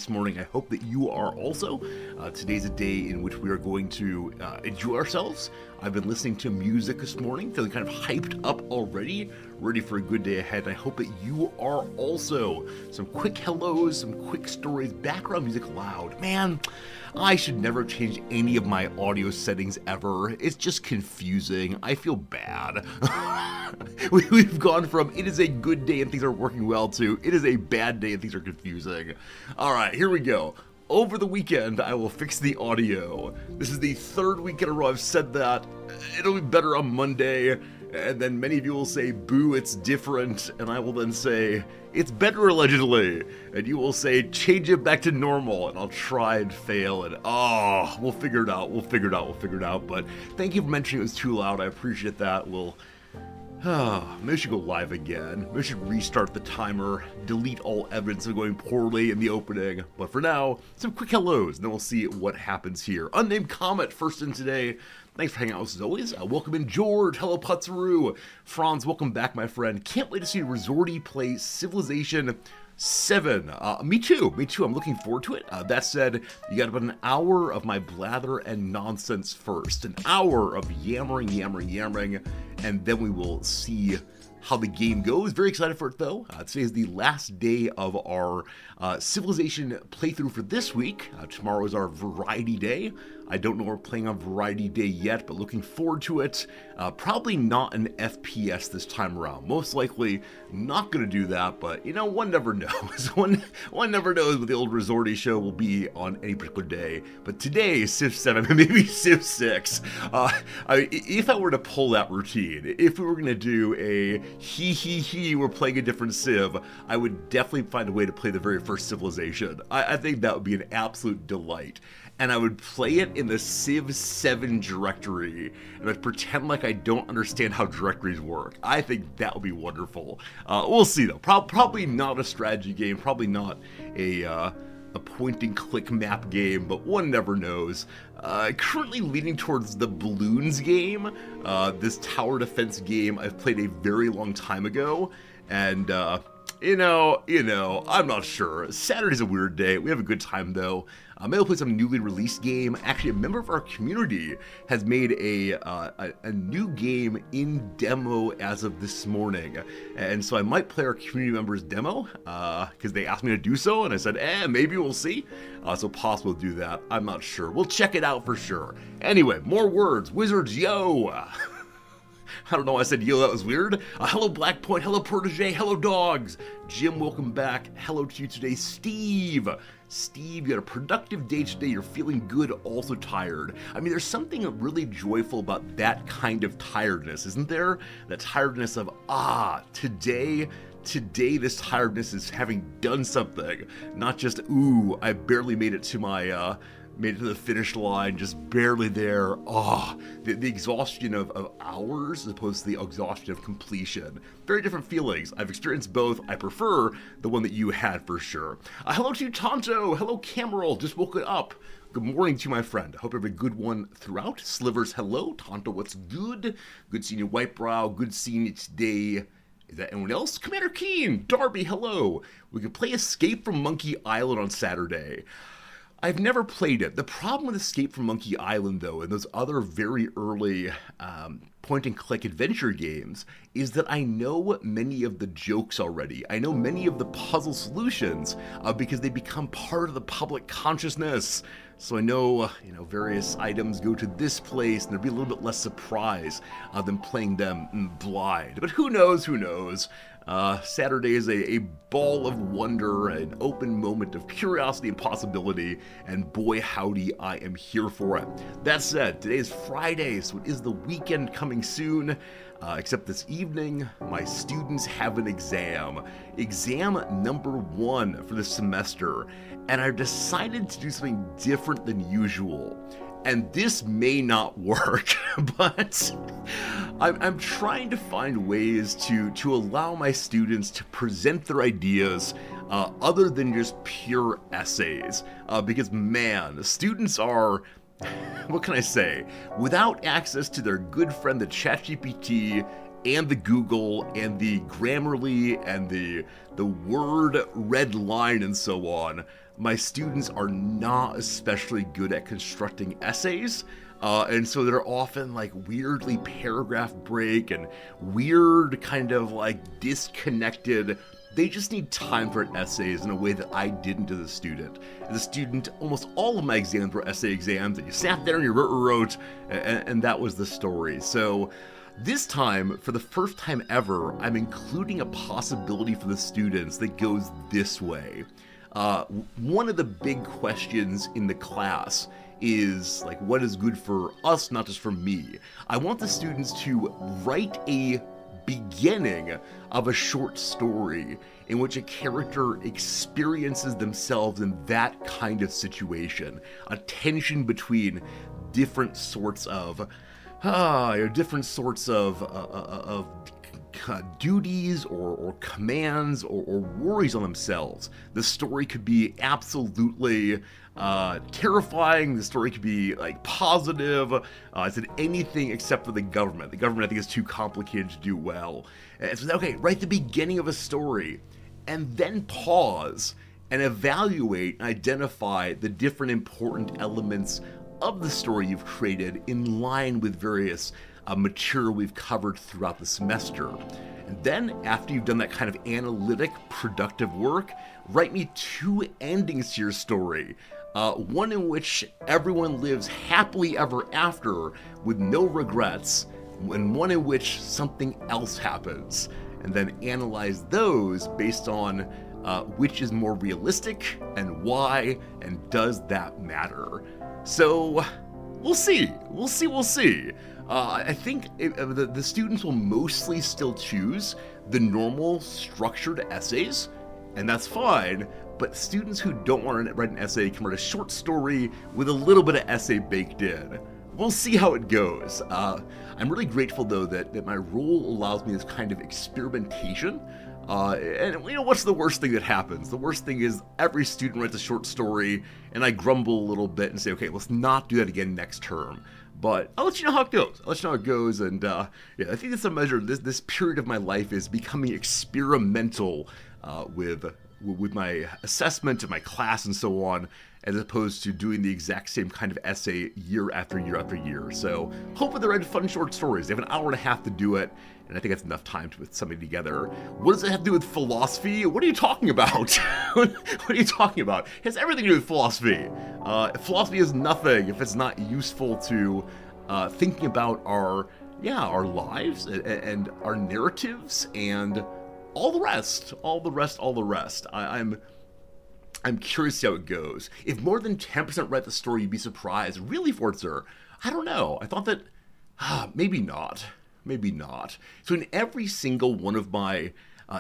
this morning. I hope that you are also. Today's a day in which we are going to enjoy ourselves. I've been listening to music this morning, feeling kind of hyped up already, ready for a good day ahead. I hope that you are also. Some quick hellos, some quick stories, background music loud. Man, I should never change any of my audio settings ever. It's just confusing. I feel bad. We've gone from it is a good day and things are working well to it is a bad day and things are confusing. All right, here we go. Over the weekend, I will fix the audio. This is the third week in a row I've said that. It'll be better on Monday. And then many of you will say, boo, it's different. And I will then say, it's better allegedly. And you will say, change it back to normal. And I'll try and fail. And we'll figure it out. We'll figure it out. But thank you for mentioning it was too loud. I appreciate that. Maybe we should go live again. Maybe we should restart the timer, delete all evidence of going poorly in the opening. But for now, some quick hellos, and then we'll see what happens here. Unnamed Comet, first in today. Thanks for hanging out with us as always. Welcome in, George. Hello, Putzaroo. Franz, welcome back, my friend. Can't wait to see Resorty play Civilization VII. Me too. I'm looking forward to it. That said, you got about an hour of my blather and nonsense first. An hour of yammering, and then we will see how the game goes. Very excited for it, though. Today is the last day of our Civilization playthrough for this week. Tomorrow is our Variety Day. I don't know we're playing on Variety Day yet, but looking forward to it. Probably not an FPS this time around. Most likely not going to do that, but, one never knows. one never knows what the old Resorty show will be on any particular day. But today, Civ VII, maybe Civ VI. If I were to pull that routine, if we were going to do a we're playing a different Civ, I would definitely find a way to play the very first Civilization. I think that would be an absolute delight. And I would play it in the Civ VII directory, and I'd pretend like I don't understand how directories work. I think that would be wonderful. We'll see, though. Probably not a strategy game, probably not a point-and-click map game, but one never knows. Currently leaning towards the Balloons game, this tower defense game I've played a very long time ago, and I'm not sure. Saturday's a weird day. We have a good time, though. Maybe we'll play some newly released game. Actually, a member of our community has made a new game in demo as of this morning. And so I might play our community members' demo, because they asked me to do so, and I said, maybe we'll see. So possible to do that. I'm not sure. We'll check it out for sure. Anyway, more words. Wizards, yo! I don't know why I said yo, that was weird. Hello Black Point, hello Protege, hello dogs. Jim, welcome back. Hello to you today, Steve. Steve, you had a productive day today. You're feeling good, also tired. I mean, there's something really joyful about that kind of tiredness, isn't there? That tiredness of, today this tiredness is having done something. Not just, ooh, I barely made it to my, made it to the finish line, just barely there. The exhaustion of hours as opposed to the exhaustion of completion. Very different feelings. I've experienced both. I prefer the one that you had for sure. Hello to you, Tonto. Hello, Cameral. Just woke up. Good morning to you, my friend. I hope you have a good one throughout. Slivers, hello. Tonto, what's good? Good seeing you, Whitebrow. Good seeing you today. Is that anyone else? Commander Keen. Darby, hello. We could play Escape from Monkey Island on Saturday. I've never played it. The problem with Escape from Monkey Island, though, and those other very early point-and-click adventure games, is that I know many of the jokes already. I know many of the puzzle solutions because they become part of the public consciousness. So I know, various items go to this place, and there'd be a little bit less surprise than playing them blind. But who knows? Saturday is a ball of wonder, an open moment of curiosity and possibility, and boy howdy, I am here for it. That said, today is Friday, so it is the weekend coming soon. Except this evening, my students have an exam. Exam number 1 for the semester, and I've decided to do something different than usual. And this may not work, but I'm trying to find ways to allow my students to present their ideas other than just pure essays. Because man, students are, what can I say, without access to their good friend the ChatGPT and the Google and the Grammarly and the Word red line and so on, my students are not especially good at constructing essays. And so they're often like weirdly paragraph break and weird kind of like disconnected. They just need time for essays in a way that I didn't as a student. As a student, almost all of my exams were essay exams, and you sat there and you wrote, and that was the story. So this time, for the first time ever, I'm including a possibility for the students that goes this way. One of the big questions in the class is like, what is good for us, not just for me? I want the students to write a beginning of a short story in which a character experiences themselves in that kind of situation, a tension between different sorts of duties or commands or worries on themselves. The story could be absolutely terrifying. The story could be like positive. I said anything except for the government. The government, I think, is too complicated to do well. And so, okay, write the beginning of a story and then pause and evaluate and identify the different important elements of the story you've created in line with various material we've covered throughout the semester. And then, after you've done that kind of analytic, productive work, write me 2 endings to your story. One in which everyone lives happily ever after with no regrets, and one in which something else happens. And then analyze those based on which is more realistic and why, and does that matter? So, we'll see. I think the students will mostly still choose the normal structured essays, and that's fine, but students who don't want to write an essay can write a short story with a little bit of essay baked in. We'll see how it goes. I'm really grateful, though, that my role allows me this kind of experimentation. And you know, what's the worst thing that happens? The worst thing is every student writes a short story, and I grumble a little bit and say, okay, let's not do that again next term. But I'll let you know how it goes. And yeah, I think that's a measure. This period of my life is becoming experimental with my assessment and my class and so on, as opposed to doing the exact same kind of essay year after year after year. So hopefully they write fun short stories. They have an hour and a half to do it, and I think that's enough time to put something together. What does it have to do with philosophy? What are you talking about? What are you talking about? It has everything to do with philosophy. Philosophy is nothing if it's not useful to thinking about our lives and our narratives and all the rest. I'm curious to see how it goes. If more than 10% read the story, you'd be surprised. Really, Forzer? I don't know. I thought that, maybe not. So in every single one of my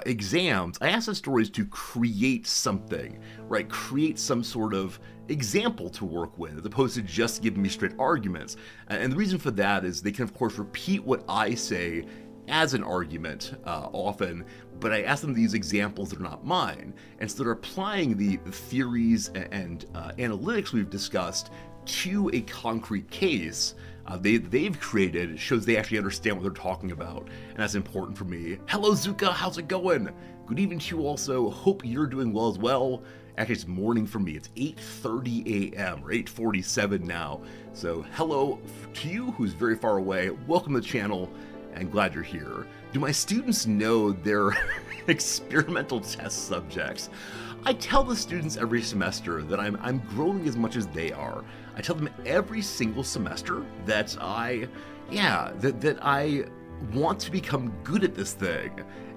exams, I ask the stories to create something, right? Create some sort of example to work with, as opposed to just giving me straight arguments. And the reason for that is they can, of course, repeat what I say as an argument often, but I ask them to use examples that are not mine. And so they're applying the theories and analytics we've discussed to a concrete case they've created. It shows they actually understand what they're talking about, and that's important for me. Hello, Zuka, how's it going? Good evening to you also. Hope you're doing well as well. Actually, it's morning for me. It's 8:30 a.m. or 8:47 now. So hello to you who's very far away. Welcome to the channel, and glad you're here. Do my students know their experimental test subjects? I tell the students every semester that I'm growing as much as they are. I tell them every single semester that I want to become good at this thing.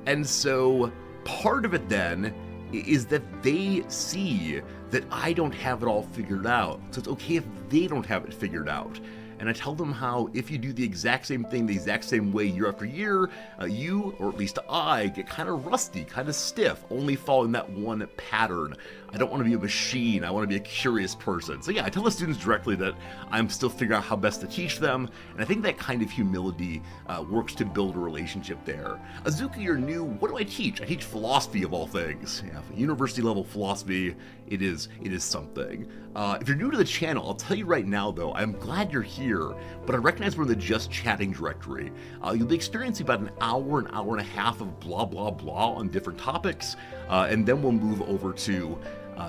And so part of it then is that they see that I don't have it all figured out. So it's okay if they don't have it figured out. And I tell them how if you do the exact same thing the exact same way year after year, you, or at least I, get kind of rusty, kind of stiff, only following that one pattern. I don't want to be a machine. I want to be a curious person. So yeah, I tell the students directly that I'm still figuring out how best to teach them, and I think that kind of humility works to build a relationship there. Azuki, you're new. What do I teach? I teach philosophy of all things. Yeah, university level philosophy. It is something. If you're new to the channel, I'll tell you right now though, I'm glad you're here, but I recognize we're in the just chatting directory. You'll be experiencing about an hour and a half of blah blah blah on different topics, and then we'll move over to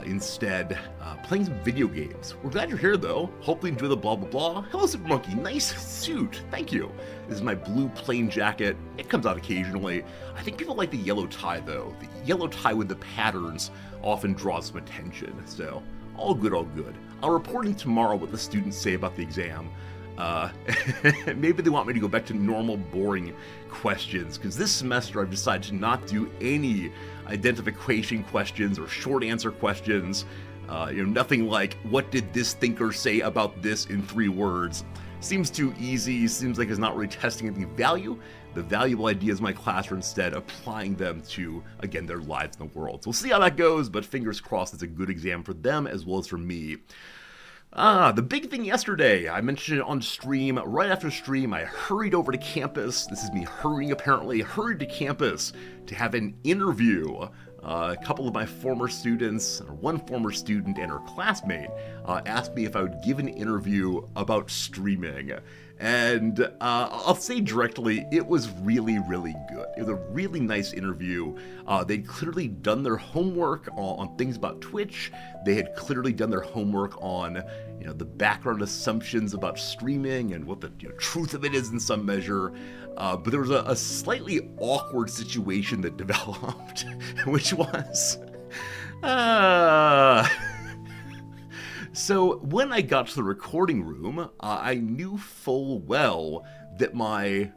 instead playing some video games. We're glad you're here, though. Hopefully enjoy the blah blah blah. Hello, Super Monkey. Nice suit. Thank you. This is my blue plain jacket. It comes out occasionally. I think people like the yellow tie, though. The yellow tie with the patterns often draws some attention. So all good, all good. I'll report in tomorrow what the students say about the exam. Maybe they want me to go back to normal, boring questions, because this semester I've decided to not do any identification questions or short answer questions. Nothing like, what did this thinker say about this in 3 words? Seems too easy, seems like it's not really testing anything of value. The valuable ideas in my class are instead applying them to, again, their lives in the world. So we'll see how that goes, but fingers crossed it's a good exam for them as well as for me. The big thing yesterday, I mentioned it on stream. Right after stream, I hurried over to campus. This is me hurrying, apparently. Hurried to campus to have an interview. A couple of my former students, or one former student and her classmate, asked me if I would give an interview about streaming. And I'll say directly, it was really, really good. It was a really nice interview. They'd clearly done their homework on things about Twitch. They had clearly done their homework on, the background assumptions about streaming and what the truth of it is in some measure. But there was a slightly awkward situation that developed, which was... So when I got to the recording room, I knew full well that my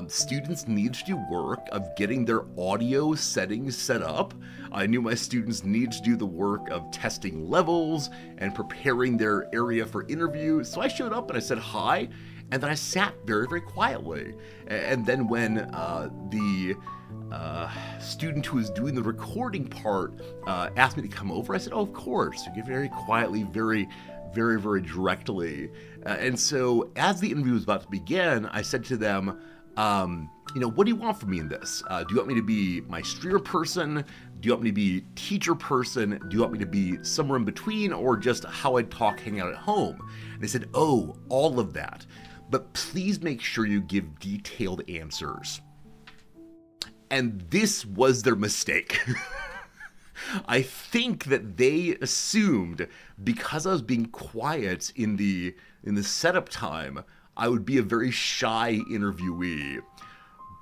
students needed to do work of getting their audio settings set up. I knew my students needed to do the work of testing levels and preparing their area for interview. So I showed up and I said hi, and then I sat very, very quietly. And then when the student who was doing the recording part asked me to come over, I said, oh, of course. Very quietly, very, very, very directly. And so as the interview was about to begin, I said to them, what do you want from me in this? Do you want me to be my streamer person? Do you want me to be teacher person? Do you want me to be somewhere in between, or just how I talk, hang out at home? And they said, oh, all of that. But please make sure you give detailed answers. And this was their mistake. I think that they assumed because I was being quiet in the setup time, I would be a very shy interviewee.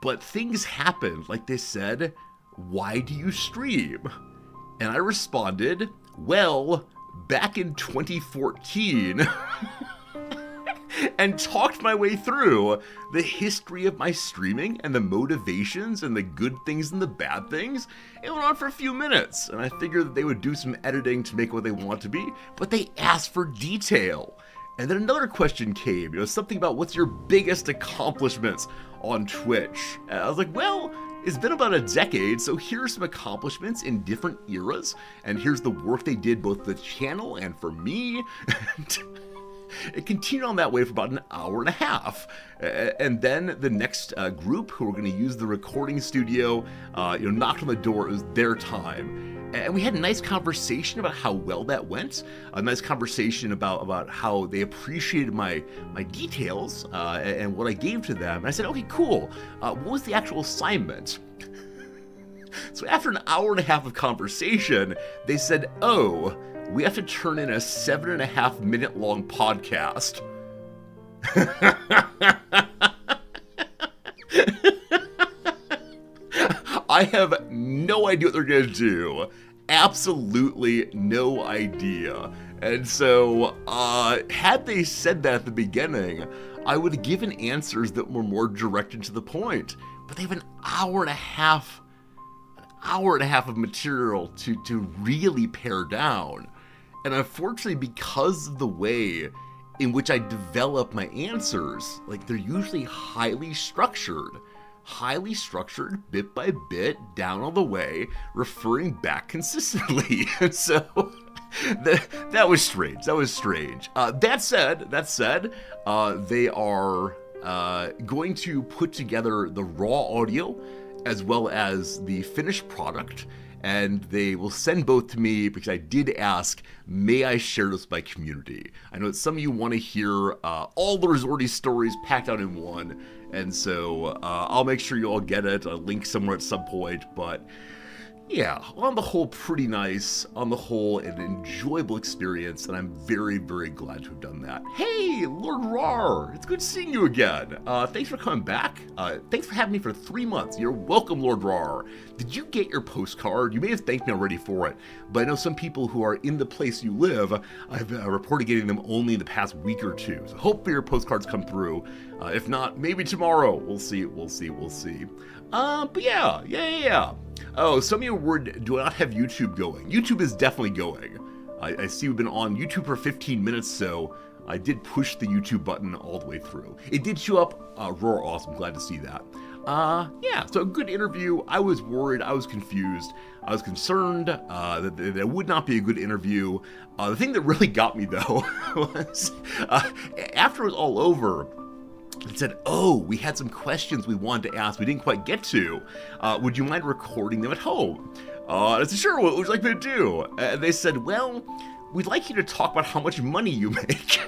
But things happened. Like they said, why do you stream? And I responded, well, back in 2014... and talked my way through the history of my streaming and the motivations and the good things and the bad things. It went on for a few minutes, and I figured that they would do some editing to make what they want to be, but they asked for detail. And then another question came, something about what's your biggest accomplishments on Twitch? And I was like, well, it's been about a decade, so here's some accomplishments in different eras, and here's the work they did both for the channel and for me. It continued on that way for about an hour and a half. And then the next group who were going to use the recording studio, knocked on the door. It was their time. And we had a nice conversation about how well that went. A nice conversation about how they appreciated my details and what I gave to them. And I said, okay, cool. What was the actual assignment? So after an hour and a half of conversation, they said, oh, we have to turn in a 7.5 minute long podcast. I have no idea what they're going to do. Absolutely no idea. And so, had they said that at the beginning, I would have given answers that were more directed to the point. But they have an hour and a half of material to really pare down. And unfortunately, because of the way in which I develop my answers, they're usually highly structured, bit by bit, down all the way, referring back consistently. And so that was strange. That said, they are going to put together the raw audio as well as the finished product, and they will send both to me because I did ask, may I share this with my community? I know that some of you want to hear all the Resorty stories packed out in one, and so I'll make sure you all get it, a link somewhere at some point, but Yeah, on the whole, pretty nice. On the whole, an enjoyable experience, and I'm very, very glad to have done that. Hey, Lord Rar! It's good seeing you again. Thanks for coming back. Thanks for having me for 3 months. You're welcome, Lord Rar. Did you get your postcard? You may have thanked me already for it, but I know some people who are in the place you live, I've reported getting them only in the past week or two. So hopefully your postcards come through. If not, maybe tomorrow. We'll see. But yeah. Oh, some of you do not have YouTube going. YouTube is definitely going. I see we've been on YouTube for 15 minutes, so I did push the YouTube button all the way through. It did show up. Roar, awesome. Glad to see that. Yeah, so a good interview. I was worried. I was confused. I was concerned that it would not be a good interview. The thing that really got me, though, was after it was all over, it said, oh, we had some questions we wanted to ask we didn't quite get to. Would you mind recording them at home? I said, sure, what would you like me to do? And they said, well, we'd like you to talk about how much money you make.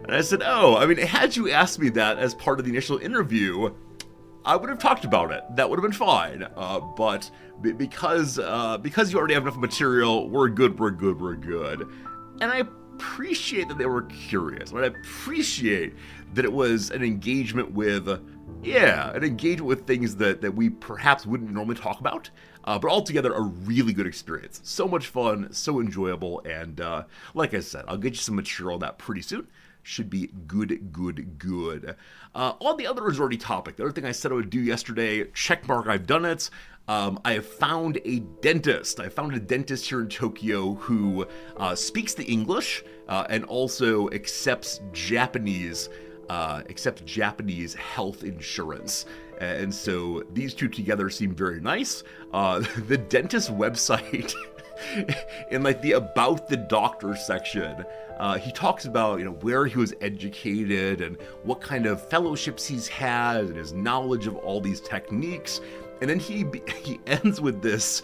And I said, oh, I mean, had you asked me that as part of the initial interview, I would have talked about it. That would have been fine. But because you already have enough material, we're good. And I appreciate that they were curious. I appreciate that it was an engagement with, things that we perhaps wouldn't normally talk about, but altogether a really good experience. So much fun, so enjoyable, and like I said, I'll get you some material on that pretty soon. Should be good. On the other resorty topic, the other thing I said I would do yesterday, check mark, I've done it. I have found a dentist. I found a dentist here in Tokyo who speaks the English and also accepts Japanese health insurance. And so these two together seem very nice. The dentist website, in like the About the Doctor section, he talks about, where he was educated and what kind of fellowships he's had and his knowledge of all these techniques. And then he ends with this,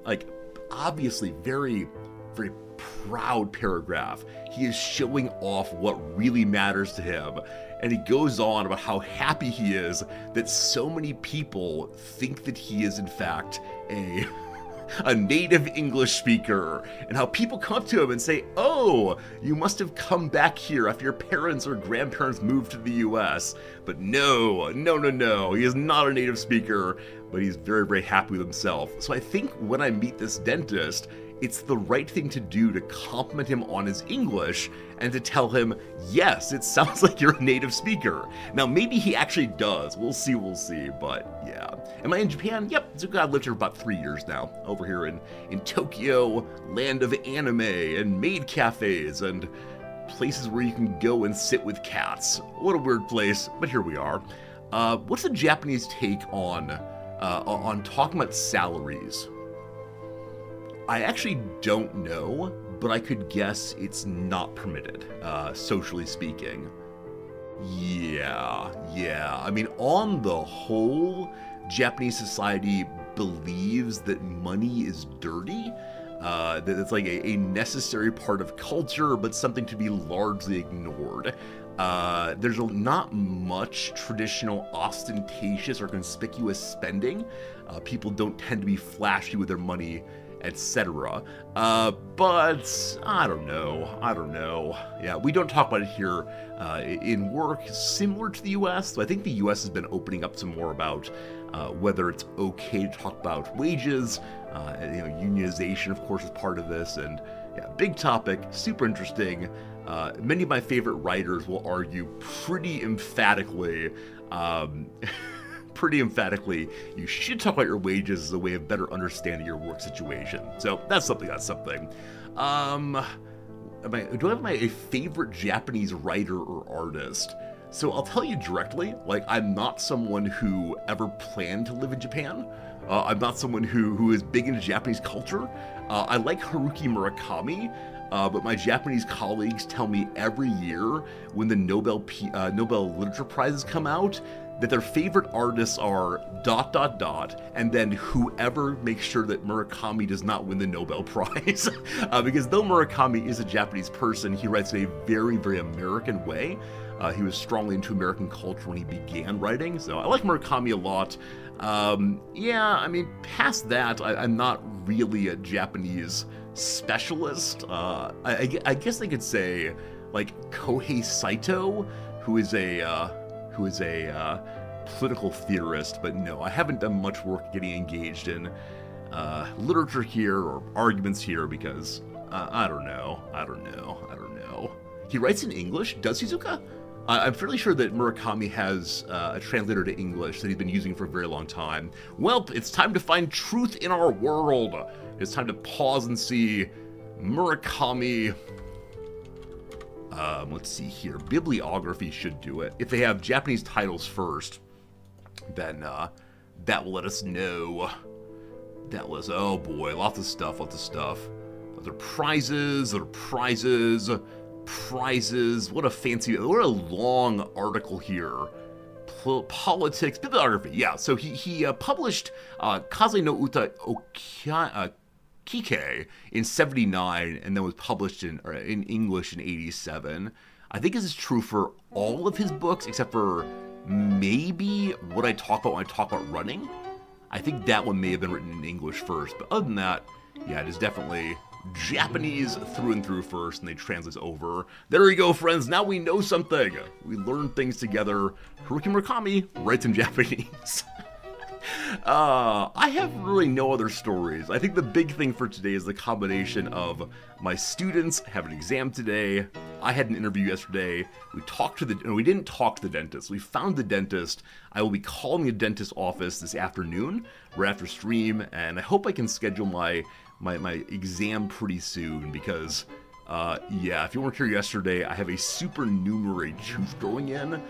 like, obviously very, very proud paragraph. He is showing off what really matters to him. And he goes on about how happy he is that so many people think that he is, in fact, a native English speaker, and how people come up to him and say, oh, you must have come back here after your parents or grandparents moved to the US. But no, he is not a native speaker, but he's very, very happy with himself. So I think when I meet this dentist, it's the right thing to do to compliment him on his English and to tell him, yes, it sounds like you're a native speaker. Now, maybe he actually does. We'll see, but yeah. Am I in Japan? Yep, so I've lived here for about 3 years now, over here in Tokyo, land of anime and maid cafes and places where you can go and sit with cats. What a weird place, but here we are. What's the Japanese take on talking about salaries? I actually don't know, but I could guess it's not permitted, socially speaking. Yeah. I mean, on the whole, Japanese society believes that money is dirty, that it's like a necessary part of culture, but something to be largely ignored. There's not much traditional ostentatious or conspicuous spending. People don't tend to be flashy with their money, etc. But I don't know. Yeah, we don't talk about it here in work, similar to the US. So I think the US has been opening up some more about whether it's okay to talk about wages. Unionization, of course, is part of this. And yeah, big topic, super interesting. Many of my favorite writers will argue pretty emphatically you should talk about your wages as a way of better understanding your work situation. So that's something. Do I have a favorite Japanese writer or artist? So I'll tell you directly, I'm not someone who ever planned to live in Japan. I'm not someone who is big into Japanese culture. I like Haruki Murakami, but my Japanese colleagues tell me every year when the Nobel Literature Prizes come out that their favorite artists are ... and then whoever makes sure that Murakami does not win the Nobel Prize. Because though Murakami is a Japanese person, he writes in a very, very American way. He was strongly into American culture when he began writing, so I like Murakami a lot. Yeah, I mean, past that, I'm not really a Japanese specialist. I guess I could say, like, Kohei Saito, who is a political theorist, but no, I haven't done much work getting engaged in literature here or arguments here because I don't know. He writes in English, does Shizuka? I'm fairly sure that Murakami has a translator to English that he's been using for a very long time. Well, it's time to find truth in our world. It's time to pause and see Murakami. Let's see here. Bibliography should do it. If they have Japanese titles first, then that will let us know. Oh boy, lots of stuff. Those are prizes. What a long article here. Politics, bibliography, yeah. So he published Kaze no Uta Kike in 79, and then was published in English in 87. I think this is true for all of his books, except for maybe what I talk about when I talk about running. I think that one may have been written in English first, but other than that, yeah, it is definitely Japanese through and through first, and they translate over. There we go, friends. Now we know something. We learn things together. Haruki Murakami writes in Japanese. I have really no other stories. I think the big thing for today is the combination of my students have an exam today. I had an interview yesterday. We didn't talk to the dentist. We found the dentist. I will be calling the dentist's office this afternoon, right after stream, and I hope I can schedule my exam pretty soon because, yeah, if you weren't here yesterday, I have a supernumerary tooth growing in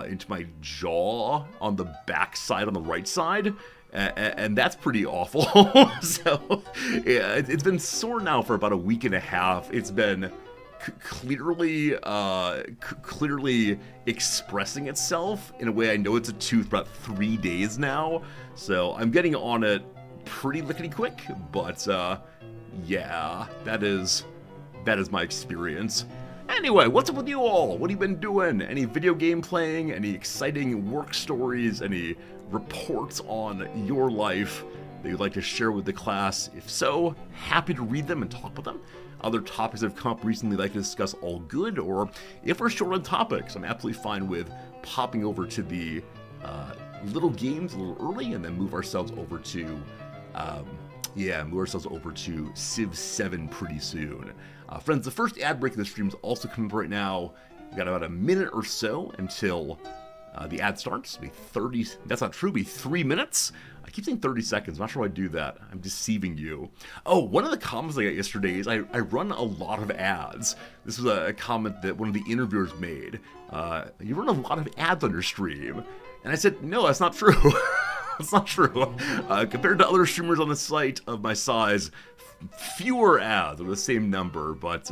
into my jaw on the back side on the right side, and that's pretty awful. So, yeah, it's been sore now for about a week and a half. It's been clearly expressing itself in a way I know it's a tooth for about 3 days now, so I'm getting on it pretty lickety quick, but yeah, that is my experience. Anyway, what's up with you all? What have you been doing? Any video game playing? Any exciting work stories? Any reports on your life that you'd like to share with the class? If so, happy to read them and talk about them. Other topics that have come up recently I'd like to discuss, all good, or if we're short on topics, I'm absolutely fine with popping over to the little games a little early and then move ourselves over to Civ VII pretty soon. Friends, the first ad break of the stream is also coming up right now. We've got about a minute or so until the ad starts. It'll be 30, that's not true, it'll be 3 minutes. I keep saying 30 seconds, I'm not sure why I do that. I'm deceiving you. Oh, one of the comments I got yesterday is I run a lot of ads. This was a comment that one of the interviewers made. You run a lot of ads on your stream. And I said, no, that's not true. That's not true. Compared to other streamers on the site of my size, fewer ads, or the same number, but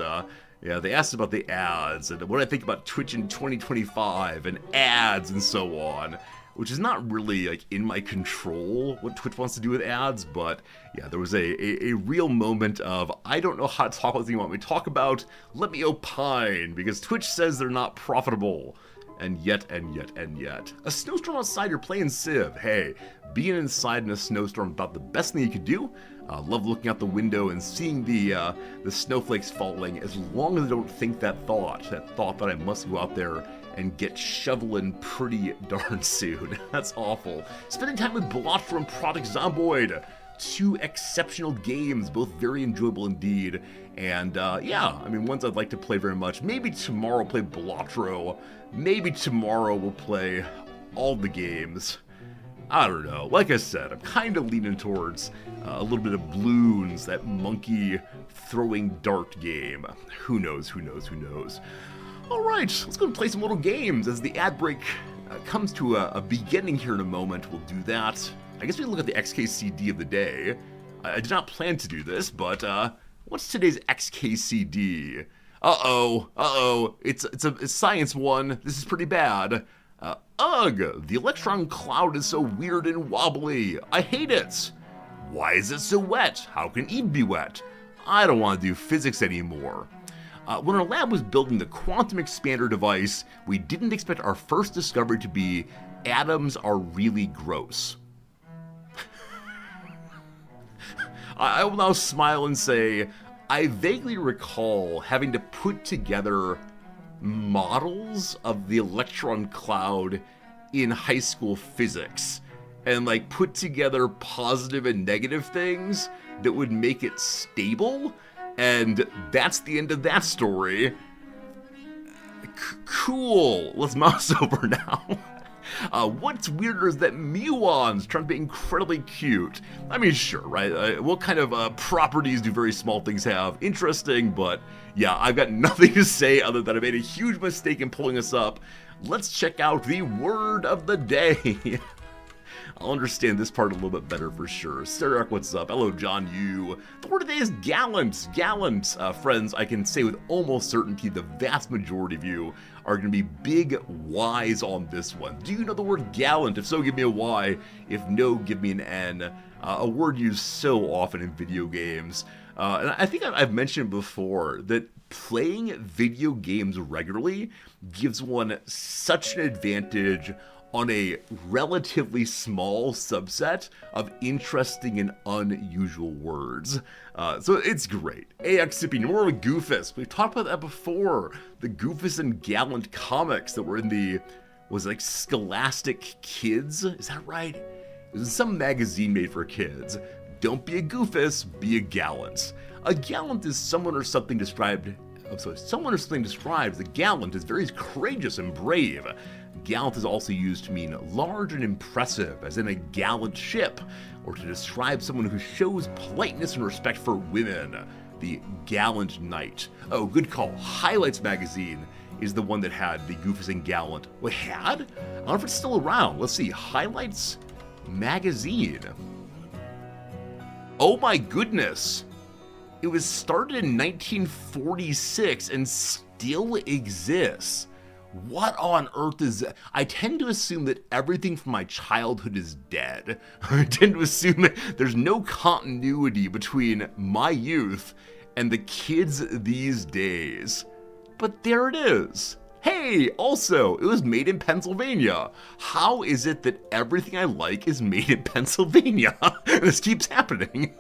yeah, they asked about the ads, and what I think about Twitch in 2025, and ads, and so on, which is not really, like, in my control, what Twitch wants to do with ads, but yeah, there was a real moment of, I don't know how to talk about what you want me to talk about, let me opine, because Twitch says they're not profitable. And yet. A snowstorm outside, you're playing Civ. Hey, being inside in a snowstorm is about the best thing you could do. Love looking out the window and seeing the snowflakes falling, as long as I don't think that thought that I must go out there and get shoveling pretty darn soon. That's awful. Spending time with Blotcher and Project Zomboid. 2 exceptional games, both very enjoyable indeed. And yeah, I mean, ones I'd like to play very much. Maybe tomorrow we'll play Blotro. Maybe tomorrow we'll play all the games. I don't know. Like I said, I'm kind of leaning towards a little bit of Bloons, that monkey throwing dart game. Who knows? Alright, let's go and play some little games as the ad break comes to a beginning here in a moment. We'll do that. I guess we can look at the XKCD of the day. I did not plan to do this, but what's today's XKCD? Uh-oh. It's a science one. This is pretty bad. Ugh, the electron cloud is so weird and wobbly. I hate it. Why is it so wet? How can Eve be wet? I don't want to do physics anymore. When our lab was building the quantum expander device, we didn't expect our first discovery to be atoms are really gross. I will now smile and say, I vaguely recall having to put together models of the electron cloud in high school physics and like put together positive and negative things that would make it stable, and that's the end of that story. Cool. Let's mouse over now. What's weirder is that muons turn to be incredibly cute. I mean, sure, right? What kind of properties do very small things have? Interesting, but yeah, I've got nothing to say other than I made a huge mistake in pulling this up. Let's check out the word of the day. I'll understand this part a little bit better for sure. Sarek, what's up? Hello, John Yu. The word today is gallant. Gallant, friends, I can say with almost certainty the vast majority of you are going to be big Y's on this one. Do you know the word gallant? If so, give me a Y. If no, give me an N. A word used so often in video games. And I think I've mentioned before that playing video games regularly gives one such an advantage on a relatively small subset of interesting and unusual words. So it's great. AXCP, more of a Goofus. We've talked about that before. The Goofus and Gallant comics that were in the, was it like Scholastic Kids? Is that right? It was in some magazine made for kids. Don't be a Goofus, be a Gallant. A Gallant is someone or something described, someone or something described as a gallant is very courageous and brave. Gallant is also used to mean large and impressive, as in a gallant ship, or to describe someone who shows politeness and respect for women, the gallant knight. Oh, good call. Highlights magazine is the one that had the Goofus and Gallant. What had? I don't know if it's still around. Let's see. Highlights magazine. Oh my goodness. It was started in 1946 and still exists. What on earth is that? I tend to assume that everything from my childhood is dead. I tend to assume that there's no continuity between my youth and the kids these days. But there it is. Hey, also, it was made in Pennsylvania. How is it that everything I like is made in Pennsylvania? This keeps happening.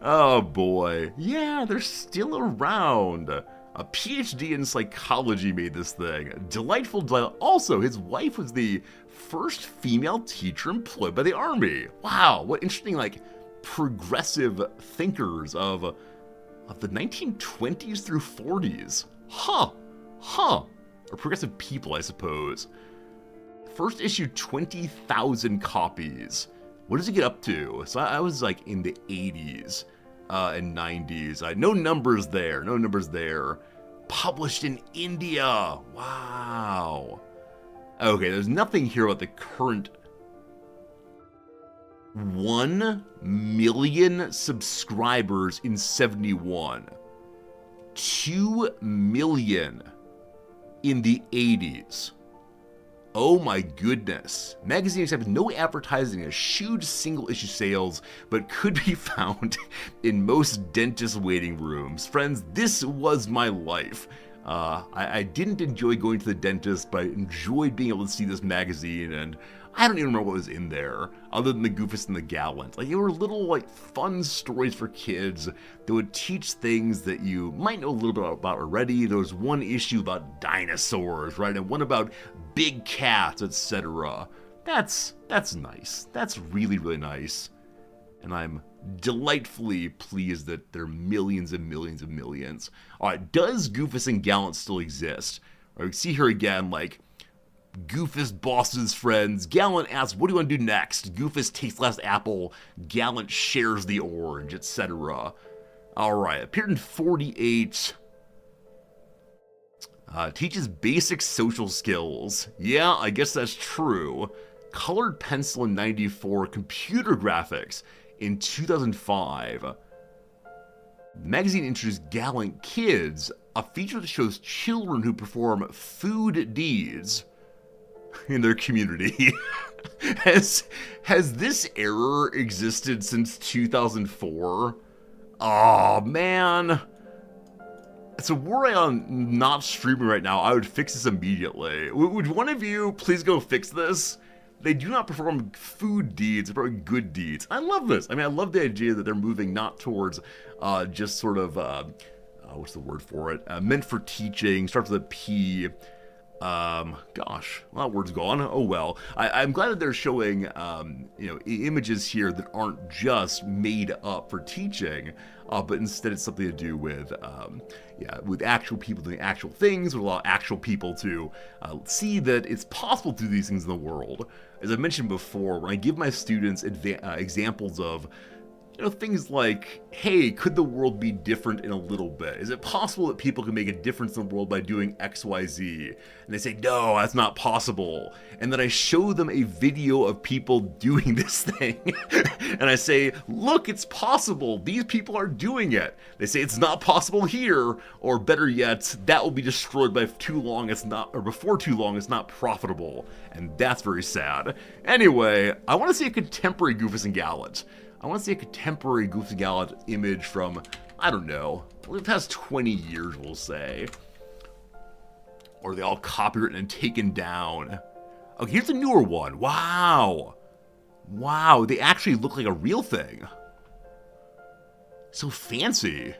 Oh boy. Yeah, they're still around. A PhD in psychology made this thing. Delightful. Also, his wife was the first female teacher employed by the Army. Wow, what interesting, like, progressive thinkers of the 1920s through 40s. Huh. Or progressive people, I suppose. First issue, 20,000 copies. What does it get up to? So I was like in the 80s. And 90s. No numbers there. Published in India. Wow. Okay, there's nothing here about the current 1 million subscribers in 71. 2 million in the 80s. Oh my goodness. Magazine accepted no advertising, eschewed single issue sales, but could be found in most dentist waiting rooms. Friends, this was my life. I didn't enjoy going to the dentist, but I enjoyed being able to see this magazine, and I don't even remember what was in there, other than the Goofus and the Gallant. Like, they were little, like, fun stories for kids that would teach things that you might know a little bit about already. There was one issue about dinosaurs, right, and one about big cats, etc. That's nice. That's really, really nice. And I'm delightfully pleased that there are millions and millions and millions. All right, does Goofus and Gallant still exist? All right, see here again, like, Goofus bosses friends. Gallant asks, what do you want to do next? Goofus takes last apple. Gallant shares the orange, etc. Alright, appeared in 48. Teaches basic social skills. Yeah, I guess that's true. Colored pencil in 94. Computer graphics in 2005. The magazine introduced Gallant Kids, a feature that shows children who perform food deeds in their community. Has this error existed since 2004? Oh man. So were I on not streaming right now, I would fix this immediately. Would one of you please go fix this? They do not perform food deeds, they perform good deeds. I love this. I mean, I love the idea that they're moving not towards just sort of, what's the word for it? Meant for teaching, starts with a P. Gosh, well, that word's gone. Oh well. I'm glad that they're showing, images here that aren't just made up for teaching, but instead it's something to do with, with actual people doing actual things, would allow actual people to see that it's possible to do these things in the world. As I mentioned before, when I give my students examples of things like, hey, could the world be different in a little bit? Is it possible that people can make a difference in the world by doing X, Y, Z? And they say, no, that's not possible. And then I show them a video of people doing this thing. And I say, look, it's possible. These people are doing it. They say, it's not possible here. Or better yet, that will be destroyed by too long. It's not, or before too long, it's not profitable. And that's very sad. Anyway, I want to see a contemporary Goofus and Gallant. I want to see a contemporary Goofus and Gallant image from, I don't know, the past 20 years, we'll say. Or are they all copywritten and taken down? Okay, here's a newer one. Wow. Wow, they actually look like a real thing. So fancy.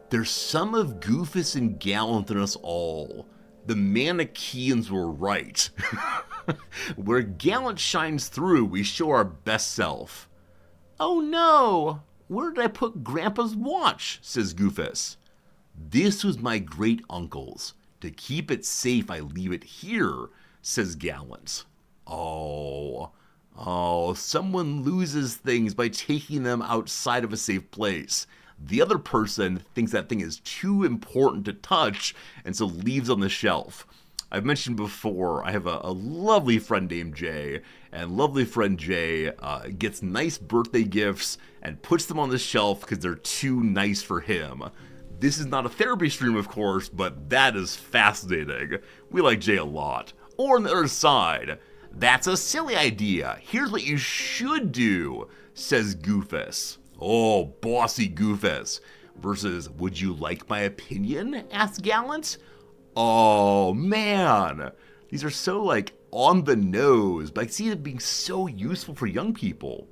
There's some of Goofus and Gallant in us all. The Manichaeans were right. Where Gallant shines through, we show our best self. Oh no! Where did I put Grandpa's watch? Says Goofus. This was my great uncle's. To keep it safe, I leave it here, says Gallant. Oh, someone loses things by taking them outside of a safe place. The other person thinks that thing is too important to touch and so leaves on the shelf. I've mentioned before, I have a lovely friend named Jay, and lovely friend Jay gets nice birthday gifts and puts them on the shelf because they're too nice for him. This is not a therapy stream, of course, but that is fascinating. We like Jay a lot. Or on the other side, that's a silly idea. Here's what you should do, says Goofus. Oh, bossy Goofus. Versus, would you like my opinion? Asks Gallant. Oh, man. These are so, on the nose, but I see it being so useful for young people.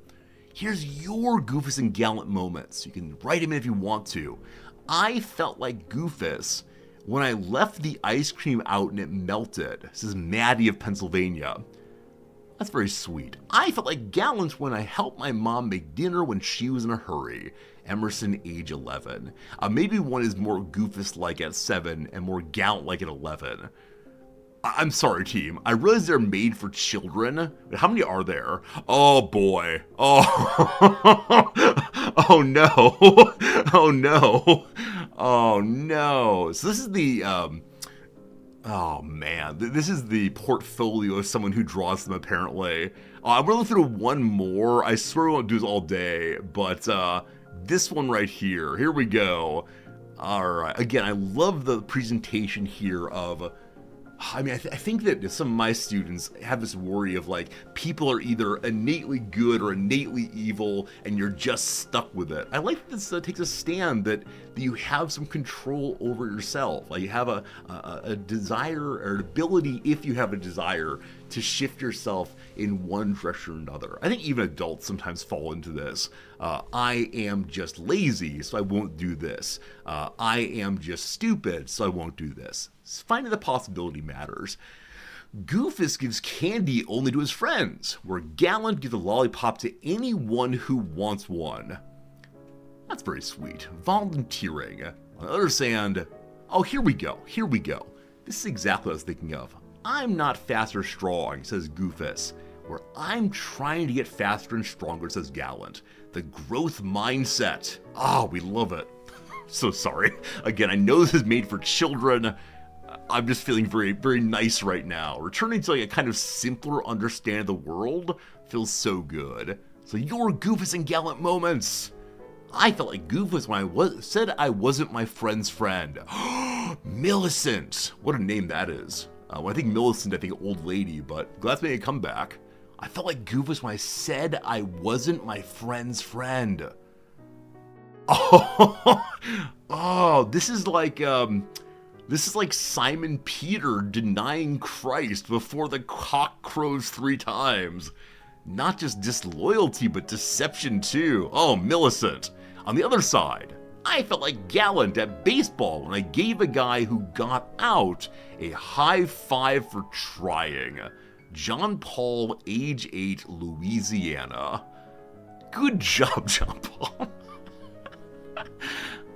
Here's your Goofus and Gallant moments. You can write them in if you want to. I felt like Goofus when I left the ice cream out and it melted, says Maddie of Pennsylvania. That's very sweet. I felt like Gallant when I helped my mom make dinner when she was in a hurry. Emerson, age 11. Maybe one is more Goofus-like at 7 and more Gallant-like at 11. I'm sorry, team. I realize they're made for children. How many are there? Oh, boy. Oh, oh no. Oh, no. Oh, no. So this is the... Oh man, this is the portfolio of someone who draws them apparently. I'm gonna look through one more. I swear we won't do this all day, but this one right here. Here we go. All right. Again, I love the presentation here of. I mean, I think that some of my students have this worry of people are either innately good or innately evil, and you're just stuck with it. I like that this takes a stand that you have some control over yourself. You have a desire or an ability, if you have a desire, to shift yourself in one direction or another. I think even adults sometimes fall into this. I am just lazy, so I won't do this. I am just stupid, so I won't do this. Finding the possibility matters. Goofus gives candy only to his friends, where Gallant gives a lollipop to anyone who wants one. That's very sweet. Volunteering. On the other hand, oh, here we go. This is exactly what I was thinking of. I'm not fast or strong, says Goofus, where I'm trying to get faster and stronger, says Gallant. The growth mindset. Ah, we love it. So sorry. Again, I know this is made for children. I'm just feeling very, very nice right now. Returning to a kind of simpler understanding of the world feels so good. So your Goofus and Gallant moments. I felt like Goofus when I said I wasn't my friend's friend. Millicent. What a name that is. When I think Millicent, I think old lady, but glad to make a comeback. I felt like Goofus when I said I wasn't my friend's friend. Oh, oh, this is like Simon Peter denying Christ before the cock crows 3 times. Not just disloyalty, but deception too. Oh, Millicent. On the other side, I felt like Gallant at baseball when I gave a guy who got out a high five for trying. John Paul, age 8, Louisiana. Good job, John Paul.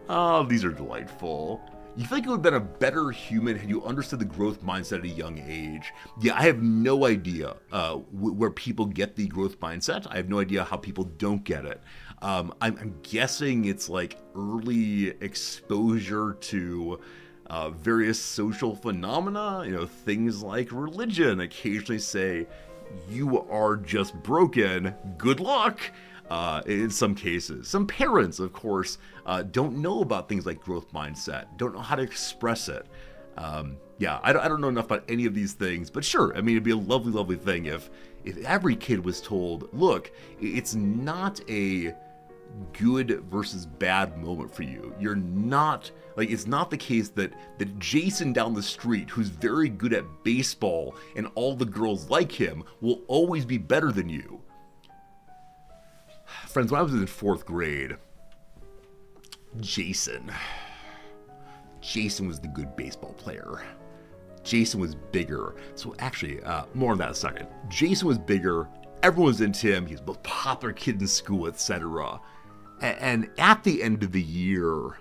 Oh, these are delightful. You feel like you would have been a better human had you understood the growth mindset at a young age. Yeah, I have no idea where people get the growth mindset. I have no idea how people don't get it. I'm guessing it's like early exposure to various social phenomena, things like religion occasionally say, you are just broken, good luck. In some cases. Some parents, of course, don't know about things like growth mindset, don't know how to express it. Yeah, I don't know enough about any of these things, but sure, I mean, it'd be a lovely, lovely thing if every kid was told, look, it's not a good versus bad moment for you. You're not, like, it's not the case that Jason down the street, who's very good at baseball and all the girls like him, will always be better than you. Friends, when I was in 4th grade, Jason was the good baseball player. Jason was bigger. So actually, more on that in a second. Jason was bigger. Everyone was into him. He was the most popular kid in school, etc. And at the end of the year,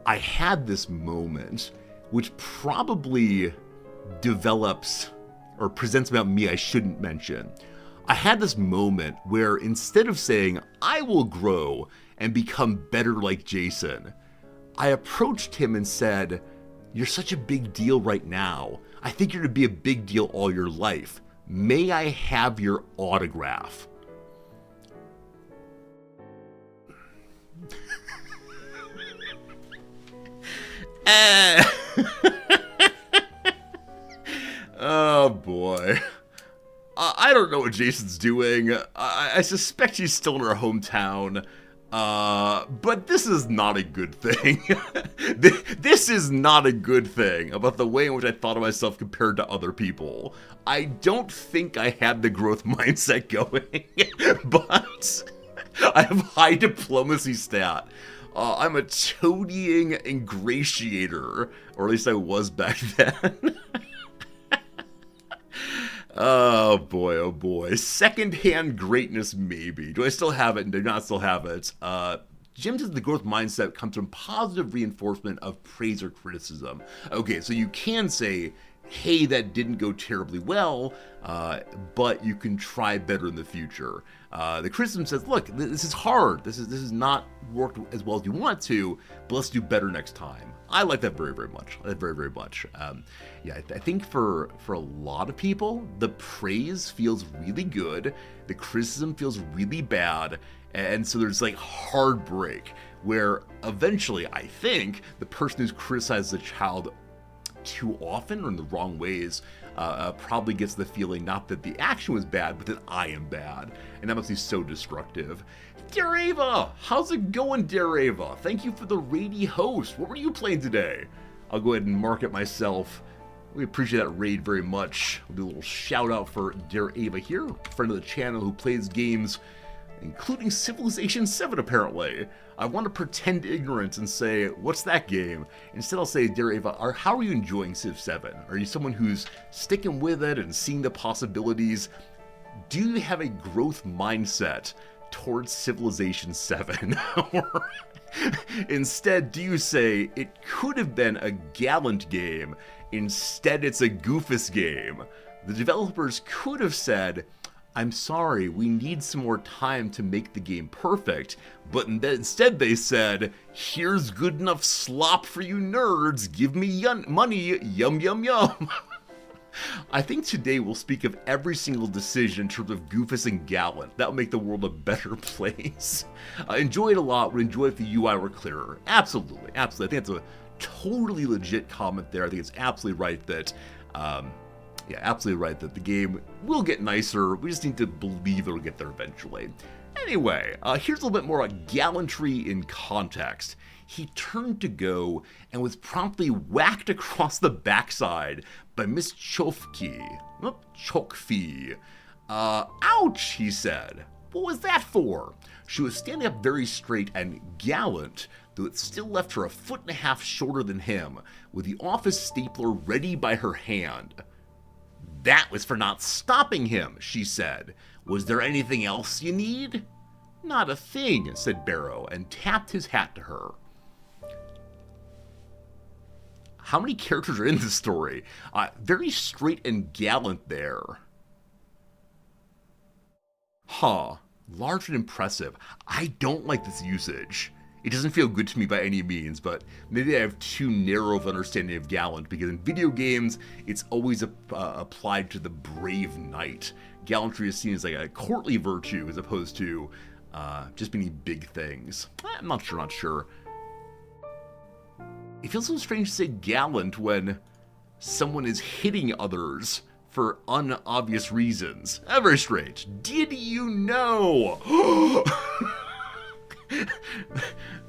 I had this moment which probably develops or presents about me I shouldn't mention. I had this moment where instead of saying, I will grow and become better like Jason, I approached him and said, you're such a big deal right now. I think you're going to be a big deal all your life. May I have your autograph? Oh boy. I don't know what Jason's doing. I suspect he's still in her hometown. But this is not a good thing. This is not a good thing about the way in which I thought of myself compared to other people. I don't think I had the growth mindset going, but I have high diplomacy stat. I'm a toadying ingratiator, or at least I was back then. Oh boy. Secondhand greatness, maybe. Do I still have it? Do I not still have it? Jim says the growth mindset comes from positive reinforcement of praise or criticism. Okay, so you can say, hey, that didn't go terribly well, but you can try better in the future. The criticism says, look, this is hard. This is not worked as well as you want to, but let's do better next time. I like that very, very much. I like that very, very much. Yeah, I think for a lot of people, the praise feels really good, the criticism feels really bad, and so there's like heartbreak, where eventually, I think, the person who's criticized the child too often or in the wrong ways probably gets the feeling not that the action was bad, but that I am bad, and that must be so destructive. Dear Ava, how's it going, dear Ava? Thank you for the raid host. What were you playing today? I'll go ahead and mark it myself. We appreciate that raid very much. We'll do a little shout out for dear Ava here, friend of the channel who plays games, including Civilization VII apparently. I want to pretend ignorant and say, what's that game? Instead I'll say, dear Ava, how are you enjoying Civ VII? Are you someone who's sticking with it and seeing the possibilities? Do you have a growth mindset towards Civilization VII? Or instead, do you say, it could have been a gallant game, instead it's a goofus game? The developers could have said, I'm sorry, we need some more time to make the game perfect, but instead they said, here's good enough slop for you nerds, give me money, yum yum yum. I think today we'll speak of every single decision in terms of goofus and gallant. That will make the world a better place. Enjoy it a lot, would enjoy if the UI were clearer. Absolutely, absolutely. I think that's a totally legit comment there. I think it's absolutely right that Yeah, absolutely right that the game will get nicer. We just need to believe it'll get there eventually. Anyway, here's a little bit more gallantry in context. He turned to go and was promptly whacked across the backside by Miss Chokfi. Ouch, he said. What was that for? She was standing up very straight and gallant, though it still left her a foot and a half shorter than him, with the office stapler ready by her hand. That was for not stopping him, she said. Was there anything else you need? Not a thing, said Barrow, and tapped his hat to her. How many characters are in this story? Very straight and gallant there. Huh. Large and impressive. I don't like this usage. It doesn't feel good to me by any means, but maybe I have too narrow of an understanding of gallant, because in video games, it's always applied to the brave knight. Gallantry is seen as like a courtly virtue as opposed to just meaning big things. I'm not sure. It feels so strange to say gallant when someone is hitting others for unobvious reasons. Very strange. Did you know?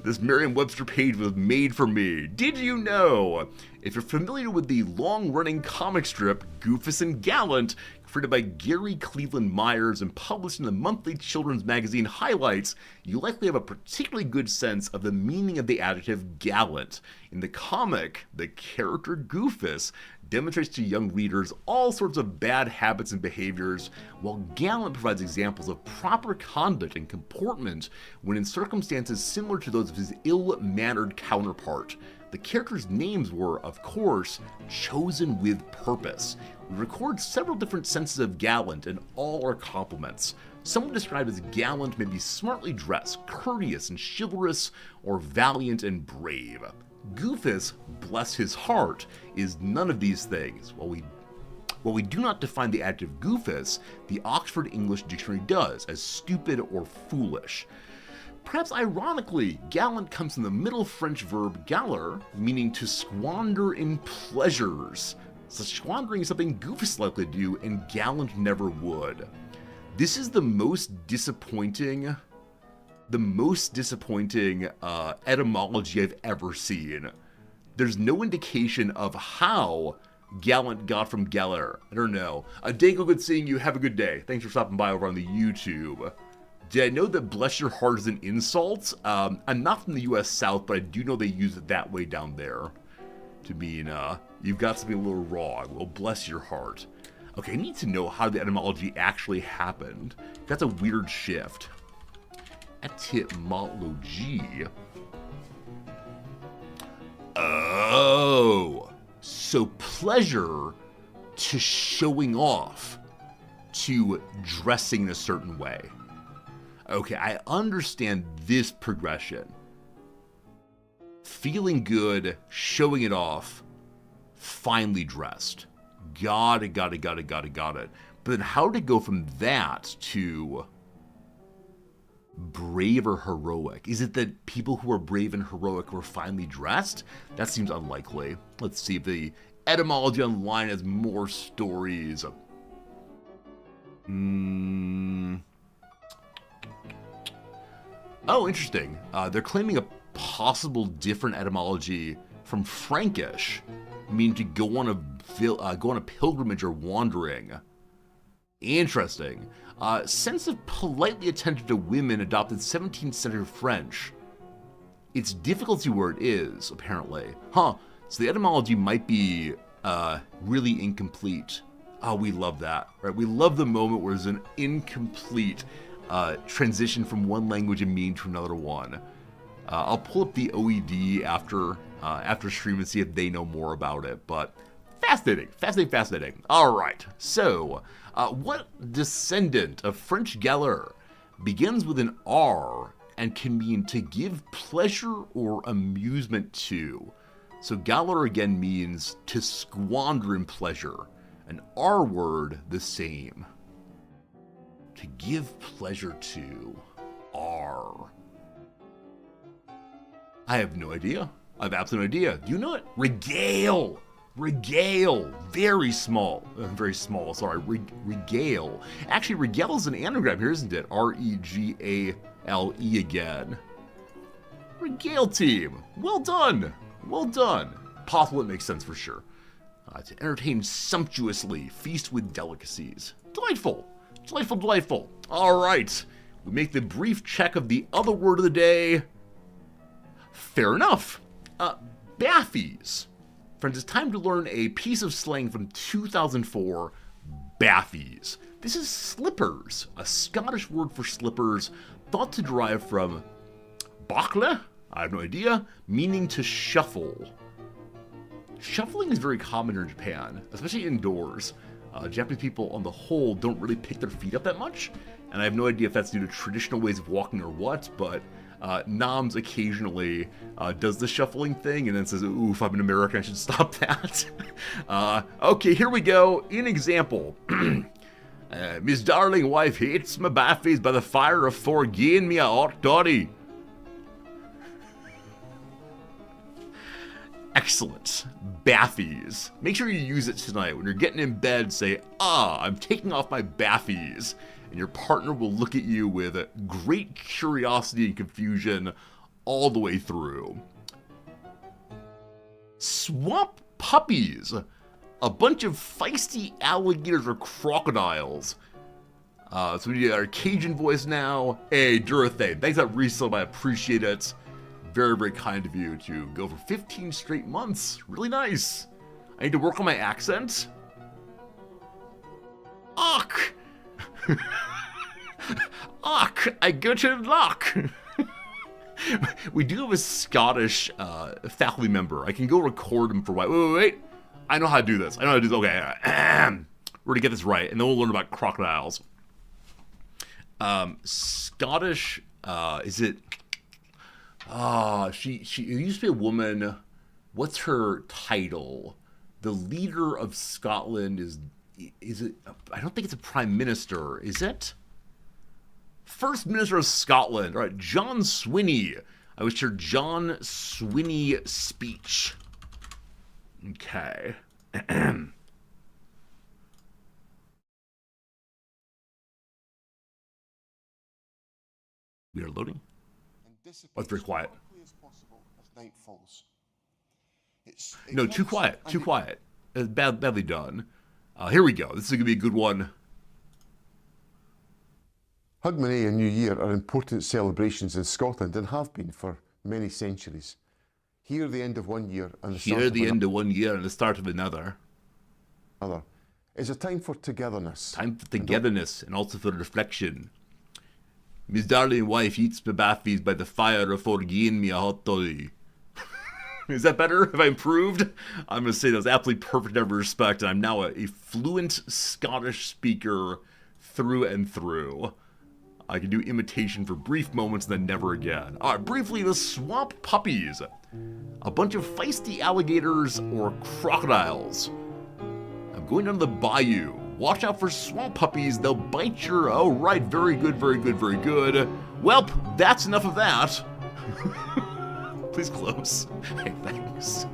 This Merriam-Webster page was made for me. Did you know? If you're familiar with the long-running comic strip Goofus and Gallant, created by Gary Cleveland Myers and published in the monthly children's magazine Highlights, you likely have a particularly good sense of the meaning of the adjective gallant. In the comic, the character Goofus demonstrates to young readers all sorts of bad habits and behaviors, while Gallant provides examples of proper conduct and comportment when in circumstances similar to those of his ill-mannered counterpart. The characters' names were, of course, chosen with purpose. We record several different senses of gallant, and all are compliments. Some would describe as gallant may be smartly dressed, courteous and chivalrous, or valiant and brave. Goofus, bless his heart, is none of these things. While we do not define the adjective goofus, the Oxford English Dictionary does, as stupid or foolish. Perhaps ironically, gallant comes from the Middle French verb galer, meaning to squander in pleasures. So squandering is something Goofus likely to do, and Gallant never would. This is the most disappointing etymology I've ever seen. There's no indication of how Gallant got from Galler. I don't know. Dango, good seeing you. Have a good day. Thanks for stopping by over on the YouTube. Did I know that bless your heart is an insult? I'm not from the US South, but I do know they use it that way down there. To mean, you've got something a little wrong. Well, bless your heart. Okay, I need to know how the etymology actually happened. That's a weird shift. Etymology. Oh, so pleasure to showing off, to dressing a certain way. Okay, I understand this progression. Feeling good, showing it off, finely dressed. Got it. But then how to go from that to brave or heroic? Is it that people who are brave and heroic were finely dressed? That seems unlikely. Let's see if the etymology online has more stories. Oh, interesting. They're claiming a possible different etymology from Frankish, meaning to go on a pilgrimage or wandering. Interesting. Sense of politely attentive to women adopted 17th century French. Its difficulty word is, apparently. So the etymology might be really incomplete. Oh, we love that, right? We love the moment where there's an incomplete transition from one language and meaning to another one. I'll pull up the OED after stream and see if they know more about it, but fascinating. All right, so what descendant of French galer begins with an R and can mean to give pleasure or amusement to? So galer again means to squander in pleasure. An R word, the same. To give pleasure to. R. I have no idea. I have absolutely no idea. Do you know it? Regale. Regale, very small, sorry, regale. Actually, regale is an anagram here, isn't it? R-E-G-A-L-E again. Regale team, well done, well done. Possible it makes sense for sure. To entertain sumptuously, feast with delicacies. Delightful, delightful, delightful. All right, we make the brief check of the other word of the day. Fair enough. Baffies. Friends, it's time to learn a piece of slang from 2004, baffies. This is slippers, a Scottish word for slippers, thought to derive from bakle, I have no idea, meaning to shuffle. Shuffling is very common in Japan, especially indoors. Japanese people on the whole don't really pick their feet up that much, and I have no idea if that's due to traditional ways of walking or what, but Noms occasionally does the shuffling thing and then says, oof, I'm an American, I should stop that. Okay, here we go. In example, Miss darling wife hates my baffies by the fire of forgin me a hot toddy. Excellent. Baffies. Make sure you use it tonight. When you're getting in bed, say, I'm taking off my baffies. And your partner will look at you with great curiosity and confusion all the way through. Swamp puppies. A bunch of feisty alligators or crocodiles. So we need our Cajun voice now. Hey, Durathay, thanks for that resub. I appreciate it. Very, very kind of you to go for 15 straight months. Really nice. I need to work on my accent. Ach! Ach, I go to luck. We do have a Scottish faculty member. I can go record him for a while. Wait. I know how to do this. Okay, we're gonna get this right, and then we'll learn about crocodiles. Scottish, is it? She used to be a woman. What's her title? The leader of Scotland is it? I don't think it's a prime minister. Is it? First Minister of Scotland. All right, John Swinney. I wish her John Swinney speech. Okay. We are loading. Oh, it's very quiet. No, too quiet. Too quiet. Badly done. Here we go. This is going to be a good one. Hogmanay and New Year are important celebrations in Scotland and have been for many centuries. Here, the end of one year and the start of another. Is a time for togetherness. Time for togetherness and also for reflection. Miss darling wife eats my baffies by the fire of forgin me a hot toddy. Is that better? Have I improved? I'm going to say that was absolutely perfect in every respect, and I'm now a fluent Scottish speaker through and through. I can do imitation for brief moments and then never again. All right, briefly, the swamp puppies. A bunch of feisty alligators or crocodiles. I'm going down to the bayou. Watch out for swamp puppies. They'll bite your... Oh, right. Very good, very good, very good. Welp, that's enough of that. Please close. Hey, thanks.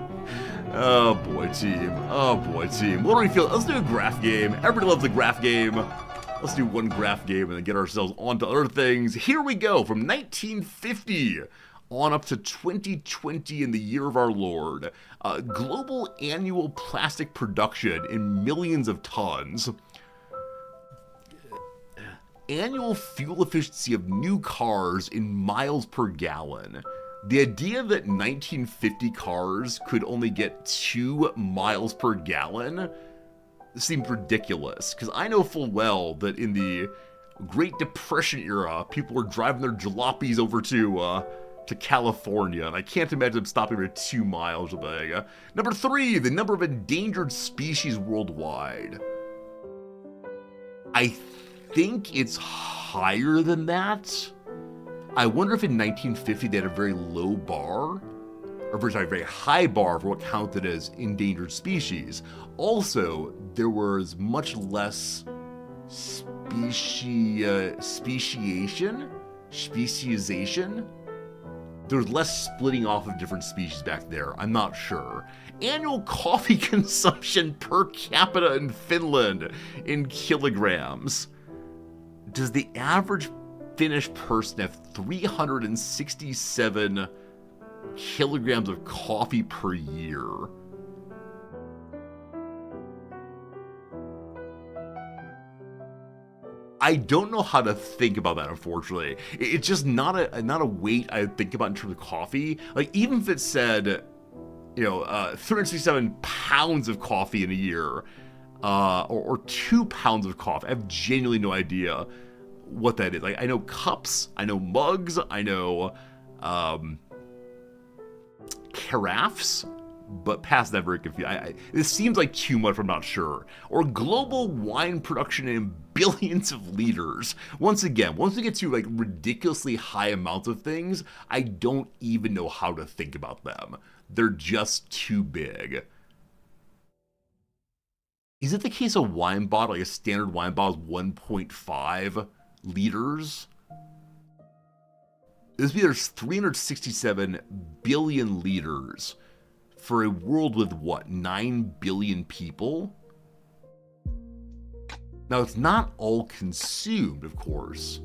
Oh, boy, team. Oh, boy, team. What do we feel? Let's do a graph game. Everybody loves a graph game. Let's do one graph game and then get ourselves on to other things. Here we go. From 1950 on up to 2020 in the year of our Lord. Global annual plastic production in millions of tons. Annual fuel efficiency of new cars in miles per gallon. The idea that 1950 cars could only get 2 miles per gallon seemed ridiculous, because I know full well that in the Great Depression era, people were driving their jalopies over to California, and I can't imagine them stopping at 2 miles away. Number 3, the number of endangered species worldwide. I think it's higher than that. I wonder if in 1950 they had a very low bar, or very high bar for what counted as endangered species. Also, there was much less speciation there's less splitting off of different species back there. I'm not sure. Annual coffee consumption per capita in Finland in kilograms. Does the average Finnish person have 367 kilograms of coffee per year? I don't know how to think about that, unfortunately. It's just not a weight I think about in terms of coffee. Like, even if it said, 367 pounds of coffee in a year, or 2 pounds of coffee, I have genuinely no idea what that is. Like, I know cups, I know mugs, I know carafes, but past that, very confused. This seems like too much, I'm not sure. Or global wine production in billions of liters. Once again, once we get to like ridiculously high amounts of things, I don't even know how to think about them. They're just too big. Is it the case a wine bottle, like a standard wine bottle, is 1.5 liters? This means there's 367 billion liters for a world with, what, 9 billion people? Now, it's not all consumed, of course.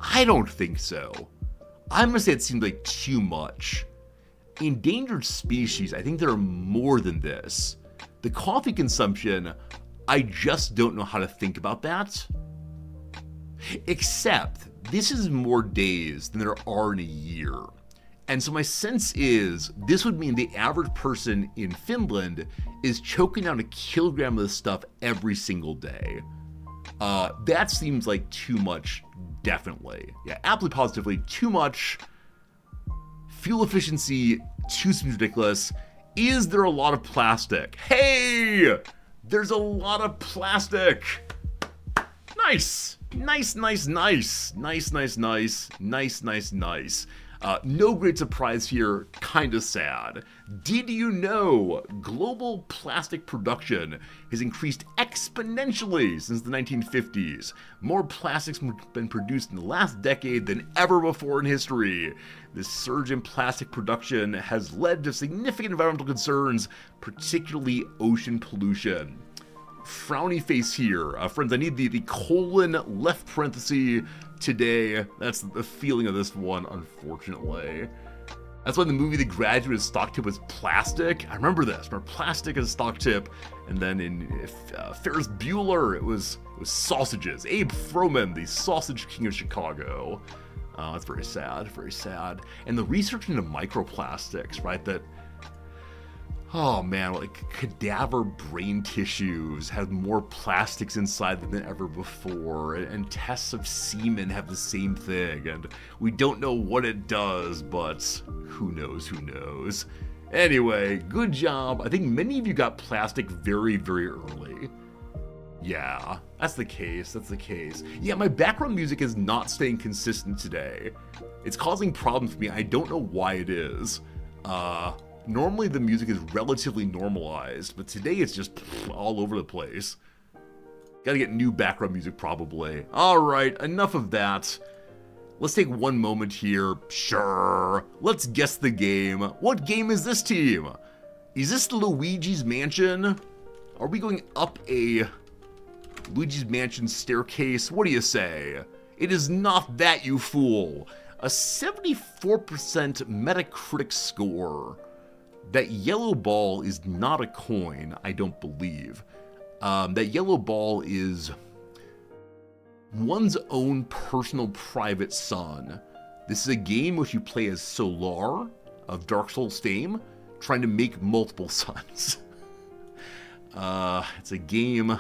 I don't think so. I'm gonna say it seems like too much. Endangered species, I think there are more than this. The coffee consumption, I just don't know how to think about that. Except, this is more days than there are in a year. And so my sense is, this would mean the average person in Finland is choking down a kilogram of this stuff every single day. That seems like too much, definitely. Yeah, absolutely positively, too much. Fuel efficiency, too seems ridiculous. Is there a lot of plastic? Hey! There's a lot of plastic! Nice! Nice, nice, nice. Nice, nice, nice. Nice, nice, nice. No great surprise here, kinda sad. Did you know global plastic production has increased exponentially since the 1950s? More plastics have been produced in the last decade than ever before in history. This surge in plastic production has led to significant environmental concerns, particularly ocean pollution. Frowny face here. Friends, I need the colon left parenthesis today. That's the feeling of this one, unfortunately. That's why the movie The Graduate's stock tip was plastic. I remember this. Remember plastic as a stock tip. And then in Ferris Bueller, it was sausages. Abe Froman, the sausage king of Chicago. That's very sad, very sad. And the research into microplastics, right, that, oh man, like cadaver brain tissues have more plastics inside them than ever before, and tests of semen have the same thing, and we don't know what it does, but who knows, who knows. Anyway, good job. I think many of you got plastic very, very early. Yeah, that's the case, that's the case. Yeah, my background music is not staying consistent today. It's causing problems for me. I don't know why it is. Normally the music is relatively normalized, but today it's just all over the place. Gotta get new background music probably. Alright, enough of that. Let's take one moment here. Sure. Let's guess the game. What game is this, team? Is this Luigi's Mansion? Are we going up a Luigi's Mansion staircase? What do you say? It is not that, you fool. A 74% Metacritic score. That yellow ball is not a coin, I don't believe. That yellow ball is one's own personal private son. This is a game which you play as Solar of Dark Souls fame, trying to make multiple sons. It's a game,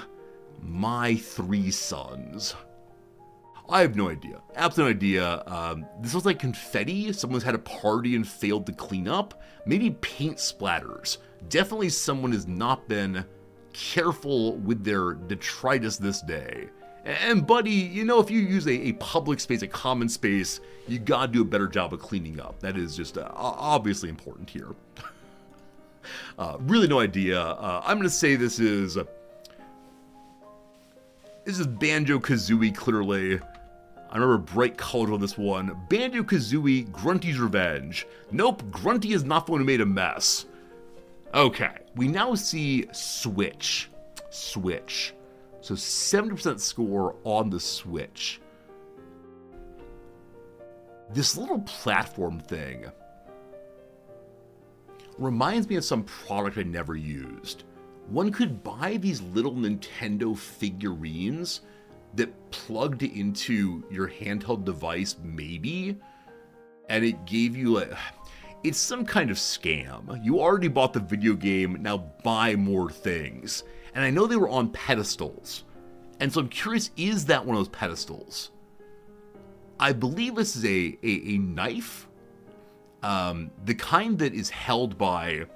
My Three Sons. I have no idea. Absolute idea. This was like confetti. Someone's had a party and failed to clean up. Maybe paint splatters. Definitely someone has not been careful with their detritus this day. And buddy, you know, if you use a public space, a common space, you gotta do a better job of cleaning up. That is just obviously important here. Really no idea. I'm gonna say this is Banjo-Kazooie, clearly. I remember bright colors on this one. Banjo-Kazooie, Grunty's Revenge. Nope, Grunty is not the one who made a mess. Okay, we now see Switch. Switch. So 70% score on the Switch. This little platform thing reminds me of some product I never used. One could buy these little Nintendo figurines that plugged into your handheld device, maybe, and it gave you it's some kind of scam. You already bought the video game, now buy more things. And I know they were on pedestals, and so I'm curious, is that one of those pedestals? I believe this is a knife, the kind that is held by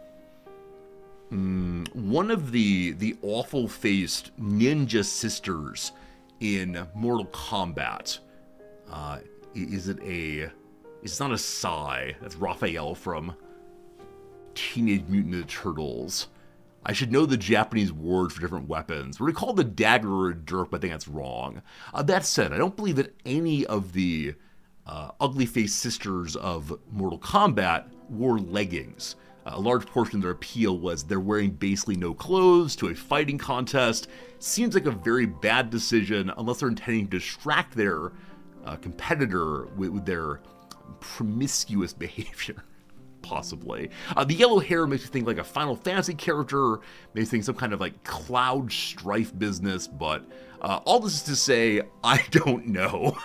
one of the awful-faced ninja sisters in Mortal Kombat. It's not a Sai. That's Raphael from Teenage Mutant Ninja Turtles. I should know the Japanese word for different weapons. We're called a dagger or a dirk, but I think that's wrong. That said, I don't believe that any of the ugly-faced sisters of Mortal Kombat wore leggings. A large portion of their appeal was they're wearing basically no clothes to a fighting contest. Seems like a very bad decision unless they're intending to distract their competitor with their promiscuous behavior. Possibly. The yellow hair makes me think like a Final Fantasy character, makes me think some kind of like Cloud Strife business, but all this is to say, I don't know.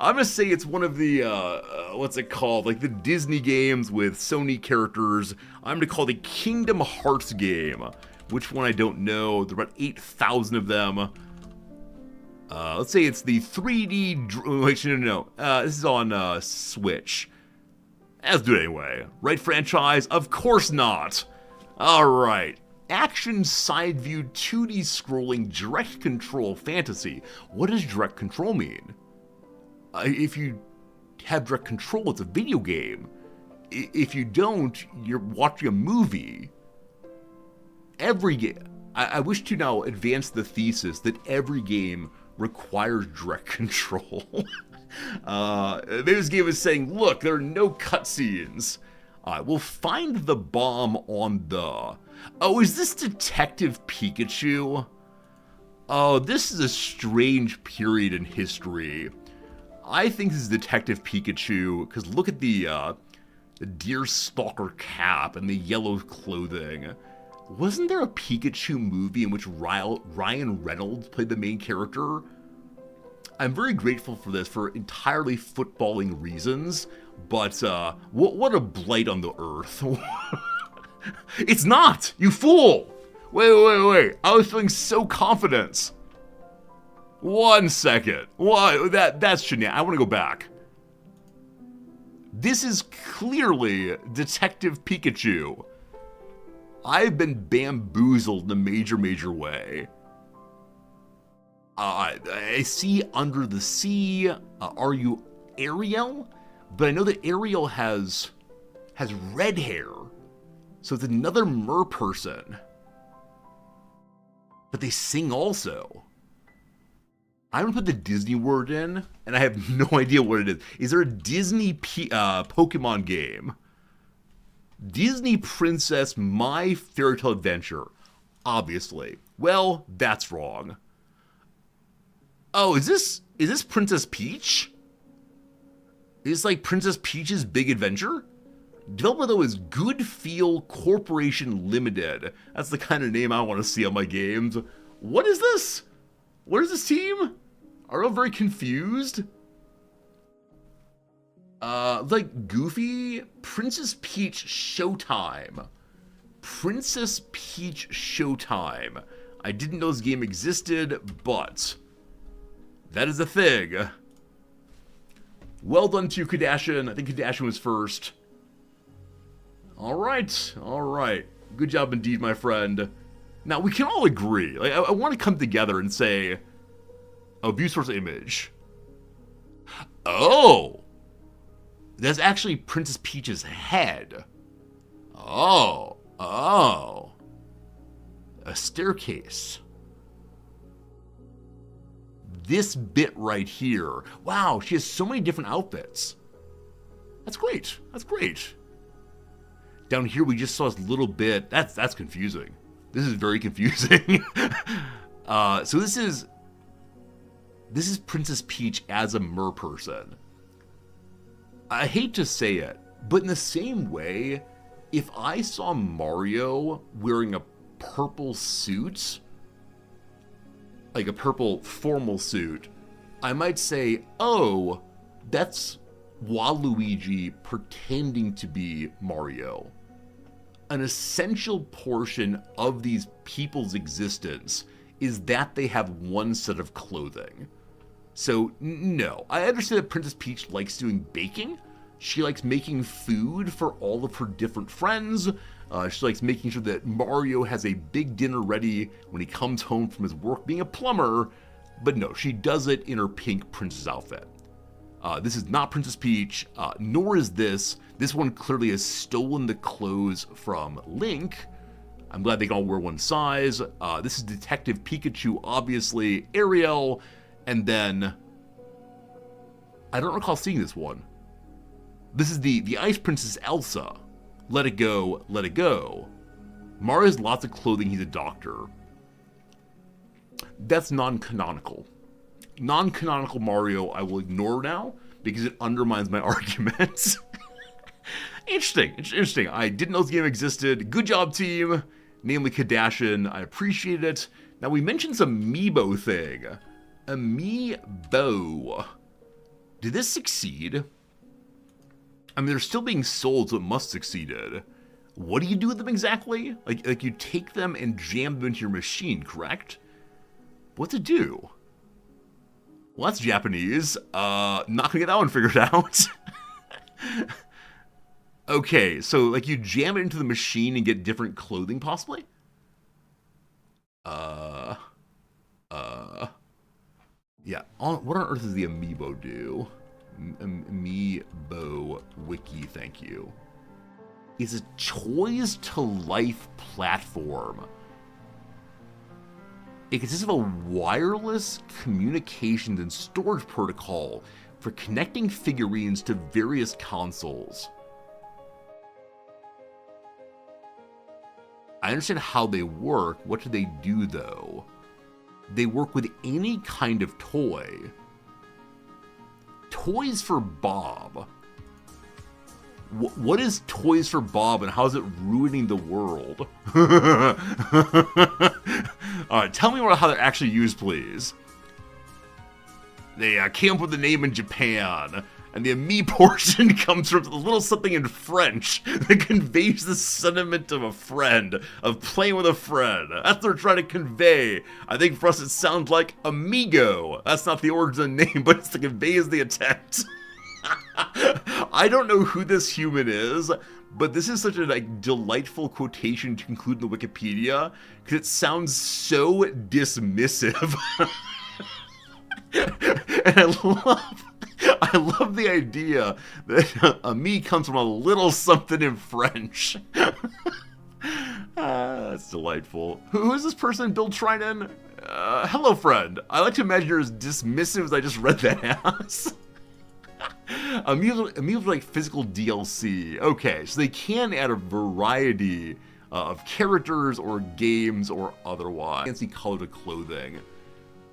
I'm gonna say it's one of the, what's it called? Like the Disney games with Sony characters. I'm gonna call it a Kingdom Hearts game. Which one I don't know. There are about 8,000 of them. Let's say it's the 3D, wait, no. This is on Switch. Let's do it anyway. Right franchise? Of course not. Alright. Action side view 2D scrolling direct control fantasy. What does direct control mean? If you have direct control, it's a video game. If you don't, you're watching a movie. Every game. I wish to now advance the thesis that every game requires direct control. This game is saying, look, there are no cutscenes. We'll find the bomb on the... Oh, is this Detective Pikachu? Oh, this is a strange period in history. I think this is Detective Pikachu, because look at the deerstalker cap and the yellow clothing. Wasn't there a Pikachu movie in which Ryan Reynolds played the main character? I'm very grateful for this for entirely footballing reasons, but what a blight on the earth. It's not! You fool! Wait. I was feeling so confident. 1 second. What? That's shenanigans. I want to go back. This is clearly Detective Pikachu. I've been bamboozled in a major way. I see Under the Sea. Are you Ariel? But I know that Ariel has red hair. So it's another mer person. But they sing also. I'm gonna put the Disney word in, and I have no idea what it is. Is there a Disney Pokemon game? Disney Princess My Fairy Tale Adventure. Obviously. Well, that's wrong. Oh, is this Princess Peach? Is this like Princess Peach's Big Adventure? Developer though is Good Feel Corporation Limited. That's the kind of name I want to see on my games. What is this? What is this team? Are you very confused? Like Goofy, Princess Peach Showtime. Princess Peach Showtime. I didn't know this game existed, but that is a thing. Well done to you, Kardashian. I think Kardashian was first. Alright. Good job indeed, my friend. Now, we can all agree. Like, I want to come together and say, oh, view source image. Oh! That's actually Princess Peach's head. Oh. A staircase. this bit right here. Wow, she has so many different outfits. That's great. That's great. Down here, we just saw this little bit. That's confusing. This is very confusing. So this is Princess Peach as a mer person. I hate to say it, but in the same way, if I saw Mario wearing a purple suit, like a purple formal suit, I might say, oh, that's Waluigi pretending to be Mario. An essential portion of these people's existence is that they have one set of clothing. So, no, I understand that Princess Peach likes doing baking. She likes making food for all of her different friends. She likes making sure that Mario has a big dinner ready when he comes home from his work being a plumber. But no, she does it in her pink princess outfit. This is not Princess Peach, nor is this. This one clearly has stolen the clothes from Link. I'm glad they can all wear one size. This is Detective Pikachu, obviously, Ariel, and then I don't recall seeing this one. This is the Ice Princess Elsa. Let it go, let it go. Mario has lots of clothing, he's a doctor. That's non-canonical. Non-canonical Mario I will ignore now because it undermines my arguments. Interesting. I didn't know this game existed. Good job, team. Namely Kardashian. I appreciate it. Now we mentioned some amiibo thing. Amiibo. Did this succeed? I mean, they're still being sold, so it must have succeeded. What do you do with them exactly? Like you take them and jam them into your machine, correct? What to do? Well, that's Japanese. Not gonna get that one figured out. Okay, so like you jam it into the machine and get different clothing, possibly? Yeah. What on earth does the amiibo do? Amiibo wiki, thank you. Is a toys to life platform. It consists of a wireless communications and storage protocol for connecting figurines to various consoles. I understand how they work. What do they do, though? They work with any kind of toy. Toys for Bob. What is Toys for Bob and how is it ruining the world? Alright, tell me how they're actually used, please. They came up with the name in Japan, and the me portion comes from a little something in French that conveys the sentiment of a friend, of playing with a friend. That's what they're trying to convey. I think for us it sounds like amigo. That's not the origin of the name, but it's to convey the intent. I don't know who this human is, but this is such a delightful quotation to include in the Wikipedia, because it sounds so dismissive. And I love the idea that me comes from a little something in French. That's delightful. Who is this person, Bill Trinan? Hello, friend. I like to imagine you're as dismissive as I just read that as. Amiibo like physical DLC. Okay, so they can add a variety of characters or games or otherwise. Fancy colored clothing.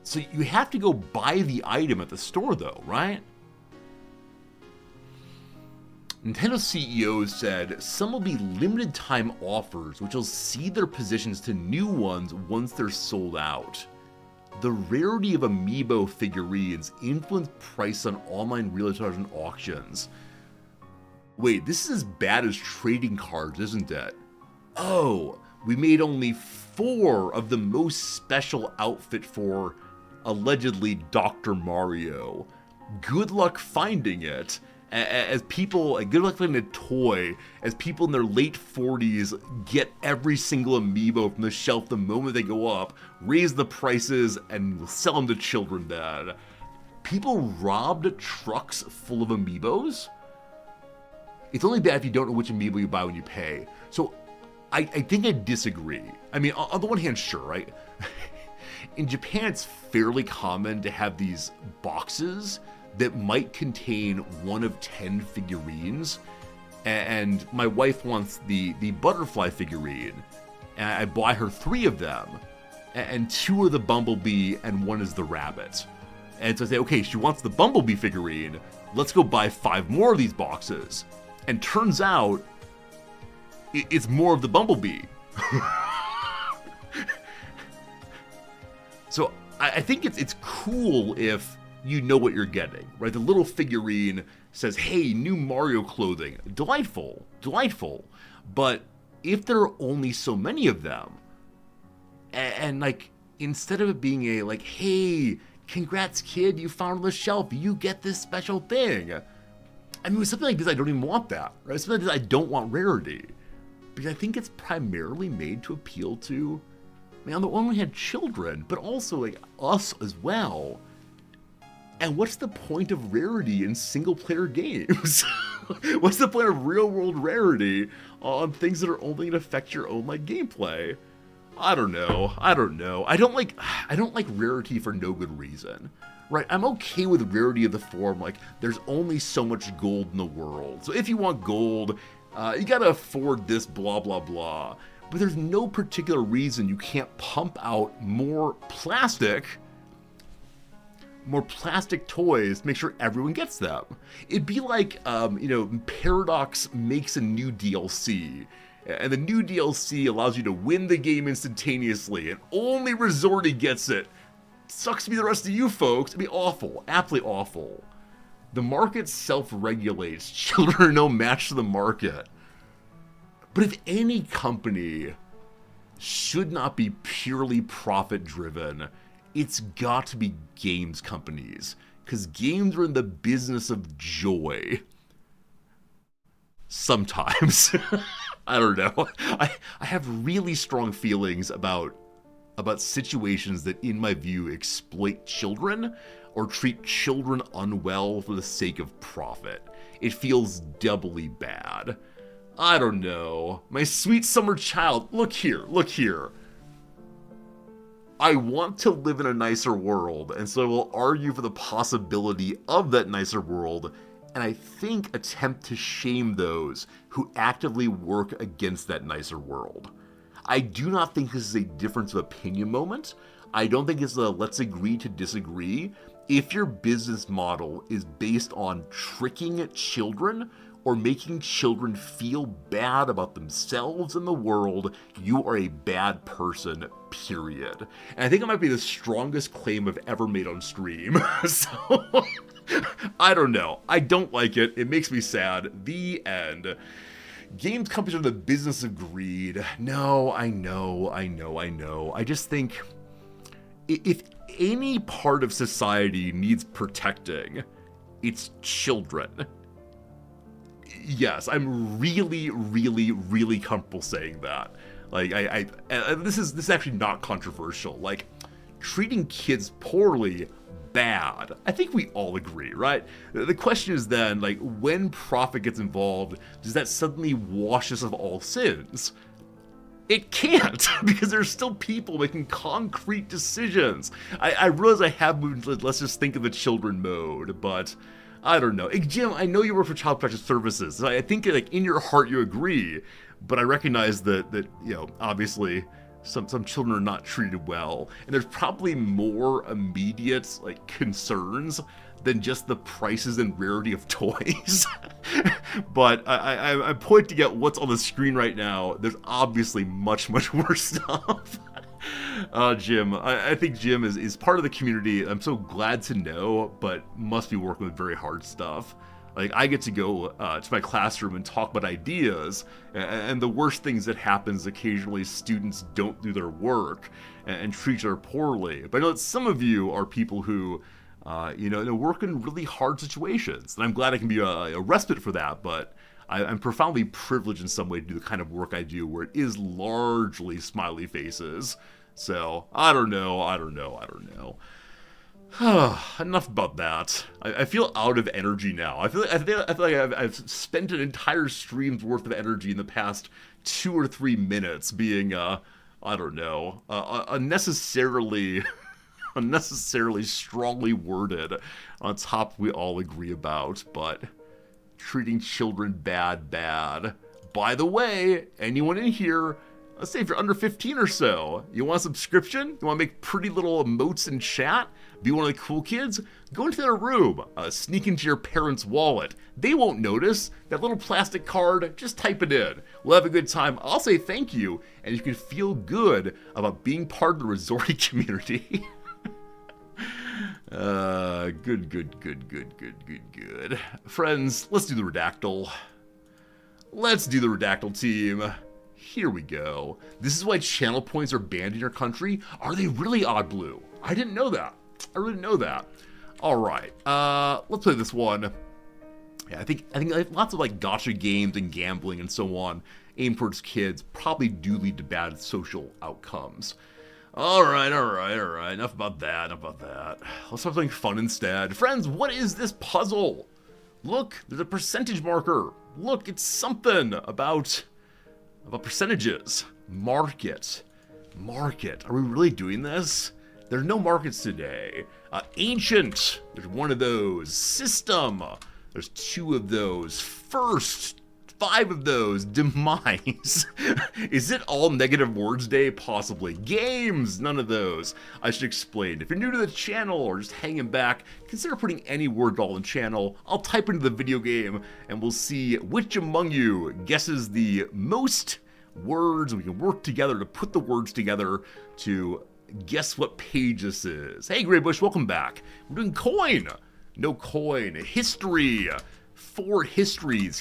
So you have to go buy the item at the store, though, right? Nintendo CEO said some will be limited time offers, which will cede their positions to new ones once they're sold out. The rarity of amiibo figurines influence price on online retailers and auctions. Wait, this is as bad as trading cards, isn't it? Oh, we made only 4 of the most special outfit for, allegedly, Dr. Mario. Good luck finding it. As people, good luck finding a toy, as people in their late 40s get every single amiibo from the shelf the moment they go up, raise the prices, and sell them to children then. People robbed trucks full of amiibos? It's only bad if you don't know which amiibo you buy when you pay. So, I think I disagree. I mean, on the one hand, sure, right? In Japan, it's fairly common to have these boxes that might contain 1 of 10 figurines. And my wife wants the butterfly figurine. And I buy her 3 of them. And 2 are the bumblebee and 1 is the rabbit. And so I say, okay, she wants the bumblebee figurine. Let's go buy 5 more of these boxes. And turns out, it's more of the bumblebee. So I think it's cool if you know what you're getting, right? The little figurine says, hey, new Mario clothing. Delightful, delightful. But if there are only so many of them, and like, instead of it being a, like, hey, congrats, kid, you found on the shelf, you get this special thing. I mean, with something like this, I don't even want that, right? Something like this, I don't want rarity. Because I think it's primarily made to appeal to, I mean, on the one hand, children, but also, like, us as well. And what's the point of rarity in single-player games? What's the point of real-world rarity on things that are only going to affect your own, like, gameplay? I don't know. I don't like rarity for no good reason. Right? I'm okay with rarity of the form, like, there's only so much gold in the world. So if you want gold, you gotta afford this blah blah blah. But there's no particular reason you can't pump out more plastic toys to make sure everyone gets them. It'd be like, Paradox makes a new DLC. And the new DLC allows you to win the game instantaneously, and only Resorty gets it. Sucks to be the rest of you folks. It'd be awful. Absolutely awful. The market self-regulates. Children are no match to the market. But if any company should not be purely profit-driven, it's got to be games companies. Because games are in the business of joy. Sometimes. I don't know. I have really strong feelings about situations that, in my view, exploit children or treat children unwell for the sake of profit. It feels doubly bad. I don't know. My sweet summer child, look here. I want to live in a nicer world, and so I will argue for the possibility of that nicer world, and I think attempt to shame those who actively work against that nicer world. I do not think this is a difference of opinion moment. I don't think it's a let's agree to disagree. If your business model is based on tricking children or making children feel bad about themselves and the world, you are a bad person, period. And I think it might be the strongest claim I've ever made on stream. So, I don't know. I don't like it. It makes me sad. The end. Games companies are the business of greed. No, I know. I just think if any part of society needs protecting, it's children. Yes, I'm really comfortable saying that. Like, this is actually not controversial. Like, treating kids poorly, bad. I think we all agree, right? The question is then, like, when profit gets involved, does that suddenly wash us of all sins? It can't, because there's still people making concrete decisions. I realize I have moved into let's just think of the children mode, but I don't know. Hey, Jim, I know you work for Child Protective Services. I think, like, in your heart you agree, but I recognize that obviously some children are not treated well, and there's probably more immediate, like, concerns than just the prices and rarity of toys. But I'm pointing at what's on the screen right now. There's obviously much worse stuff. Jim, I think Jim is part of the community. I'm so glad to know, but must be working with very hard stuff. Like, I get to go to my classroom and talk about ideas, and the worst things that happens occasionally, students don't do their work and treat each other poorly. But I know that some of you are people who, work in really hard situations, and I'm glad I can be a respite for that, but I'm profoundly privileged in some way to do the kind of work I do where it is largely smiley faces. So, I don't know. Enough about that. I feel out of energy now. I feel like I've spent an entire stream's worth of energy in the past 2 or 3 minutes being I don't know, unnecessarily strongly worded on top we all agree about, but treating children bad. By the way, anyone in here, let's say if you're under 15 or so, you want a subscription? You want to make pretty little emotes in chat? Be one of the cool kids? Go into their room, sneak into your parents' wallet. They won't notice. That little plastic card, just type it in. We'll have a good time. I'll say thank you, and you can feel good about being part of the resorting community. Good. Friends, let's do the Redactle. Let's do the Redactle team. Here we go. This is why channel points are banned in your country? Are they really, Odd Blue? I didn't know that. I really didn't know that. All right, let's play this one. Yeah, I think lots of like gotcha games and gambling and so on aimed towards kids probably do lead to bad social outcomes. All right. Enough about that. Let's have something fun instead. Friends, what is this puzzle? Look, there's a percentage marker. Look, it's something about percentages. Market. Are we really doing this? There's no markets today. Ancient. There's one of those. System. There's 2 of those. First. 5 of those. Demise. Is it all negative words day? Possibly. Games. None of those. I should explain. If you're new to the channel or just hanging back, consider putting any word doll in channel. I'll type into the video game and we'll see which among you guesses the most words. We can work together to put the words together to guess what page this is. Hey, Greybush, welcome back. We're doing coin. No coin. History. 4 histories.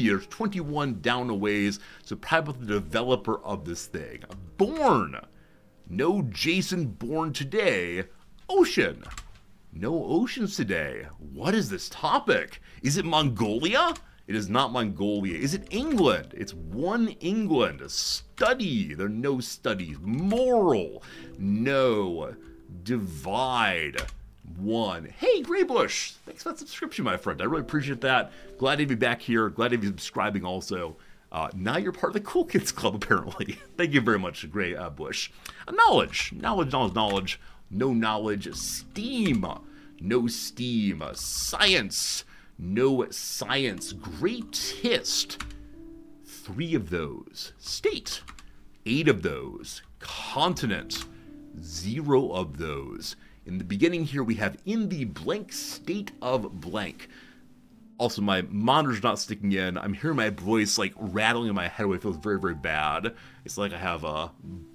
There's 21 down a ways, so probably the developer of this thing. Born. No Jason born today. Ocean. No oceans today. What is this topic? Is it Mongolia? It is not Mongolia. Is it England? It's one England. Study. There are no studies. Moral. No. Divide. 1. Hey, Greybush. Thanks for that subscription, my friend. I really appreciate that. Glad to have you back here. Glad to have you subscribing also. Now you're part of the Cool Kids Club, apparently. Thank you very much, Grey Bush. Knowledge. Knowledge. No knowledge. Steam. No steam. Science. No science. Greatest. 3 of those. State. 8 of those. Continent. 0 of those. In the beginning here, we have in the blank state of blank. Also, my monitor's not sticking in. I'm hearing my voice like rattling in my head, which feels very, very bad. It's like I have a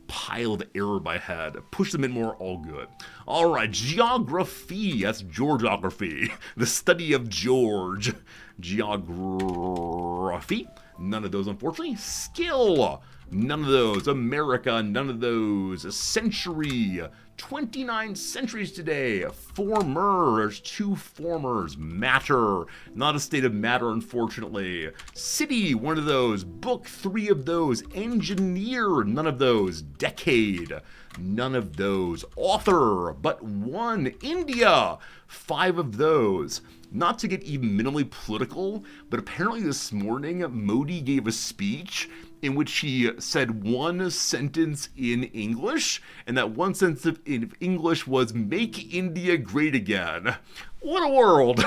pile of error in my head. Push them in more, all good. All right, geography. That's Georgiography. The study of George. Geography. None of those, unfortunately. Skill. None of those. America. None of those. Century. 29 centuries today. Former. There's 2 formers. Matter. Not a state of matter, unfortunately. City. One of those. Book. 3 of those. Engineer. None of those. Decade. None of those. Author. But 1. India. 5 of those. Not to get even minimally political, but apparently this morning Modi gave a speech in which he said 1 sentence in English, and that 1 sentence in English was "Make India Great Again." What a world!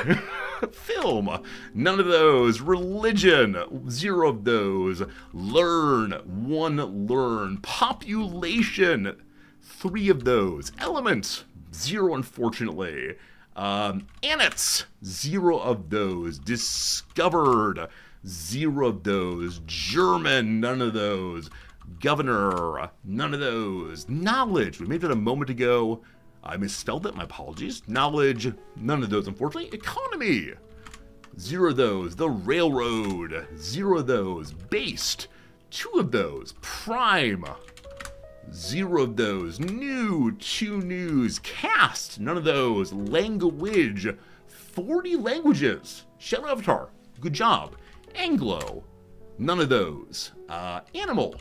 Film. None of those. Religion. 0 of those. Learn. 1 learn. Population. 3 of those. Element. 0, unfortunately. Annets. 0 of those. Discovered. 0 of those. German. None of those. Governor. None of those. Knowledge. We made that a moment ago. I misspelled it. My apologies. Knowledge. None of those, unfortunately. Economy. 0 of those. The railroad. 0 of those. Based. 2 of those. Prime. 0 of those. New. 2 news. Cast. None of those. Language. 40 languages. Shadow Avatar. Good job. Anglo. None of those. Animal.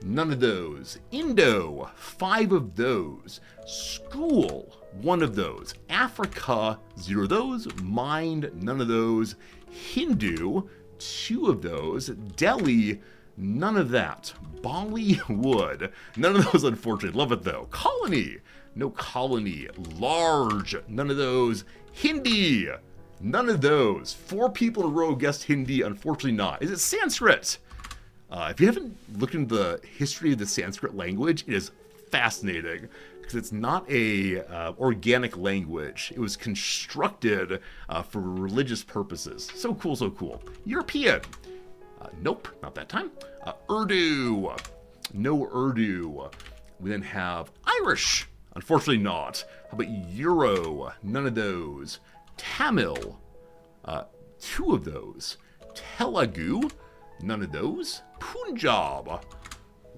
None of those. Indo. 5 of those. School. 1 of those. Africa. 0 of those. Mind. None of those. Hindu. 2 of those. Delhi. None of that. Bollywood. None of those, unfortunately. Love it, though. Colony. No colony. Large. None of those. Hindi. None of those. 4 people in a row guessed Hindi. Unfortunately not. Is it Sanskrit? If you haven't looked into the history of the Sanskrit language, it is fascinating. Because it's not a organic language. It was constructed for religious purposes. So cool, so cool. European. Nope, not that time. Urdu. No Urdu. We then have Irish. Unfortunately not. How about Euro? None of those. Tamil. 2 of those. Telugu. None of those. Punjab.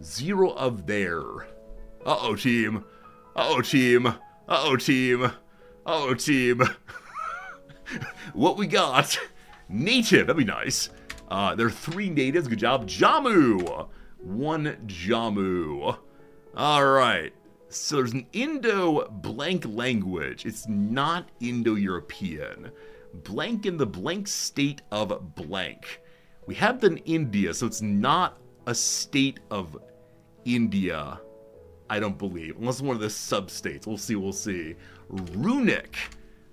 0 of there. Uh-oh, team. Uh-oh, team. Uh-oh, team. Uh-oh, team. What we got? Native. That'd be nice. There are 3 natives. Good job. Jammu. 1 Jammu. All right. So there's an Indo-blank language. It's not Indo-European. Blank in the blank state of blank. We have the India, so it's not a state of India, I don't believe. Unless it's one of the sub-states. We'll see, we'll see. Runic.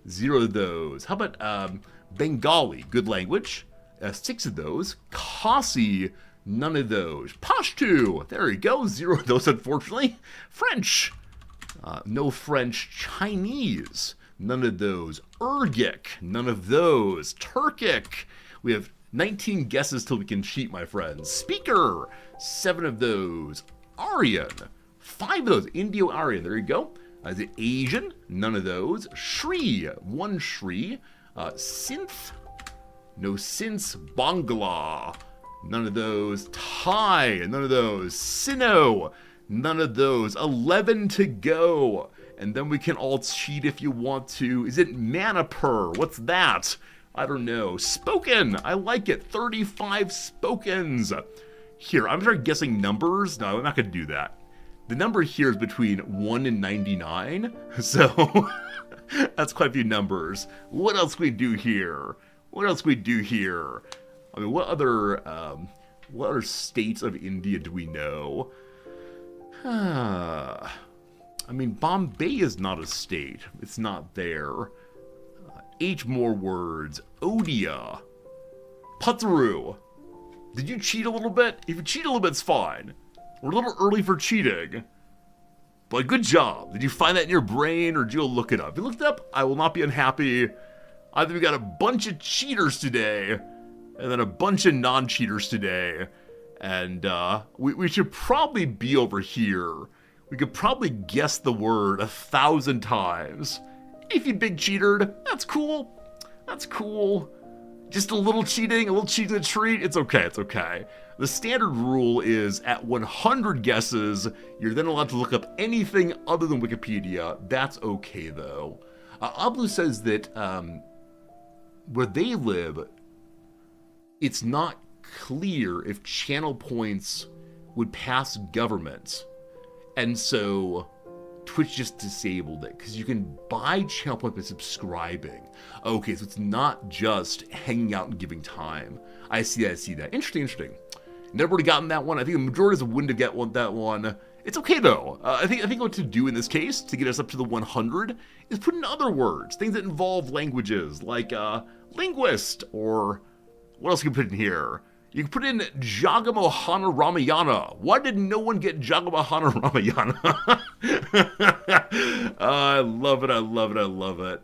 0 of those. How about Bengali? Good language. 6 of those. Khasi. None of those. Pashto. There you go. 0 of those, unfortunately. French. No French. Chinese. None of those. Urgic. None of those. Turkic. We have 19 guesses till we can cheat, my friends. Speaker. 7 of those. Aryan. 5 of those. Indo-Aryan. There you go. Is it Asian? None of those. Shri. 1 Shri. Synth. No synths. Bangla. None of those. Thai. None of those. Sino. None of those. 11 to go. And then we can all cheat if you want to. Is it Manipur? What's that? I don't know. Spoken. I like it. 35 spokens. Here, I'm gonna start guessing numbers. No, I'm not gonna do that. The number here is between 1 and 99. So that's quite a few numbers. What else can we do here? What else can we do here? I mean, what other states of India do we know? I mean, Bombay is not a state. It's not there. 8 more words. Odia. Putharu. Did you cheat a little bit? If you cheat a little bit, it's fine. We're a little early for cheating. But good job. Did you find that in your brain, or did you go look it up? If you looked it up, I will not be unhappy. I think we got a bunch of cheaters today, and then a bunch of non-cheaters today. And we should probably be over here. We could probably guess the word 1,000 times. If you big cheatered, that's cool. That's cool. Just a little cheating to treat. It's okay, it's okay. The standard rule is at 100 guesses, you're then allowed to look up anything other than Wikipedia. That's okay, though. Ablu says that where they live, it's not clear if channel points would pass government. And so Twitch just disabled it, because you can buy channel points by subscribing. Okay, so it's not just hanging out and giving time. I see that. Interesting. Never would have gotten that one. I think the majority of us wouldn't have gotten that one. It's okay, though. I think what to do in this case, to get us up to the 100, is put in other words. Things that involve languages, like linguist, or what else can you put in here? You can put in Jagamohan Ramayana. Why did no one get Jagamohan Ramayana? I love it.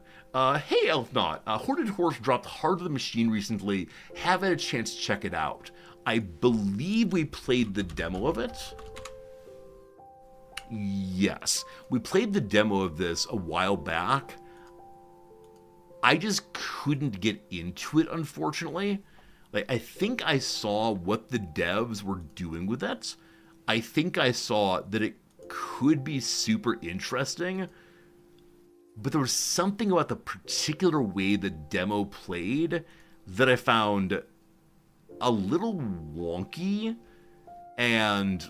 Hey, Elfnaut. Hoarded Horse dropped Heart of the Machine recently. Haven't had a chance to check it out. I believe we played the demo of it. Yes. We played the demo of this a while back. I just couldn't get into it, unfortunately. Like, I think I saw what the devs were doing with it. I think I saw that it could be super interesting, but there was something about the particular way the demo played that I found a little wonky, and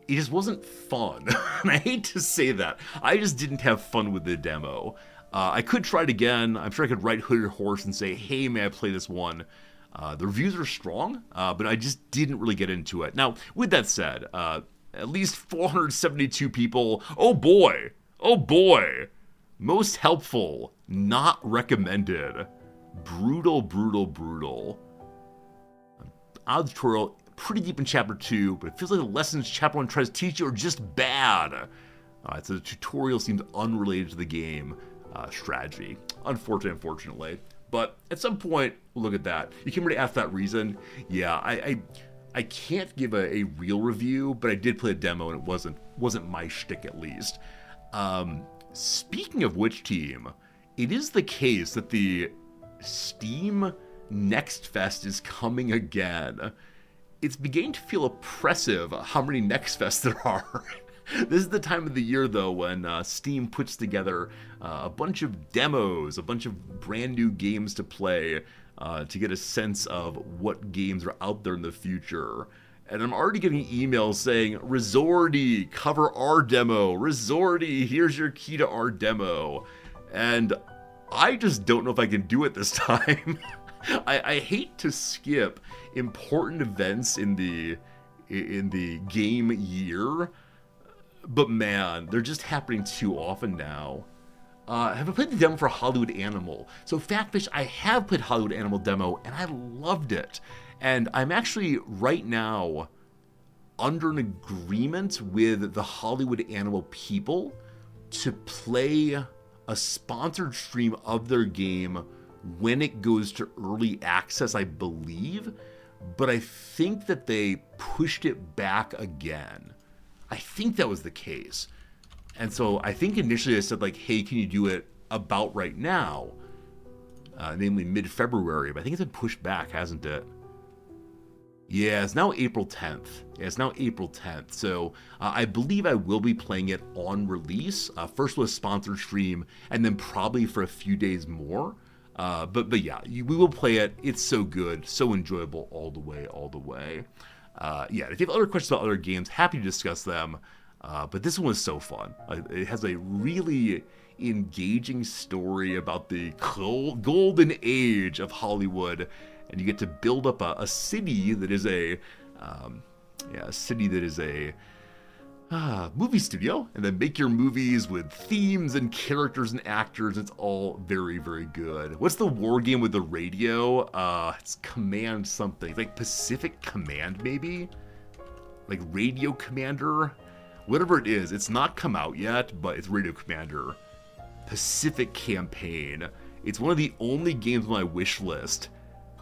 it just wasn't fun. And I hate to say that. I just didn't have fun with the demo. I could try it again. I'm sure I could write Hooded Horse and say, hey, may I play this one? The reviews are strong, but I just didn't really get into it. Now, with that said, at least 472 people, oh boy, most helpful, not recommended, brutal. Tutorial, pretty deep in Chapter 2, but it feels like the lessons Chapter 1 tries to teach you are just bad. So the tutorial seems unrelated to the game strategy, unfortunately. But at some point, we'll look at that. You came here to ask that reason. Yeah, I can't give a real review, but I did play a demo, and it wasn't my shtick, at least. Speaking of which, team, it is the case that the Steam Next Fest is coming again. It's beginning to feel oppressive how many Next Fests there are. This is the time of the year, though, when Steam puts together a bunch of demos, a bunch of brand new games to play to get a sense of what games are out there in the future. And I'm already getting emails saying, Resorty, cover our demo. Resorty, here's your key to our demo. And I just don't know if I can do it this time. I hate to skip important events in the game year, but man, they're just happening too often now. Have I played the demo for Hollywood Animal? So Fatfish, I have played Hollywood Animal demo, and I loved it. And I'm actually, right now, under an agreement with the Hollywood Animal people to play a sponsored stream of their game when it goes to early access, I believe. But I think that they pushed it back again. I think that was the case. And so I think initially I said, like, hey, can you do it about right now? Namely mid-February, but I think it's been pushed back, hasn't it? Yeah, it's now April 10th. So I believe I will be playing it on release, first with a sponsored stream, and then probably for a few days more. But yeah, we will play it. It's so good, so enjoyable all the way. Yeah, if you have other questions about other games, happy to discuss them. But this one was so fun. It has a really engaging story about the golden age of Hollywood, and you get to build up a city that is a movie studio, and then make your movies with themes and characters and actors. It's all very, very good. What's the war game with the radio? It's Command something. It's like Pacific Command, maybe? Like Radio Commander? Whatever it is, it's not come out yet, but it's Radio Commander. Pacific Campaign. It's one of the only games on my wish list.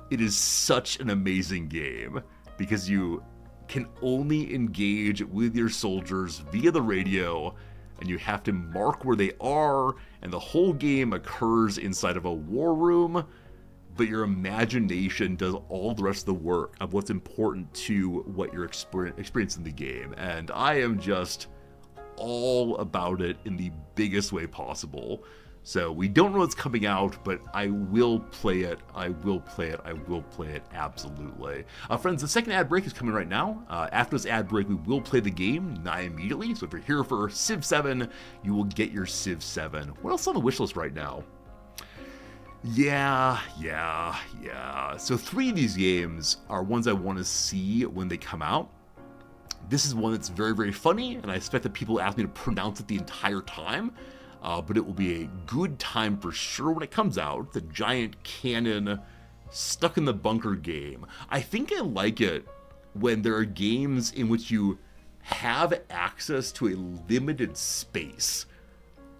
It is such an amazing game because you can only engage with your soldiers via the radio, and you have to mark where they are, and the whole game occurs inside of a war room, but your imagination does all the rest of the work of what's important to what you're experiencing in the game. And I am just all about it in the biggest way possible. So we don't know what's coming out, but I will play it. I will play it, absolutely. Friends, the second ad break is coming right now. After this ad break, we will play the game nigh immediately. So if you're here for Civ VII, you will get your Civ VII. What else is on the wish list right now? Yeah. So 3 of these games are ones I want to see when they come out. This is one that's very, very funny, and I expect that people ask me to pronounce it the entire time. But it will be a good time for sure when it comes out. The giant cannon stuck in the bunker game. I think I like it when there are games in which you have access to a limited space.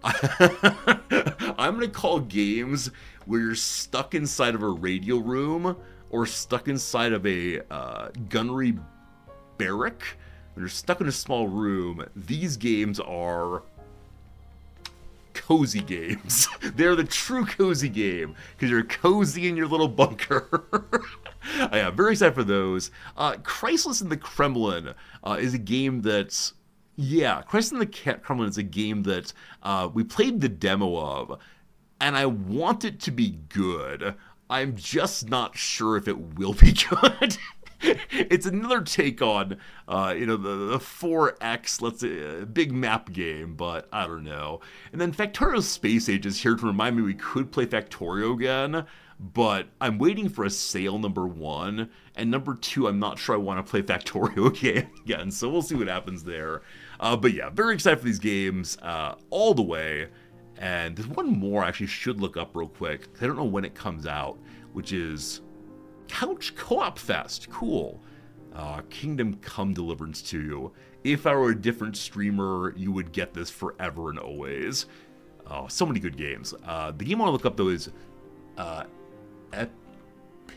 I'm going to call games where you're stuck inside of a radio room or stuck inside of a gunnery barrack. When you're stuck in a small room, these games are cozy games. They're the true cozy game because you're cozy in your little bunker. I am very excited for those. Crisis in the Kremlin is a game that's... Yeah, Crisis in the Kremlin is a game that we played the demo of, and I want it to be good. I'm just not sure if it will be good. It's another take on, the 4X, let's say, big map game, but I don't know. And then Factorio Space Age is here to remind me we could play Factorio again. but I'm waiting for a sale, number one, and number two, I'm not sure I want to play Factorio again, so we'll see what happens there. But yeah, very excited for these games all the way, and there's one more I actually should look up real quick, I don't know when it comes out, which is Couch Co-op Fest. Cool. Kingdom Come Deliverance 2. If I were a different streamer, you would get this forever and always. Oh, so many good games. The game I want to look up, though, is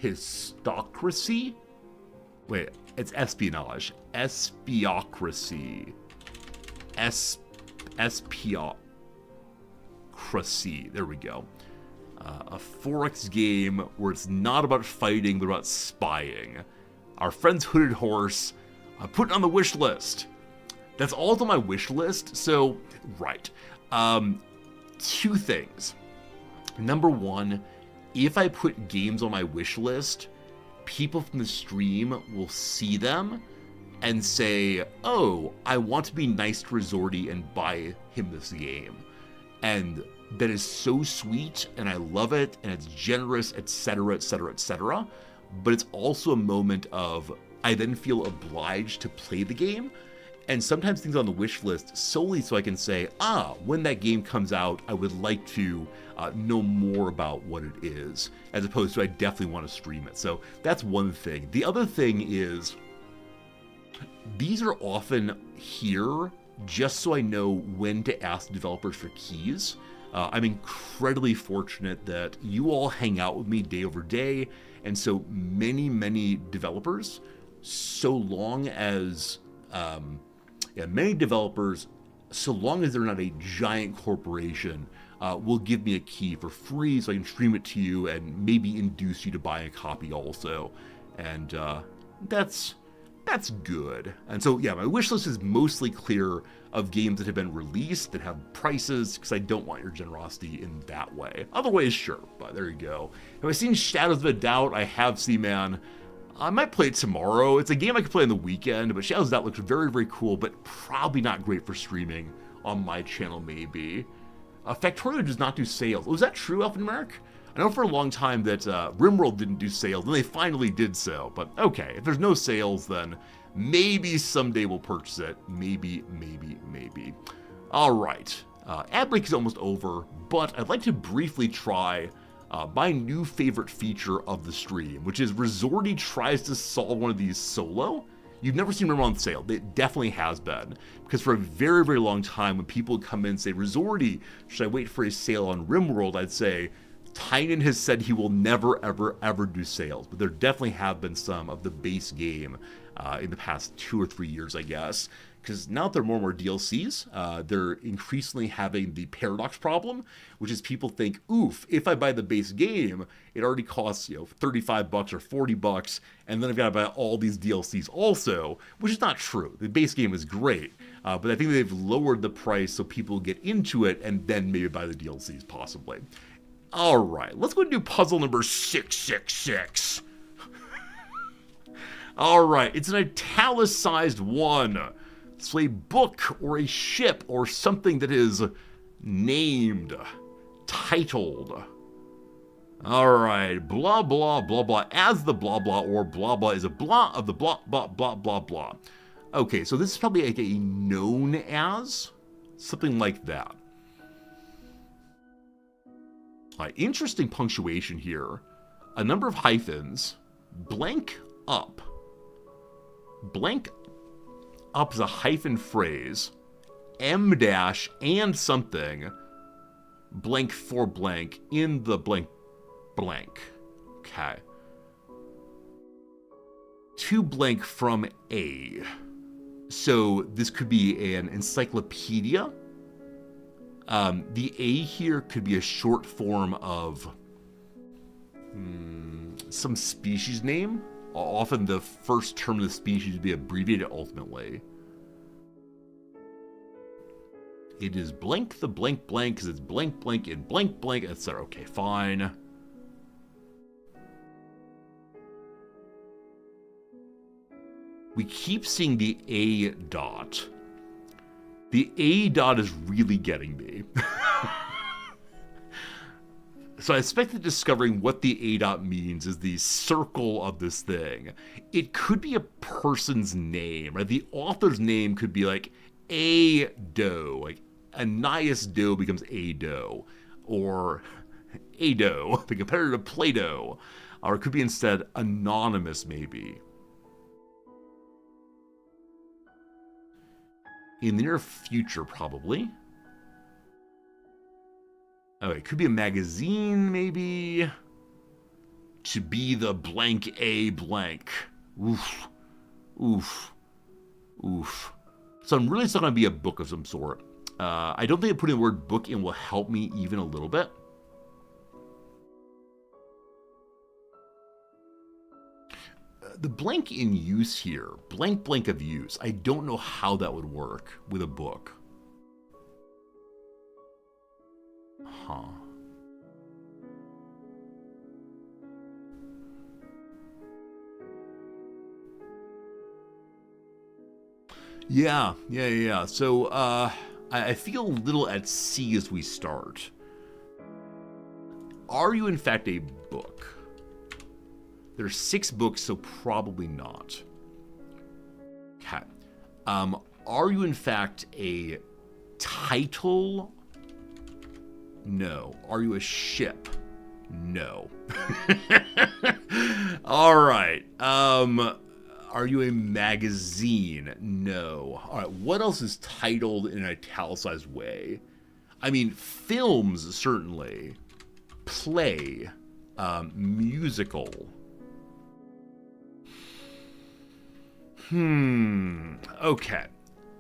Epistocracy? Wait, it's espionage. Espiocracy. Espiocracy. There we go. A 4X game where it's not about fighting, but about spying. Our friend's Hooded Horse. I put it on the wish list. That's all on my wish list. So, right. Two things. Number one, if I put games on my wish list, people from the stream will see them and say, oh, I want to be nice to Resorty and buy him this game. And that is so sweet, and I love it, and it's generous, etc., etc., etc. But it's also a moment of, I then feel obliged to play the game, and sometimes things on the wish list solely so I can say, when that game comes out, I would like to know more about what it is, as opposed to I definitely want to stream it. So that's one thing. The other thing is, these are often here just so I know when to ask developers for keys. I'm incredibly fortunate that you all hang out with me day over day, and so many developers, so long as many developers, so long as they're not a giant corporation, will give me a key for free so I can stream it to you and maybe induce you to buy a copy also. And that's good. And so yeah, my wish list is mostly clear of games that have been released that have prices, because I don't want your generosity in that way. Other ways, sure, but there you go. Have I seen Shadows of a Doubt? I have, C-Man. I might play it tomorrow. It's a game I could play on the weekend, but Shadows of Doubt looks very, very cool, but probably not great for streaming on my channel, maybe. Factorio does not do sales. Was that true, Elfin Merrick? I know for a long time that RimWorld didn't do sales, and they finally did so, but okay, if there's no sales, then maybe someday we'll purchase it. Maybe. All right, ad break is almost over, but I'd like to briefly try my new favorite feature of the stream, which is Resorty tries to solve one of these solo. You've never seen RimWorld on sale. It definitely has been, because for a very, very long time, when people would come in and say, Resorty, should I wait for a sale on RimWorld? I'd say, Tynan has said he will never, ever do sales, but there definitely have been some of the base game in the past 2 or 3 years, I guess, because now that there are more and more DLCs, they're increasingly having the paradox problem, which is people think, oof, if I buy the base game, it already costs, $35 or $40, and then I've got to buy all these DLCs also, which is not true. The base game is great, but I think they've lowered the price so people get into it and then maybe buy the DLCs possibly. All right, let's go and do puzzle number 666. All right, it's an italicized one. So a book or a ship or something that is named, titled. All right, blah, blah, blah, blah, as the blah, blah, or blah, blah is a blah of the blah, blah, blah, blah, blah. Okay, so this is probably like a known as, something like that. Interesting punctuation here. A number of hyphens. Blank up. Blank up is a hyphen phrase. M dash and something. Blank for blank in the blank blank. Okay. To blank from a. So this could be an encyclopedia. The A here could be a short form of some species name. Often the first term of the species would be abbreviated ultimately. It is blank the blank blank because it's blank blank in blank blank, etc. Okay, fine. We keep seeing the A dot. The A dot is really getting me. So I suspect that discovering what the A dot means is the circle of this thing. It could be a person's name, right? The author's name could be like A Doe, like Anais Doe becomes A Doe, or Ado, the competitor to Plato, or it could be instead anonymous, maybe. In the near future, probably. Oh, it could be a magazine, maybe. To be the blank A blank. Oof. Oof. Oof. So I'm really still going to be a book of some sort. I don't think putting the word book in will help me even a little bit. The blank in use here, blank blank of use, I don't know how that would work with a book. Huh. Yeah. So, I feel a little at sea as we start. Are you in fact a book? There's 6 books, so probably not. Okay. Are you in fact a title? No. Are you a ship? No. All right. Are you a magazine? No. All right. What else is titled in an italicized way? I mean, films, certainly. Play. Musical. Okay.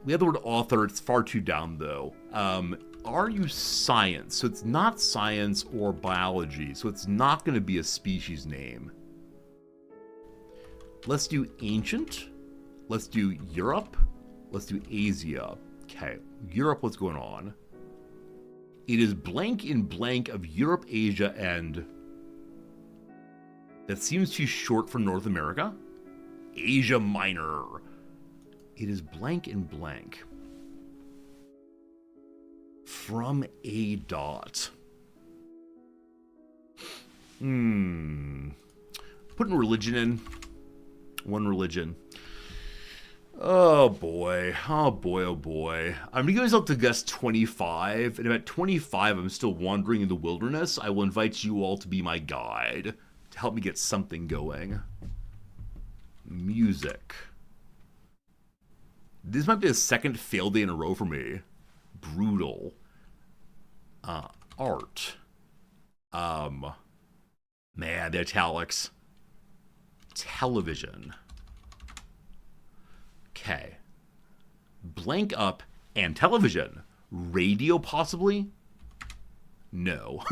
We have the word author. It's far too down, though. Are you science? So it's not science or biology. So it's not going to be a species name. Let's do ancient. Let's do Europe. Let's do Asia. Okay. Europe, what's going on? It is blank in blank of Europe, Asia, and... That seems too short for North America. Asia Minor. It is blank in blank. From a dot. Putting religion in. One religion. Oh boy. I'm gonna give myself to guess 25. And if at 25 I'm still wandering in the wilderness, I will invite you all to be my guide to help me get something going. Music. This might be the second failed day in a row for me. Brutal. Art. Man, the italics. Television. Okay. Blank up and television. Radio, possibly? No.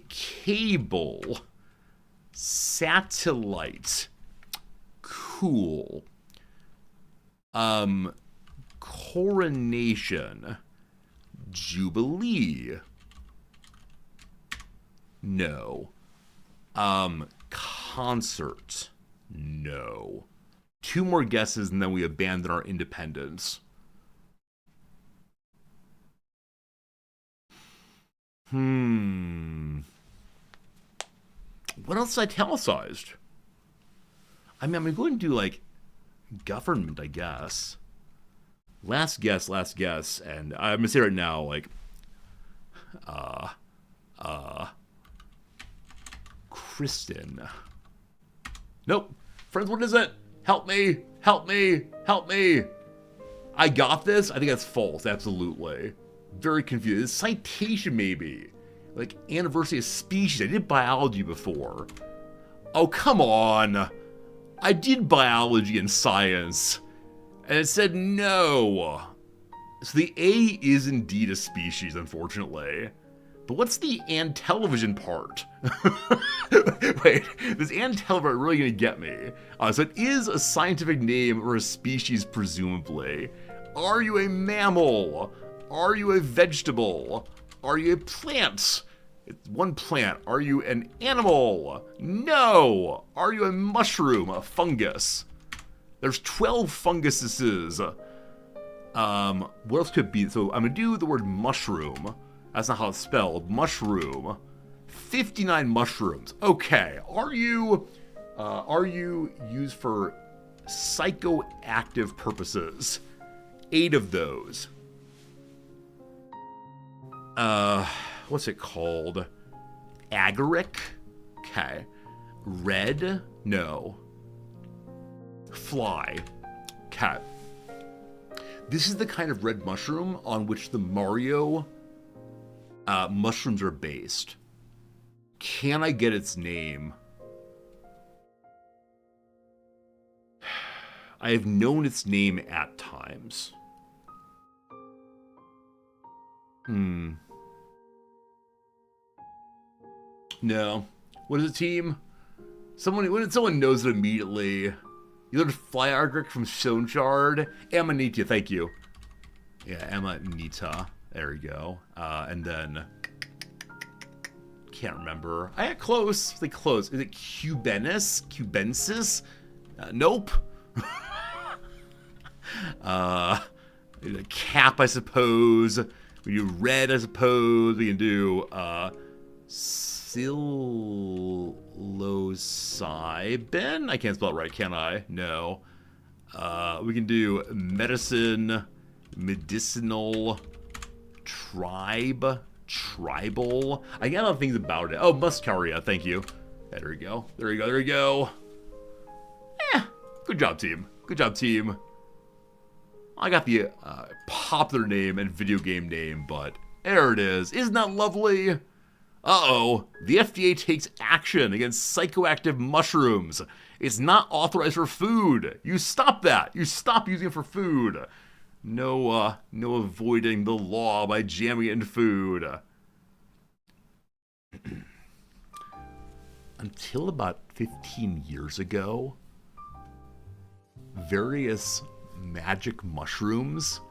Cable. Satellite. Cool. Coronation. Jubilee. No. Concert. No. 2 more guesses and then we abandon our independence. What else is italicized? I mean, I'm going to do, like, government, I guess. Last guess, and I'm going to say right now, like, Kristen. Nope. Friends, what is it? Help me. I got this? I think that's false, absolutely. Very confused. Citation, maybe. Like, anniversary of species. I did biology before. Oh, come on. I did biology and science. And it said no. So the A is indeed a species, unfortunately. But what's the and television part? Wait, this and television really gonna get me. So it is a scientific name or a species, presumably. Are you a mammal? Are you a vegetable? Are you a plant? It's one plant. Are you an animal? No. Are you a mushroom? A fungus? There's 12 funguses. What else could it be? So I'm gonna do the word mushroom. That's not how it's spelled. Mushroom. 59 mushrooms. Okay. Are you used for psychoactive purposes? 8 of those. What's it called? Agaric? Okay. Red? No. Fly. Okay. This is the kind of red mushroom on which the Mario mushrooms are based. Can I get its name? I have known its name at times. No. What is it, team? When someone knows it immediately. You learned Fly Agric from Stoneshard. Amanita, thank you. Yeah, Amanita. There we go. And then... Can't remember. I got close. They close. Is it Cubensis? Nope. Cap, I suppose. We do red, I suppose. We can do psilocybin. I can't spell it right, can I? No. We can do medicine, medicinal, tribal. I got other things about it. Oh, muscaria, thank you. There we go. There we go. Good job, team. I got the popular name and video game name, but there it is. Isn't that lovely? Uh-oh. The FDA takes action against psychoactive mushrooms. It's not authorized for food. You stop that. You stop using it for food. No avoiding the law by jamming it in food. Until about 15 years ago, various magic mushrooms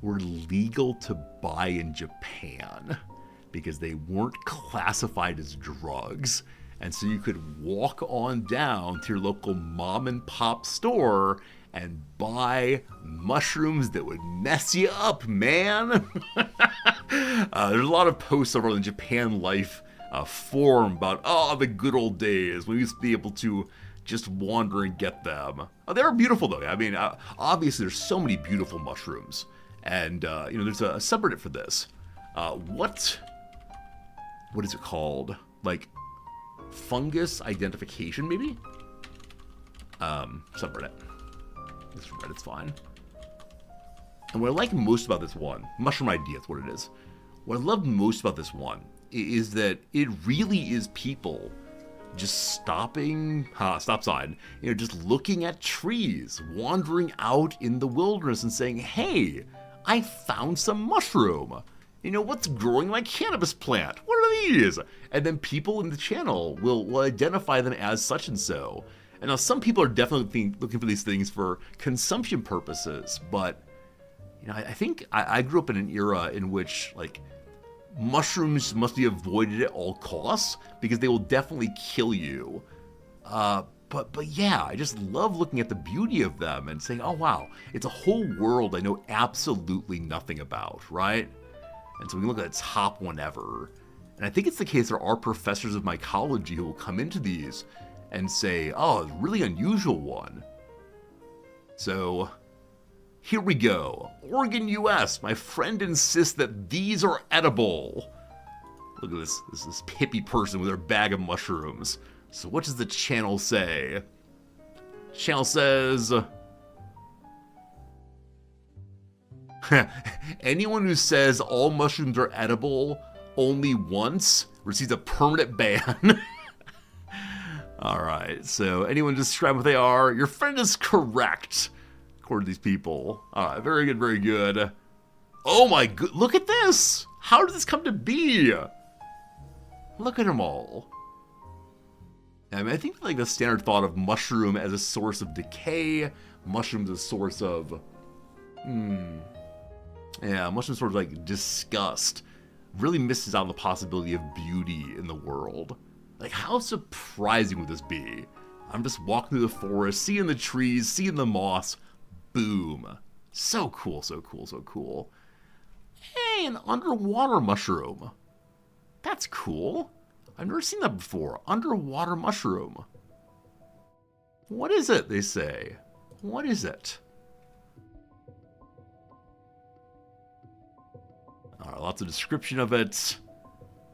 were legal to buy in Japan because they weren't classified as drugs. And so you could walk on down to your local mom and pop store and buy mushrooms that would mess you up, man. There's a lot of posts over on the Japan Life forum about, the good old days when we used to be able to just wander and get them. They were beautiful, though. I mean, obviously there's so many beautiful mushrooms. And, there's a subreddit for this. What is it called? Like, fungus identification, maybe? Subreddit. This Reddit's fine. And what I like most about this one, Mushroom ID, that's what it is. What I love most about this one is that it really is people just stop sign, just looking at trees, wandering out in the wilderness and saying, hey, I found some mushroom. What's growing my cannabis plant? What are these? And then people in the channel will identify them as such and so. And now some people are definitely looking for these things for consumption purposes, but I think I grew up in an era in which mushrooms must be avoided at all costs because they will definitely kill you. But yeah, I just love looking at the beauty of them and saying, oh wow, it's a whole world I know absolutely nothing about, right? And so we can look at the top one ever. And I think it's the case there are professors of mycology who will come into these and say, oh, a really unusual one. So, here we go. Oregon, US. My friend insists that these are edible. Look at this hippie person with her bag of mushrooms. So what does the channel say? Channel says... anyone who says all mushrooms are edible only once receives a permanent ban. Alright, so anyone describe what they are? Your friend is correct, according to these people. Alright, very good, very good. Oh my god, look at this! How did this come to be? Look at them all. I mean, I think the standard thought of mushroom as a source of decay, mushrooms as a source of... yeah, mushroom sort of disgust really misses out on the possibility of beauty in the world. How surprising would this be? I'm just walking through the forest, seeing the trees, seeing the moss. Boom. So cool, so cool, so cool. Hey, an underwater mushroom. That's cool. I've never seen that before. Underwater mushroom. What is it, they say? What is it? Lots of description of it.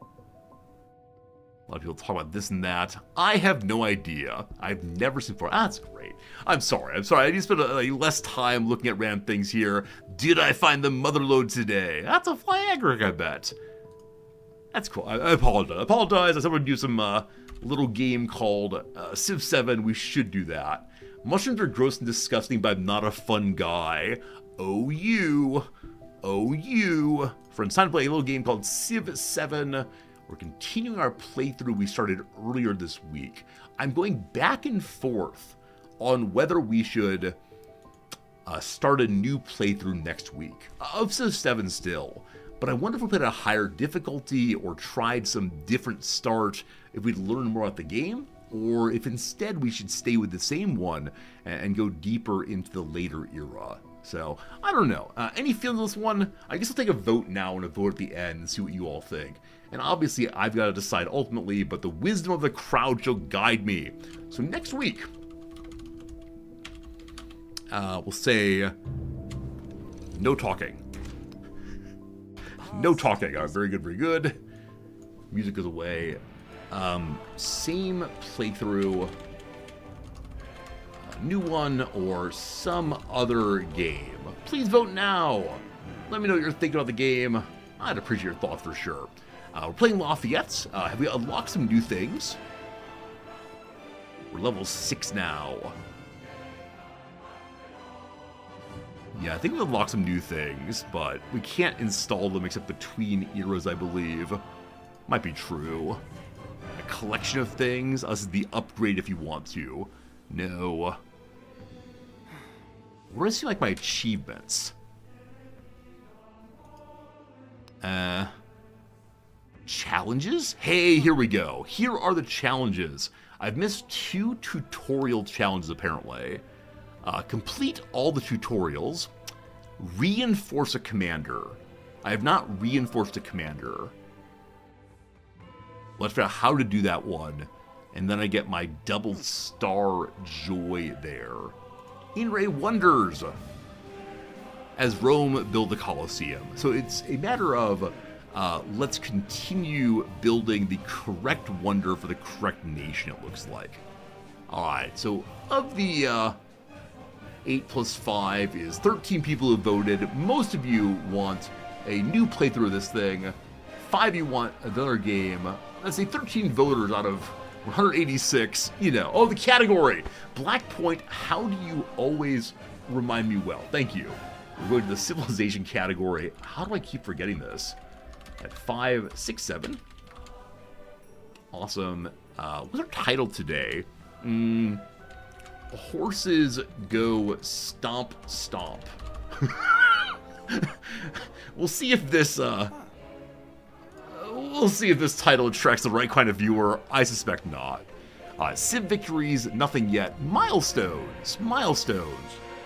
A lot of people talk about this and that. I have no idea. I've never seen before. That's great. I'm sorry. I need to spend less time looking at random things here. Did I find the motherlode today? That's a flag, I bet. That's cool. I apologize. I said we'd do some little game called Civ VII. We should do that. Mushrooms are gross and disgusting, but I'm not a fun guy. Oh, you. Friends, time to play a little game called Civ VII. We're continuing our playthrough we started earlier this week. I'm going back and forth on whether we should start a new playthrough next week of Civ VII still. But I wonder if we played a higher difficulty or tried some different start if we'd learn more about the game, or if instead we should stay with the same one and go deeper into the later era. So, I don't know. Any feelings on this one? I guess I'll take a vote now and a vote at the end and see what you all think. And obviously, I've got to decide ultimately, but the wisdom of the crowd shall guide me. So next week, we'll say no talking. No talking. All right, very good, very good. Music goes away. Same playthrough. New one or some other game. Please vote now. Let me know what you're thinking about the game. I'd appreciate your thoughts for sure. We're playing Lafayette. Have we unlocked some new things? We're level 6 now. Yeah, I think we unlocked some new things, but we can't install them except between eras, I believe. Might be true. A collection of things. This is the upgrade if you want to. No. Where does it seem like my achievements? Challenges? Hey, here we go. Here are the challenges. I've missed 2 tutorial challenges apparently. Complete all the tutorials. Reinforce a commander. I have not reinforced a commander. Let's figure out how to do that one. And then I get my double star joy there. In-ray wonders. As Rome built the Colosseum. So it's a matter of let's continue building the correct wonder for the correct nation, it looks like. Alright, so of the 8 plus 5 is 13 people who voted. Most of you want a new playthrough of this thing. 5 of you want another game. Let's say 13 voters out of 186, you know. Oh, the category. Black Point, how do you always remind me well? Thank you. We're going to the civilization category. How do I keep forgetting this? At 5, 6, 7. Awesome. What's our title today? Horses go stomp, stomp. We'll see if this, we'll see if this title attracts the right kind of viewer. I suspect not. Civ victories, nothing yet. Milestones.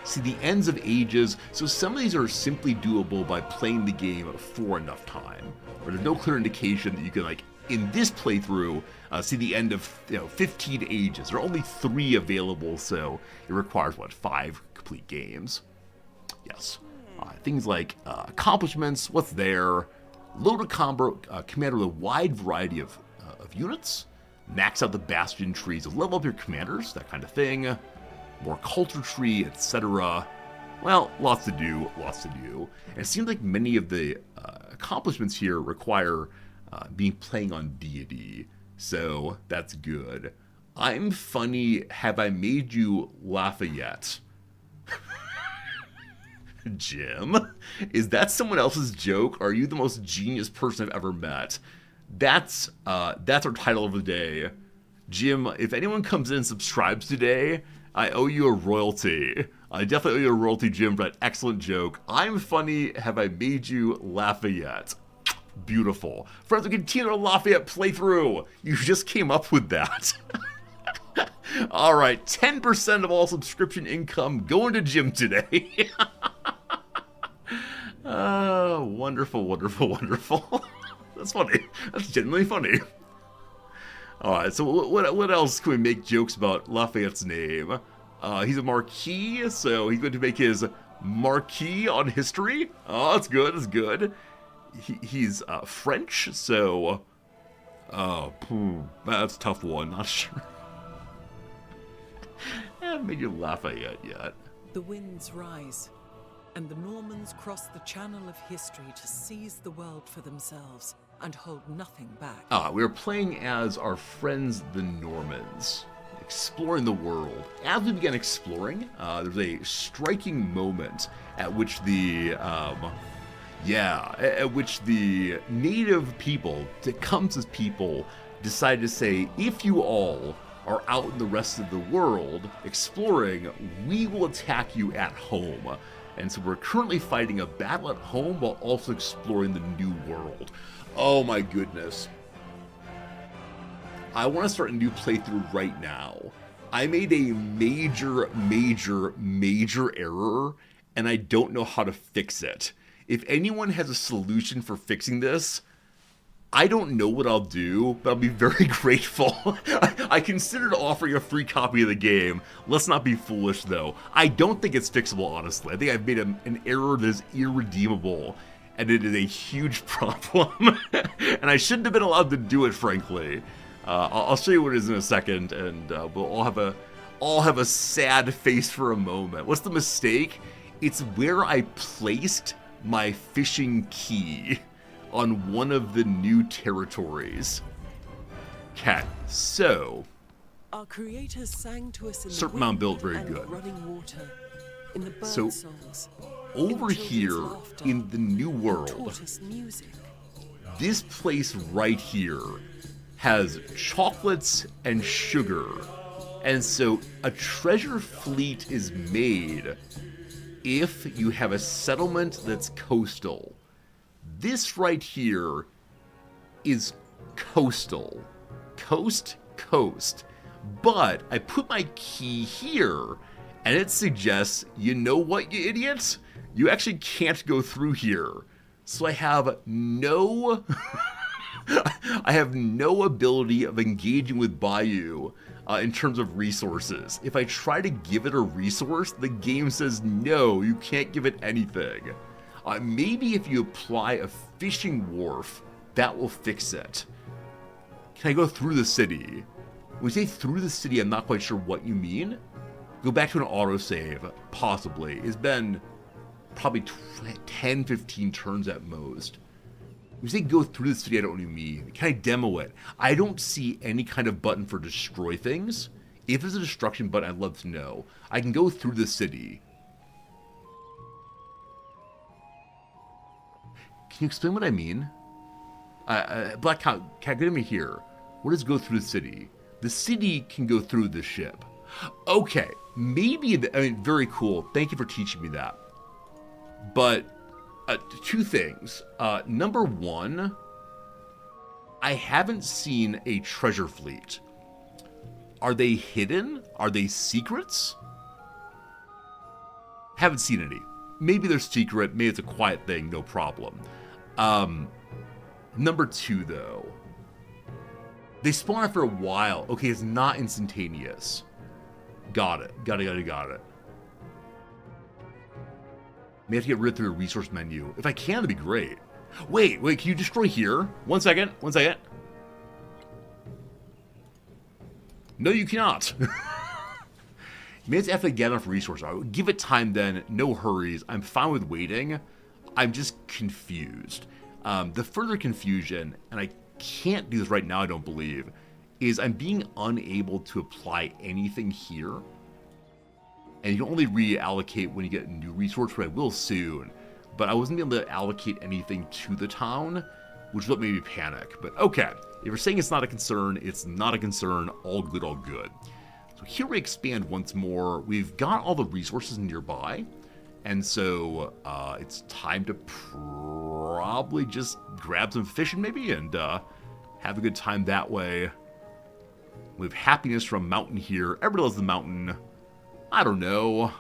See the ends of ages. So some of these are simply doable by playing the game for enough time. Or there's no clear indication that you can, like, in this playthrough, see the end of 15 ages. There are only 3 available, so it requires, what, 5 complete games? Yes. Things like accomplishments, what's there, load a commander with a wide variety of units, max out the bastion trees, level up your commanders, that kind of thing, more culture tree, etc. Well, lots to do. And it seems like many of the accomplishments here require playing on deity, so that's good. I'm funny, have I made you laugh yet? Jim? Is that someone else's joke? Are you the most genius person I've ever met? That's our title of the day. Jim, if anyone comes in and subscribes today, I owe you a royalty. I definitely owe you a royalty, Jim, for that excellent joke. I'm funny, have I made you laugh yet? Beautiful. Friends, we continue our Lafayette playthrough. You just came up with that. All right, 10% of all subscription income going to Jim today. Oh, Oh, wonderful, wonderful, wonderful. That's funny. That's genuinely funny. Alright, so what else can we make jokes about Lafayette's name? He's a Marquis, so he's going to make his Marquis on history. Oh, that's good, that's good. He's French, so... that's a tough one, not sure. I haven't made you Lafayette yet. The winds rise, and the Normans cross the channel of history to seize the world for themselves and hold nothing back. We are playing as our friends the Normans, exploring the world. As we began exploring, there's a striking moment at which the native people, Tecumseh's people, decide to say, if you all are out in the rest of the world exploring, we will attack you at home. And so we're currently fighting a battle at home while also exploring the new world. Oh my goodness. I want to start a new playthrough right now. I made a major error, and I don't know how to fix it. If anyone has a solution for fixing this, I don't know what I'll do, but I'll be very grateful. I considered offering a free copy of the game. Let's not be foolish, though. I don't think it's fixable, honestly. I think I've made an error that is irredeemable, and it is a huge problem. And I shouldn't have been allowed to do it, frankly. I'll show you what it is in a second, and we'll all have a sad face for a moment. What's the mistake? It's where I placed my fishing key on one of the new territories. Okay, so our creators sang to us in certain the amount built wind very and good. running water, in the bird So, songs, over in here children's laughter, in the new and world, taught us music. this place right here has chocolates and sugar. And so a treasure fleet is made if you have a settlement that's coastal. This right here is coastal. Coast. But I put my key here, and it suggests, you know what, you idiots? You actually can't go through here. So I have no... I have no ability of engaging with Bayou in terms of resources. If I try to give it a resource, the game says no, you can't give it anything. Maybe if you apply a fishing wharf, that will fix it. Can I go through the city? When you say through the city, I'm not quite sure what you mean. Go back to an autosave, possibly. It's been probably 10, 15 turns at most. When you say go through the city, I don't know what you mean. Can I demo it? I don't see any kind of button for destroy things. If there's a destruction button, I'd love to know. I can go through the city. Can you explain what I mean? Black Cat, get me here. What does go through the city? The city can go through the ship. Okay, maybe, very cool. Thank you for teaching me that. But, two things. Number one, I haven't seen a treasure fleet. Are they hidden? Are they secrets? Haven't seen any. Maybe they're secret, maybe it's a quiet thing, no problem. Number two, though. They spawn after a while. Okay, it's not instantaneous. Got it. Got it. May have to get rid through a resource menu. If I can, that'd be great. Wait, can you destroy here? One second. No, you cannot. May have to get enough resources. I would give it time then, no hurries. I'm fine with waiting. I'm just confused. The further confusion, and I can't do this right now, I don't believe, is I'm being unable to apply anything here. And you can only reallocate when you get a new resource, but I will soon. But I wasn't able to allocate anything to the town, which is what made me panic. But okay, if you're saying it's not a concern, it's not a concern. All good, all good. So here we expand once more. We've got all the resources nearby. And so it's time to probably just grab some fishing maybe and have a good time that way. We have happiness from mountain here. Everybody loves the mountain. I don't know.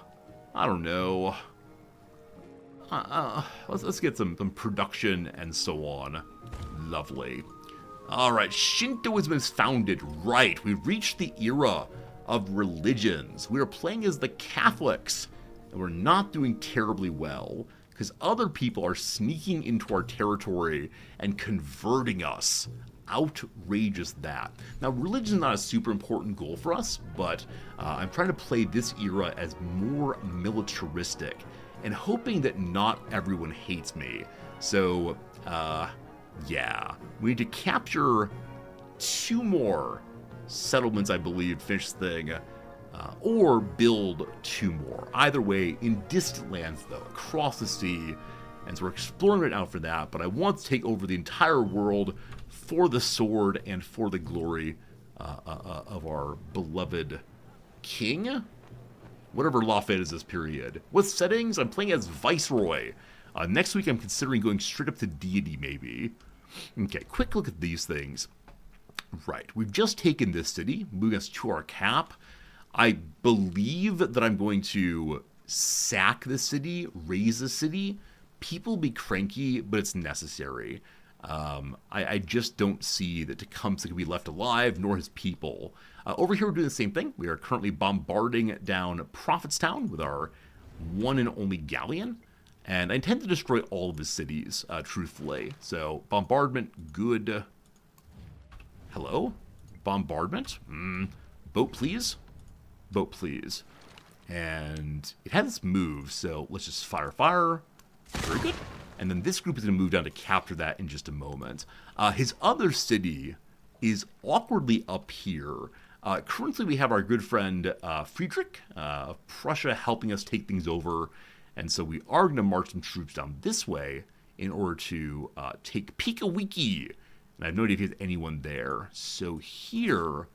let's get some production and so on. Lovely. All right, Shintoism is founded. Right, we've reached the era of religions. We are playing as the Catholics, and we're not doing terribly well because other people are sneaking into our territory and converting us. Outrageous that. Now, religion is not a super important goal for us, but I'm trying to play this era as more militaristic and hoping that not everyone hates me. So, yeah, we need to capture 2 more settlements, I believe, finish the thing, or build 2 more. Either way, in distant lands, though, across the sea, and so we're exploring right now for that, but I want to take over the entire world for the sword and for the glory of our beloved king. Whatever Lafayette is this period. What settings? I'm playing as Viceroy. Next week I'm considering going straight up to deity, maybe. Okay, quick look at these things. Right, we've just taken this city, moving us to our cap. I believe that I'm going to sack the city, raise the city. People be cranky, but it's necessary. I just don't see that Tecumseh can be left alive, nor his people. Over here, we're doing the same thing. We are currently bombarding down Prophetstown with our one and only galleon. And I intend to destroy all of his cities, truthfully. So, bombardment, good. Hello? Bombardment? Boat, please? Boat, please. And it has this move, so let's just fire. Very good. And then this group is going to move down to capture that in just a moment. His other city is awkwardly up here. Currently, we have our good friend Friedrich of Prussia helping us take things over. And so we are going to march some troops down this way in order to take Pikawiki. And I have no idea if there's anyone there. So here,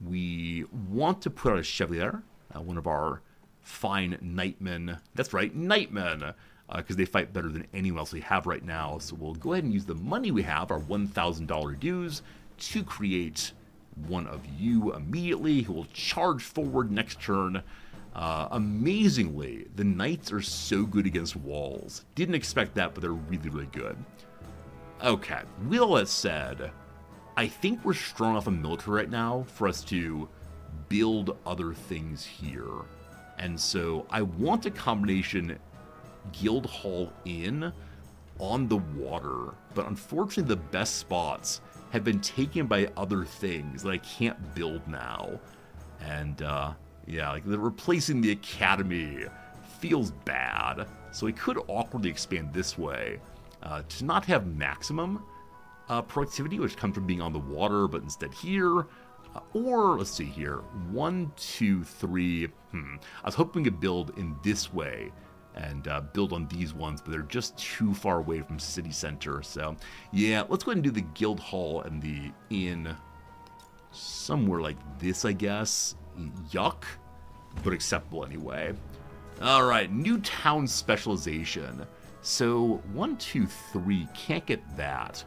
we want to put out a Chevalier, one of our fine Nightmen. That's right, Nightmen. Because they fight better than anyone else we have right now. So we'll go ahead and use the money we have, our $1,000 dues, to create one of you immediately, who will charge forward next turn. Amazingly, the knights are so good against walls. Didn't expect that, but they're really, really good. Okay, with all that said, I think we're strong enough in military right now for us to build other things here. And so I want a combination Guildhall Inn on the water, but unfortunately the best spots have been taken by other things that I can't build now. And yeah, like replacing the academy feels bad, so we could awkwardly expand this way to not have maximum productivity, which comes from being on the water, but instead here. Or let's see here, 1, 2, 3. I was hoping to build in this way and build on these ones, but they're just too far away from city center. So yeah, let's go ahead and do the guild hall and the inn somewhere like this, I guess. Yuck, but acceptable anyway. All right, new town specialization. So 1, 2, 3, can't get that.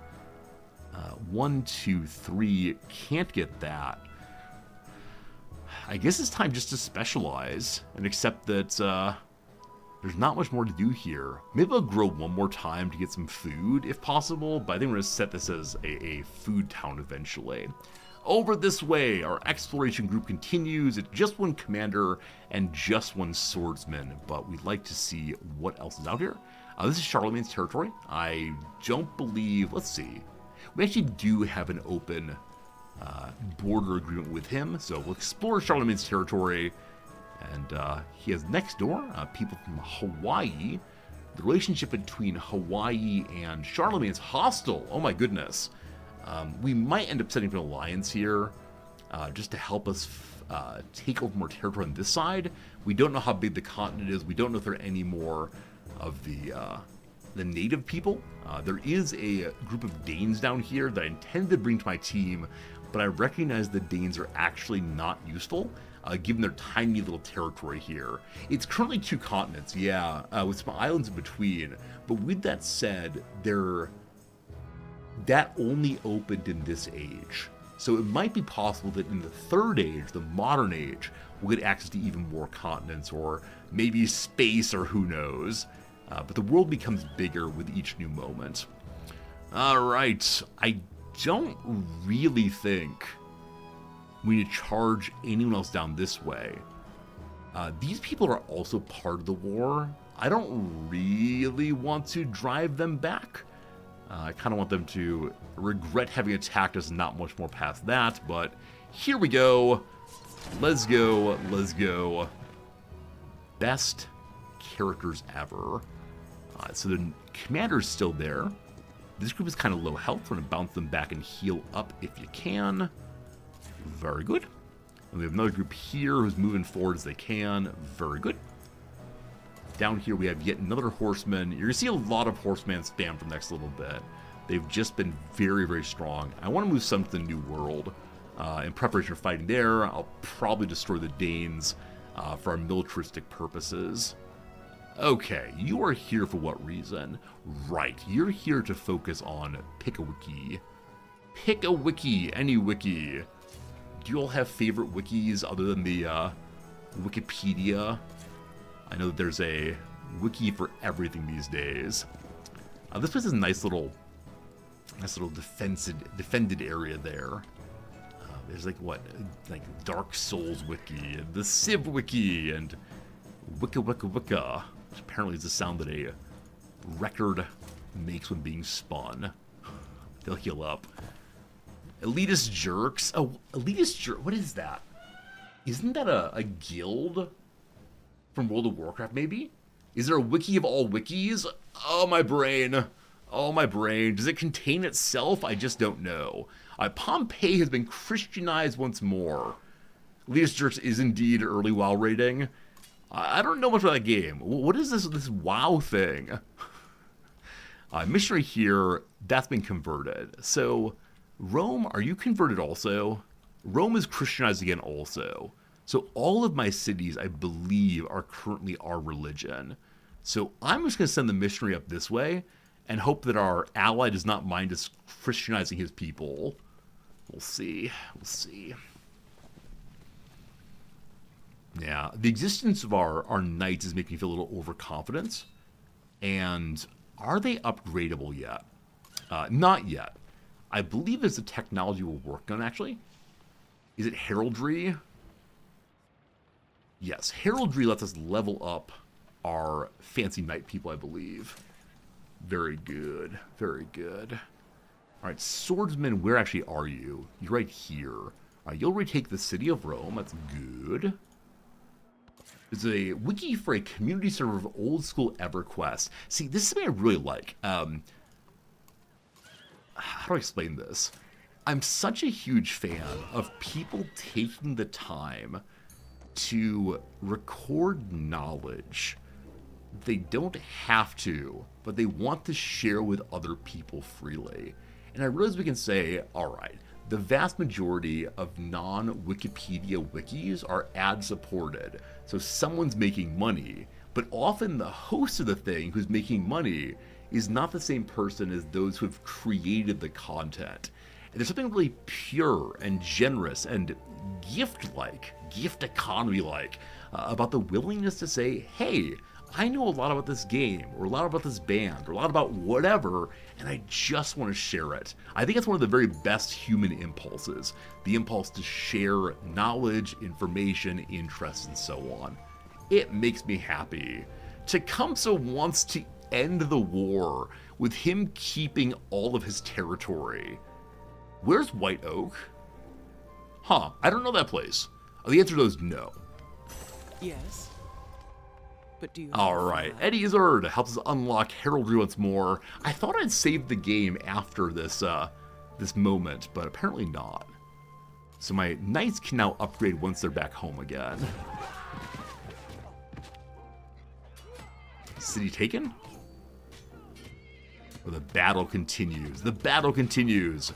1, 2, 3, can't get that. I guess it's time just to specialize and accept that there's not much more to do here. Maybe I'll grow one more time to get some food, if possible, but I think we're going to set this as a food town eventually. Over this way, our exploration group continues. It's just one commander and just one swordsman, but we'd like to see what else is out here. This is Charlemagne's territory. I don't believe... Let's see. We actually do have an open border agreement with him, so we'll explore Charlemagne's territory. And he has next door people from Hawaii. The relationship between Hawaii and Charlemagne is hostile. Oh my goodness. We might end up setting up an alliance here just to help us take over more territory on this side. We don't know how big the continent is. We don't know if there are any more of the native people. There is a group of Danes down here that I intend to bring to my team, but I recognize the Danes are actually not useful, given their tiny little territory here. It's currently 2 continents, yeah, with some islands in between, but with that said, that only opened in this age. So it might be possible that in the 3rd age, the modern age, we'll get access to even more continents, or maybe space, or who knows. But the world becomes bigger with each new moment. Alright, I don't really think we need to charge anyone else down this way. These people are also part of the war. I don't really want to drive them back. I kind of want them to regret having attacked us, not much more past that, but here we go. Let's go, let's go. Best characters ever. So the commander's still there. This group is kind of low health. We're going to bounce them back and heal up if you can. Very good. And we have another group here who's moving forward as they can. Very good. Down here we have yet another horseman. You're going to see a lot of horseman spam for the next little bit. They've just been very, very strong. I want to move some to the New World. In preparation for fighting there, I'll probably destroy the Danes for our militaristic purposes. Okay, you are here for what reason? Right, you're here to focus on pick a wiki. Pick a wiki, any wiki. Do you all have favorite wikis other than the Wikipedia? I know that there's a wiki for everything these days. This place is a nice little defended area there. There's like Dark Souls wiki, and the Civ wiki, and Wicca Wicca Wicca, which apparently is the sound that a record makes when being spun. They'll heal up. Elitist jerks. Oh, elitist jerk. What is that? Isn't that a guild from World of Warcraft? Maybe. Is there a wiki of all wikis? Oh my brain. Oh my brain. Does it contain itself? I just don't know. Pompeii has been Christianized once more. Elitist jerks is indeed early WoW rating. I don't know much about that game. What is this WoW thing? Missionary here, that's been converted. So, Rome, are you converted also? Rome is Christianized again also. So all of my cities, I believe, are currently our religion. So I'm just going to send the missionary up this way and hope that our ally does not mind us Christianizing his people. We'll see. We'll see. Yeah, the existence of our knights is making me feel a little overconfident. And are they upgradable yet? Not yet. I believe there's a technology we're working on, actually. Is it heraldry? Yes, heraldry lets us level up our fancy knight people, I believe. Very good. Very good. All right, swordsman, where actually are you? You're right here. All right, you'll retake the city of Rome. That's good. There's a wiki for a community server of old school EverQuest. See, this is something I really like. How do I explain this? I'm such a huge fan of people taking the time to record knowledge. They don't have to, but they want to share with other people freely. And I realize we can say, all right, the vast majority of non-Wikipedia wikis are ad-supported, so someone's making money, but often the host of the thing who's making money is not the same person as those who have created the content. And there's something really pure and generous and gift-like, gift economy-like, about the willingness to say, hey, I know a lot about this game, or a lot about this band, or a lot about whatever, and I just want to share it. I think it's one of the very best human impulses, the impulse to share knowledge, information, interests, and so on. It makes me happy. Tecumseh wants to end the war with him keeping all of his territory. Where's White Oak? Huh, I don't know that place. The answer to is no. Yes. But do you Alright, Eddie Izzard helps us unlock heraldry once more. I thought I'd save the game after this this moment, but apparently not. So my knights can now upgrade once they're back home again. City taken? Or the battle continues. The battle continues.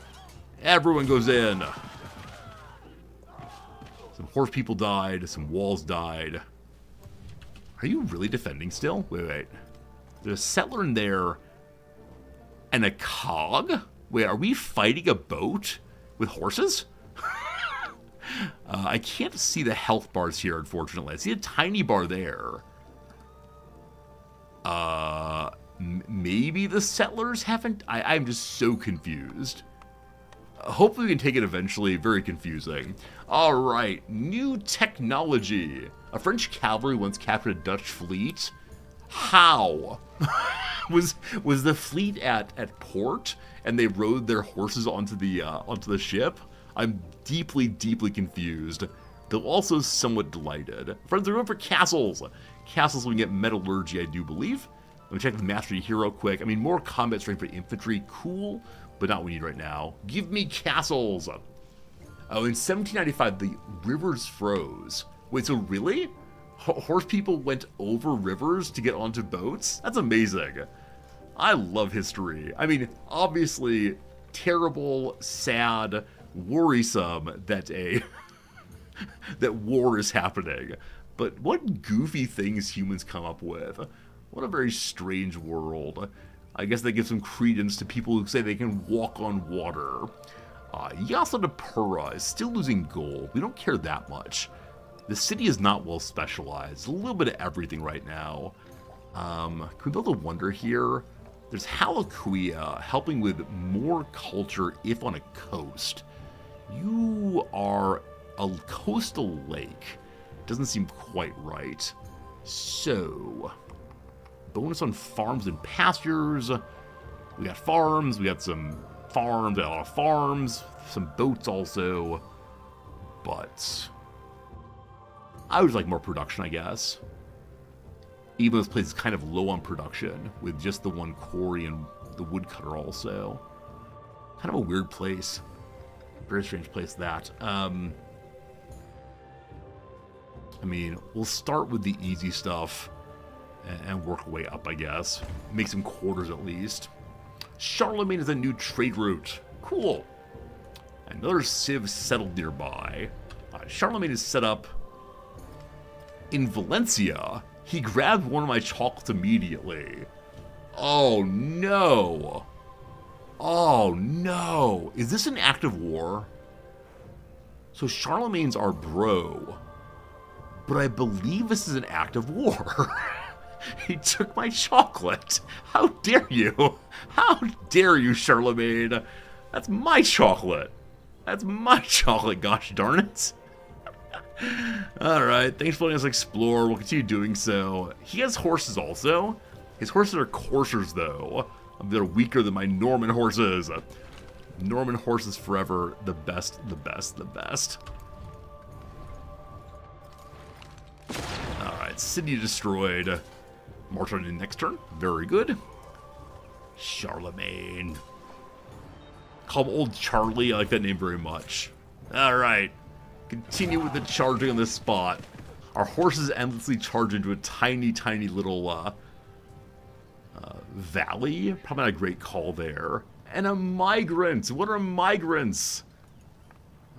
Everyone goes in. Some horse people died. Some walls died. Are you really defending still? Wait. There's a settler in there. And a cog? Wait, are we fighting a boat with horses? I can't see the health bars here, unfortunately. I see a tiny bar there. Maybe the settlers haven't? I'm just so confused. Hopefully we can take it eventually. Very confusing. Alright, new technology. A French cavalry once captured a Dutch fleet. How? was the fleet at port and they rode their horses onto the ship? I'm deeply, deeply confused, though also somewhat delighted. Friends, are going for castles. Castles we can get metallurgy, I do believe. Let me check the mastery here real quick. I mean, more combat strength for infantry, cool, but not what we need right now. Give me castles. Oh, in 1795, the rivers froze. Wait, so really? Horse people went over rivers to get onto boats? That's amazing. I love history. I mean, obviously, terrible, sad, worrisome that that war is happening. But what goofy things humans come up with. What a very strange world. I guess they give some credence to people who say they can walk on water. Yasadapura is still losing gold. We don't care that much. The city is not well specialized. A little bit of everything right now. Can we build a wonder here? There's Halakuia helping with more culture if on a coast. You are a coastal lake. Doesn't seem quite right. So, bonus on farms and pastures. We got farms, we got some farms, a lot of farms, some boats also. But I would like more production, I guess. Even though this place is kind of low on production, with just the one quarry and the woodcutter also. Kind of a weird place. Very strange place, that. I mean, we'll start with the easy stuff and work our way up, I guess. Make some quarters at least. Charlemagne is a new trade route. Cool. Another civ settled nearby. Charlemagne is set up in Valencia. He grabbed one of my chocolates immediately. Oh no. Oh no. Is this an act of war? So Charlemagne's our bro. But I believe this is an act of war. He took my chocolate. How dare you? How dare you, Charlemagne? That's my chocolate. That's my chocolate, gosh darn it. Alright, thanks for letting us explore. We'll continue doing so. He has horses also. His horses are coursers, though. They're weaker than my Norman horses. Norman horses forever. The best, the best, the best. Alright, city destroyed. March on to the next turn. Very good. Charlemagne. Call him Old Charlie. I like that name very much. Alright. Continue with the charging on this spot. Our horses endlessly charge into a tiny, tiny little valley. Probably not a great call there. And a migrant. What are migrants?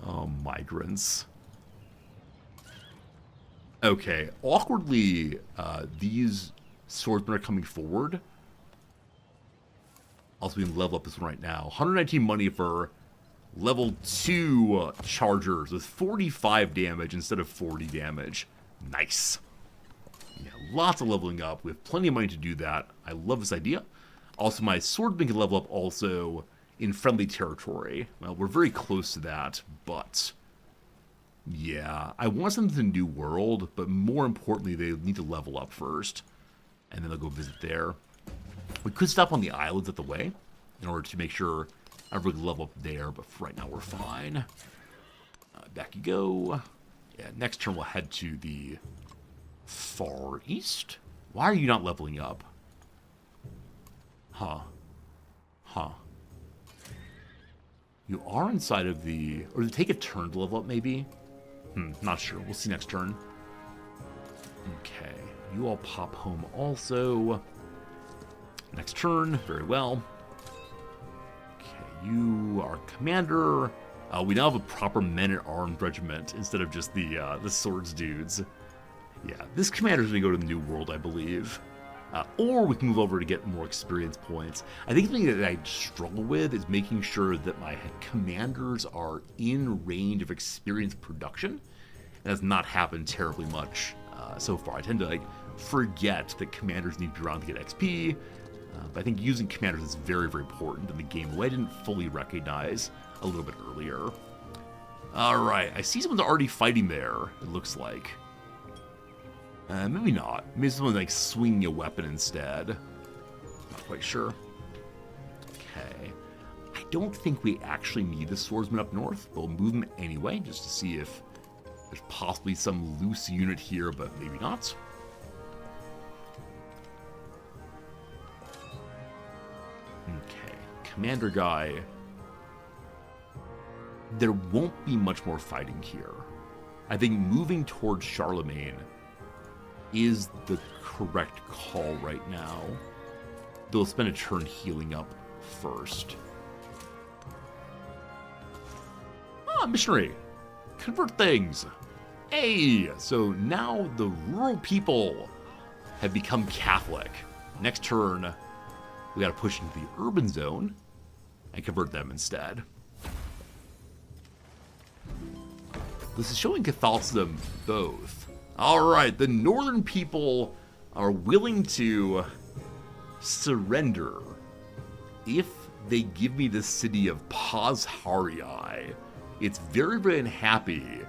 Oh, migrants. Okay. Awkwardly, these swordsmen are coming forward. Also, we can level up this one right now. 119 money for level 2 chargers with 45 damage instead of 40 damage. Nice. Yeah, lots of leveling up. We have plenty of money to do that. I love this idea. Also, my swordsman can level up also in friendly territory. Well, we're very close to that, but yeah, I want something to New World, but more importantly, they need to level up first, and then they'll go visit there. We could stop on the islands at the way in order to make sure everybody level up there, but for right now we're fine. Back you go. Yeah, next turn we'll head to the Far East. Why are you not leveling up? Huh. Huh. You are inside of the... Or does it take a turn to level up, maybe? Not sure. We'll see next turn. Okay. You all pop home also. Next turn. Very well. You are commander. We now have a proper men-at-arms regiment instead of just the swords dudes. Yeah, this commander's going to go to the New World, I believe. Or we can move over to get more experience points. I think something that I struggle with is making sure that my commanders are in range of experience production. And that's not happened terribly much so far. I tend to forget that commanders need to be around to get XP, but I think using commanders is very, very important in the game, who I didn't fully recognize a little bit earlier. Alright, I see someone's already fighting there, it looks like. Maybe not. Maybe someone's swinging a weapon instead. Not quite sure. Okay. I don't think we actually need the swordsman up north, but we'll move him anyway, just to see if there's possibly some loose unit here, but maybe not. Okay, commander guy. There won't be much more fighting here. I think moving towards Charlemagne is the correct call right now. They'll spend a turn healing up first. Ah, missionary. Convert things. Hey, so now the rural people have become Catholic. Next turn, we gotta push into the urban zone and convert them instead. This is showing Catholicism both. Alright, the northern people are willing to surrender if they give me the city of Pazharii. It's very, very unhappy,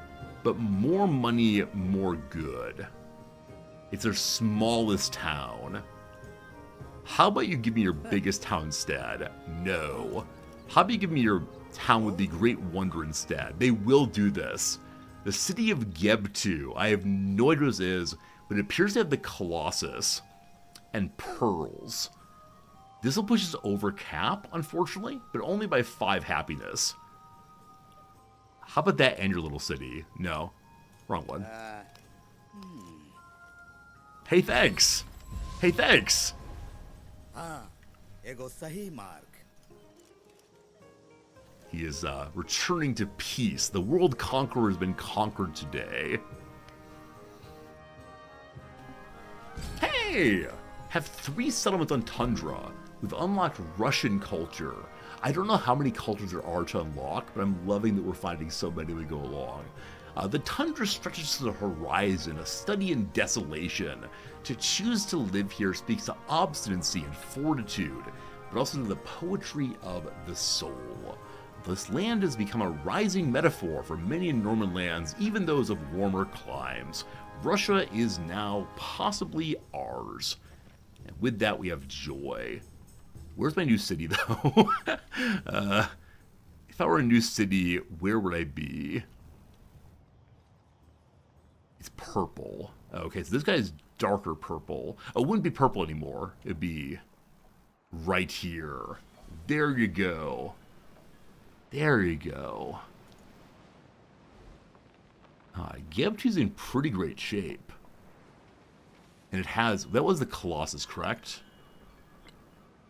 but more money, more good. It's their smallest town. How about you give me your biggest town instead? No. How about you give me your town with the Great Wonder instead? They will do this. The city of Gebtu, I have no idea what this is, but it appears to have the Colossus and pearls. This will push us over cap, unfortunately, but only by 5 happiness. How about that and your little city? No, wrong one. Hey, thanks. Hey, thanks. Ego sahi mark. He is returning to peace. The world conqueror has been conquered today. Hey! Have 3 settlements on Tundra. We've unlocked Russian culture. I don't know how many cultures there are to unlock, but I'm loving that we're finding so many as we go along. The tundra stretches to the horizon, a study in desolation. To choose to live here speaks to obstinacy and fortitude, but also to the poetry of the soul. This land has become a rising metaphor for many Norman lands, even those of warmer climes. Russia is now possibly ours. And with that, we have joy. Where's my new city, though? If I were a new city, where would I be? It's purple. Okay, so this guy is darker purple. Oh, it wouldn't be purple anymore. It'd be right here. There you go. There you go. Gebtu's in pretty great shape. And it has... That was the Colossus, correct?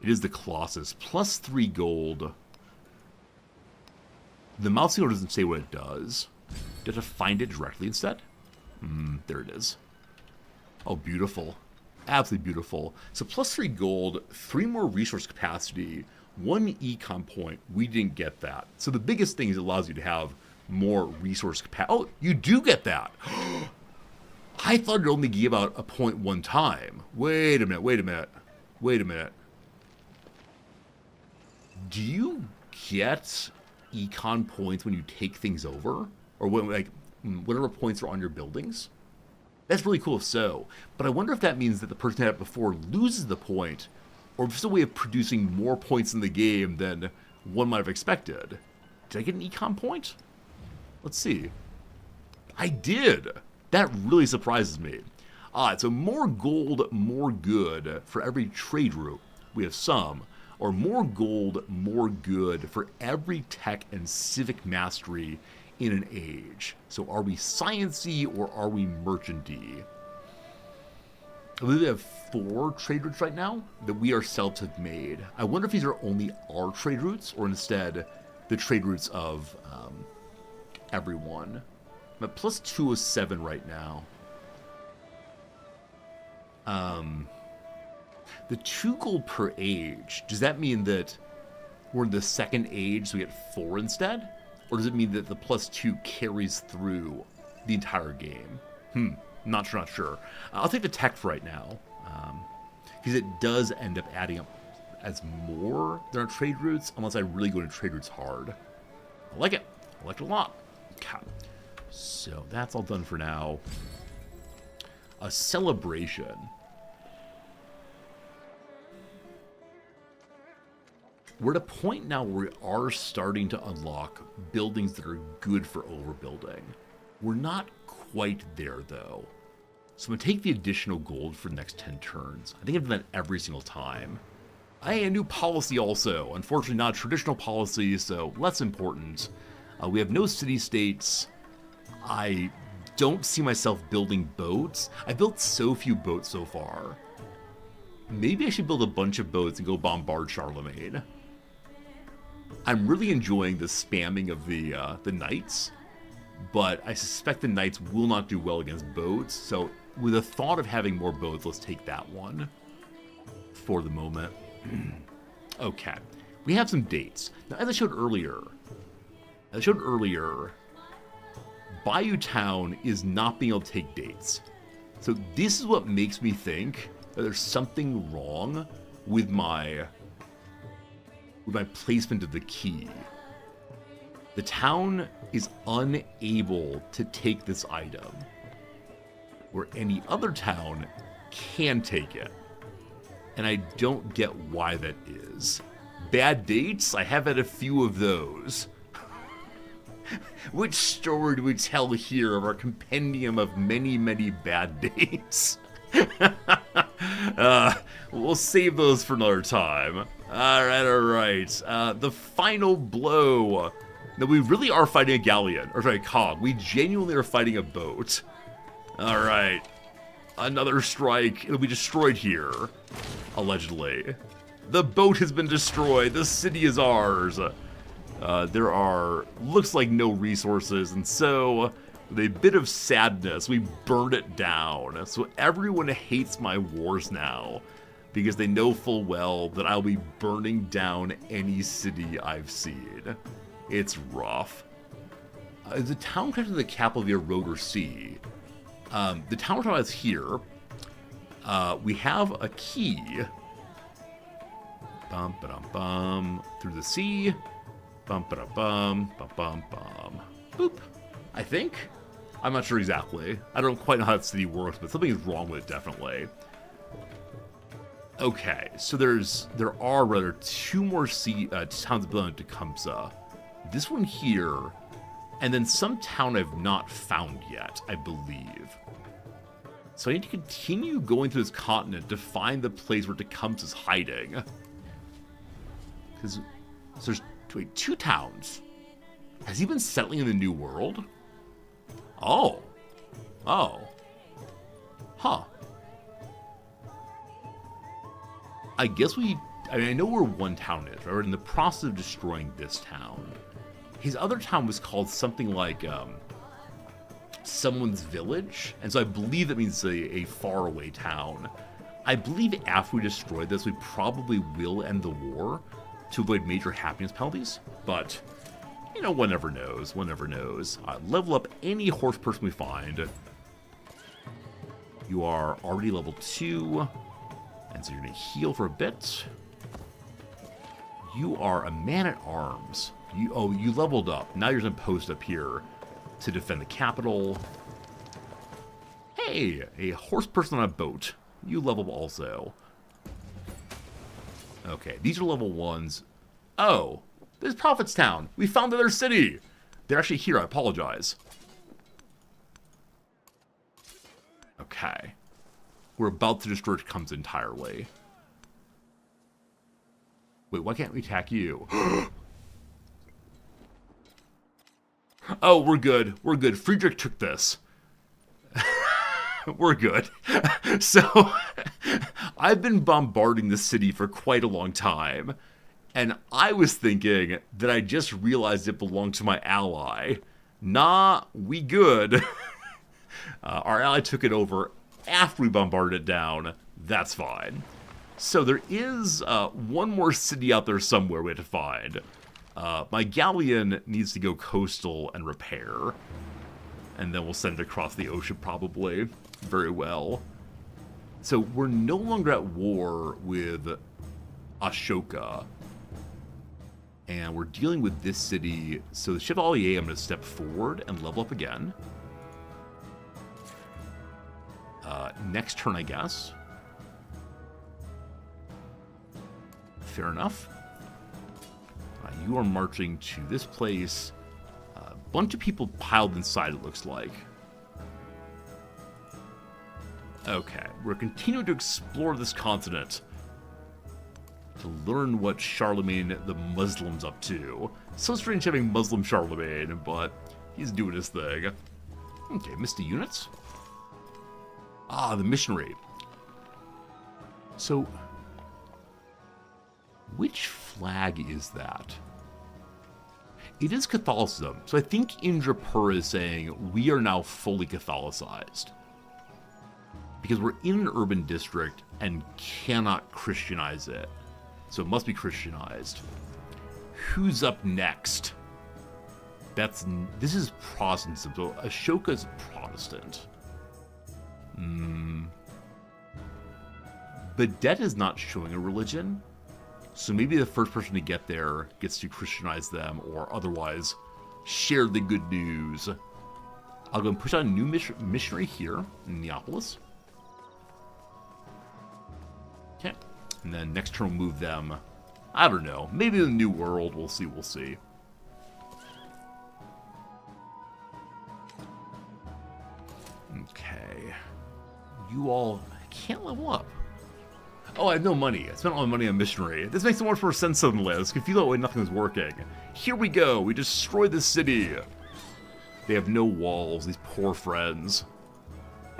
It is the Colossus. Plus 3 gold. The mouse wheel doesn't say what it does. Do I have to find it directly instead? There it is. Oh, beautiful. Absolutely beautiful. So plus 3 gold, 3 more resource capacity, 1 econ point. We didn't get that. So the biggest thing is it allows you to have more resource capacity. Oh, you do get that. I thought it only gave out a point 1 time. Wait a minute, wait a minute. Wait a minute. Do you get econ points when you take things over? Or when, like, whatever points are on your buildings? That's really cool if so. But I wonder if that means that the person who had it before loses the point, or if it's a way of producing more points in the game than one might have expected. Did I get an econ point? Let's see. I did! That really surprises me. Alright, so more gold, more good for every trade route. We have some. Or more gold, more good for every tech and civic mastery in an age. So are we science-y or are we merchant-y? I believe we have 4 trade routes right now that we ourselves have made. I wonder if these are only our trade routes or instead the trade routes of everyone. I'm at plus 207 right now. The 2 gold per age, does that mean that we're in the second age so we get 4 instead? Or does it mean that the plus 2 carries through the entire game? Not sure. I'll take the tech for right now. Because it does end up adding up as more than our trade routes, unless I really go to trade routes hard. I like it. I like it a lot. Okay. So that's all done for now. A celebration. We're at a point now where we are starting to unlock buildings that are good for overbuilding. We're not quite there, though. So I'm going to take the additional gold for the next 10 turns. I think I've done that every single time. A new policy also. Unfortunately, not a traditional policy, so less important. We have no city-states. I don't see myself building boats. I built so few boats so far. Maybe I should build a bunch of boats and go bombard Charlemagne. I'm really enjoying the spamming of the knights, but I suspect the knights will not do well against boats, so with the thought of having more boats, let's take that one for the moment. Okay, we have some dates. Now, as I showed earlier, Bayou Town is not being able to take dates. So this is what makes me think that there's something wrong with my placement of the key. The town is unable to take this item, where any other town can take it. And I don't get why that is. Bad dates? I have had a few of those. Which story do we tell here of our compendium of many, many bad dates? We'll save those for another time. Alright. The final blow. Now, we really are fighting a galleon, or sorry, a cog. We genuinely are fighting a boat. Alright. Another strike. It'll be destroyed here. Allegedly. The boat has been destroyed. The city is ours. There are, looks like, no resources, and so, with a bit of sadness, we burned it down. So everyone hates my wars now, because they know full well that I'll be burning down any city I've seen. It's rough. The town connected to the capital via road or sea. The town is here. We have a key. Bum ba dum bum through the sea. Bum ba dum bum bum bum bum. Boop. I think. I'm not sure exactly. I don't quite know how that city works, but something is wrong with it definitely. Okay, so there are rather two more towns built in Tecumseh. This one here, and then some town I've not found yet, I believe. So I need to continue going through this continent to find the place where Tecumseh's hiding. Because there's two towns. Has he been settling in the New World? Oh. Huh. I guess I know where one town is. We're in the process of destroying this town. His other town was called something like someone's village, and so I believe that means a faraway town. I believe after we destroy this, we probably will end the war to avoid major happiness penalties, but, you know, one never knows, level up any horse person we find. You are already level 2, and so you're going to heal for a bit. You are a man-at-arms. You leveled up. Now you're going to post up here to defend the capital. Hey, a horse person on a boat. You level also. Okay, these are level 1s. Oh, this is Prophetstown. We found another city. They're actually here. I apologize. Okay. We're about to destroy Tecumseh entirely. Wait, why can't we attack you? Oh, we're good. Friedrich took this. We're good. So, I've been bombarding the city for quite a long time, and I was thinking that I just realized it belonged to my ally. Nah, we good. Our ally took it over after we bombarded it down. That's fine. So there is one more city out there somewhere we have to find. My galleon needs to go coastal and repair. And then we'll send it across the ocean, probably. Very well. So we're no longer at war with Ashoka. And we're dealing with this city. So the Chevalier, I'm going to step forward and level up again. Next turn, I guess. Fair enough. You are marching to this place. A bunch of people piled inside, it looks like. Okay, we're continuing to explore this continent to learn what Charlemagne the Muslim's up to. So strange having Muslim Charlemagne, but he's doing his thing. Okay, Misty units. Ah, the missionary. So, which flag is that? It is Catholicism. So I think Indrapur is saying we are now fully Catholicized. Because we're in an urban district and cannot Christianize it. So it must be Christianized. Who's up next? This is Protestantism. So Ashoka's Protestant. Badet is not showing a religion. So maybe the first person to get there gets to Christianize them or otherwise share the good news. I'll go and push out a new missionary here in Neapolis. Okay. And then next turn we'll move them, I don't know, maybe the New World. We'll see. Okay. You all can't level up. Oh, I have no money. I spent all my money on missionary. This makes so much more sense suddenly. I was confused about why nothing was working. Here we go. We destroyed the city. They have no walls, these poor friends.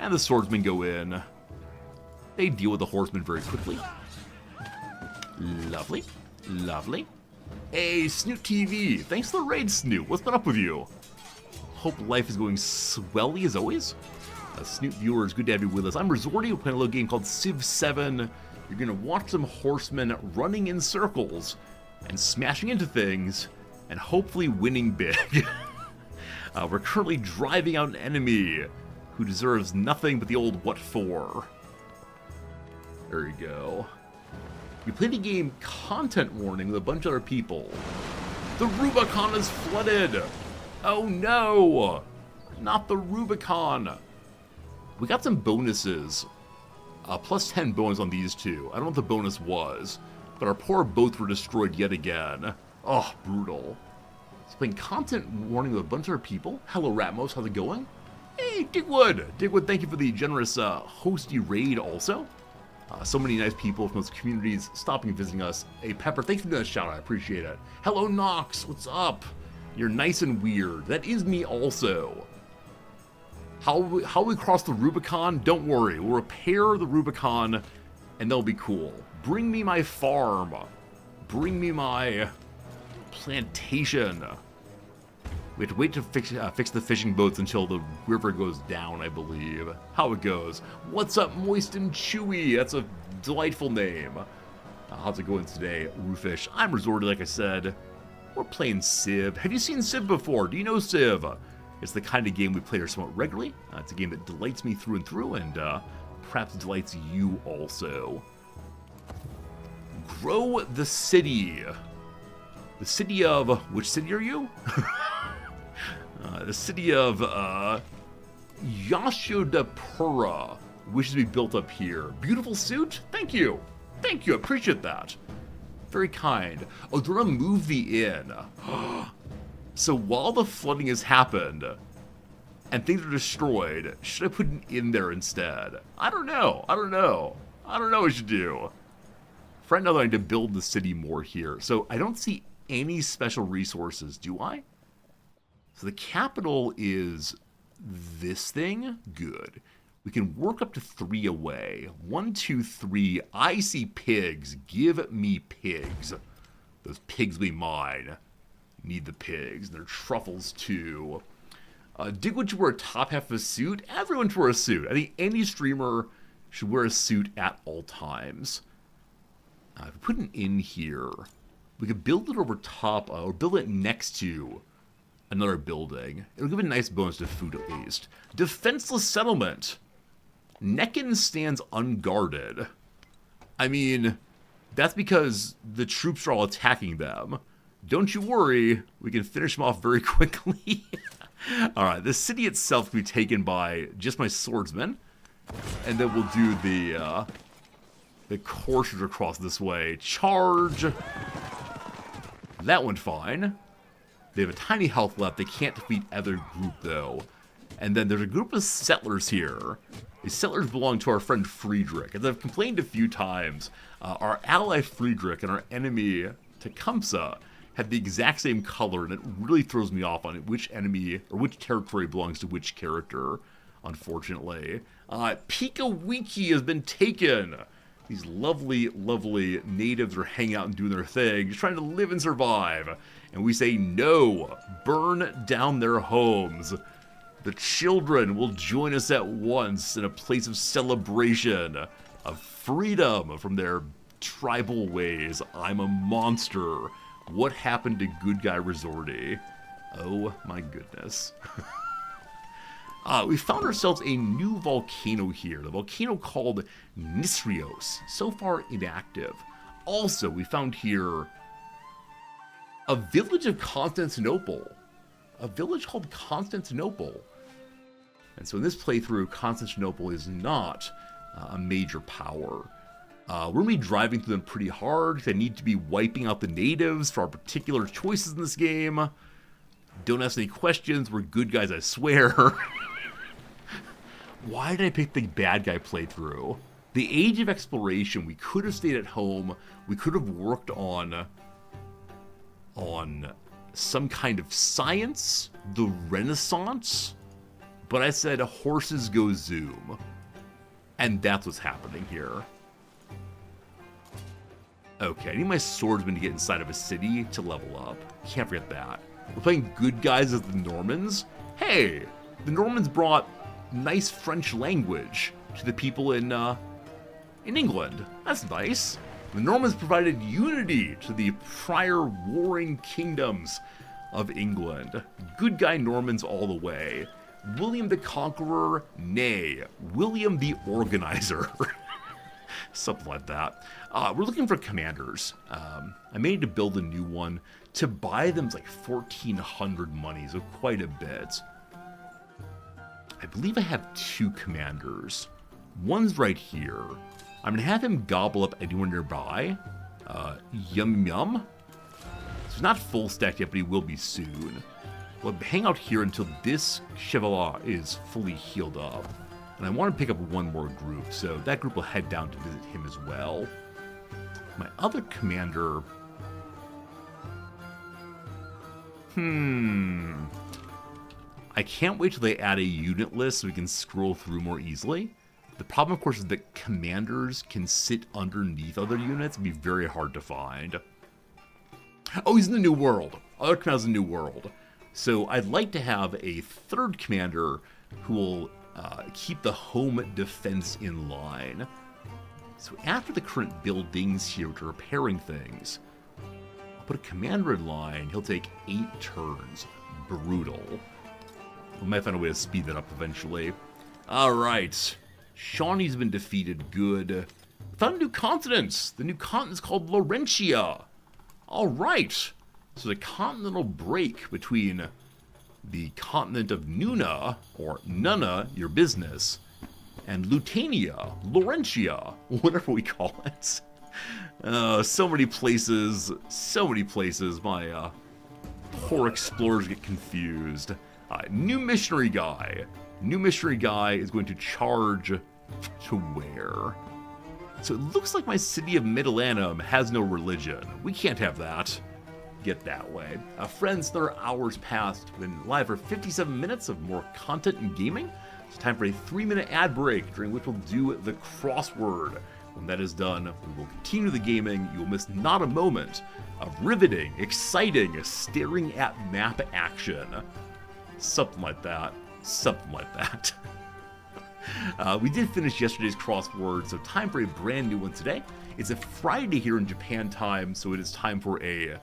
And the swordsmen go in. They deal with the horsemen very quickly. Lovely. Lovely. Hey, Snoot TV. Thanks for the raid, Snoot. What's been up with you? Hope life is going swelly as always. Snoot viewers, good to have you with us. I'm Resorty. We're playing a little game called Civ VII. You're going to watch some horsemen running in circles and smashing into things and hopefully winning big. We're currently driving out an enemy who deserves nothing but the old what for. There you go. We played a game, content warning, with a bunch of other people. The Rubicon is flooded! Oh no! Not the Rubicon! We got some bonuses. Plus 10 bonus on these two. I don't know what the bonus was, but our poor boats were destroyed yet again. Oh, brutal. It's playing content warning with a bunch of other people. Hello, Ratmos. How's it going? Hey, Digwood. Digwood, thank you for the generous hosty raid also. So many nice people from those communities stopping and visiting us. Hey, Pepper, thanks for doing that shout out. I appreciate it. Hello, Nox. What's up? You're nice and weird. That is me also. How we cross the Rubicon? Don't worry. We'll repair the Rubicon, and they'll be cool. Bring me my farm. Bring me my plantation. We have to wait to fix the fishing boats until the river goes down, I believe. How it goes. What's up, Moist and Chewy? That's a delightful name. How's it going today, Roofish? I'm Resorted, like I said. We're playing Civ. Have you seen Civ before? Do you know Civ? It's the kind of game we play somewhat regularly. It's a game that delights me through and through, and perhaps delights you also. Grow the city. The city of... Which city are you? The city of Yashodapura wishes to be built up here. Beautiful suit? Thank you. Thank you. I appreciate that. Very kind. Oh, they're going to move the inn. So while the flooding has happened and things are destroyed, should I put an inn there instead? I don't know. I don't know what I should do. For right now, I need to build the city more here. So I don't see any special resources, do I? So the capital is this thing. Good. We can work up to 3 away. 1, 2, 3. I see pigs. Give me pigs. Those pigs be mine. Need the pigs. And their truffles too. Digwood should wear a top half of a suit. Everyone should wear a suit. I think any streamer should wear a suit at all times. If we put an inn here, we could build it over top, or build it next to another building. It'll give a nice bonus to food at least. Defenseless settlement. Necken stands unguarded. I mean, that's because the troops are all attacking them. Don't you worry, we can finish them off very quickly. Alright, the city itself can be taken by just my swordsmen. And then we'll do the coursers across this way. Charge! That went fine. They have a tiny health left. They can't defeat either group, though. And then there's a group of settlers here. These settlers belong to our friend Friedrich. As I've complained a few times, our ally Friedrich and our enemy Tecumseh have the exact same color, and it really throws me off on which enemy or which territory belongs to which character, unfortunately. Pikawiki has been taken. These lovely, lovely natives are hanging out and doing their thing, just trying to live and survive. And we say, no, burn down their homes. The children will join us at once in a place of celebration, of freedom from their tribal ways. I'm a monster. What happened to Good Guy Resorty? Oh my goodness. We found ourselves a new volcano here, the volcano called Nisrios, so far inactive. Also, we found here a village of Constantinople, a village called Constantinople. And so in this playthrough, Constantinople is not a major power. We're going to be driving through them pretty hard. They need to be wiping out the natives for our particular choices in this game. Don't ask any questions. We're good guys, I swear. Why did I pick the bad guy playthrough? The Age of Exploration, we could have stayed at home. We could have worked on some kind of science, the Renaissance. But I said horses go zoom. And that's what's happening here. Okay, I need my swordsman to get inside of a city to level up. Can't forget that. We're playing good guys as the Normans. Hey, the Normans brought nice French language to the people in England. That's nice. The Normans provided unity to the prior warring kingdoms of England. Good guy Normans all the way. William the Conqueror, nay. William the Organizer. Something like that. We're looking for commanders. I may need to build a new one. To buy them is like 1,400 money, so quite a bit. I believe I have 2 commanders. One's right here. I'm going to have him gobble up anyone nearby. Yum Yum. So he's not full stacked yet, but he will be soon. We'll hang out here until this Chevalier is fully healed up. And I want to pick up one more group, so that group will head down to visit him as well. My other commander... I can't wait till they add a unit list so we can scroll through more easily. The problem, of course, is that commanders can sit underneath other units and be very hard to find. Oh, he's in the New World. Other commander's in the New World. So I'd like to have a third commander who will keep the home defense in line. So after the current buildings here, which are repairing things, I'll put a commander in line. He'll take 8 turns. Brutal. We might find a way to speed that up eventually. Alright. Shawnee's been defeated. Good. Found a new continent. The new continent's called Laurentia. Alright. So the continental break between the continent of Nuna, or Nunna, your business, and Lutania, Laurentia, whatever we call it. So many places, my poor explorers get confused. New missionary guy. New missionary guy is going to charge to where? So it looks like my city of Middleanum has no religion. We can't have that. Get that way. Friends, there are hours past. We've been live for 57 minutes of more content and gaming. It's time for a 3-minute ad break, during which we'll do the crossword. When that is done, we will continue the gaming. You will miss not a moment of riveting, exciting, staring at map action. Something like that. Something like that. We did finish yesterday's crossword, so time for a brand new one today. It's a Friday here in Japan time, so it is time for a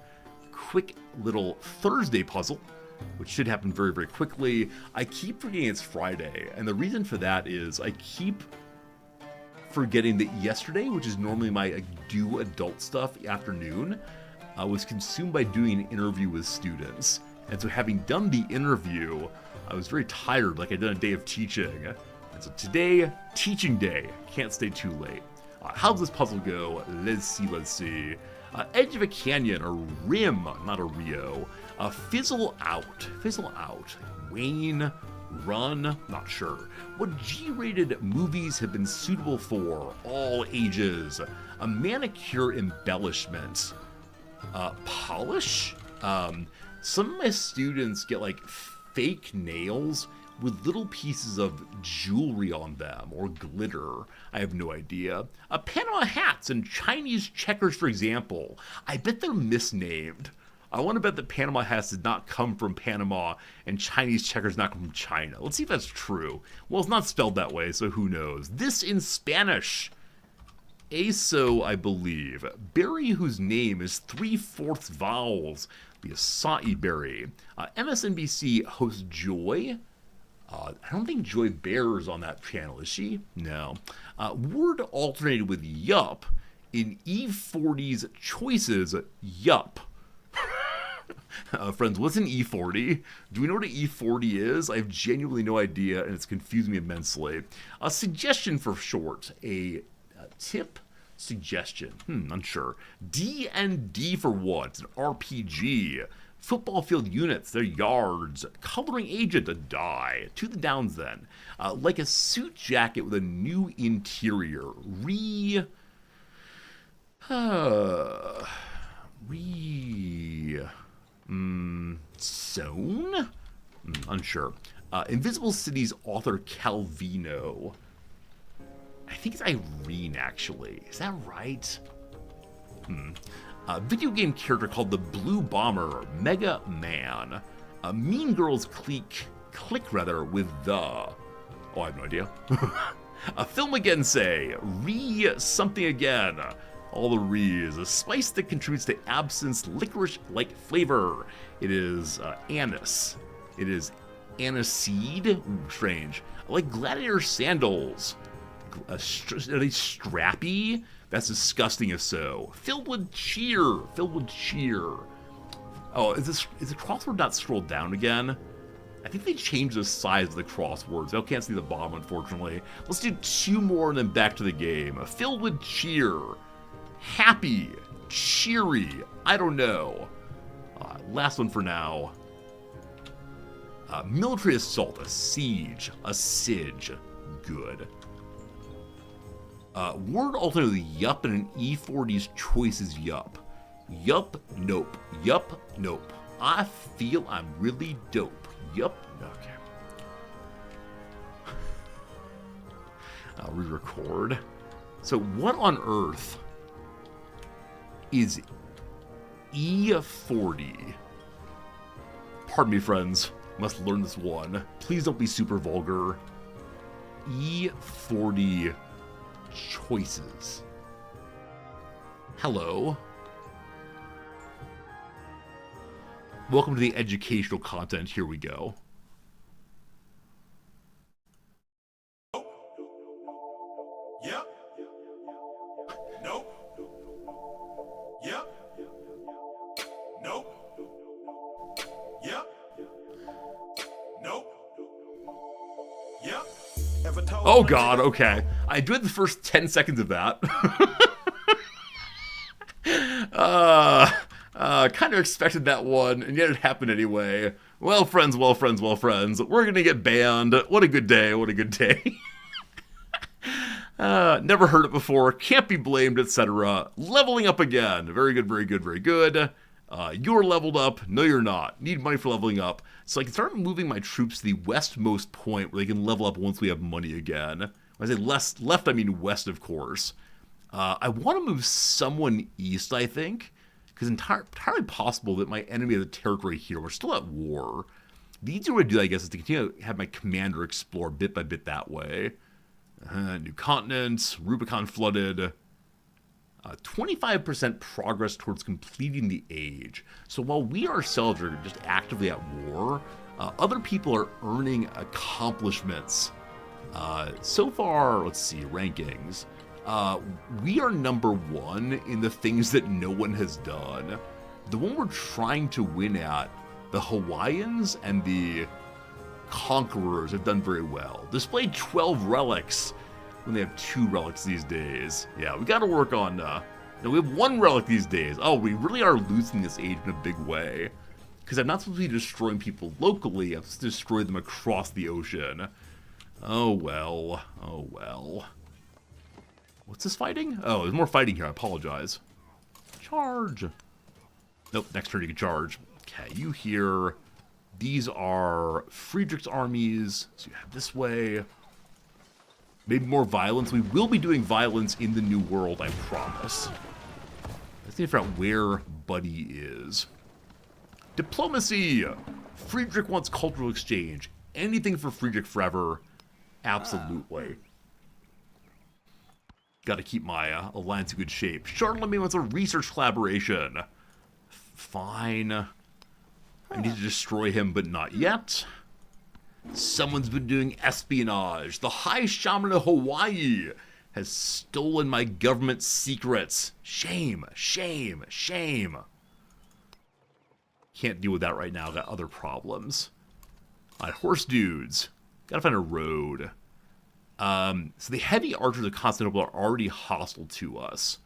quick little Thursday puzzle. which should happen very, very quickly. I keep forgetting it's Friday, and the reason for that is I keep forgetting that yesterday, which is normally my do adult stuff afternoon, was consumed by doing an interview with students. And so having done the interview, I was very tired, like I'd done a day of teaching. And so today, teaching day, can't stay too late. How does this puzzle go? Let's see. Edge of a canyon, or rim, not a Rio. Fizzle out. Wane, run, not sure. What G-rated movies have been suitable for all ages? A manicure embellishment. Polish? Some of my students get like fake nails with little pieces of jewelry on them, or glitter. I have no idea. Panama hats and Chinese checkers, for example. I bet they're misnamed. I want to bet that Panama hats did not come from Panama and Chinese checkers not come from China. Let's see if that's true. Well, it's not spelled that way, so who knows. This in Spanish. Eso, I believe. Berry whose name is 3/4 vowels. The acai berry. MSNBC hosts Joy. I don't think Joy Bear's on that channel, is she? No. Word alternated with yup in E40's choices, yup. Friends, what's an E40? Do we know what an E40 is? I have genuinely no idea, and it's confusing me immensely. A suggestion for short. A tip? Suggestion. Unsure. D&D for what? It's an RPG. Football field units, their yards. Coloring agent, a die. To the downs then. Like a suit jacket with a new interior. Sewn? Unsure. Invisible City's author Calvino. I think it's Irene, actually. Is that right? A video game character called the Blue Bomber, Mega Man. Mean Girls click with the... Oh, I have no idea. A film again, say. Something again. All the re's. A spice that contributes to absinthe licorice-like flavor. It is anise. It is aniseed. Ooh, strange. I like gladiator sandals. Are they strappy? That's disgusting if so. Filled with cheer. Oh, is the crossword not scrolled down again? I think they changed the size of the crosswords. I can't see the bottom, unfortunately. Let's do 2 more and then back to the game. Filled with cheer. Happy. Cheery. I don't know. Last one for now. Military assault. A siege. A sige. Good. Word alternatively yup and an E40's choice is yup. Yup, nope. Yup, nope. I feel I'm really dope. Yup, okay. I'll re-record. So what on earth is E40? Pardon me, friends. Must learn this one. Please don't be super vulgar. E40 choices. Hello. Welcome to the educational content. Here we go. Yep. Nope. Yep. Nope. Yep. Nope. Yep. Oh god, okay. I enjoyed the first 10 seconds of that. Kind of expected that one, and yet it happened anyway. Well, friends, we're gonna get banned. What a good day, Never heard it before, can't be blamed, etc. Leveling up again. Very good. You're leveled up. No, you're not. Need money for leveling up. So I can start moving my troops to the westmost point where they can level up once we have money again. When I say left, I mean west, of course. I want to move someone east, I think. Because it's entirely possible that my enemy has a territory here. We're still at war. The easier way to do that, I guess, is to continue to have my commander explore bit by bit that way. New continents, Rubicon flooded. 25% progress towards completing the age. So while we ourselves are just actively at war, other people are earning accomplishments. So far, let's see, rankings. We are number 1 in the things that no one has done. The one we're trying to win at, the Hawaiians and the Conquerors have done very well. Displayed 12 relics when they have 2 relics these days. Yeah, we gotta work on, no, we have 1 relic these days. Oh, we really are losing this age in a big way. Because I'm not supposed to be destroying people locally, I'm supposed to destroy them across the ocean. Oh well, oh well. What's this fighting? Oh, there's more fighting here, I apologize. Charge! Nope, next turn you can charge. Okay, you here. These are Friedrich's armies, so you head this way. Maybe more violence. We will be doing violence in the New World, I promise. Let's see out where Buddy is. Diplomacy! Friedrich wants cultural exchange. Anything for Friedrich forever. Absolutely. Gotta keep my alliance in good shape. Charlemagne wants a research collaboration. Fine. I need to destroy him, but not yet. Someone's been doing espionage. The High Shaman of Hawaii has stolen my government secrets. Shame, shame, shame. Can't deal with that right now. Got other problems. Alright, horse dudes. Gotta find a road. So the heavy archers of Constantinople are already hostile to us.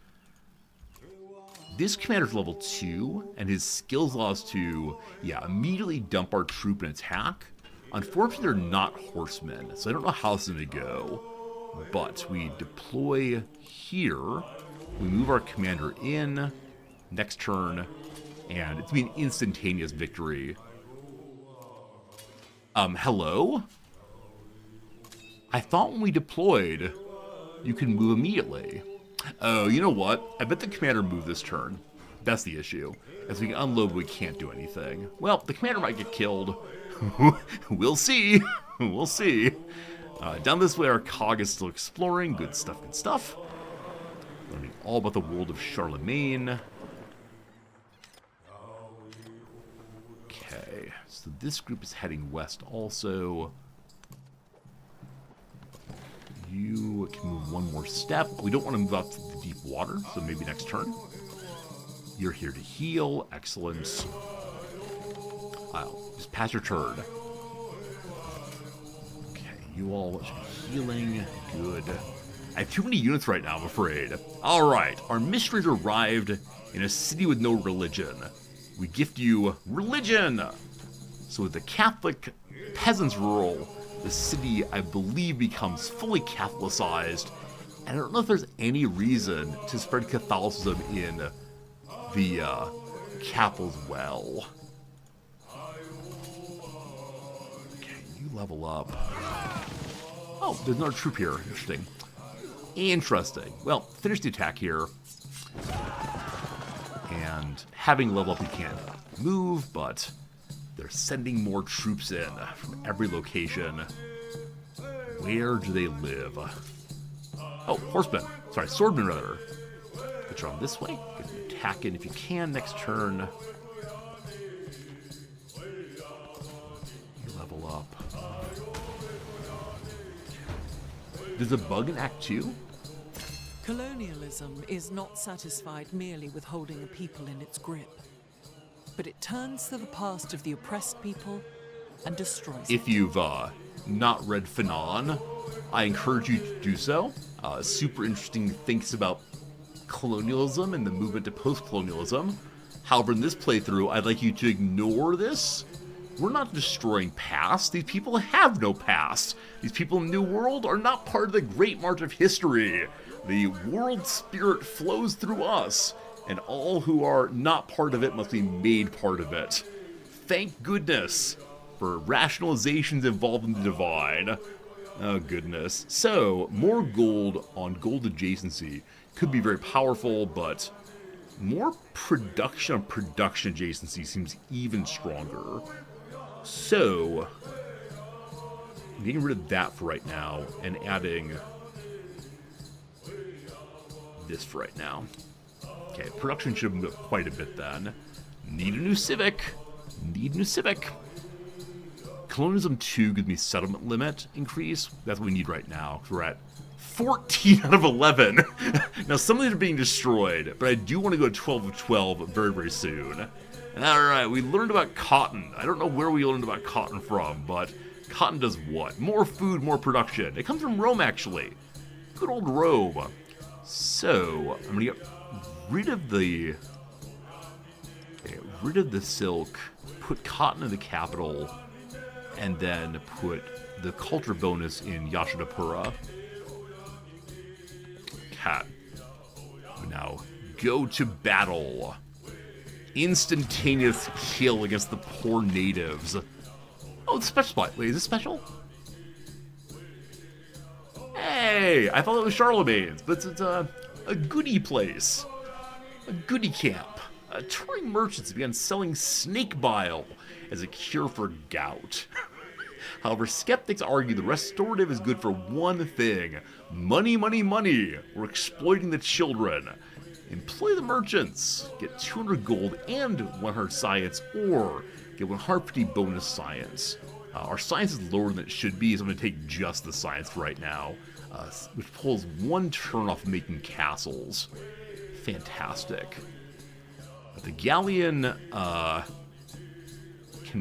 This commander's level 2, and his skills allow us to, immediately dump our troop and attack. Unfortunately, they're not horsemen, so I don't know how this is going to go. But we deploy here, we move our commander in, next turn, and it's going to be an instantaneous victory. Hello? I thought when we deployed, you can move immediately. Oh, you know what? I bet the commander moved this turn. That's the issue. As we unload, we can't do anything. Well, the commander might get killed. We'll see. We'll see. Down this way, our cog is still exploring. Good stuff, good stuff. Learning all about the world of Charlemagne. Okay, so this group is heading west also. You can move one more step. We don't want to move out to the deep water, so maybe next turn. You're here to heal. Excellent. Just pass your turn. Okay, you all should be healing. Good. I have too many units right now, I'm afraid. Alright, our missionaries arrived in a city with no religion. We gift you religion! So with the Catholic peasants rule, the city, I believe, becomes fully Catholicized, and I don't know if there's any reason to spread Catholicism in the capital as well. Okay, you level up. Oh, there's another troop here. Interesting. Interesting. Well, finish the attack here. And having level up, we can't move, but they're sending more troops in from every location. Where do they live? Oh, horsemen. Sorry, swordmen, rather. Get you on this way. Get an attack in if you can next turn. You level up. There's a bug in Act 2? Colonialism is not satisfied merely with holding a people in its grip, but it turns to the past of the oppressed people and destroys If you've not read Fanon, I encourage you to do so. Super interesting things about colonialism and the movement to post-colonialism. However, in this playthrough, I'd like you to ignore this. We're not destroying past. These people have no past. These people in the New World are not part of the Great March of History. The world spirit flows through us, and all who are not part of it must be made part of it. Thank goodness for rationalizations involving the divine. Oh goodness. So, more gold on gold adjacency could be very powerful, but more production on production adjacency seems even stronger. So, getting rid of that for right now and adding this for right now. Okay, production should have moved up quite a bit then. Need a new civic. Need a new civic. Colonialism 2 gives me settlement limit increase. That's what we need right now. We're at 14 out of 11. Now, some of these are being destroyed, but I do want to go to 12 of 12 very, very soon. Alright, we learned about cotton. I don't know where we learned about cotton from, but cotton does what? More food, more production. It comes from Rome, actually. Good old Rome. So, I'm going to get rid of the... Okay, rid of the silk, put cotton in the capital, and then put the culture bonus in Yashadapura. Cat. Now, go to battle. Instantaneous kill against the poor natives. Oh, it's special spot. Wait, is this special? Hey, I thought it was Charlemagne's, but it's a goodie place. A goodie camp. Touring merchants began selling snake bile as a cure for gout. However, skeptics argue the restorative is good for one thing. Money, money, money. We're exploiting the children. Employ the merchants. Get 200 gold and 100 science, or get 150 bonus science. Our science is lower than it should be, so I'm going to take just the science for right now, which pulls one turn off making castles. Fantastic. The galleon can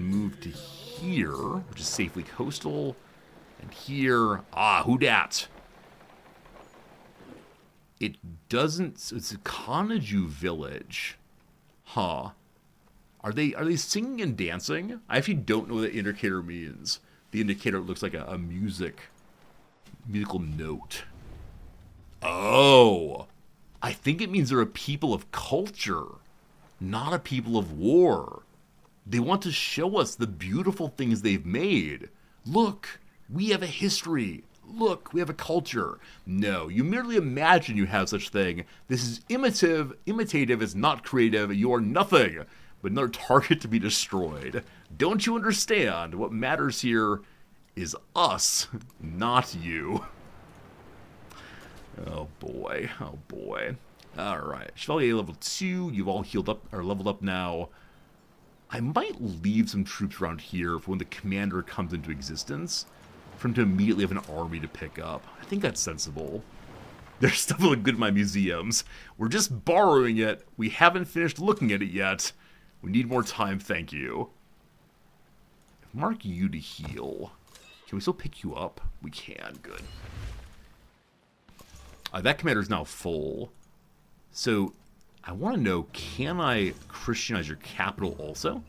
move to here, which is safely coastal, and here, who dat? It doesn't. It's a Kanaju village, huh? Are they singing and dancing? I actually don't know what the indicator means. The indicator looks like a musical note. Oh, I think it means they're a people of culture, not a people of war. They want to show us the beautiful things they've made. Look, we have a history. Look, we have a culture. No, you merely imagine you have such thing. This is imitative is not creative. You are nothing but another target to be destroyed. Don't you understand? What matters here is us, not you. Oh boy, oh boy. Alright, Chevalier level 2, you've all healed up, or leveled up now. I might leave some troops around here for when the commander comes into existence, for him to immediately have an army to pick up. I think that's sensible. There's stuff that look good in my museums. We're just borrowing it. We haven't finished looking at it yet. We need more time, thank you. Mark you to heal. Can we still pick you up? We can, good. That commander's now full. So, I want to know, can I Christianize your capital also?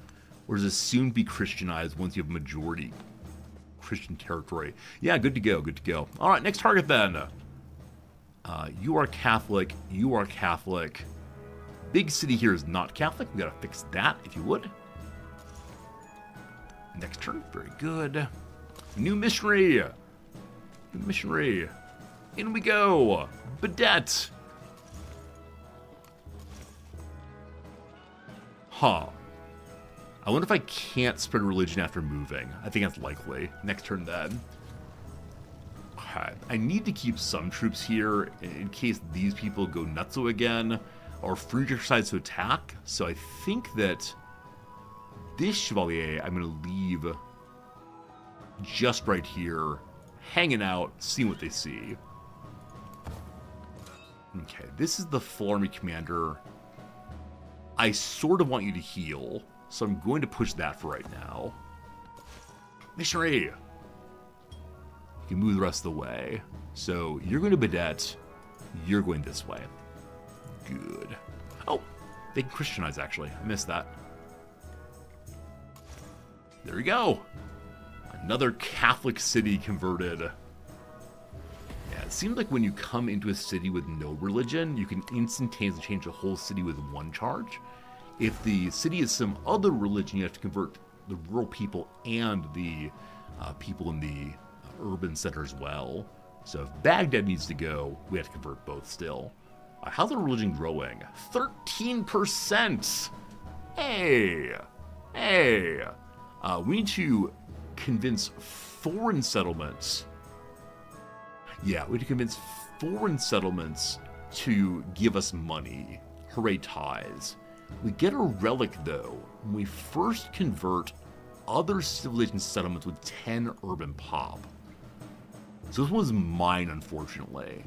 Or does it soon be Christianized once you have majority Christian territory? Yeah, good to go, good to go. Alright, next target then. You are Catholic, you are Catholic. Big city here is not Catholic. We gotta fix that, if you would. Next turn, very good. New missionary. New missionary. In we go. Bedette. Huh. I wonder if I can't spread religion after moving. I think that's likely. Next turn then. Okay. I need to keep some troops here in case these people go nutso again, or Friedrich decides to attack. So I think that this Chevalier I'm going to leave just right here, hanging out, seeing what they see. Okay, this is the full army commander. I sort of want you to heal, so I'm going to push that for right now. Missionary! You can move the rest of the way. So, you're going to Bedette, you're going this way. Good. Oh, they can Christianize, actually. I missed that. There we go! Another Catholic city converted. Yeah, it seems like when you come into a city with no religion, you can instantaneously change the whole city with one charge. If the city is some other religion, you have to convert the rural people and the people in the urban center as well. So if Baghdad needs to go, we have to convert both still. How's the religion growing? 13%! Hey! Hey! We need to convince foreign settlements. Yeah, we need to convince foreign settlements to give us money. Hooray ties. We get a relic, though, when we first convert other civilization settlements with 10 urban pop. So this was mine, unfortunately.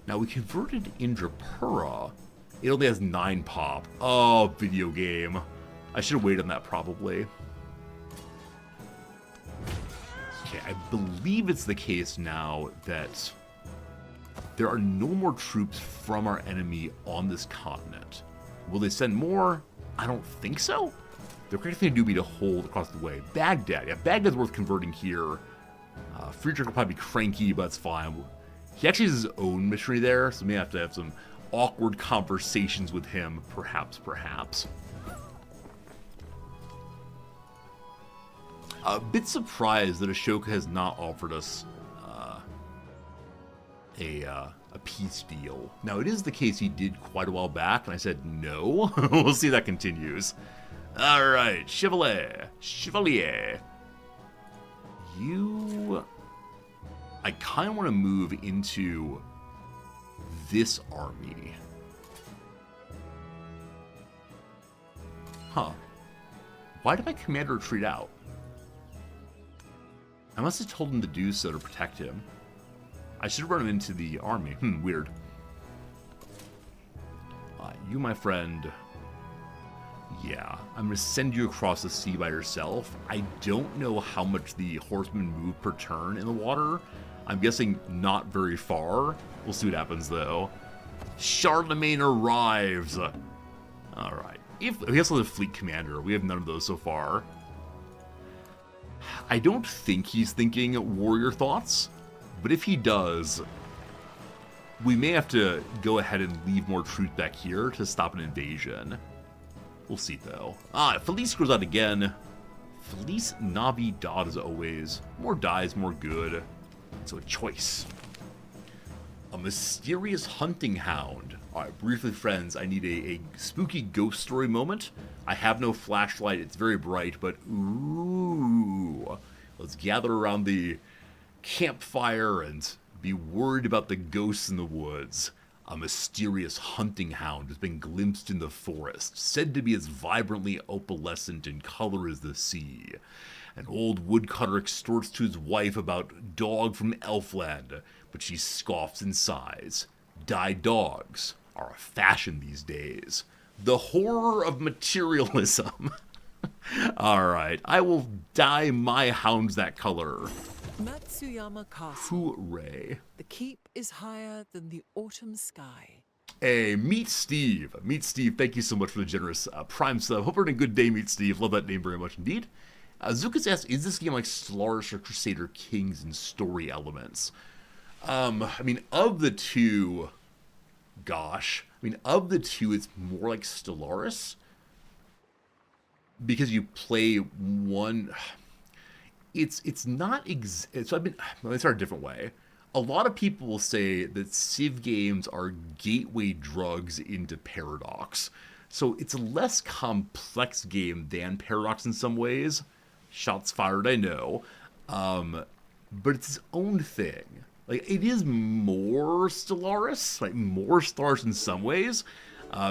Now, we converted Indrapura. It only has 9 pop. Oh, video game. I should have waited on that, probably. Okay, I believe it's the case now that there are no more troops from our enemy on this continent. Will they send more? I don't think so. The correct thing to do would be to hold across the way. Baghdad. Yeah, Baghdad's worth converting here. Friedrich will probably be cranky, but it's fine. He actually has his own missionary there, so we may have to have some awkward conversations with him, perhaps. A bit surprised that Ashoka has not offered us a peace deal. Now, it is the case he did quite a while back, and I said no. We'll see if that continues. Alright, Chevalier. You... I kind of want to move into this army. Huh. Why did my commander retreat out? I must have told him to do so to protect him. I should run him into the army. Weird. You, my friend... Yeah, I'm going to send you across the sea by yourself. I don't know how much the horsemen move per turn in the water. I'm guessing not very far. We'll see what happens, though. Charlemagne arrives. Alright. We also have a fleet commander. We have none of those so far. I don't think he's thinking warrior thoughts, but if he does, we may have to go ahead and leave more troops back here to stop an invasion. We'll see, though. Felice goes out again. Felice Navidad, as always. More dies, more good. So a choice. A mysterious hunting hound. Alright, briefly, friends, I need a spooky ghost story moment. I have no flashlight. It's very bright, but ooh. Let's gather around the campfire and be worried about the ghosts in the woods. A mysterious hunting hound has been glimpsed in the forest, said to be as vibrantly opalescent in color as the sea. An old woodcutter extorts to his wife about dog from Elfland, but she scoffs and sighs. Dyed dogs are a fashion these days. The horror of materialism. Alright, I will dye my hounds that color. Matsuyama Castle. Hooray. The keep is higher than the autumn sky. Hey, Meet Steve. Meet Steve, thank you so much for the generous Prime sub. Hope you're having a good day, Meet Steve. Love that name very much indeed. Zukas asks, is this game like Stellaris or Crusader Kings in story elements? I mean, of the two, it's more like Stellaris. Because you play one... It's not... let me start a different way. A lot of people will say that Civ games are gateway drugs into Paradox. So it's a less complex game than Paradox in some ways. Shots fired, I know. But it's its own thing. Like, it is more Stellaris, in some ways,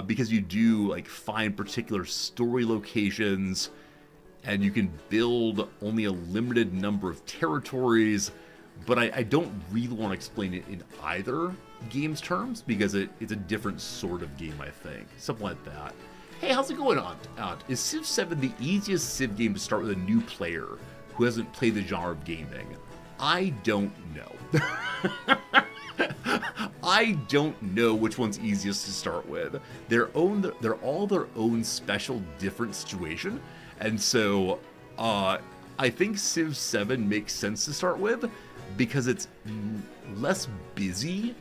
because you do, like, find particular story locations, and you can build only a limited number of territories, but I don't really want to explain it in either game's terms, because it's a different sort of game, I think. Something like that. Hey, how's it going on? Is Civ VII the easiest Civ game to start with a new player who hasn't played the genre of gaming? I don't know. I don't know which one's easiest to start with. They're all their own special, different situation, and so I think Civ VII makes sense to start with because it's less busy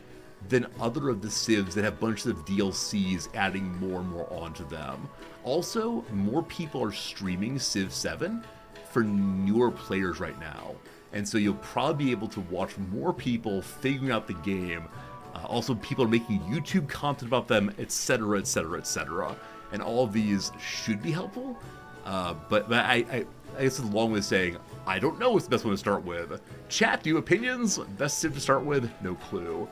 than other of the Civs that have bunches of DLCs adding more and more onto them. Also, more people are streaming Civ VII for newer players right now. And so you'll probably be able to watch more people figuring out the game. Also, people are making YouTube content about them, etc., etc., etc. And all of these should be helpful. But I guess it's a long way of saying, I don't know what's the best one to start with. Chat, do you have opinions? Best Civ to start with? No clue.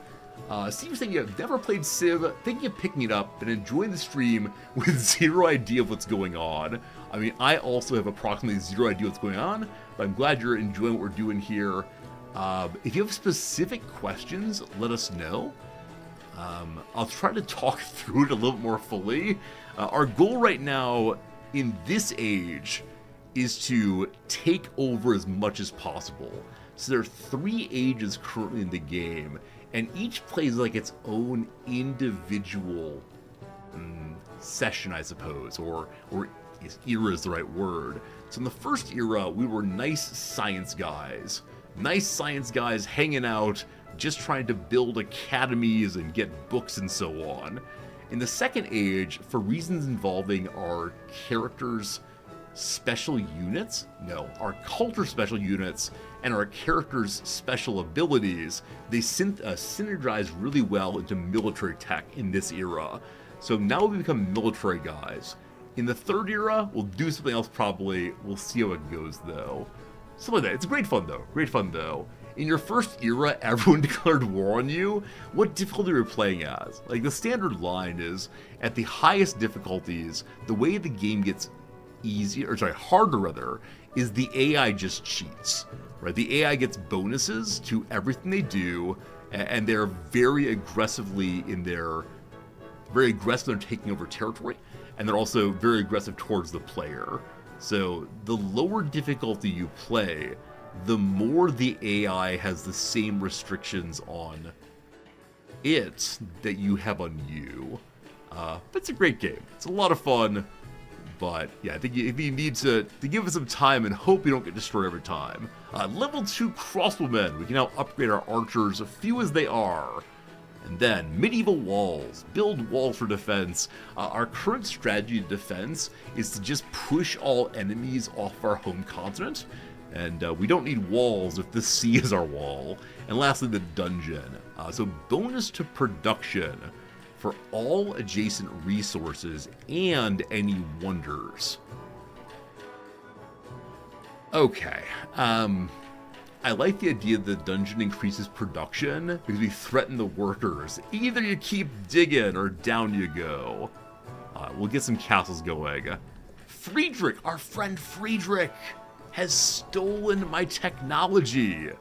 Steve saying you've never played Civ, thinking of picking it up and enjoying the stream with zero idea of what's going on. I mean, I also have approximately zero idea what's going on, but I'm glad you're enjoying what we're doing here. If you have specific questions, let us know. I'll try to talk through it a little bit more fully. Our goal right now in this age is to take over as much as possible. So there are 3 ages currently in the game, and each plays like its own individual session, I suppose, or era is the right word. So in the first era, we were nice science guys hanging out, just trying to build academies and get books and so on. In the second age, for reasons involving our characters' special units, our culture special units, and our characters' special abilities, they synergize really well into military tech in this era. So now we become military guys. In the third era, we'll do something else probably. We'll see how it goes though. Something like that. It's great fun though. In your first era, everyone declared war on you. What difficulty are you playing as? Like, the standard line is, at the highest difficulties, the way the game gets harder rather, is the AI just cheats, right? The AI gets bonuses to everything they do, and they're very aggressive in taking over territory, and they're also very aggressive towards the player. So the lower difficulty you play, the more the AI has the same restrictions on it that you have on you. But it's a great game. It's a lot of fun. But yeah, I think you need to give it some time and hope you don't get destroyed every time. Level 2 crossbowmen. We can now upgrade our archers, few as they are. And then medieval walls. Build walls for defense. Our current strategy to defense is to just push all enemies off our home continent. And we don't need walls if the sea is our wall. And lastly, the dungeon. So bonus to production for all adjacent resources and any wonders. Okay. I like the idea that the dungeon increases production because we threaten the workers. Either you keep digging or down you go. We'll get some castles going. Friedrich, our friend Friedrich, has stolen my technology.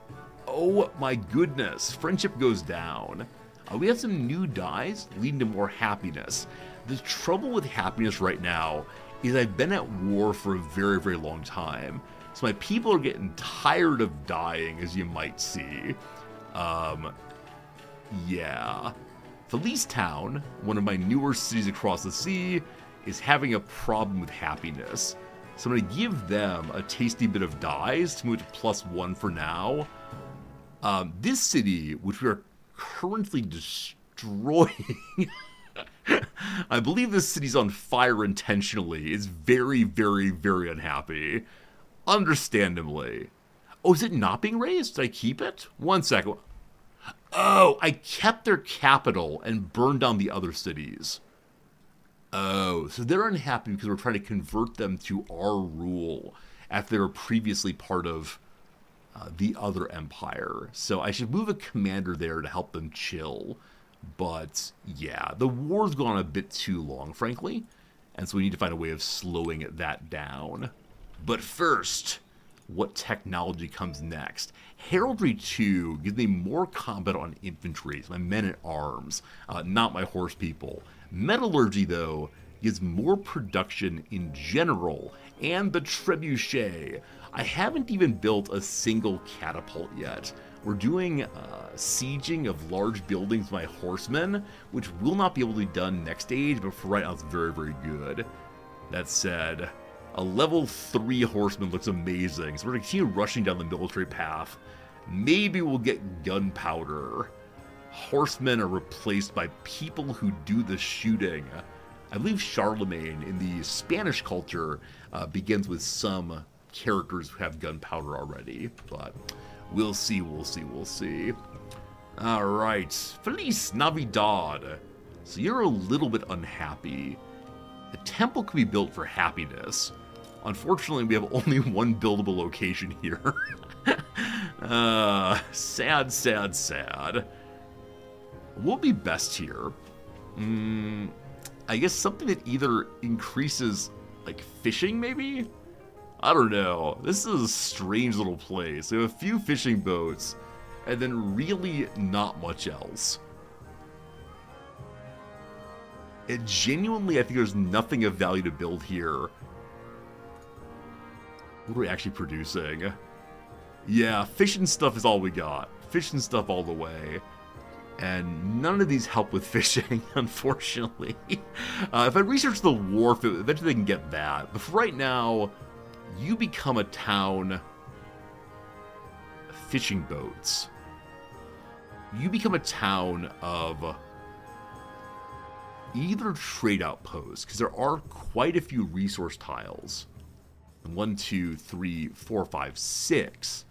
Oh my goodness. Friendship goes down. We have some new dies leading to more happiness. The trouble with happiness right now is I've been at war for a very, very long time. So my people are getting tired of dying, as you might see. Yeah. Felice Town, one of my newer cities across the sea, is having a problem with happiness. So I'm going to give them a tasty bit of dies to move to +1 for now. This city, which we are currently destroying, I believe this city's on fire intentionally, is very, very, very unhappy. Understandably. Oh, is it not being raised? Did I keep it? 1 second. Oh, I kept their capital and burned down the other cities. Oh, so they're unhappy because we're trying to convert them to our rule after they were previously part of the other empire. So I should move a commander there to help them chill. But yeah, the war's gone a bit too long, frankly. And so we need to find a way of slowing that down. But first, what technology comes next? Heraldry 2 gives me more combat on infantry, so my men at arms, not my horse people. Metallurgy, though, gives more production in general, and the trebuchet. I haven't even built a single catapult yet. We're doing sieging of large buildings with my horsemen, which will not be able to be done next stage, but for right now it's very, very good. That said, a level 3 horseman looks amazing, so we're going to continue rushing down the military path. Maybe we'll get gunpowder. Horsemen are replaced by people who do the shooting. I believe Charlemagne in the Spanish culture begins with some characters who have gunpowder already, but we'll see, we'll see, we'll see. Alright, Feliz Navidad. So you're a little bit unhappy. A temple could be built for happiness. Unfortunately, we have only one buildable location here. Sad, sad, sad. will be best here? I guess something that either increases, like, fishing, maybe? I don't know. This is a strange little place. We have a few fishing boats, and then really not much else. And genuinely, I think there's nothing of value to build here. What are we actually producing? Yeah, fish and stuff is all we got. Fish and stuff all the way. And none of these help with fishing, unfortunately. If I research the wharf, eventually they can get that. But for right now, you become a town. Fishing boats. You become a town of either trade outposts, because there are quite a few resource tiles. 1, 2, 3, 4, 5, 6.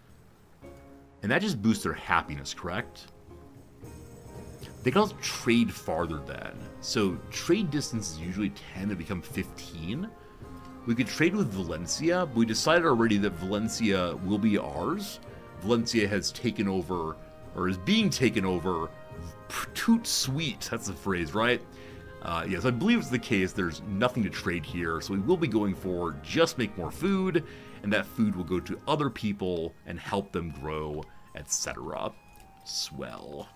And that just boosts their happiness, correct? They can also trade farther then. So trade distances usually tend to become 15. We could trade with Valencia, but we decided already that Valencia will be ours. Valencia has taken over, or is being taken over, toot sweet, that's the phrase, right? Yes, I believe it's the case. There's nothing to trade here, so we will be going for just make more food, and that food will go to other people and help them grow, etc. Swell.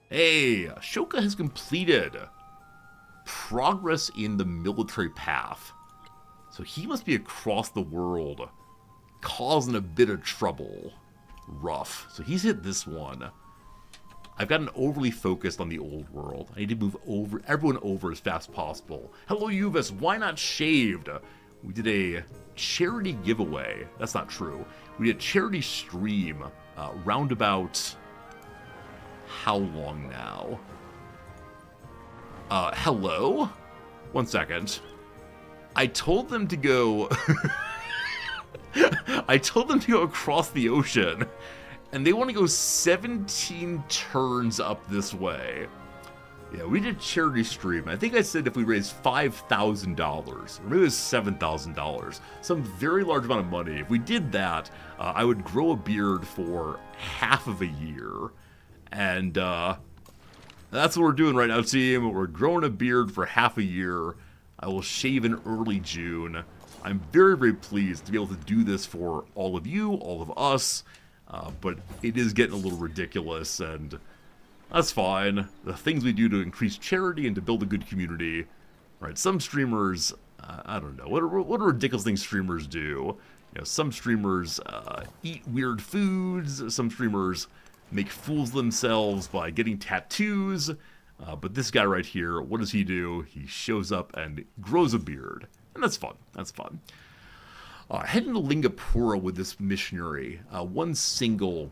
Hey, Ashoka has completed progress in the military path. So he must be across the world, causing a bit of trouble. Rough. So he's hit this one. I've gotten overly focused on the old world. I need to move everyone over as fast as possible. Hello, Uvis. Why not shaved? We did a charity giveaway. That's not true. We did a charity stream roundabout. How long now? Hello? 1 second. I told them to go. I told them to go across the ocean. And they want to go 17 turns up this way. Yeah, we did a charity stream. I think I said if we raised $5,000, or maybe it was $7,000, some very large amount of money. If we did that, I would grow a beard for half of a year. And that's what we're doing right now, team. We're growing a beard for half a year. I will shave in early June. I'm very, very pleased to be able to do this for all of you, all of us. But it is getting a little ridiculous, and that's fine. The things we do to increase charity and to build a good community, right? Some streamers, I don't know, what are ridiculous things streamers do? You know, some streamers eat weird foods. Some streamers make fools of themselves by getting tattoos. But this guy right here, what does he do? He shows up and grows a beard, and that's fun. That's fun. Heading to Lingapura with this missionary. One single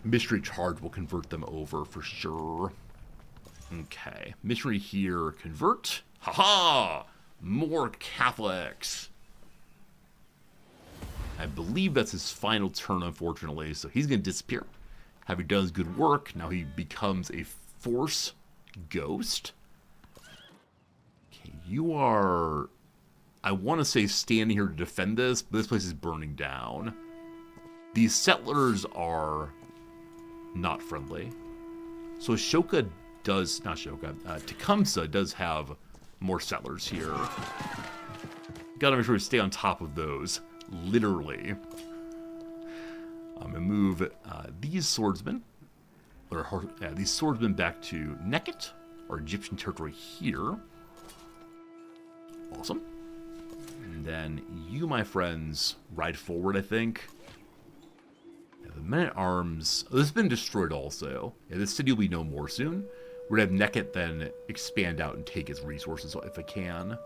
missionary charge will convert them over for sure. Okay, missionary here, convert. Haha! More Catholics. I believe that's his final turn, unfortunately, so he's going to disappear. Having done his good work, now he becomes a force ghost. Okay, you are... I want to say standing here to defend this, but this place is burning down. These settlers are not friendly. So Ashoka does, not Ashoka, Tecumseh does have more settlers here. Gotta make sure we stay on top of those, literally. I'm gonna move these swordsmen, these swordsmen back to Nekhet, or Egyptian territory here. Awesome. And then you, my friends, ride forward, I think. Yeah, the men-at-arms... Oh, this has been destroyed also. Yeah, this city will be no more soon. We're going to have Nekhet then expand out and take its resources if I can.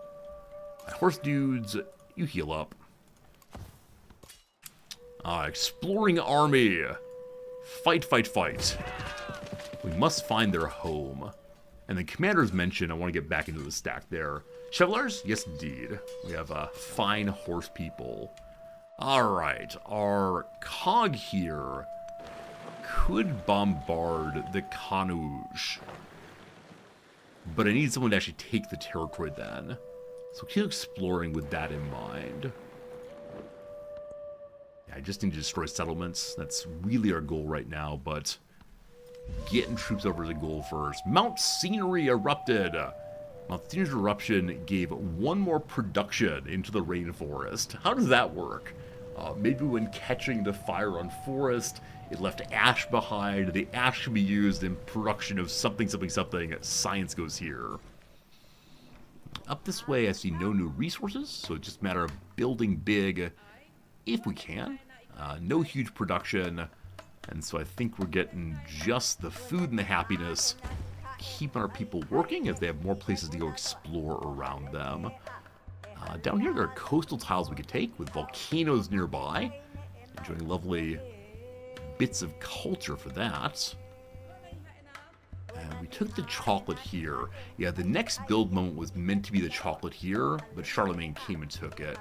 Horse dudes, you heal up. Exploring army. Fight, fight, fight. We must find their home. And the commanders mentioned I want to get back into the stack there. Shovelers? Yes, indeed. We have fine horse people. Alright, our cog here could bombard the Kanuj. But I need someone to actually take the territory then. So keep exploring with that in mind. Yeah, I just need to destroy settlements. That's really our goal right now, but Getting troops over is a goal first. Mount Scenery erupted. Mount Scenery's eruption gave one more production into the rainforest. How does that work? Maybe when catching the fire on forest, it left ash behind. The ash can be used in production of something, something, something. Science goes here. Up this way, I see no new resources, so it's just a matter of building big if we can. No huge production, and so I think we're getting just the food and the happiness, keeping our people working as they have more places to go explore around them. Down here, there are coastal tiles we could take with volcanoes nearby. Enjoying lovely bits of culture for that. And we took the chocolate here. Yeah, the next build moment was meant to be the chocolate here, but Charlemagne came and took it.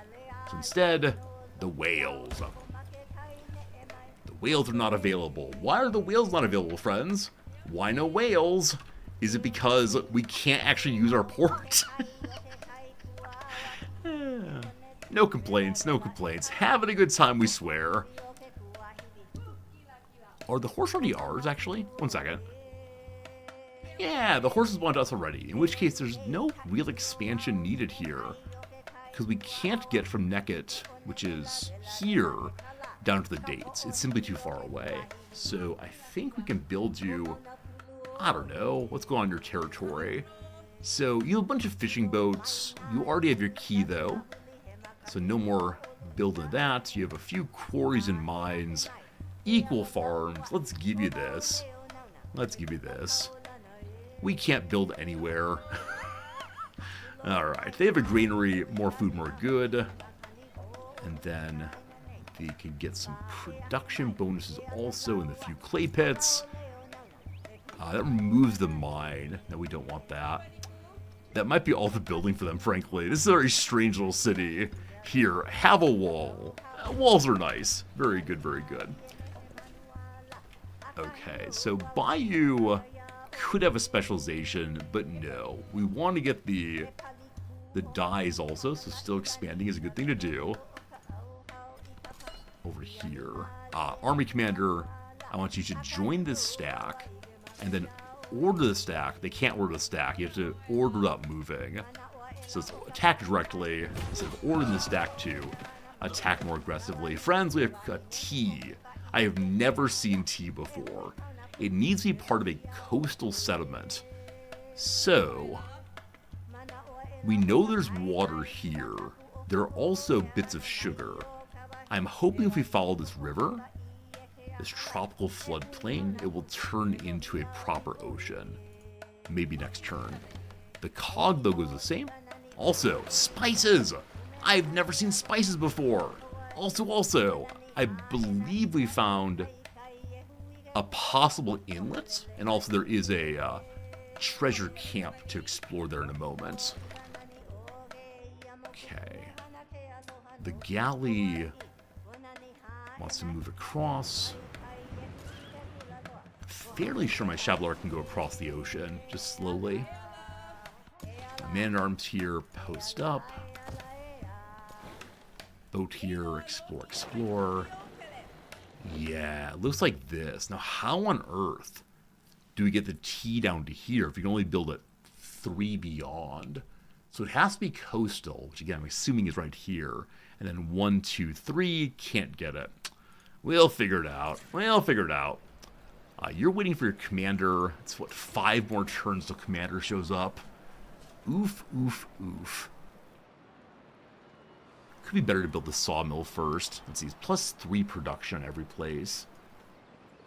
So instead, the whales. The whales are not available. Why are the whales not available, friends? Why no whales? Is it because we can't actually use our port? No complaints, no complaints. Having a good time, we swear. Are the horses already ours, actually? One second. Yeah, the horses belong to us already, in which case there's no real expansion needed here. Because we can't get from Nekit, which is here, down to the dates. It's simply too far away. So I think we can build you, I don't know, let's go on your territory. So you have a bunch of fishing boats. You already have your key, though. So no more building that. You have a few quarries and mines. Equal farms. Let's give you this. Let's give you this. We can't build anywhere. Alright, they have a granary. More food, more good. And then they can get some production bonuses also in the few clay pits. That removes the mine. No, we don't want that. That might be all the building for them, frankly. This is a very strange little city. Here, have a wall. Walls are nice. Very good, very good. Okay, so Bayou could have a specialization, but no. We want to get the dyes also, so still expanding is a good thing to do. Over here. Army Commander, I want you to join this stack, and then order the stack. They can't order the stack. You have to order up moving. So it's attack directly instead of ordering the stack to attack more aggressively. Friends, we have tea. I have never seen tea before. It needs to be part of a coastal settlement. So, we know there's water here. There are also bits of sugar. I'm hoping if we follow this river, this tropical floodplain, it will turn into a proper ocean. Maybe next turn. The cog logo is the same. Also, spices! I've never seen spices before. Also, I believe we found a possible inlet, and also there is a treasure camp to explore there in a moment. Okay. The galley wants to move across. Fairly sure my Chevalier can go across the ocean, just slowly. Man-at-arms here, post up. Boat here, explore. Yeah, it looks like this. Now, how on earth do we get the T down to here if you can only build it 3 beyond? So it has to be coastal, which again, I'm assuming is right here. And then 1, 2, 3, can't get it. We'll figure it out. You're waiting for your commander. It's, what, 5 more turns till commander shows up? Oof. Could be better to build the sawmill first. Let's see, plus 3 production on every place.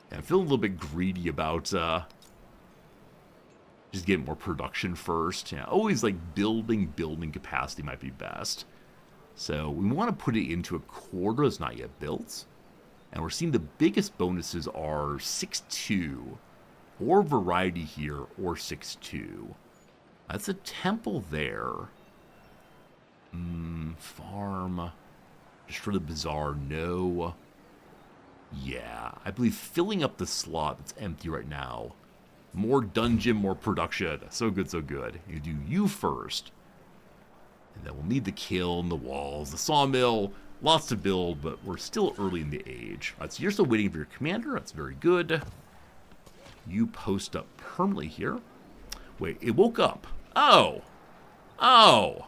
And I feel a little bit greedy about just getting more production first. Yeah, always like building capacity might be best. So we want to put it into a quarter that's not yet built. And we're seeing the biggest bonuses are 6-2, or variety here, or 6-2. That's a temple there. Farm. Destroy the bazaar, no. Yeah, I believe filling up the slot that's empty right now. More dungeon, more production. So good. You do you first. And then we'll need the kiln, the walls, the sawmill. Lots to build, but we're still early in the age. All right, so you're still waiting for your commander. That's very good. You post up permanently here. Wait, it woke up. Oh. Oh.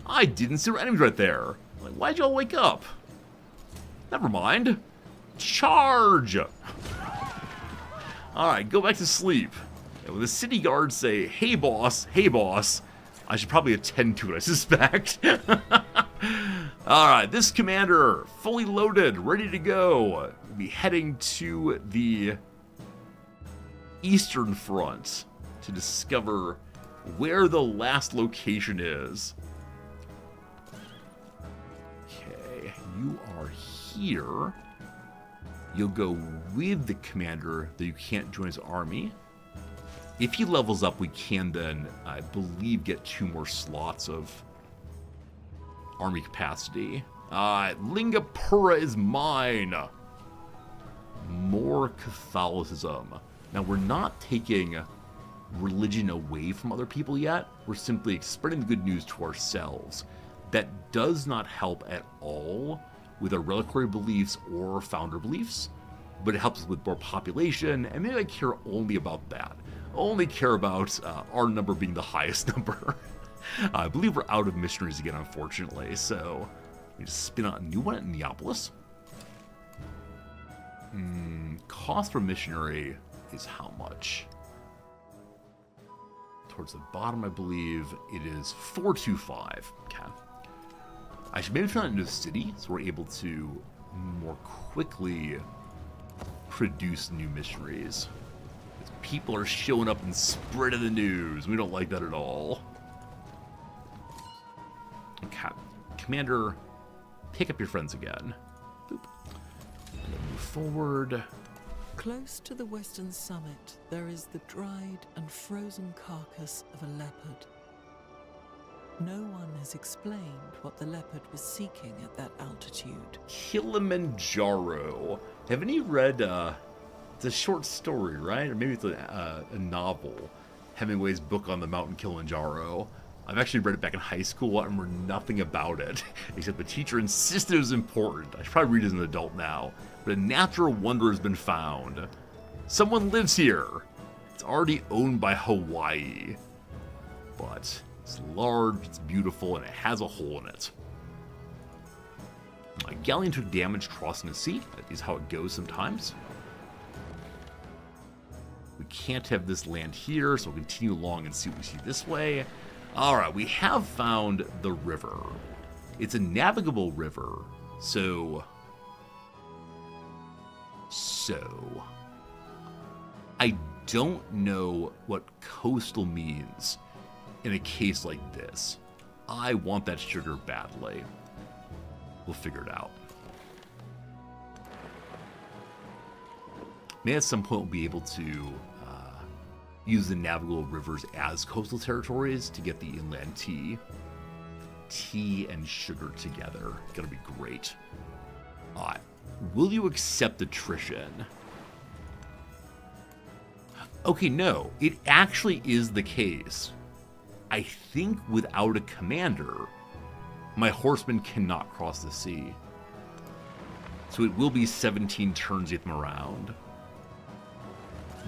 I didn't see our enemies right there. Like, why'd y'all wake up? Never mind. Charge! Alright, go back to sleep. And when the city guards say, hey boss, I should probably attend to it, I suspect. Alright, this commander, fully loaded, ready to go. We'll be heading to the Eastern Front to discover where the last location is. Okay, you are here. You'll go with the commander, though you can't join his army. If he levels up, we can then, I believe, get 2 more slots of army capacity. Lingapura is mine. More Catholicism. Now, we're not taking religion away from other people yet. We're simply spreading the good news to ourselves. That does not help at all with our reliquary beliefs or founder beliefs, but it helps us with more population, and maybe I care only about that. Only care about our number being the highest number. I believe we're out of missionaries again, unfortunately, so we just spin out a new one at Neapolis. Cost per missionary is how much? Towards the bottom, I believe it is 425. Okay. I should maybe turn that into a city, so we're able to more quickly produce new missionaries. Because people are showing up and spreading the news. We don't like that at all. Okay. Commander, pick up your friends again. Boop. And then move forward. Close to the western summit, there is the dried and frozen carcass of a leopard. No one has explained what the leopard was seeking at that altitude. Kilimanjaro. Haven't you read, it's a short story, right? Or maybe it's a novel. Hemingway's book on the mountain Kilimanjaro. I've actually read it back in high school and remember nothing about it, except the teacher insisted it was important. I should probably read it as an adult now. But a natural wonder has been found. Someone lives here. It's already owned by Hawaii. But it's large, it's beautiful, and it has a hole in it. My galleon took damage crossing the sea. That is how it goes sometimes. We can't have this land here, so we'll continue along and see what we see this way. Alright, we have found the river. It's a navigable river, so I don't know what coastal means in a case like this. I want that sugar badly. We'll figure it out. Maybe at some point we'll be able to use the navigable rivers as coastal territories to get the inland tea. Tea and sugar together. Gonna be great. Alright. Will you accept attrition? Okay, no. It actually is the case. I think without a commander, my horsemen cannot cross the sea. So it will be 17 turns to get them around.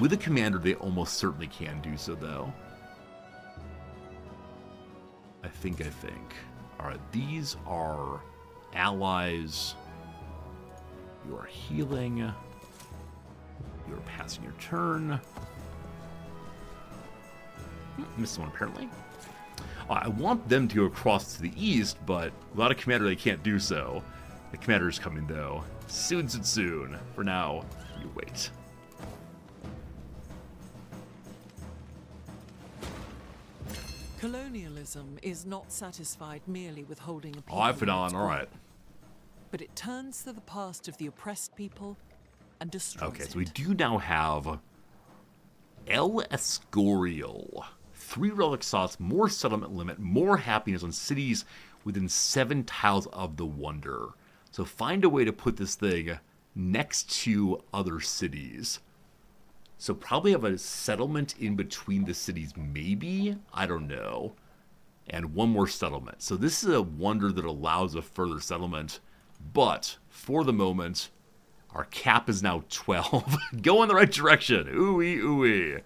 With a commander, they almost certainly can do so, though. I think. Alright, these are allies. You are healing. You are passing your turn. Missed one, apparently. I want them to go across to the east, but without a commander, they can't do so. The commander is coming, though. Soon. For now, you wait. Colonialism is not satisfied merely with holding a people. Off and on, alright. But it turns to the past of the oppressed people and destroys it. Okay, so we do now have El Escorial. 3 relic slots, more settlement limit, more happiness on cities within 7 tiles of the wonder. So find a way to put this thing next to other cities. So probably have a settlement in between the cities, maybe? I don't know. And 1 more settlement. So this is a wonder that allows a further settlement. But for the moment, Our cap is now 12. Go in the right direction. Ooey, ooey.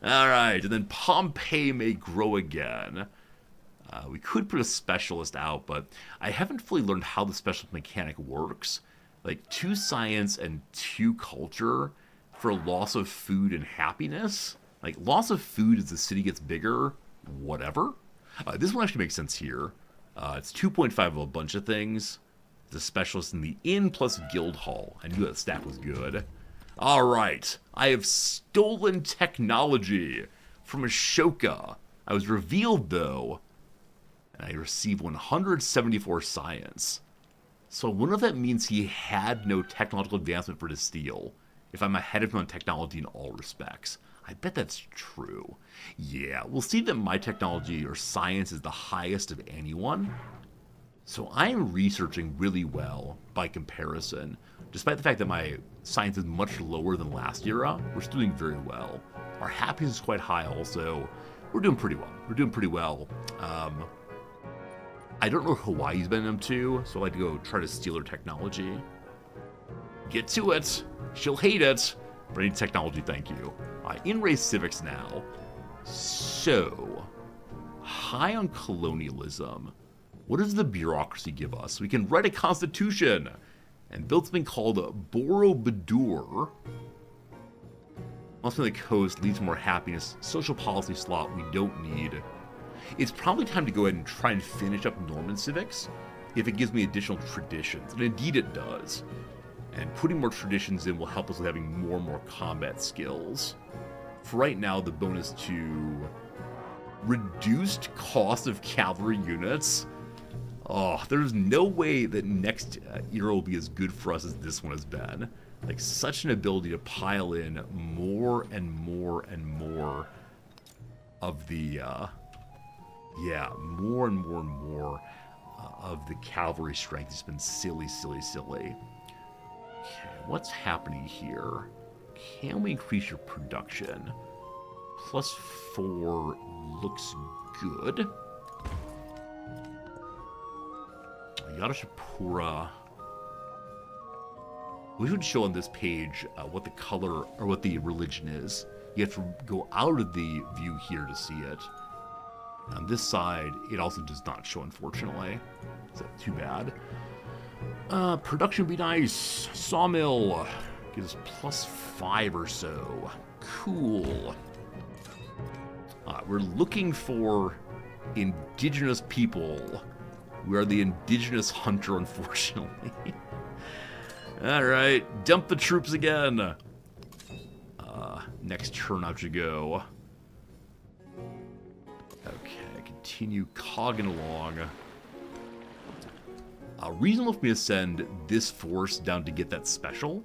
All right, and then Pompeii may grow again. We could put a specialist out, but I haven't fully learned how the specialist mechanic works. Like 2 science and 2 culture for loss of food and happiness. Like loss of food as the city gets bigger, whatever. This one actually makes sense here. It's 2.5 of a bunch of things. The specialist in the inn plus guild hall. I knew that stat was good. All right, I have stolen technology from Ashoka. I was revealed though, and I received 174 science. So I wonder if that means he had no technological advancement for to steal, if I'm ahead of him on technology in all respects. I bet that's true. Yeah, we'll see that my technology or science is the highest of anyone. So I am researching really well by comparison. Despite the fact that my science is much lower than last era, we're still doing very well. Our happiness is quite high also. We're doing pretty well. We're doing pretty well. I don't know Hawaii's been in M2, so I'd like to go try to steal her technology. Get to it. She'll hate it. But I need technology, thank you. In-race civics now. So, high on colonialism. What does the bureaucracy give us? We can write a constitution and build something called Borobudur. Must be the coast, leads to more happiness. Social policy slot we don't need. It's probably time to go ahead and try and finish up Norman civics if it gives me additional traditions. And indeed it does. And putting more traditions in will help us with having more and more combat skills. For right now, the bonus to reduced cost of cavalry units. Oh, there's no way that next era will be as good for us as this one has been. Like, such an ability to pile in more and more and more of the, more and more and more of the cavalry strength. It's been silly, silly, silly. Okay, what's happening here? Can we increase your production? +4 looks good. Yadashapura. We should show on this page what the color or what the religion is. You have to go out of the view here to see it. On this side, it also does not show, unfortunately. Is that too bad? Production would be nice. Sawmill gives us +5 or so. Cool. We're looking for indigenous people. We are the indigenous hunter, unfortunately. Alright, dump the troops again. Next turn out you go. Okay, continue cogging along. Reasonable for me to send this force down to get that special,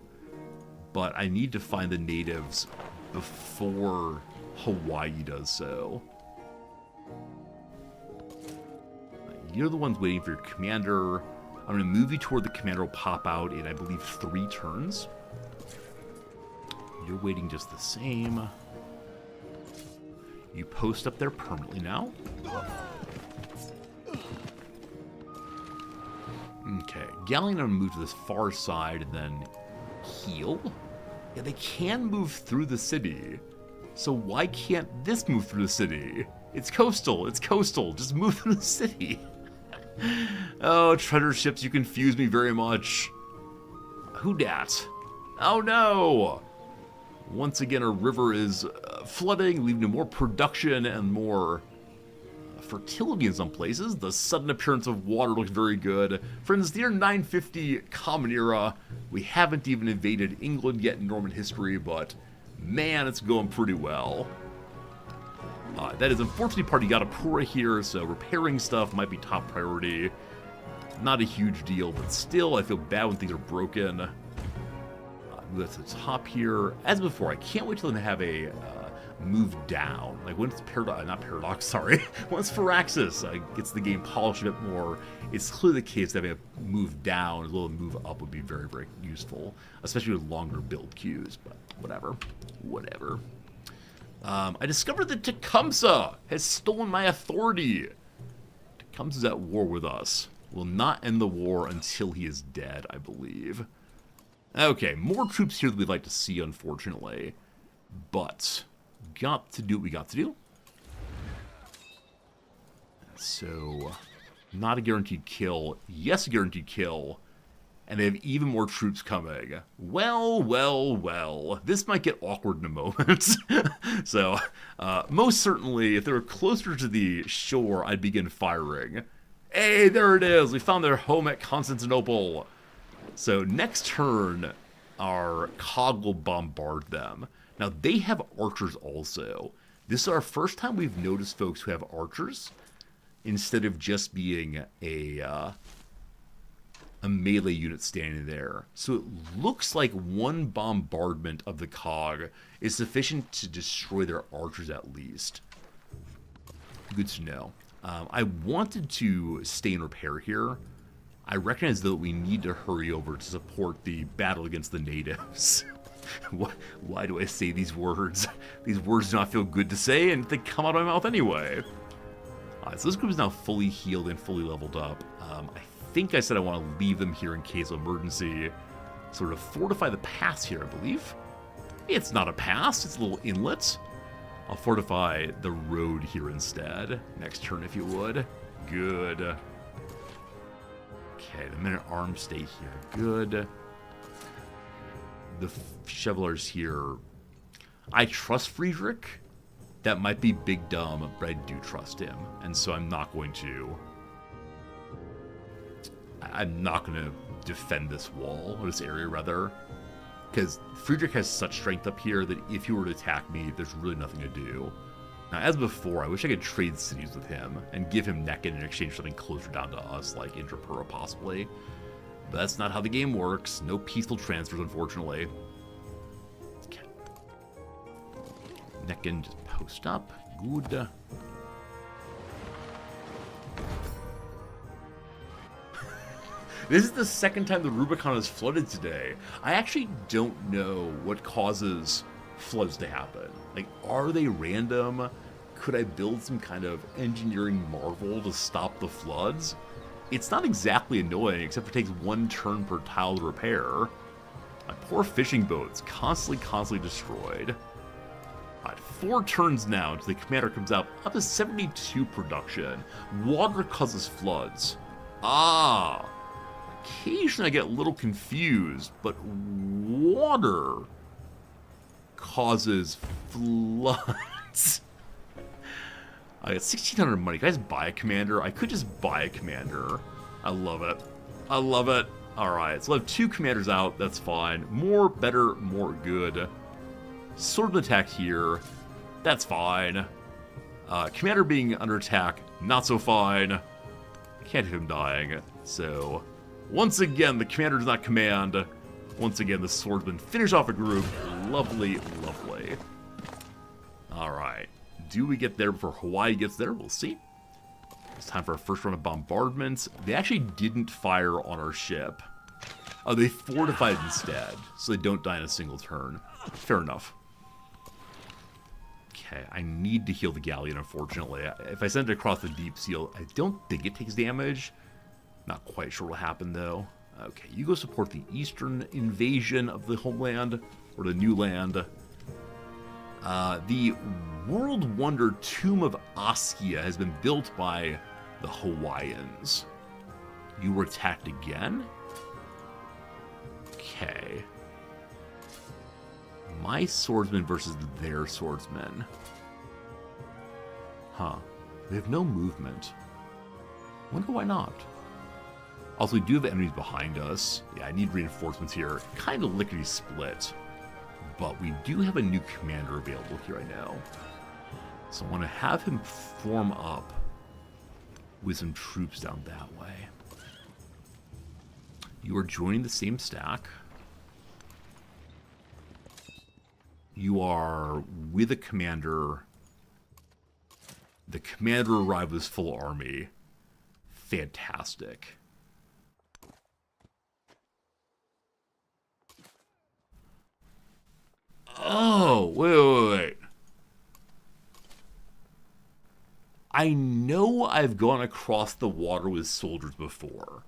but I need to find the natives before Hawaii does so. You're the ones waiting for your commander. I'm going to move you toward the commander will pop out in, I believe, 3 turns. You're waiting just the same. You post up there permanently now. Okay, Gallant I'm going to move to this far side and then heal. Yeah, they can move through the city. So why can't this move through the city? It's coastal, just move through the city. Oh, treasure ships, you confuse me very much. Who dat? Oh no! Once again, our river is flooding, leading to more production and more fertility in some places. The sudden appearance of water looks very good. Friends, the year 950 Common Era. We haven't even invaded England yet in Norman history, but man, it's going pretty well. That is unfortunately part of Yadapura here, so repairing stuff might be top priority. Not a huge deal, but still, I feel bad when things are broken. Move to the top here. As before, I can't wait till they have a move down. Like once once Firaxis gets the game polished a bit more, it's clearly the case that having a move down as well as a move up would be very, very useful, especially with longer build queues, but whatever. I discovered that Tecumseh has stolen my authority. Tecumseh's at war with us. Will not end the war until he is dead, I believe. Okay, more troops here than we'd like to see, unfortunately. But, got to do what we got to do. So, not a guaranteed kill. Yes, a guaranteed kill. And they have even more troops coming. Well, well, well. This might get awkward in a moment. So, most certainly, if they were closer to the shore, I'd begin firing. Hey, there it is! We found their home at Constantinople! So, next turn, our cog will bombard them. Now, they have archers also. This is our first time we've noticed folks who have archers, instead of just being a melee unit standing there. So it looks like one bombardment of the cog is sufficient to destroy their archers at least. Good to know. I wanted to stay in repair here. I recognize, though, we need to hurry over to support the battle against the natives. Why do I say these words? These words do not feel good to say, and they come out of my mouth anyway. Alright, so this group is now fully healed and fully leveled up. I think I said I want to leave them here in case of emergency. Sort of fortify the pass here, I believe. It's not a pass, it's a little inlet. I'll fortify the road here instead. Next turn, if you would. Good. Okay, the men-at-arms stay here. Good. The Chevalers here. I trust Friedrich. That might be big dumb, but I do trust him. And so I'm not going to defend this wall, or this area rather, because Friedrich has such strength up here that if he were to attack me, there's really nothing to do. Now, as before, I wish I could trade cities with him and give him Necken in exchange for something closer down to us, like Intrapura possibly. But that's not how the game works. No peaceful transfers, unfortunately. Okay. Necken just post up. Good. This is the second time the Rubicon has flooded today. I actually don't know what causes floods to happen. Like, are they random? Could I build some kind of engineering marvel to stop the floods? It's not exactly annoying, except it takes one turn per tile to repair. My poor fishing boat's constantly destroyed. Alright, 4 turns now until the commander comes out up to 72 production. Water causes floods. Ah! Occasionally I get a little confused, but water causes floods. I got 1,600 money. Can I just buy a commander? I could just buy a commander. I love it. I love it. Alright, so I have 2 commanders out. That's fine. More, better, more good. Sword attack here. That's fine. Commander being under attack. Not so fine. Can't have him dying. So, once again, the commander does not command. Once again, the swordsman finish off a group. Lovely, lovely. Alright. Do we get there before Hawaii gets there? We'll see. It's time for our first round of bombardments. They actually didn't fire on our ship. Oh, they fortified instead, so they don't die in a single turn. Fair enough. Okay, I need to heal the galleon, unfortunately. If I send it across the deep seal, I don't think it takes damage. Not quite sure what'll happen, though. Okay, you go support the eastern invasion of the homeland, or the new land. The World Wonder Tomb of Askia has been built by the Hawaiians. You were attacked again? Okay. My swordsman versus their swordsman. Huh. They have no movement. Wonder why not. Also, we do have enemies behind us. Yeah, I need reinforcements here. Kind of lickety split. But we do have a new commander available here right now. So I want to have him form up with some troops down that way. You are joining the same stack. You are with a commander. The commander arrived with his full army. Fantastic. Oh, wait. I know I've gone across the water with soldiers before.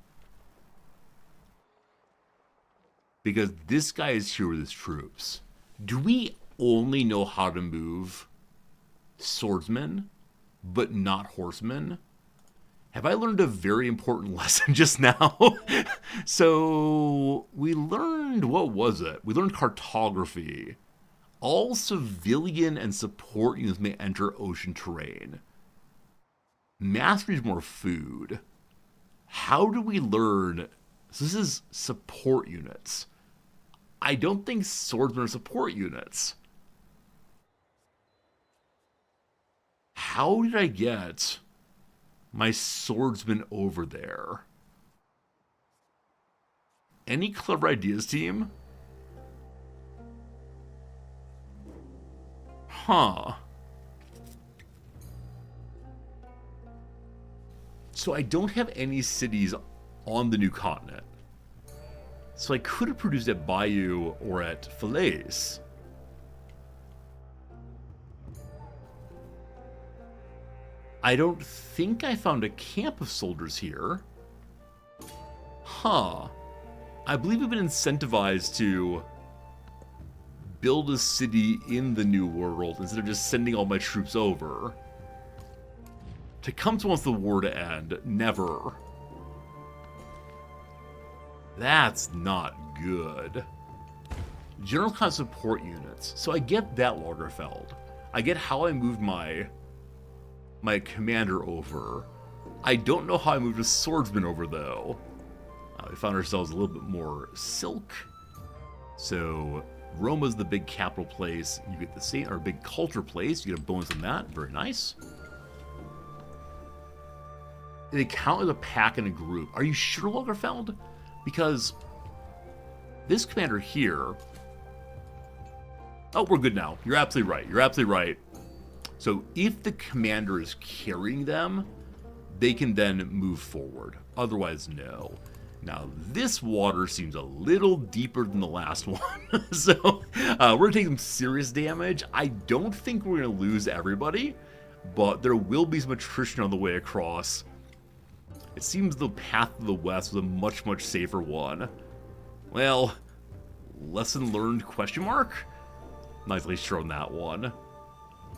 because this guy is here with his troops. Do we only know how to move swordsmen, but not horsemen? Have I learned a very important lesson just now? So we learned, what was it? We learned cartography. All civilian and support units may enter ocean terrain. Mastery is more food. How do we learn? So this is support units. I don't think swordsmen are support units. How did I get my swordsman over there? Any clever ideas, team? Huh. So I don't have any cities on the new continent. So I could have produced at Bayou or at Falaise. I don't think I found a camp of soldiers here. Huh. I believe we've been incentivized to build a city in the New World instead of just sending all my troops over. Tecumseh wants the war to end. Never. That's not good. General kind of support units. So I get that, Lagerfeld. I get how I moved my commander over. I don't know how I moved a swordsman over, though. We found ourselves a little bit more silk. So Roma's the big capital place. You get the same, or big culture place. You get a bonus on that. Very nice. They count as a pack and a group. Are you sure, Lagerfeld? Because this commander here... Oh, we're good now. You're absolutely right. You're absolutely right. So if the commander is carrying them, they can then move forward. Otherwise, no. Now, this water seems a little deeper than the last one. So we're going to take some serious damage. I don't think we're going to lose everybody, but there will be some attrition on the way across. It seems the path to the west was a much, much safer one. Well, lesson learned, question mark? Nicely shown that one.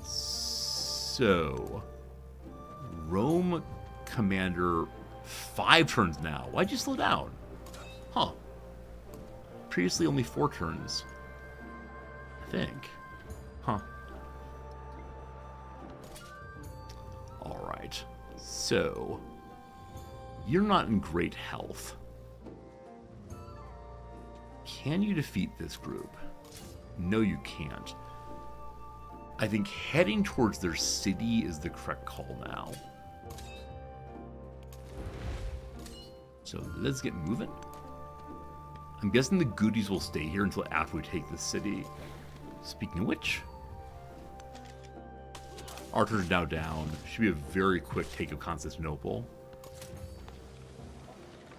So, Rome commander, 5 turns now. Why'd you slow down? Huh. Previously only 4 turns. I think. Huh. Alright. So, you're not in great health. Can you defeat this group? No, you can't. I think heading towards their city is the correct call now. So let's get moving. I'm guessing the goodies will stay here until after we take the city. Speaking of which, Archer's now down. Should be a very quick take of Constantinople.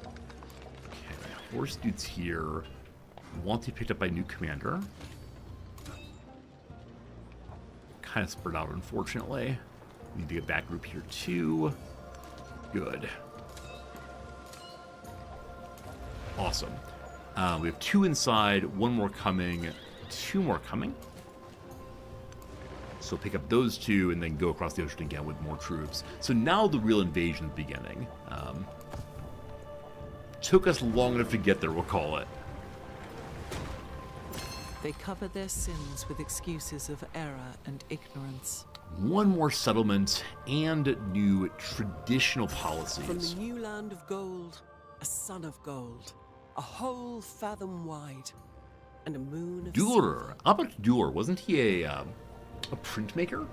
Okay, horse dude's here. Want to be picked up by new commander. Kind of spread out, unfortunately. Need to get that group here too. Good. Awesome. We have 2 inside, 1 more coming, 2 more coming. So pick up those 2 and then go across the ocean again with more troops. So now the real invasion is beginning. Took us long enough to get there, we'll call it. They cover their sins with excuses of error and ignorance. 1 more settlement and new traditional policies. From the new land of gold, a sun of gold, a whole fathom wide, and a moon of Dueler. Albert Dueler, wasn't he a printmaker?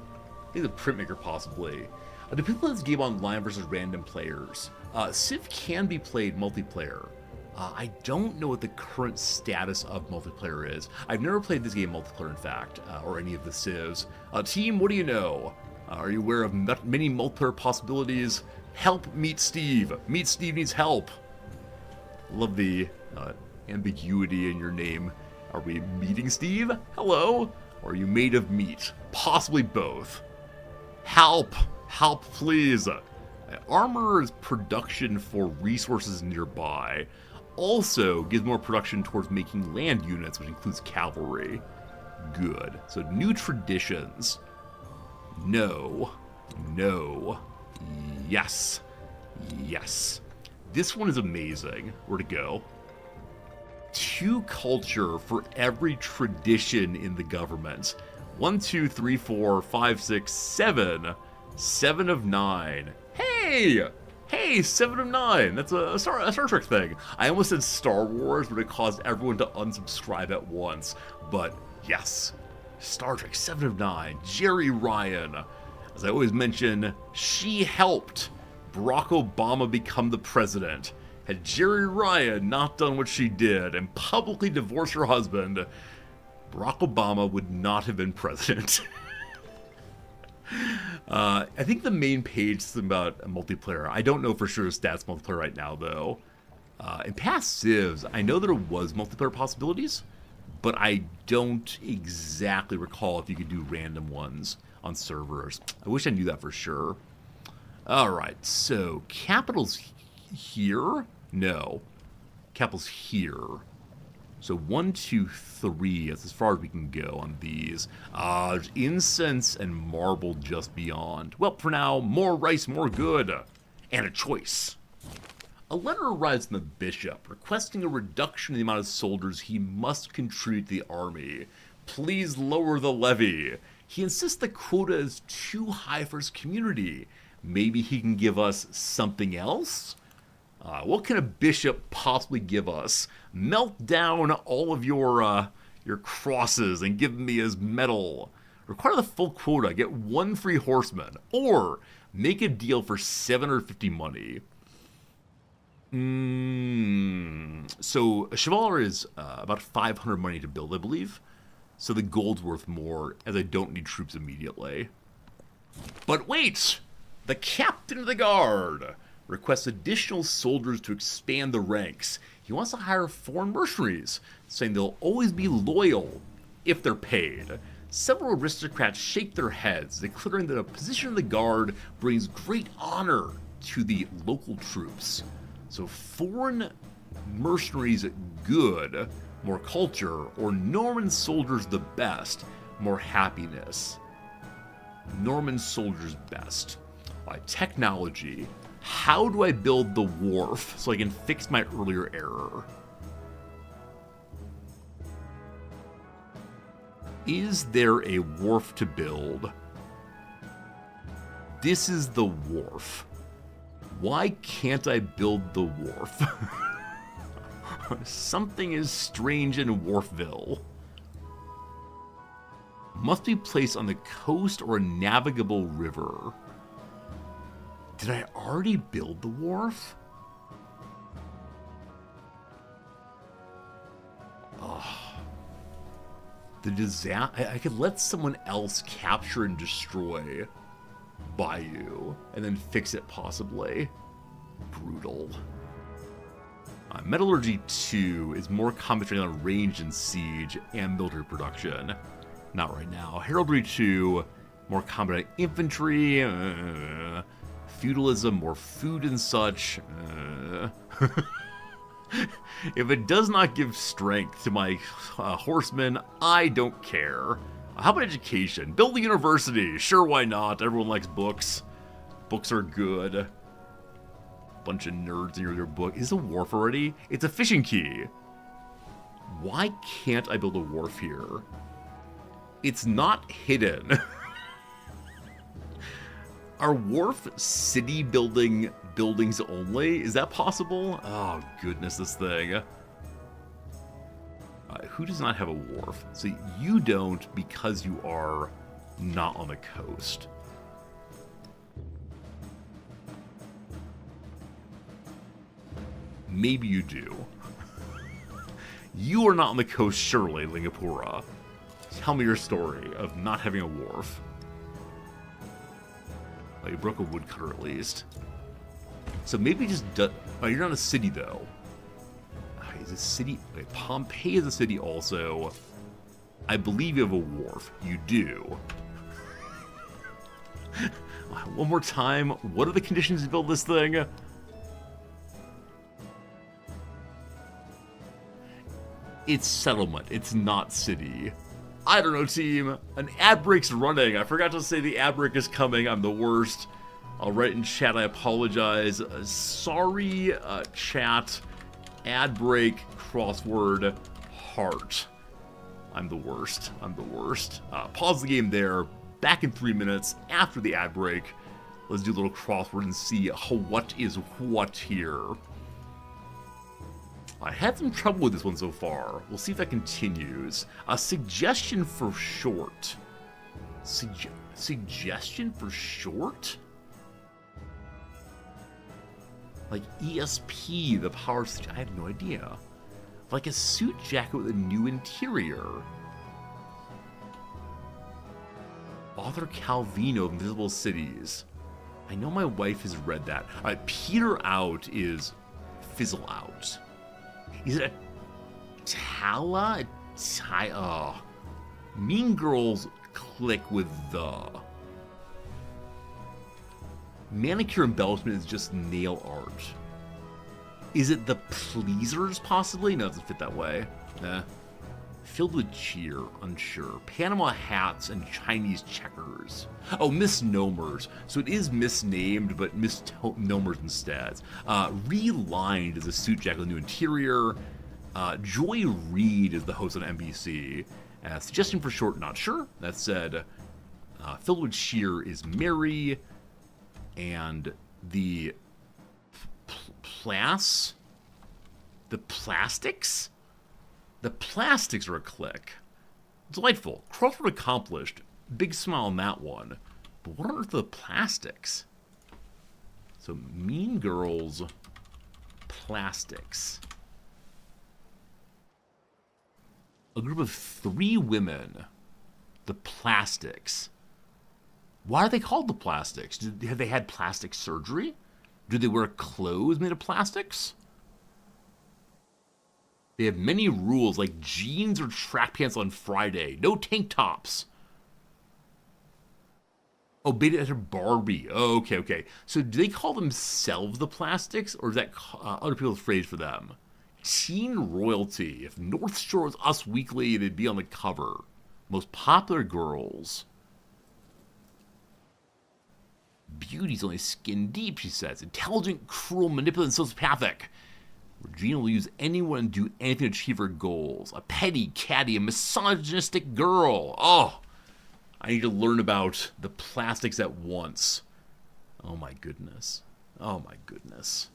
He's a printmaker, possibly. Do people play this game online versus random players? Civ can be played multiplayer. I don't know what the current status of multiplayer is. I've never played this game multiplayer, in fact, or any of the Civs. Team, what do you know? Are you aware of many multiplayer possibilities? Help, meet Steve. Meet Steve needs help. Love the ambiguity in your name. Are we meeting Steve? Hello? Or are you made of meat? Possibly both. Help! Help, please! Armor is production for resources nearby. also gives more production towards making land units, which includes cavalry. Good. So new traditions. No. No. Yes. Yes. This one is amazing. Where to go? 2 culture for every tradition in the government. 1, 2, 3, 4, 5, 6, 7. 7 of 9. Hey! Hey, 7 of 9. That's a Star Trek thing. I almost said Star Wars, but it caused everyone to unsubscribe at once. But yes, Star Trek 7 of 9. Jerry Ryan. As I always mention, she helped Barack Obama become the president. Had Jerry Ryan not done what she did and publicly divorced her husband, Barack Obama would not have been president. I think the main page is about a multiplayer. I don't know for sure stats multiplayer right now, though. In past Civs, I know there was multiplayer possibilities, but I don't exactly recall if you could do random ones on servers. I wish I knew that for sure. Alright, so capital's here? No. Capital's here. So 1, 2, 3, that's as far as we can go on these. There's incense and marble just beyond. Well, for now, more rice, more good. And a choice. A letter arrives from the bishop, requesting a reduction in the amount of soldiers he must contribute to the army. Please lower the levy. He insists the quota is too high for his community. Maybe he can give us something else? What can a bishop possibly give us? Melt down all of your crosses and give me his medal. Require the full quota, get 1 free horseman. Or make a deal for 750 money. So a chevalier is about 500 money to build, I believe. So the gold's worth more, as I don't need troops immediately. But wait! The captain of the guard requests additional soldiers to expand the ranks. He wants to hire foreign mercenaries, saying they'll always be loyal if they're paid. Several aristocrats shake their heads, declaring that a position in the guard brings great honor to the local troops. So foreign mercenaries good, more culture, or Norman soldiers the best, more happiness. Norman soldiers best. Technology. How do I build the wharf so I can fix my earlier error? Is there a wharf to build? This is the wharf. Why can't I build the wharf? Something is strange in Wharfville. Must be placed on the coast or a navigable river. Did I already build the wharf? The disaster. I could let someone else capture and destroy Bayou and then fix it possibly. Brutal. Metallurgy 2 is more concentrated on range and siege and military production. Not right now. Heraldry 2, more combat infantry. Feudalism, more food and such. If it does not give strength to my horsemen, I don't care. How about education? Build a university. Sure, why not? Everyone likes books. Books are good. Bunch of nerds in your book. Is a wharf already? It's a fishing key. Why can't I build a wharf here? It's not hidden. Are wharf city buildings only? Is that possible? Oh goodness, this thing. Who does not have a wharf? So you don't because you are not on the coast. Maybe you do. You are not on the coast, surely, Lingapura. Tell me your story of not having a wharf. Oh, you broke a woodcutter at least. So maybe just... Oh, you're not a city, though. Is a city... Wait, Pompeii is a city also. I believe you have a wharf. You do. One more time. What are the conditions to build this thing? It's settlement. It's not city. I don't know, team. An ad break's running. I forgot to say the ad break is coming. I'm the worst. I'll write in chat. I apologize. Sorry, chat. Ad break, crossword, heart. I'm the worst. I'm the worst. Pause the game there. Back in 3 minutes after the ad break. Let's do a little crossword and see what is what here. I had some trouble with this one so far. We'll see if that continues. A suggestion for short. Suggestion for short? Like ESP, the power suit. I have no idea. Like a suit jacket with a new interior. Author Calvino of Invisible Cities. I know my wife has read that. Alright, peter out is fizzle out. Is it a Tala? Mean Girls click with the. Manicure embellishment is just nail art. Is it the pleasers, possibly? No, it doesn't fit that way. Filled with cheer, unsure. Panama hats and Chinese checkers. Oh, misnomers. So it is misnamed, but misnomers instead. Relined is a suit jacket with a new interior. Joy Reid is the host on NBC. Suggestion for short, not sure. That said, filled with cheer is Mary. And the plastics? The plastics are a click. Delightful. Crossword accomplished. Big smile on that one. But what on earth are the plastics? So, Mean Girls, plastics. A group of 3 women. The plastics. Why are they called the plastics? Have they had plastic surgery? Do they wear clothes made of plastics? They have many rules, like jeans or track pants on Friday. No tank tops. Oh, Beta Enter Barbie. Oh, okay. So do they call themselves the plastics, or is that other people's phrase for them? Teen royalty. If North Shore was Us Weekly, they'd be on the cover. Most popular girls. Beauty's only skin deep, she says. Intelligent, cruel, manipulative, and sociopathic. Regina will use anyone and do anything to achieve her goals. A petty, catty, and misogynistic girl. Oh, I need to learn about the plastics at once. Oh my goodness. Oh my goodness.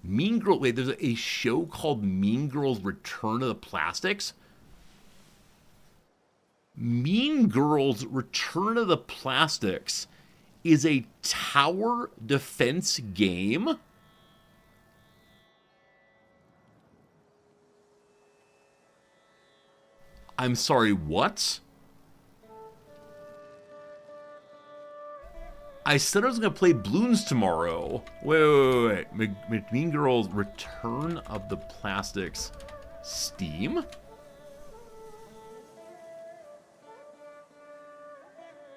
Mean Girl, wait, there's a show called Mean Girls Return to the Plastics? Mean Girls Return to the Plastics is a tower defense game? I'm sorry, what? I said I was going to play Bloons tomorrow. Wait. Mean Girls Return of the Plastics Steam?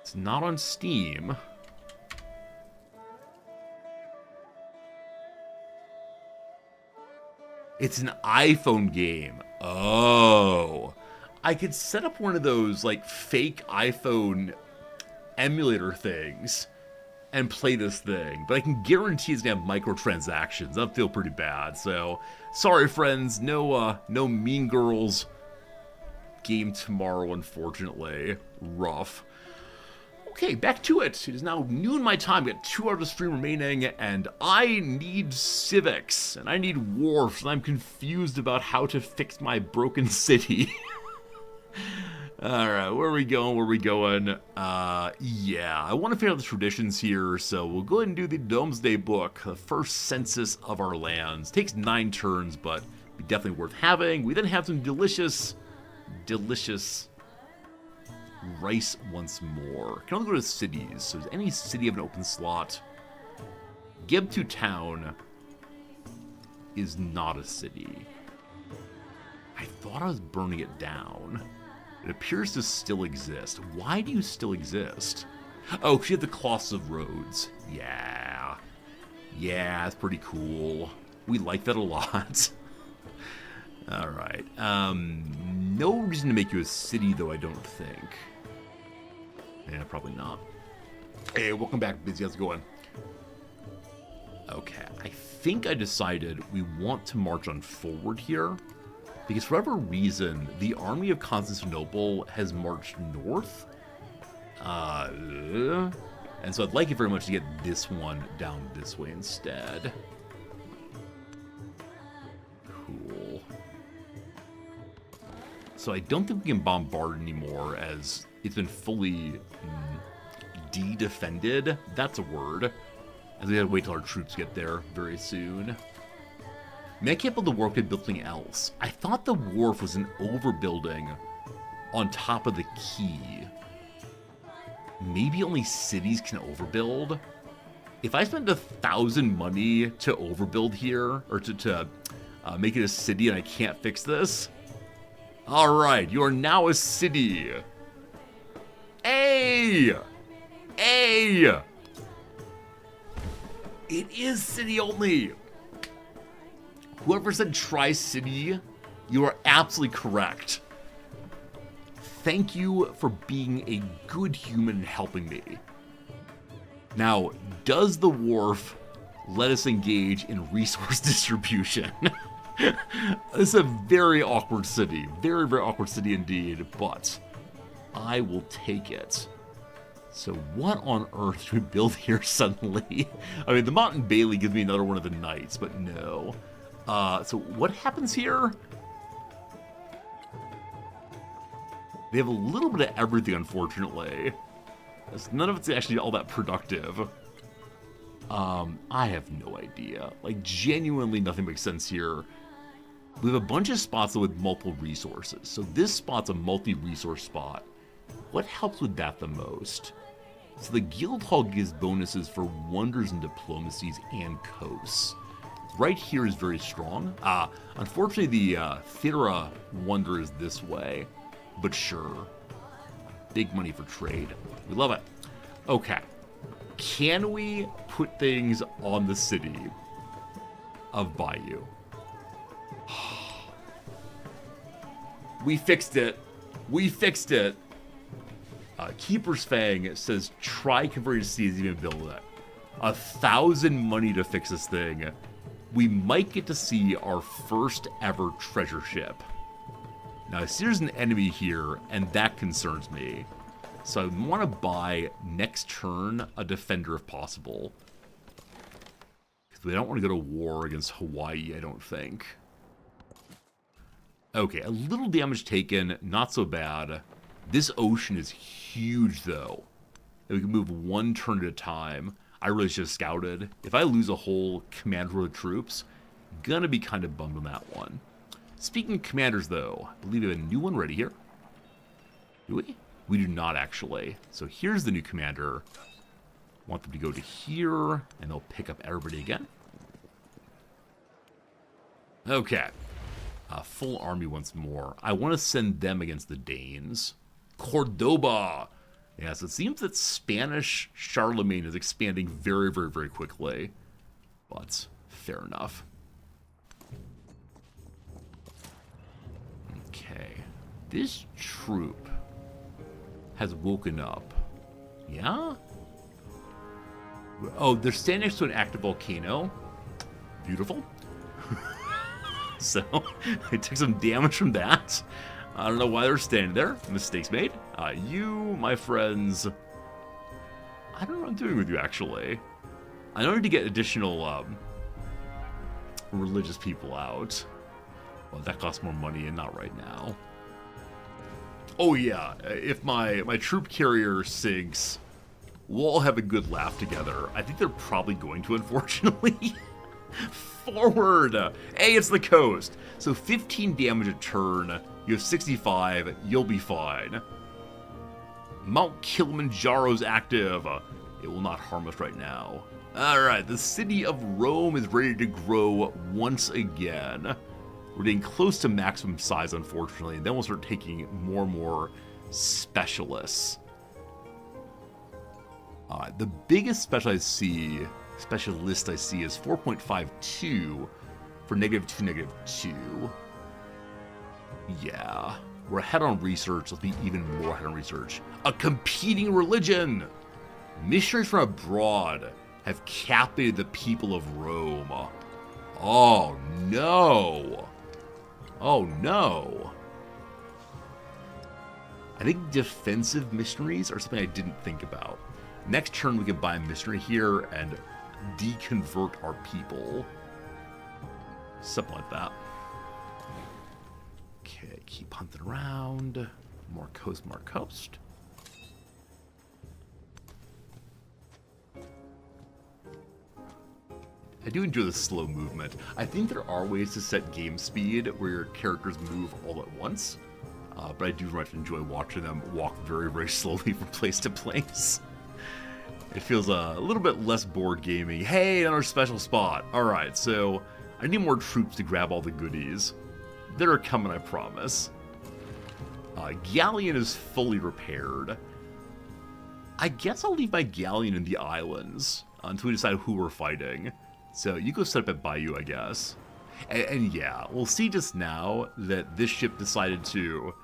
It's not on Steam. It's an iPhone game. Oh. I could set up one of those, like, fake iPhone emulator things and play this thing. But I can guarantee it's going to have microtransactions. That'll feel pretty bad. So, sorry, friends. No Mean Girls game tomorrow, unfortunately. Rough. Okay, back to it. It is now noon my time. I've got 2 hours of stream remaining, and I need civics, and I need wharfs, and I'm confused about how to fix my broken city. Alright, where are we going? Yeah, I want to figure out the traditions here, so we'll go ahead and do the Domesday Book, the first census of our lands. Takes 9 turns, but be definitely worth having. We then have some delicious rice once more. Can only go to cities, so does any city have an open slot? Gebtu Town is not a city. I thought I was burning it down. It appears to still exist. Why do you still exist? Oh, because you have the cloths of roads. Yeah, that's pretty cool. We like that a lot. Alright. No reason to make you a city, though, I don't think. Yeah, probably not. Hey, welcome back, Busy. How's it going? Okay, I think I decided we want to march on forward here. Because for whatever reason, the army of Constantinople has marched north. And so I'd like it very much to get this one down this way instead. Cool. So I don't think we can bombard anymore as it's been fully de-defended. That's a word. As we have to wait till our troops get there very soon. I mean, I can't believe the wharf could build something else. I thought the wharf was an overbuilding on top of the quay. Maybe only cities can overbuild. If I spend 1,000 money to overbuild here, or to make it a city and I can't fix this, alright, you are now a city. Hey! Hey! It is city only. Whoever said Tri-City, you are absolutely correct. Thank you for being a good human and helping me. Now, does the wharf let us engage in resource distribution? This is a very awkward city. Very, very awkward city indeed, but I will take it. So what on earth do we build here suddenly? I mean, the Mountain Bailey gives me another one of the knights, but no. So what happens here? They have a little bit of everything, unfortunately. None of it's actually all that productive. I have no idea. Like, genuinely nothing makes sense here. We have a bunch of spots with multiple resources. So this spot's a multi-resource spot. What helps with that the most? So the Guildhall gives bonuses for wonders and diplomacies and coasts. Right here is very strong. Unfortunately, the Thera wonder is this way. But sure. Big money for trade. We love it. Okay. Can we put things on the city of Bayou? We fixed it. We fixed it. Keeper's Fang says, try converting cities, even build it. 1,000 money to fix this thing. We might get to see our first ever treasure ship. Now, I see there's an enemy here, and that concerns me. So I want to buy, next turn, a defender if possible. Because we don't want to go to war against Hawaii, I don't think. Okay, a little damage taken, not so bad. This ocean is huge, though. And we can move one turn at a time. I really should have scouted. If I lose a whole commander of the troops, gonna be kind of bummed on that one. Speaking of commanders, though, I believe we have a new one ready here. Do we? We do not, actually. So here's the new commander. Want them to go to here, and they'll pick up everybody again. Okay. Full army once more. I want to send them against the Danes. Cordoba! Yes, it seems that Spanish Charlemagne is expanding very, very, very quickly. But, fair enough. Okay. This troop has woken up. Yeah? Oh, they're standing next to an active volcano. Beautiful. So, I took some damage from that. I don't know why they're standing there. Mistakes made. You, my friends... I don't know what I'm doing with you, actually. I don't need to get additional religious people out. Well, that costs more money, and not right now. Oh, yeah. If my troop carrier sinks, we'll all have a good laugh together. I think they're probably going to, unfortunately. Forward! Hey, it's the coast. So 15 damage a turn. You have 65. You'll be fine. Mount Kilimanjaro's active. It will not harm us right now. Alright, the city of Rome is ready to grow once again. We're getting close to maximum size, unfortunately, and then we'll start taking more and more specialists. The biggest specialist I see is 4.52 for -2, -2. Yeah, we're ahead on research. Let's be even more ahead on research. A competing religion! Missionaries from abroad have captivated the people of Rome. Oh no! Oh no! I think defensive missionaries are something I didn't think about. Next turn we can buy a missionary here and deconvert our people. Something like that. Okay, keep hunting around. More coast, more coast. I do enjoy the slow movement. I think there are ways to set game speed where your characters move all at once. But I do very much enjoy watching them walk very, very slowly from place to place. It feels a little bit less board gaming. Hey, another special spot. Alright, so I need more troops to grab all the goodies. They're coming, I promise. Galleon is fully repaired. I guess I'll leave my galleon in the islands until we decide who we're fighting. So you go set up at Bayou, I guess. And yeah, we'll see just now that this ship decided to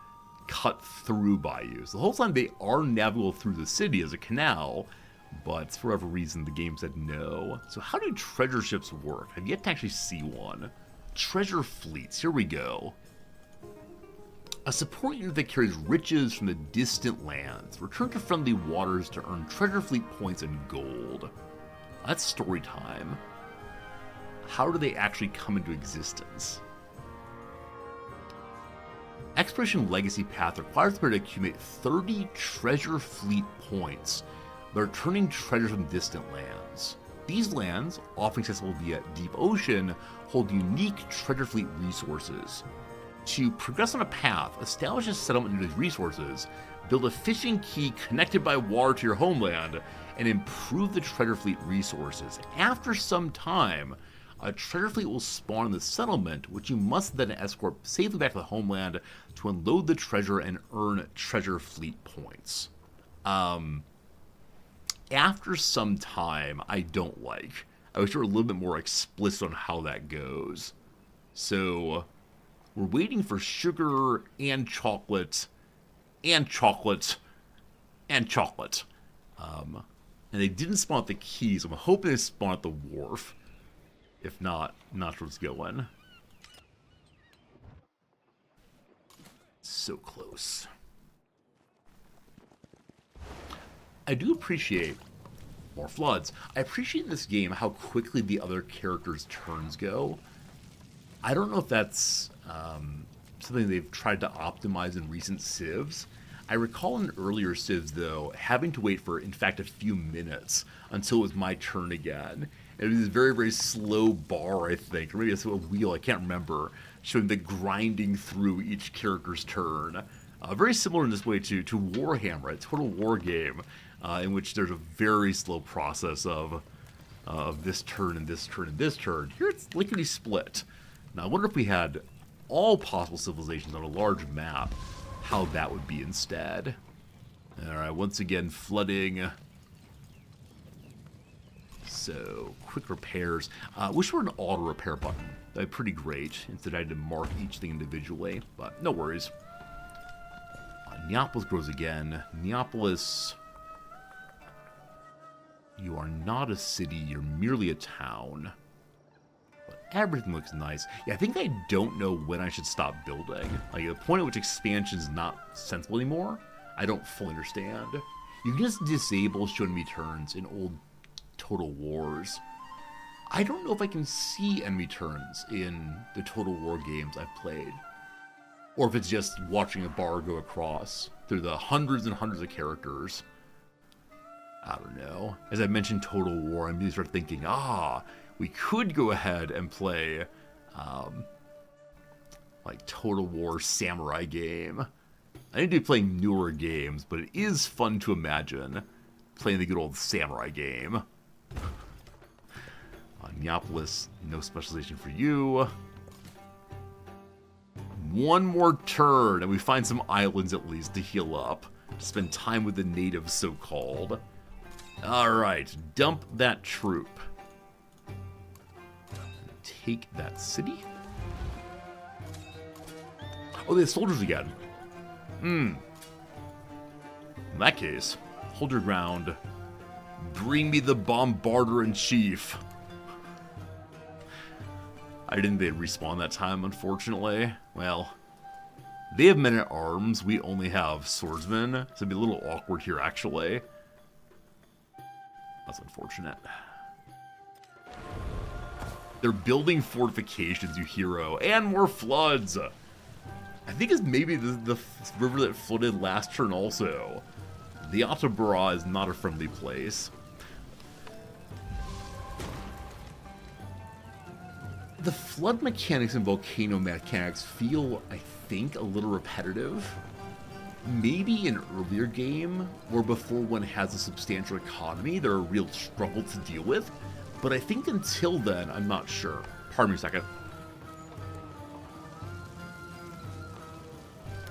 cut through Bayou. So the whole time they are navigable through the city as a canal, but for whatever reason the game said no. So how do treasure ships work? I've yet to actually see one. Treasure fleets, here we go. A support unit that carries riches from the distant lands. Return to friendly waters to earn treasure fleet points and gold. That's story time. How do they actually come into existence? Exploration Legacy Path requires the player to accumulate 30 treasure fleet points by returning treasures from distant lands. These lands, often accessible via deep ocean, hold unique treasure fleet resources. To progress on a path, establish a settlement near these resources, build a fishing key connected by water to your homeland, and improve the treasure fleet resources. After some time, a treasure fleet will spawn in the settlement, which you must then escort safely back to the homeland to unload the treasure and earn treasure fleet points. After some time, I don't like. I wish they were a little bit more explicit on how that goes. So, we're waiting for sugar and chocolate, and chocolate, and chocolate. And they didn't spawn at the keys. I'm hoping they spawn at the wharf. If not, not where it's going. So close. I do appreciate more floods. I appreciate in this game how quickly the other characters' turns go. I don't know if that's something they've tried to optimize in recent civs. I recall in earlier civs, though, having to wait for, in fact, a few minutes until it was my turn again. It was this very, very slow bar, I think, or maybe it's a wheel, I can't remember, showing the grinding through each character's turn. Very similar in this way to Warhammer, a Total War game, in which there's a very slow process of this turn and this turn and this turn. Here it's lickety split. Now I wonder if we had all possible civilizations on a large map, how that would be instead. Alright, once again, flooding. So, quick repairs. Wish there were an auto repair button. That'd be pretty great. Instead I had to mark each thing individually, but no worries. Neapolis grows again. Neapolis, you are not a city, you're merely a town. But everything looks nice. Yeah, I think I don't know when I should stop building. Like, the point at which expansion is not sensible anymore, I don't fully understand. You can just disable show enemy turns in old Total Wars. I don't know if I can see enemy turns in the Total War games I've played. Or if it's just watching a bar go across through the hundreds and hundreds of characters. I don't know. As I mentioned Total War, I immediately start thinking, we could go ahead and play like Total War Samurai game. I need to be playing newer games, but it is fun to imagine playing the good old Samurai game. Neapolis, no specialization for you. One more turn, and we find some islands at least to heal up. To spend time with the natives, so-called. Alright, dump that troop. Take that city. Oh, they have soldiers again. In that case, hold your ground. Bring me the Bombarder-in-Chief. I didn't think they'd respawn that time, unfortunately. Well, they have men-at-arms. We only have swordsmen. So it'd be a little awkward here, actually. That's unfortunate. They're building fortifications, you hero. And more floods. I think it's maybe the river that flooded last turn also. The Attabara is not a friendly place. The flood mechanics and volcano mechanics feel, I think, a little repetitive. Maybe in earlier game, or before one has a substantial economy, they're a real struggle to deal with. But I think until then, I'm not sure. Pardon me a second.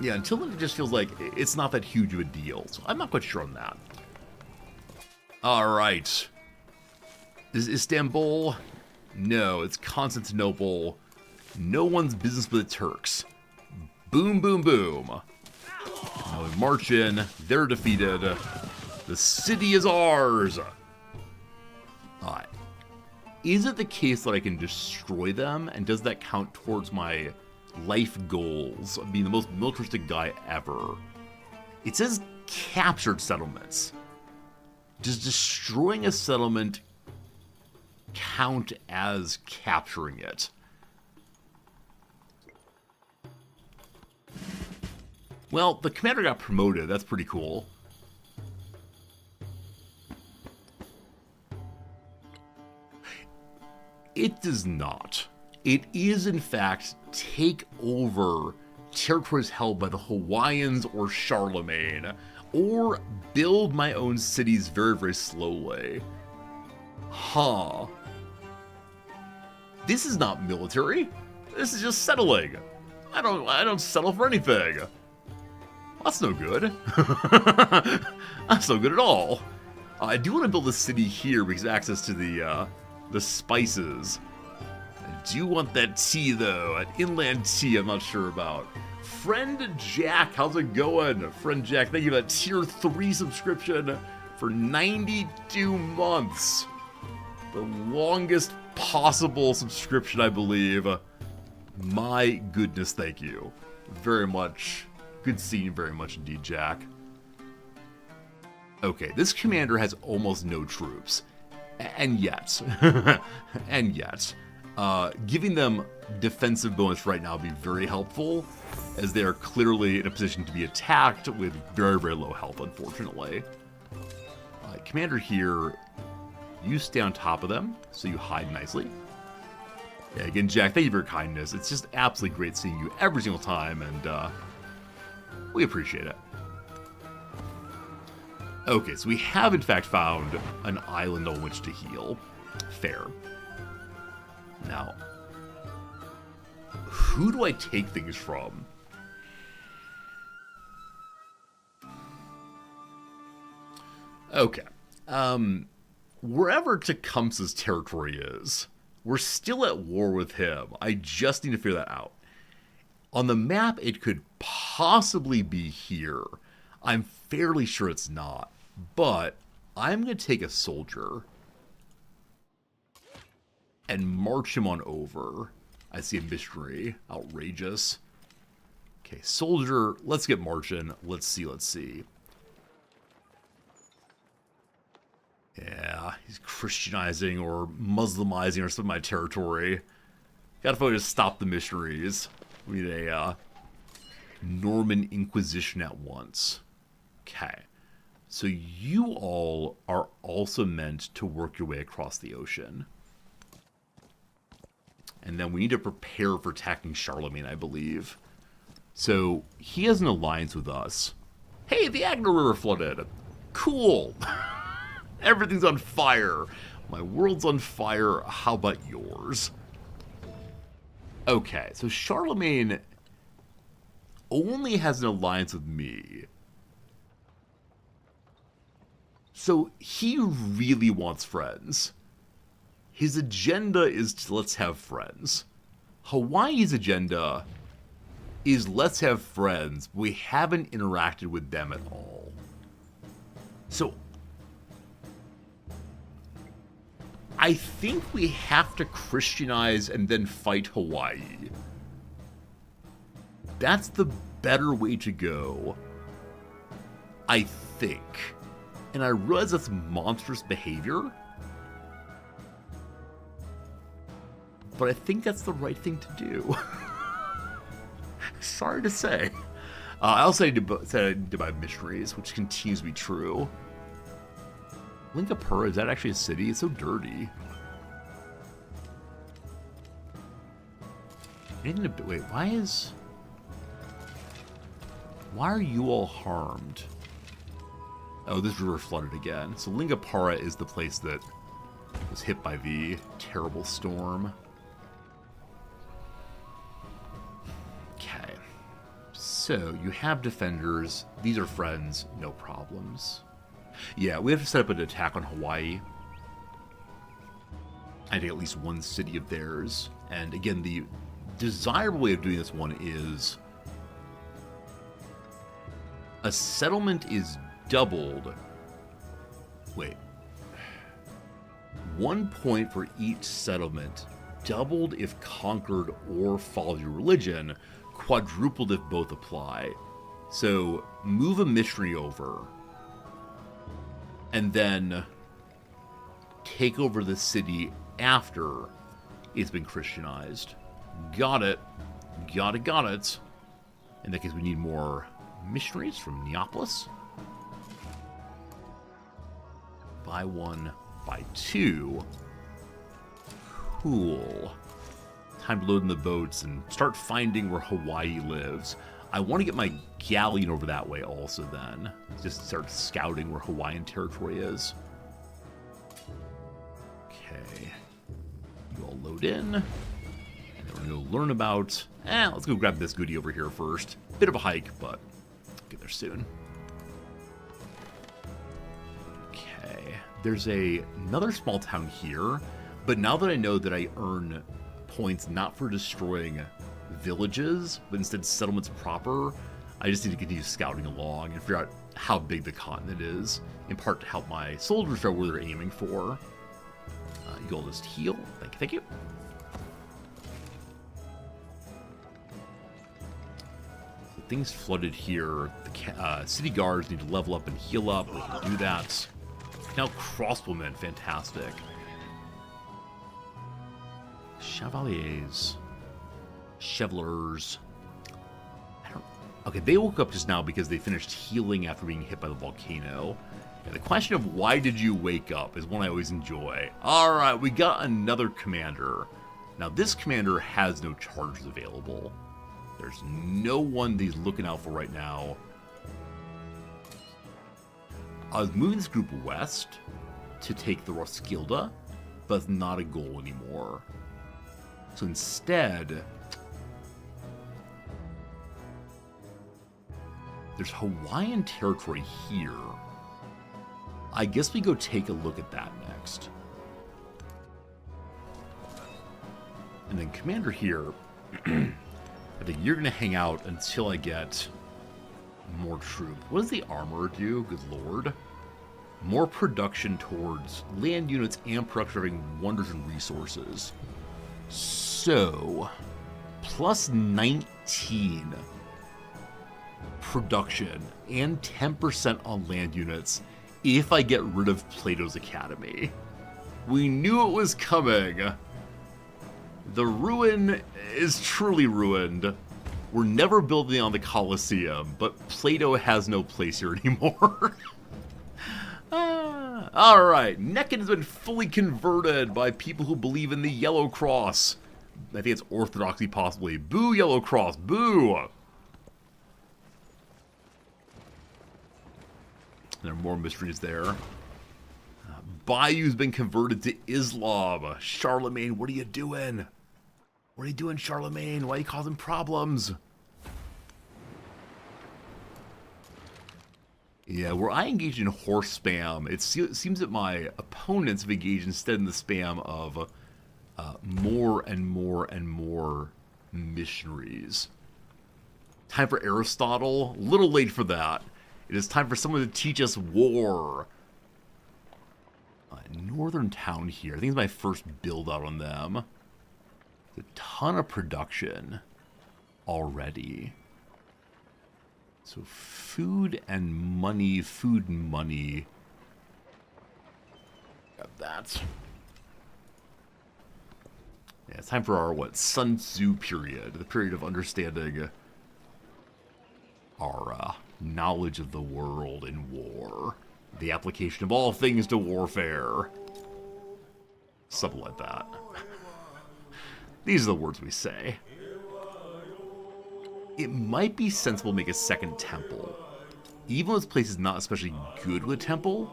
Yeah, until then it just feels like it's not that huge of a deal. So I'm not quite sure on that. Alright. Is Istanbul? No, it's Constantinople. No one's business with the Turks. Boom, boom, boom. Now we march in. They're defeated. The city is ours. Alright. Is it the case that I can destroy them? And does that count towards my life goals of being the most militaristic guy ever? It says captured settlements. Does destroying a settlement count as capturing it? Well, the commander got promoted. That's pretty cool. It does not. It is, in fact, take over territories held by the Hawaiians or Charlemagne, or build my own cities very, very slowly. Huh. This is not military. This is just settling. I don't settle for anything. That's no good. That's no good at all. I do want to build a city here because access to the spices. I do want that tea though. An inland tea I'm not sure about. Friend Jack, how's it going? Friend Jack, thank you for that tier 3 subscription for 92 months. The longest possible subscription, I believe. My goodness, thank you. Very much. Good seeing you very much indeed, Jack. Okay, this commander has almost no troops. And yet, giving them defensive bonus right now would be very helpful, as they are clearly in a position to be attacked with very, very low health, unfortunately. Commander here, you stay on top of them, so you hide nicely. Yeah, again, Jack, thank you for your kindness. It's just absolutely great seeing you every single time, and we appreciate it. Okay, so we have in fact found an island on which to heal. Fair. Now, who do I take things from? Okay. Wherever Tecumseh's territory is, we're still at war with him. I just need to figure that out. On the map, it could possibly be here. I'm fairly sure it's not, but I'm going to take a soldier and march him on over. I see a missionary. Outrageous. Okay, soldier, let's get marching. Let's see. Yeah, he's Christianizing or Muslimizing or something my territory. Gotta focus to stop the missionaries. We need a Norman Inquisition at once. Okay. So you all are also meant to work your way across the ocean. And then we need to prepare for attacking Charlemagne, I believe. So he has an alliance with us. Hey, the Agno River flooded. Cool. Everything's on fire. My world's on fire. How about yours? Okay, so Charlemagne only has an alliance with me. So he really wants friends. His agenda is to let's have friends. Hawaii's agenda is let's have friends. We haven't interacted with them at all. So I think we have to Christianize and then fight Hawaii. That's the better way to go, I think. And I realize that's monstrous behavior, but I think that's the right thing to do. Sorry to say. I also said I need to buy missionaries, which continues to be true. Lingapura, is that actually a city? It's so dirty. Anything to... Wait, why are you all harmed? Oh, this river flooded again. So Lingapura is the place that was hit by the terrible storm. Okay. So, you have defenders. These are friends. No problems. Yeah, we have to set up an attack on Hawaii. I think at least one city of theirs. And again, the desirable way of doing this one is a settlement is doubled. Wait. 1 point for each settlement, doubled if conquered or follows your religion, quadrupled if both apply. So move a missionary over and then take over the city after it's been Christianized. Got it. Got it. In that case, we need more missionaries from Neapolis. Buy 1, buy 2. Cool. Time to load in the boats and start finding where Hawaii lives. I want to get my galleon over that way also then. Just start scouting where Hawaiian territory is. Okay. You all load in. And then we're going to learn about... let's go grab this goodie over here first. Bit of a hike, but I'll get there soon. Okay. There's another small town here, but now that I know that I earn points not for destroying villages, but instead settlements proper, I just need to continue scouting along and figure out how big the continent is, in part to help my soldiers know where they're aiming for. You'll just heal. Thank you. So things flooded here. The city guards need to level up and heal up. We can do that. Now crossbowmen, fantastic. Chevaliers. Chevelers. Okay, they woke up just now because they finished healing after being hit by the volcano. And the question of why did you wake up is one I always enjoy. Alright, we got another commander. Now this commander has no charges available. There's no one that he's looking out for right now. I was moving this group west to take the Roskilde, but it's not a goal anymore. So instead, there's Hawaiian territory here. I guess we go take a look at that next. And then commander here, I think you're going to hang out until I get more troops. What does the armor do? Good lord. More production towards land units and production having wonders and resources. So, plus 19 production and 10% on land units if I get rid of Plato's Academy. We knew it was coming. The ruin is truly ruined. We're never building on the Colosseum, but Plato has no place here anymore. Alright, Nekon has been fully converted by people who believe in the Yellow Cross. I think it's Orthodoxy, possibly. Boo, Yellow Cross, boo! There are more mysteries there. Bayou's been converted to Islam. Charlemagne, what are you doing? What are you doing, Charlemagne? Why are you causing problems? Yeah, where I engage in horse spam, it seems that my opponents have engaged instead in the spam of more and more and more missionaries. Time for Aristotle. A little late for that. It is time for someone to teach us war. Northern town here. I think it's my first build out on them. A ton of production already. So food and money, food and money. Got that. Yeah, it's time for our, Sun Tzu period. The period of understanding our knowledge of the world in war. The application of all things to warfare. Something like that. These are the words we say. It might be sensible to make a second temple. Even though this place is not especially good with a temple,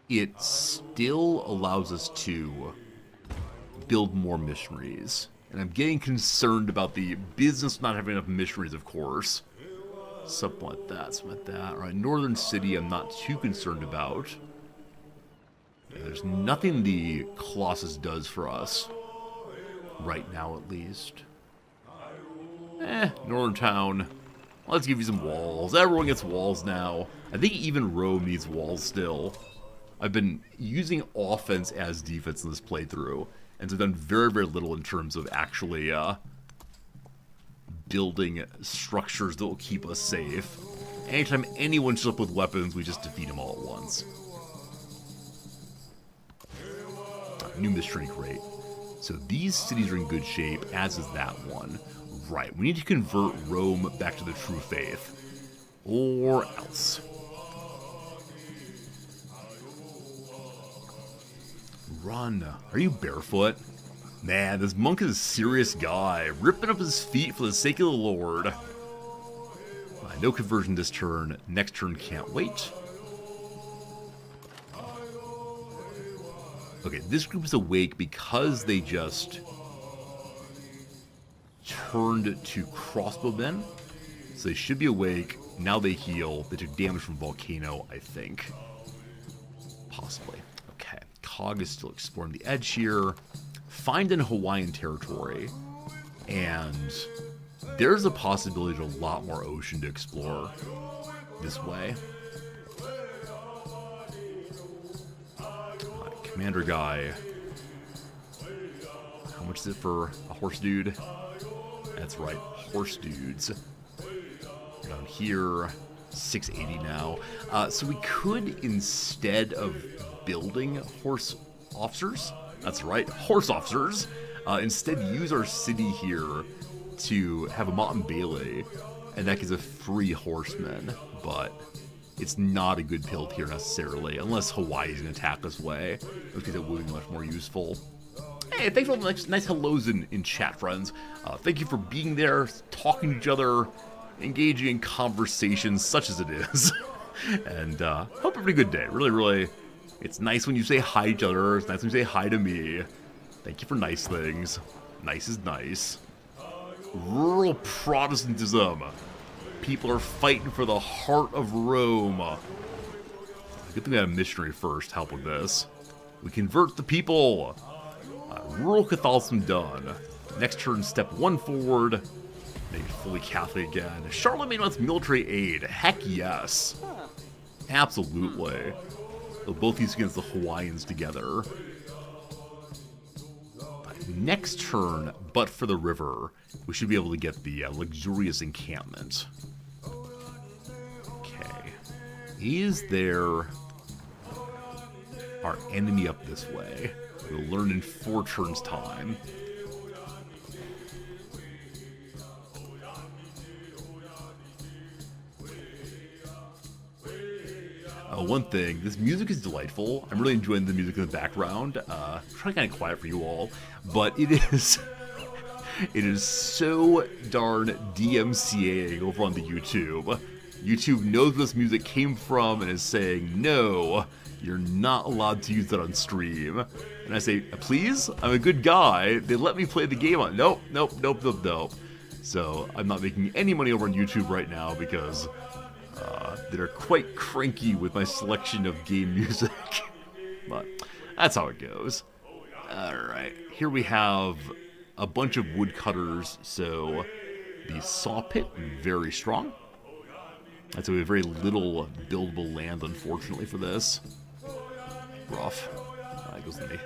it still allows us to build more missionaries. And I'm getting concerned about the business not having enough missionaries, of course. Something like that, something like that. Alright, Northern City I'm not too concerned about. Yeah, there's nothing the Colossus does for us. Right now, at least. Northern Town. Let's give you some walls. Everyone gets walls now. I think even Rome needs walls still. I've been using offense as defense in this playthrough. And so I've done very, very little in terms of actually building structures that will keep us safe. Anytime anyone shows up with weapons, we just defeat them all at once. New mystery crate. So these cities are in good shape, as is that one. Right, we need to convert Rome back to the true faith. Or else. Run. Are you barefoot? Man, this monk is a serious guy, ripping up his feet for the sake of the Lord. No conversion this turn. Next turn can't wait. Okay, this group is awake because they just turned to crossbowmen. So they should be awake. Now they heal. They took damage from Volcano, I think. Possibly. Okay. Cog is still exploring the edge here. Find in Hawaiian territory. And there's a possibility of a lot more ocean to explore this way. Commander guy. How much is it for a horse dude? That's right, horse dudes. Down here, 680 now. So we could, instead of building horse officers, that's right, horse officers, instead use our city here to have a Mott and Bailey, and that gives a free horseman, but it's not a good build here necessarily, unless Hawaii's going to attack this way, which makes it would be much more useful. Hey, thanks for all the nice hellos in chat, friends. Thank you for being there, talking to each other, engaging in conversations such as it is. And hope every good day. Really, really, it's nice when you say hi to each other. It's nice when you say hi to me. Thank you for nice things. Nice is nice. Rural Protestantism. People are fighting for the heart of Rome. Good thing we had a missionary first help with this. We convert the people. Rural Catholicism done. Next turn, step one forward. Made fully Catholic again. Charlemagne wants military aid. Heck yes. Absolutely. They'll both use against the Hawaiians together. Next turn, but for the river, we should be able to get the luxurious encampment. Okay. Is there our enemy up this way? We'll learn in 4 turns' time. One thing, this music is delightful. I'm really enjoying the music in the background. I'm trying to kind of quiet for you all, but it is it is so darn DMCAing over on the YouTube. YouTube knows where this music came from and is saying, no, you're not allowed to use that on stream. And I say, please? I'm a good guy. They let me play the game on. Nope. So I'm not making any money over on YouTube right now because they're quite cranky with my selection of game music. But that's how it goes. Alright, here we have a bunch of woodcutters, so The saw pit, very strong. That's a very little buildable land, unfortunately, for this. Rough. That goes in the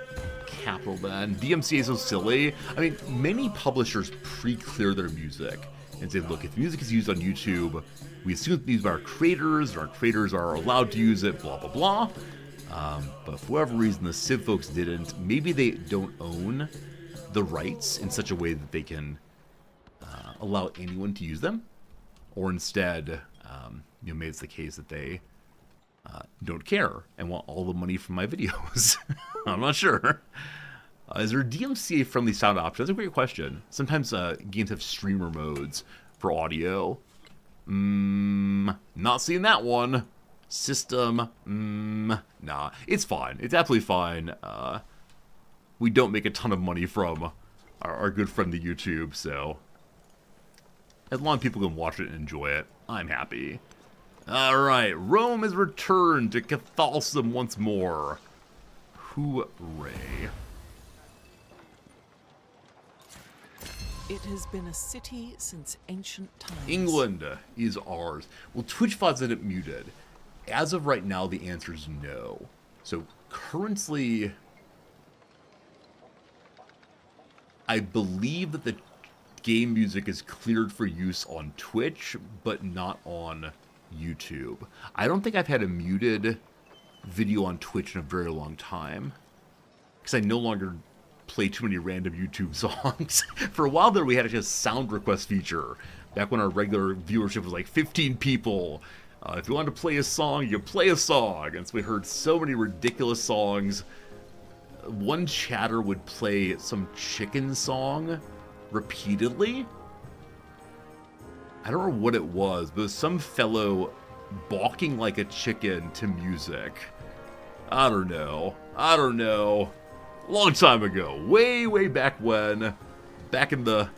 capital then. DMCA is so silly. I mean, many publishers pre-clear their music and say, look, if music is used on YouTube, we assume it's used by our creators, and our creators are allowed to use it, blah, blah, blah. But for whatever reason, the Civ folks didn't. Maybe they don't own the rights in such a way that they can allow anyone to use them. Or instead, maybe it's the case that they don't care and want all the money from my videos. I'm not sure. Is there a DMCA-friendly sound option? That's a great question. Sometimes games have streamer modes for audio. Not seeing that one. System, nah. It's fine. It's absolutely fine. We don't make a ton of money from our good friend the YouTube, so as long as people can watch it and enjoy it, I'm happy. Alright, Rome has returned to Catholicism once more. Hooray. It has been a city since ancient times. England is ours. Well, Twitch VODs isn't muted. As of right now, the answer is no. So currently, I believe that the game music is cleared for use on Twitch, but not on YouTube. I don't think I've had a muted video on Twitch in a very long time, because I no longer play too many random YouTube songs. For a while there, we had a sound request feature, back when our regular viewership was like 15 people. If you wanted to play a song, you play a song. And so we heard so many ridiculous songs. One chatter would play some chicken song repeatedly. I don't know what it was, but it was some fellow balking like a chicken to music. I don't know. Long time ago. Way back when. Back in the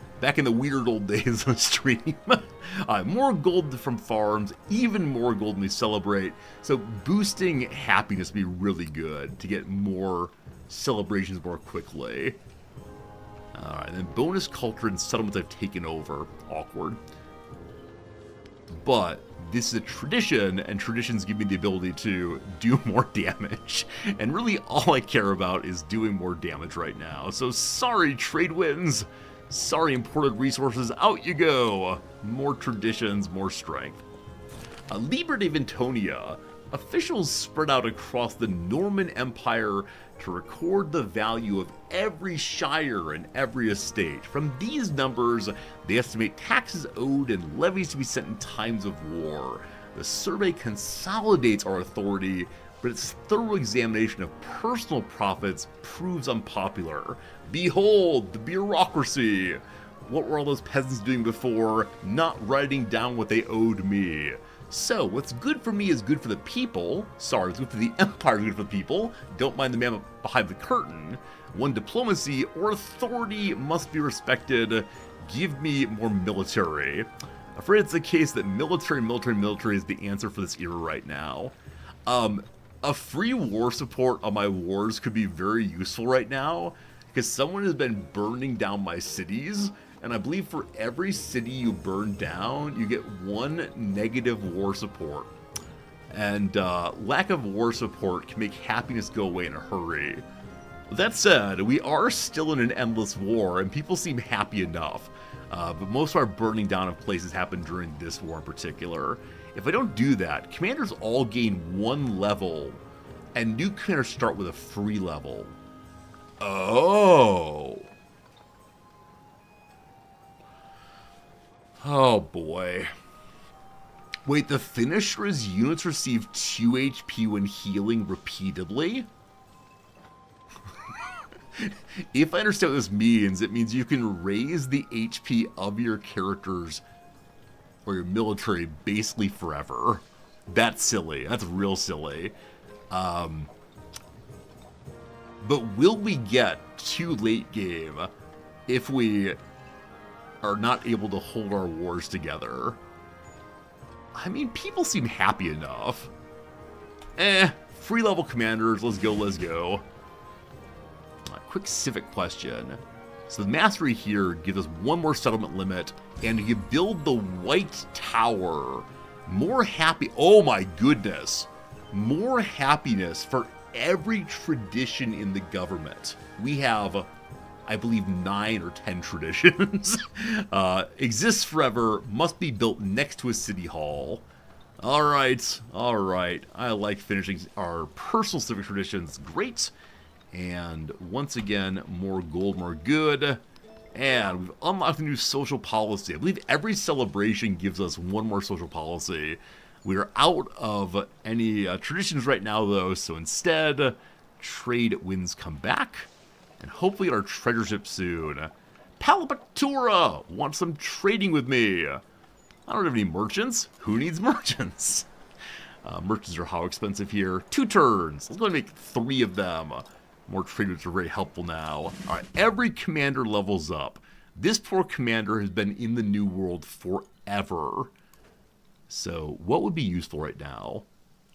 weird old days of stream. More gold from farms, even more gold when we celebrate. So boosting happiness would be really good to get more celebrations more quickly. Alright, and then bonus culture and settlements I've taken over. Awkward. But this is a tradition, and traditions give me the ability to do more damage. And really all I care about is doing more damage right now. So sorry, trade wins. Sorry, imported resources, out you go! More traditions, more strength. Liber de Vintonia. Officials spread out across the Norman Empire to record the value of every shire and every estate. From these numbers, they estimate taxes owed and levies to be sent in times of war. The survey consolidates our authority, but its thorough examination of personal profits proves unpopular. Behold, the bureaucracy! What were all those peasants doing before? Not writing down what they owed me. So, what's good for me is good for the people. Sorry, what's good for the empire is good for the people. Don't mind the man behind the curtain. One, diplomacy or authority must be respected. Give me more military. Afraid it's the case that military is the answer for this era right now. A free war support on my wars could be very useful right now, because someone has been burning down my cities, and I believe for every city you burn down, you get one negative war support. And lack of war support can make happiness go away in a hurry. That said, we are still in an endless war, and people seem happy enough. But most of our burning down of places happened during this war in particular. If I don't do that, commanders all gain one level, and new commanders start with a free level. Oh. Oh boy. Wait, the finisher's units receive 2 HP when healing repeatedly? If I understand what this means, it means you can raise the HP of your characters or your military basically forever. That's silly. That's real silly. But will we get to late game if we are not able to hold our wars together? I mean, people seem happy enough. Free level commanders, let's go. Quick civic question. So the mastery here gives us one more settlement limit, and you build the White Tower. More happy, oh my goodness, more happiness for every tradition in the government. We have, I believe, 9 or 10 traditions. Exists forever, must be built next to a city hall. All right. I like finishing our personal civic traditions. Great. And once again, more gold, more good. And we've unlocked a new social policy. I believe every celebration gives us one more social policy. We are out of any traditions right now, though, so instead, trade winds come back. And hopefully our treasure ship soon. Palapatura wants some trading with me. I don't have any merchants. Who needs merchants? Merchants are how expensive here? 2 turns. Let's go and make 3 of them. More traders are very helpful now. All right, every commander levels up. This poor commander has been in the New World forever. So what would be useful right now?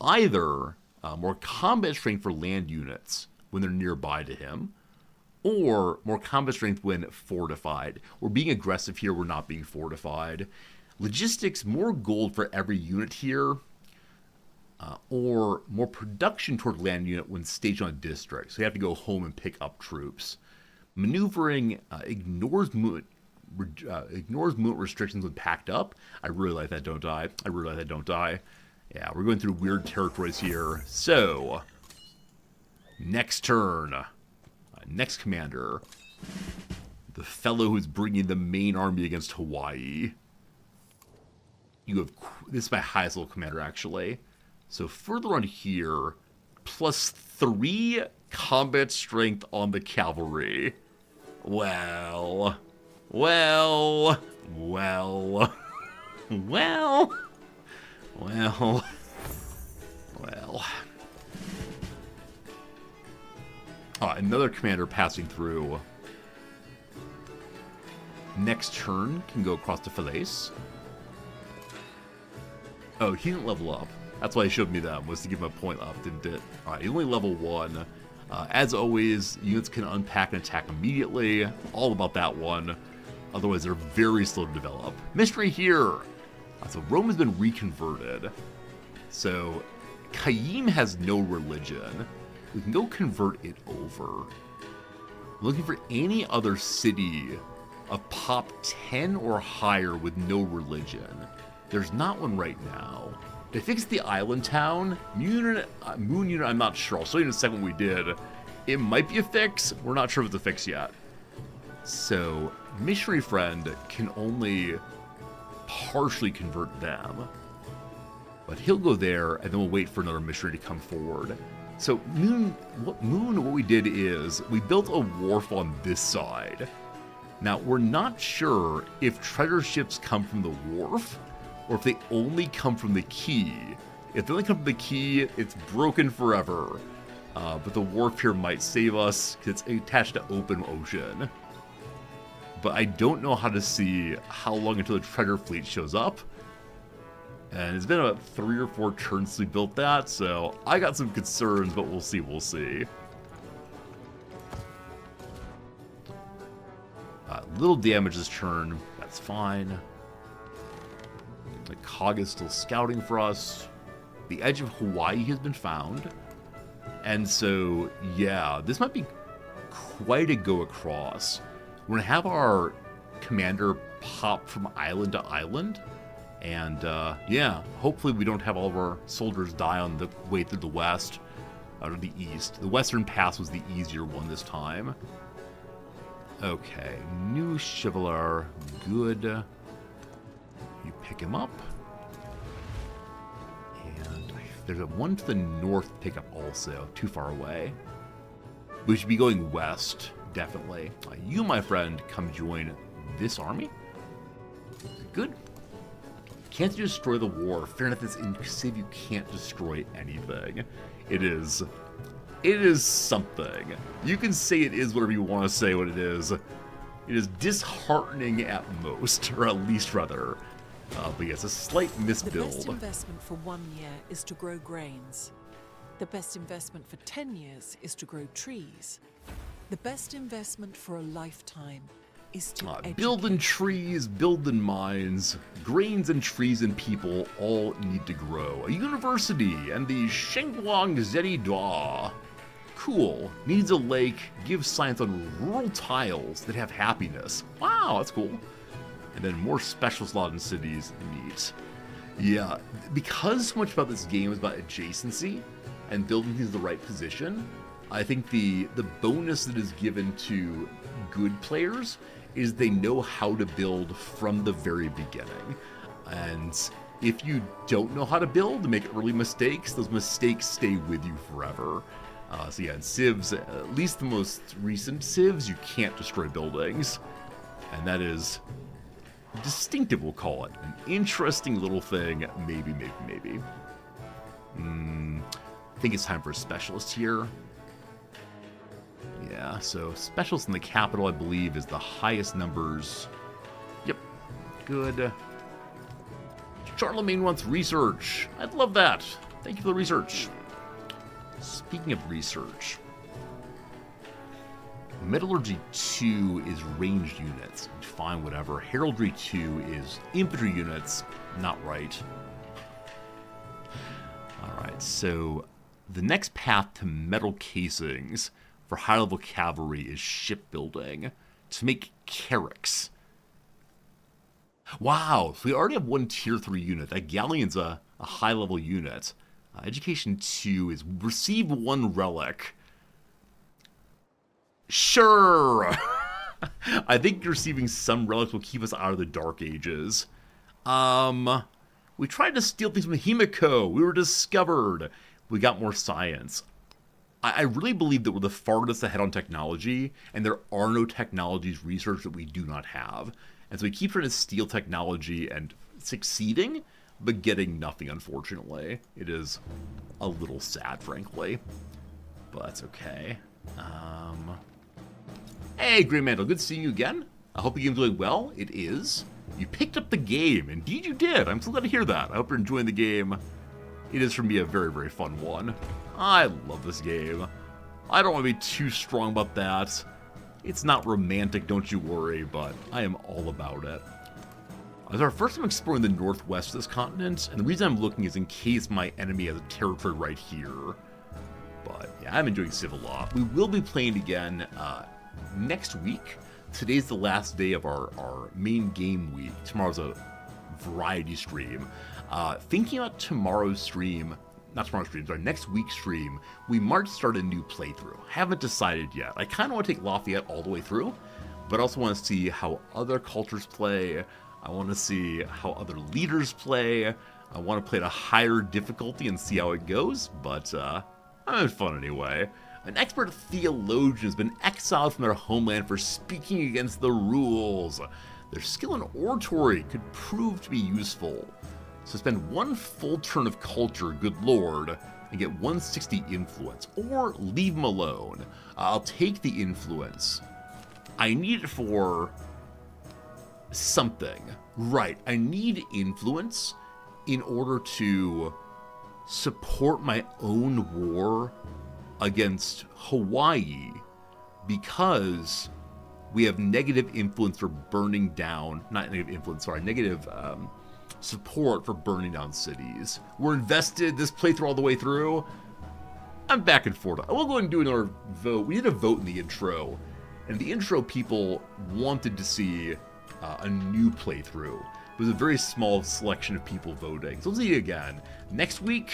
Either more combat strength for land units when they're nearby to him, or more combat strength when fortified. We're being aggressive here, we're not being fortified. Logistics, more gold for every unit here. Or more production toward land unit when staged on a district. So you have to go home and pick up troops. Maneuvering ignores movement restrictions when packed up. I really like that, don't I? Yeah, we're going through weird territories here. So, next turn. Next commander. The fellow who's bringing the main army against Hawaii. This is my highest level commander, actually. So further on here, +3 combat strength on the cavalry. Well. Oh, another commander passing through. Next turn can go across to Falaise. Oh, he didn't level up. That's why he showed me them, was to give him a point up, didn't it? Alright, he's only level 1. As always, units can unpack and attack immediately. All about that one. Otherwise, they're very slow to develop. Mystery here! So Rome has been reconverted. So, Kayim has no religion. We can go convert it over. Looking for any other city of pop 10 or higher with no religion. There's not one right now. They fixed the island town. Moon unit, I'm not sure. I'll show you in a second what we did. It might be a fix. We're not sure if it's a fix yet. So, missionary friend can only partially convert them. But he'll go there, and then we'll wait for another missionary to come forward. So, what we did is, we built a wharf on this side. Now, we're not sure if treasure ships come from the wharf, or if they only come from the quay. If they only come from the quay, it's broken forever. But the wharf here might save us, because it's attached to open ocean. But I don't know how to see how long until the treasure fleet shows up. And it's been about 3 or 4 turns since we built that, so I got some concerns, but we'll see. Little damage this turn, that's fine. The cog is still scouting for us. The edge of Hawaii has been found. And so, yeah, this might be quite a go across. We're going to have our commander pop from island to island. And, yeah, hopefully we don't have all of our soldiers die on the way through the west, out of the east. The western pass was the easier one this time. Okay, new Chevalier, good. You pick him up. And there's a one to the north pick up also, too far away. We should be going west, definitely. You, my friend, come join this army. Good. Can't destroy the war. Fair enough, it's in Civ, you can't destroy anything. It is something. You can say it is whatever you want to say what it is. It is disheartening at most, or at least rather. But yeah, it's a slight misbuild. The best investment for 1 year is to grow grains. The best investment for 10 years is to grow trees. The best investment for a lifetime is to building trees, building mines, grains and trees and people all need to grow. A university and the Shengguang Zedi Dua. Cool. Needs a lake, gives science on rural tiles that have happiness. Wow, that's cool. And then more special slot in cities. Neat. Yeah, because so much about this game is about adjacency and building things in the right position, I think the bonus that is given to good players is they know how to build from the very beginning. And if you don't know how to build, make early mistakes, those mistakes stay with you forever. So yeah, in Civs, at least the most recent Civs, you can't destroy buildings. And that is distinctive, we'll call it. An interesting little thing, maybe. I think it's time for a specialist here. Yeah, so specialist in the capital, I believe, is the highest numbers. Yep, good. Charlemagne wants research. I'd love that. Thank you for the research. Speaking of research, Metallurgy 2 is ranged units. Fine, whatever. Heraldry 2 is infantry units. Not right. Alright, so the next path to metal casings for high-level cavalry is shipbuilding to make carracks. Wow, so we already have one tier 3 unit. That galleon's a high-level unit. Education 2 is receive 1 relic. Sure! I think receiving some relics will keep us out of the Dark Ages. We tried to steal things from Himiko. We were discovered. We got more science. I really believe that we're the farthest ahead on technology, and there are no technologies research that we do not have. And so we keep trying to steal technology and succeeding, but getting nothing, unfortunately. It is a little sad, frankly. But that's okay. Hey, Grey Mantle, good seeing you again. I hope the game's doing well. It is. You picked up the game. Indeed you did. I'm so glad to hear that. I hope you're enjoying the game. It is, for me, a very, very fun one. I love this game. I don't want to be too strong about that. It's not romantic, don't you worry, but I am all about it. It's our first time exploring the northwest of this continent, and the reason I'm looking is in case my enemy has a territory right here. But yeah, I'm enjoying Civ a lot. We will be playing again next week. Today's the last day of our main game week. Tomorrow's a variety stream. Thinking about tomorrow's stream, not tomorrow's stream, sorry, next week's stream, we might start a new playthrough. Haven't decided yet. I kind of want to take Lafayette all the way through, but I also want to see how other cultures play. I want to see how other leaders play. I want to play at a higher difficulty and see how it goes, but I'm having fun anyway. An expert theologian has been exiled from their homeland for speaking against the rules. Their skill in oratory could prove to be useful. So spend 1 full turn of culture, good lord, and get 160 influence, or leave them alone. I'll take the influence. I need it for something. Right, I need influence in order to support my own war against Hawaii, because we have negative influence for burning down, not negative influence, sorry, negative support for burning down cities. We're invested this playthrough all the way through. I'm back and forth. I will go ahead and do another vote. We did a vote in the intro, and the intro people wanted to see a new playthrough. It was a very small selection of people voting. So let's see it again. Next week,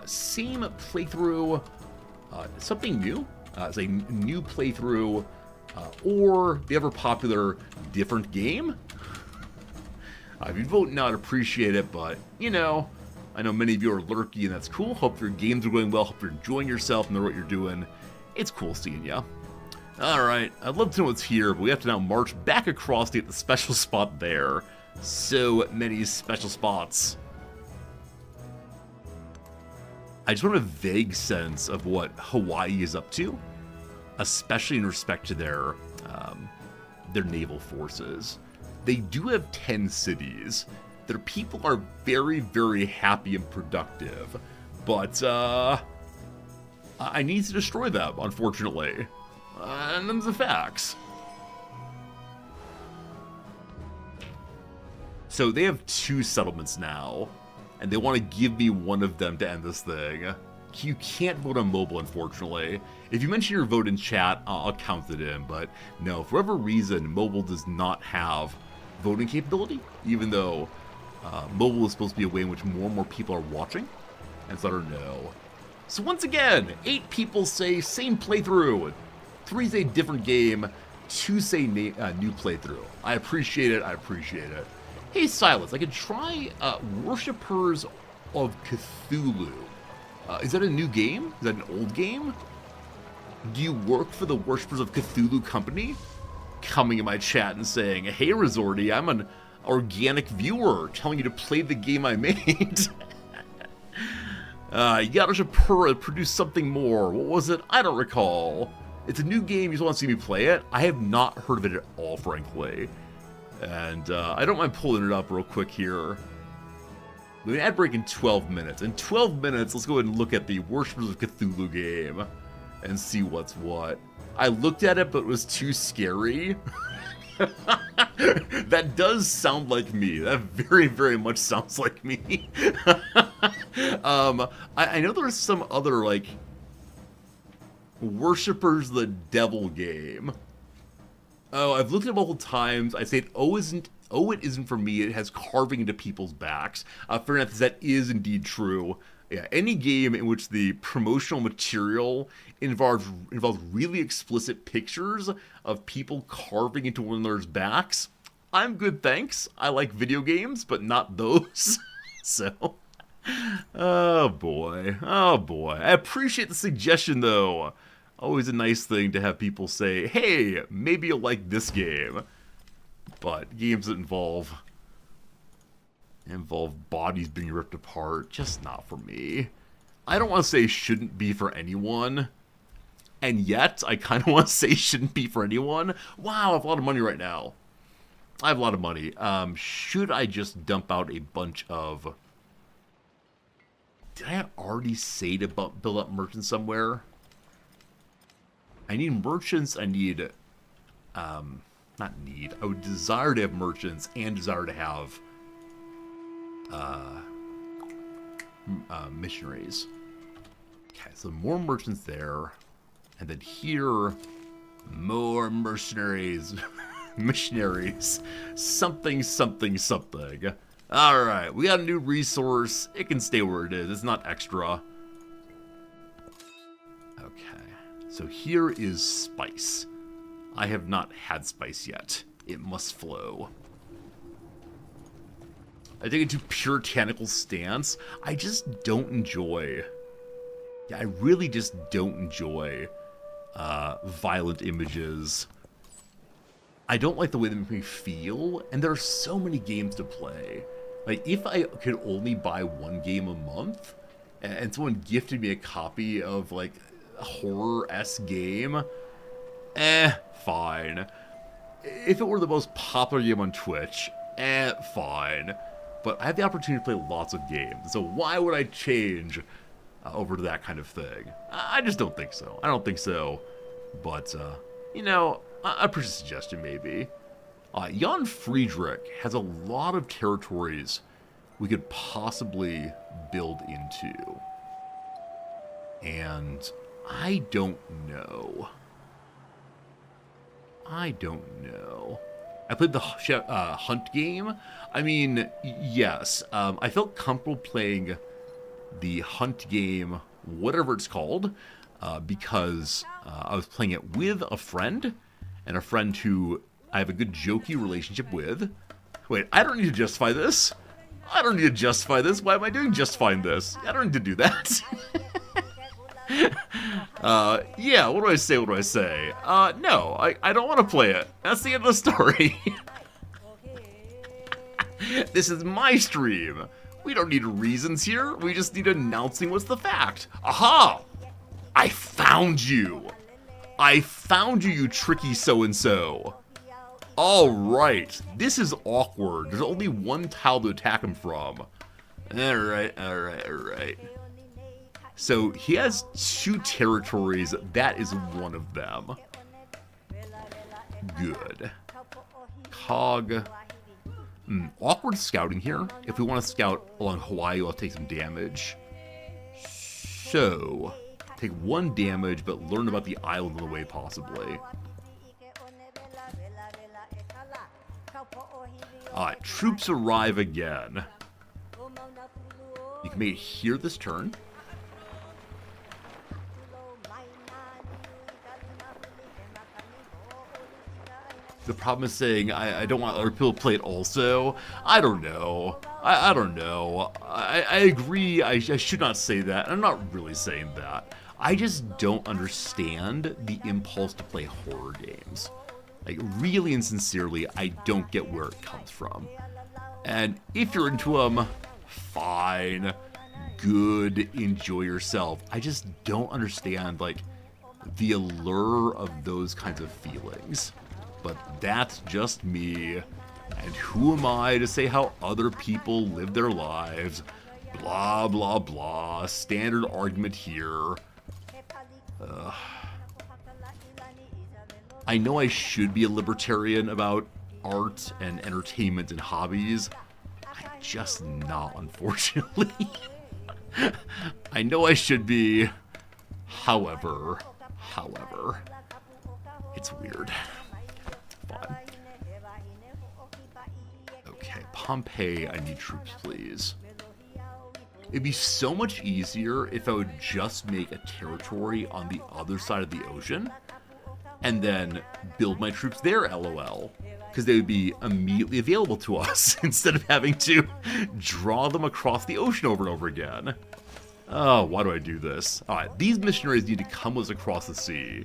same playthrough, something new. It's a new playthrough, or the ever popular different game. If you vote now, I'd appreciate it, but, you know, I know many of you are lurky, and that's cool. Hope your games are going well. Hope you're enjoying yourself and know what you're doing. It's cool seeing ya. Alright, I'd love to know what's here, but we have to now march back across to get the special spot there. So many special spots. I just want a vague sense of what Hawaii is up to, especially in respect to their naval forces. They do have 10 cities. Their people are very, very happy and productive, but I need to destroy them, unfortunately. And them's the facts. So they have 2 settlements now, and they want to give me one of them to end this thing. You can't vote on mobile, unfortunately. If you mention your vote in chat, I'll count it in, but no, for whatever reason, mobile does not have voting capability, even though mobile is supposed to be a way in which more and more people are watching, and so I don't know. So once again, 8 people say same playthrough, 3 say different game, 2 say new playthrough. I appreciate it, I appreciate it. Hey Silas, I could try Worshippers of Cthulhu. Is that a new game? Is that an old game? Do you work for the Worshippers of Cthulhu company? Coming in my chat and saying, hey Resorty, I'm an organic viewer telling you to play the game I made. Yara Shapura produced something more. What was it? I don't recall. It's a new game, you just want to see me play it? I have not heard of it at all, frankly. And I don't mind pulling it up real quick here. We have an ad break in 12 minutes. In 12 minutes, let's go ahead and look at the Worshippers of Cthulhu game and see what's what. I looked at it, but it was too scary. That does sound like me. That very, very much sounds like me. I know there's some other, like, Worshippers the Devil game. Oh, I've looked at it multiple times. I say it isn't for me. It has carving into people's backs. Fair enough, that is indeed true. Yeah, any game in which the promotional material involves really explicit pictures of people carving into one another's backs, I'm good, thanks. I like video games, but not those. So, oh boy. I appreciate the suggestion, though. Always a nice thing to have people say, hey, maybe you'll like this game. But games that involve bodies being ripped apart, just not for me. I don't want to say shouldn't be for anyone, and yet I kind of want to say shouldn't be for anyone. Wow, I have a lot of money right now. I have a lot of money. Should I just dump out a bunch of... Did I already say to build up merchants somewhere? I need merchants, I need... not need. I would desire to have merchants and desire to have... missionaries. Okay, so more merchants there. And then here, more mercenaries. Missionaries. Something. Alright, we got a new resource. It can stay where it is. It's not extra. Okay, so here is spice. I have not had spice yet. It must flow. I take it to puritanical stance. I just don't enjoy... Yeah, I really just don't enjoy violent images. I don't like the way they make me feel, and there are so many games to play. Like, if I could only buy one game a month, and someone gifted me a copy of, like, a horror-esque game, fine. If it were the most popular game on Twitch, fine. But I have the opportunity to play lots of games, so why would I change over to that kind of thing? I just don't think so. I don't think so. But, you know, I appreciate the suggestion, maybe. Jan Friedrich has a lot of territories we could possibly build into. And I don't know. I played the Hunt game. I mean, yes, I felt comfortable playing the Hunt game, whatever it's called, because I was playing it with a friend, and a friend who I have a good jokey relationship with. Wait, I don't need to justify this. Why am I doing justifying this? I don't need to do that. Yeah, what do I say? No, I don't want to play it. That's the end of the story. This is my stream. We don't need reasons here. We just need announcing what's the fact. Aha! I found you. You tricky so-and-so. Alright, this is awkward. There's only one tile to attack him from. Alright. So, he has 2 territories. That is one of them. Good. Cog. Awkward scouting here. If we want to scout along Hawaii, we'll take some damage. So, take 1 damage, but learn about the island on the way, possibly. Alright, troops arrive again. You can make it here this turn. The problem is saying I don't want other people to play it also. I don't know. I don't know. I agree I should not say that. I'm not really saying that. I just don't understand the impulse to play horror games. Like, really and sincerely, I don't get where it comes from. And if you're into them, fine, good, enjoy yourself. I just don't understand, like, the allure of those kinds of feelings. But that's just me, and who am I to say how other people live their lives? Blah, blah, blah, standard argument here. I know I should be a libertarian about art and entertainment and hobbies. I'm just not, unfortunately. I know I should be. However, it's weird. Fine. Okay, Pompeii, I need troops, please. It'd be so much easier if I would just make a territory on the other side of the ocean and then build my troops there, LOL. Because they would be immediately available to us instead of having to draw them across the ocean over and over again. Oh, why do I do this? Alright, these missionaries need to come with us across the sea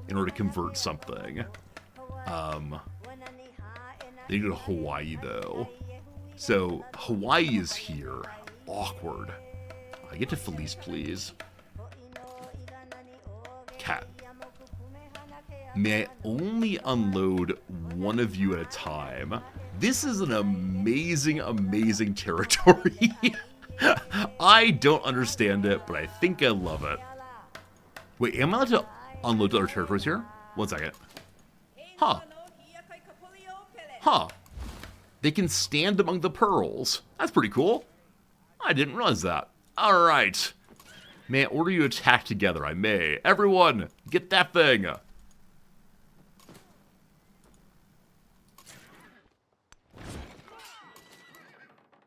in order to convert something. They go to Hawaii, though. So, Hawaii is here. Awkward. I get to Felice, please. Cat. May I only unload one of you at a time? This is an amazing, amazing territory. I don't understand it, but I think I love it. Wait, am I allowed to unload other territories here? 1 second. Huh. They can stand among the pearls. That's pretty cool. I didn't realize that. Alright. May I order you to attack together? I may. Everyone, get that thing.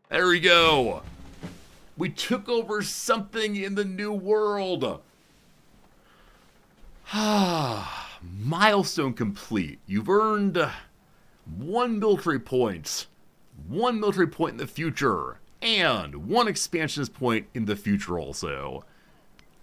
There we go. We took over something in the new world. Milestone complete. You've earned 1 military point. 1 military point in the future. And 1 expansionist point in the future also.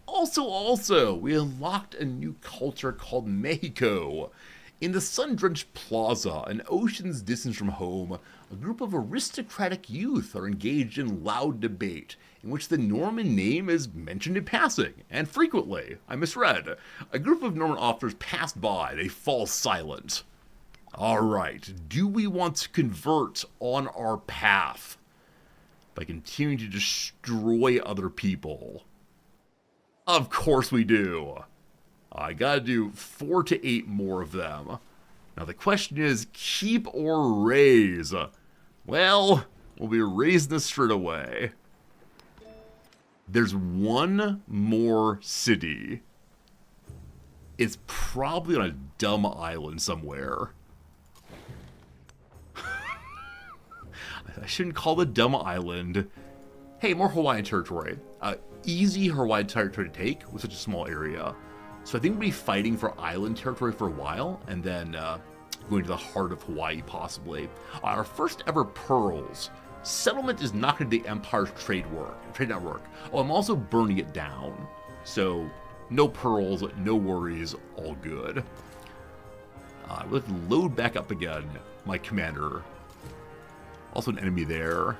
Also, we unlocked a new culture called Mexico. In the sun-drenched plaza, an ocean's distance from home, a group of aristocratic youth are engaged in loud debate, in which the Norman name is mentioned in passing, and frequently. I misread. A group of Norman officers pass by, they fall silent. Alright, do we want to convert on our path by continuing to destroy other people? Of course we do. I gotta do 4 to 8 more of them. Now the question is, keep or raise? Well, we'll be raising this straight away. There's 1 more city. It's probably on a dumb island somewhere. I shouldn't call it a dumb island. Hey, more Hawaiian territory. Easy Hawaiian territory to take with such a small area. So I think we'll be fighting for island territory for a while, and then going to the heart of Hawaii, possibly. Our first ever pearls. Settlement is not going to the Empire's trade network. Oh, I'm also burning it down. So, no pearls, no worries, all good. We'll have to load back up again, my commander. Also an enemy there.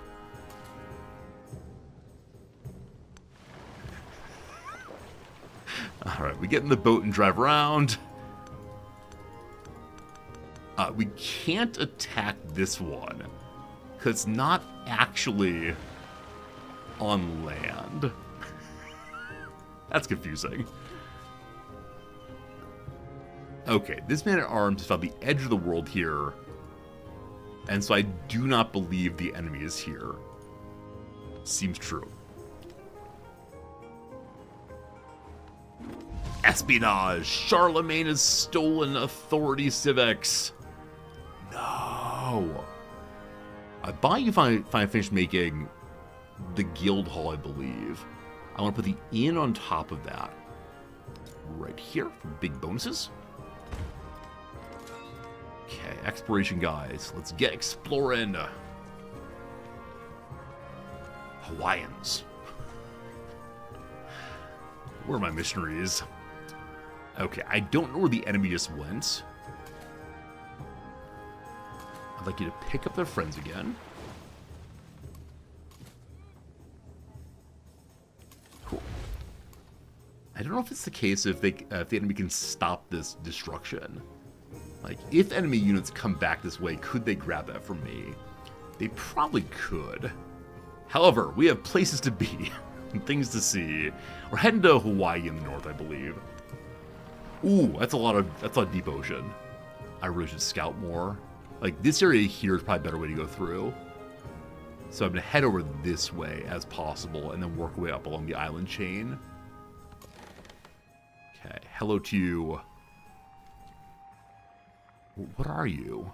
Alright, we get in the boat and drive around. We can't attack this one, because it's not actually on land. That's confusing. Okay, this man-at-arms has found the edge of the world here. And so I do not believe the enemy is here. Seems true. Espionage! Charlemagne has stolen authority civics. No. I buy you if I finish making the guild hall, I believe. I want to put the inn on top of that. Right here for big bonuses. Okay, exploration guys. Let's get exploring. Hawaiians. Where are my missionaries? Okay, I don't know where the enemy just went. I'd like you to pick up their friends again. Cool. I don't know if it's the case if the enemy can stop this destruction. Like, if enemy units come back this way, could they grab that from me? They probably could. However, we have places to be and things to see. We're heading to Hawaii in the north, I believe. Ooh, that's a lot of deep ocean. I really should scout more. Like, this area here is probably a better way to go through. So I'm going to head over this way as possible and then work our way up along the island chain. Okay, hello to you. What are you?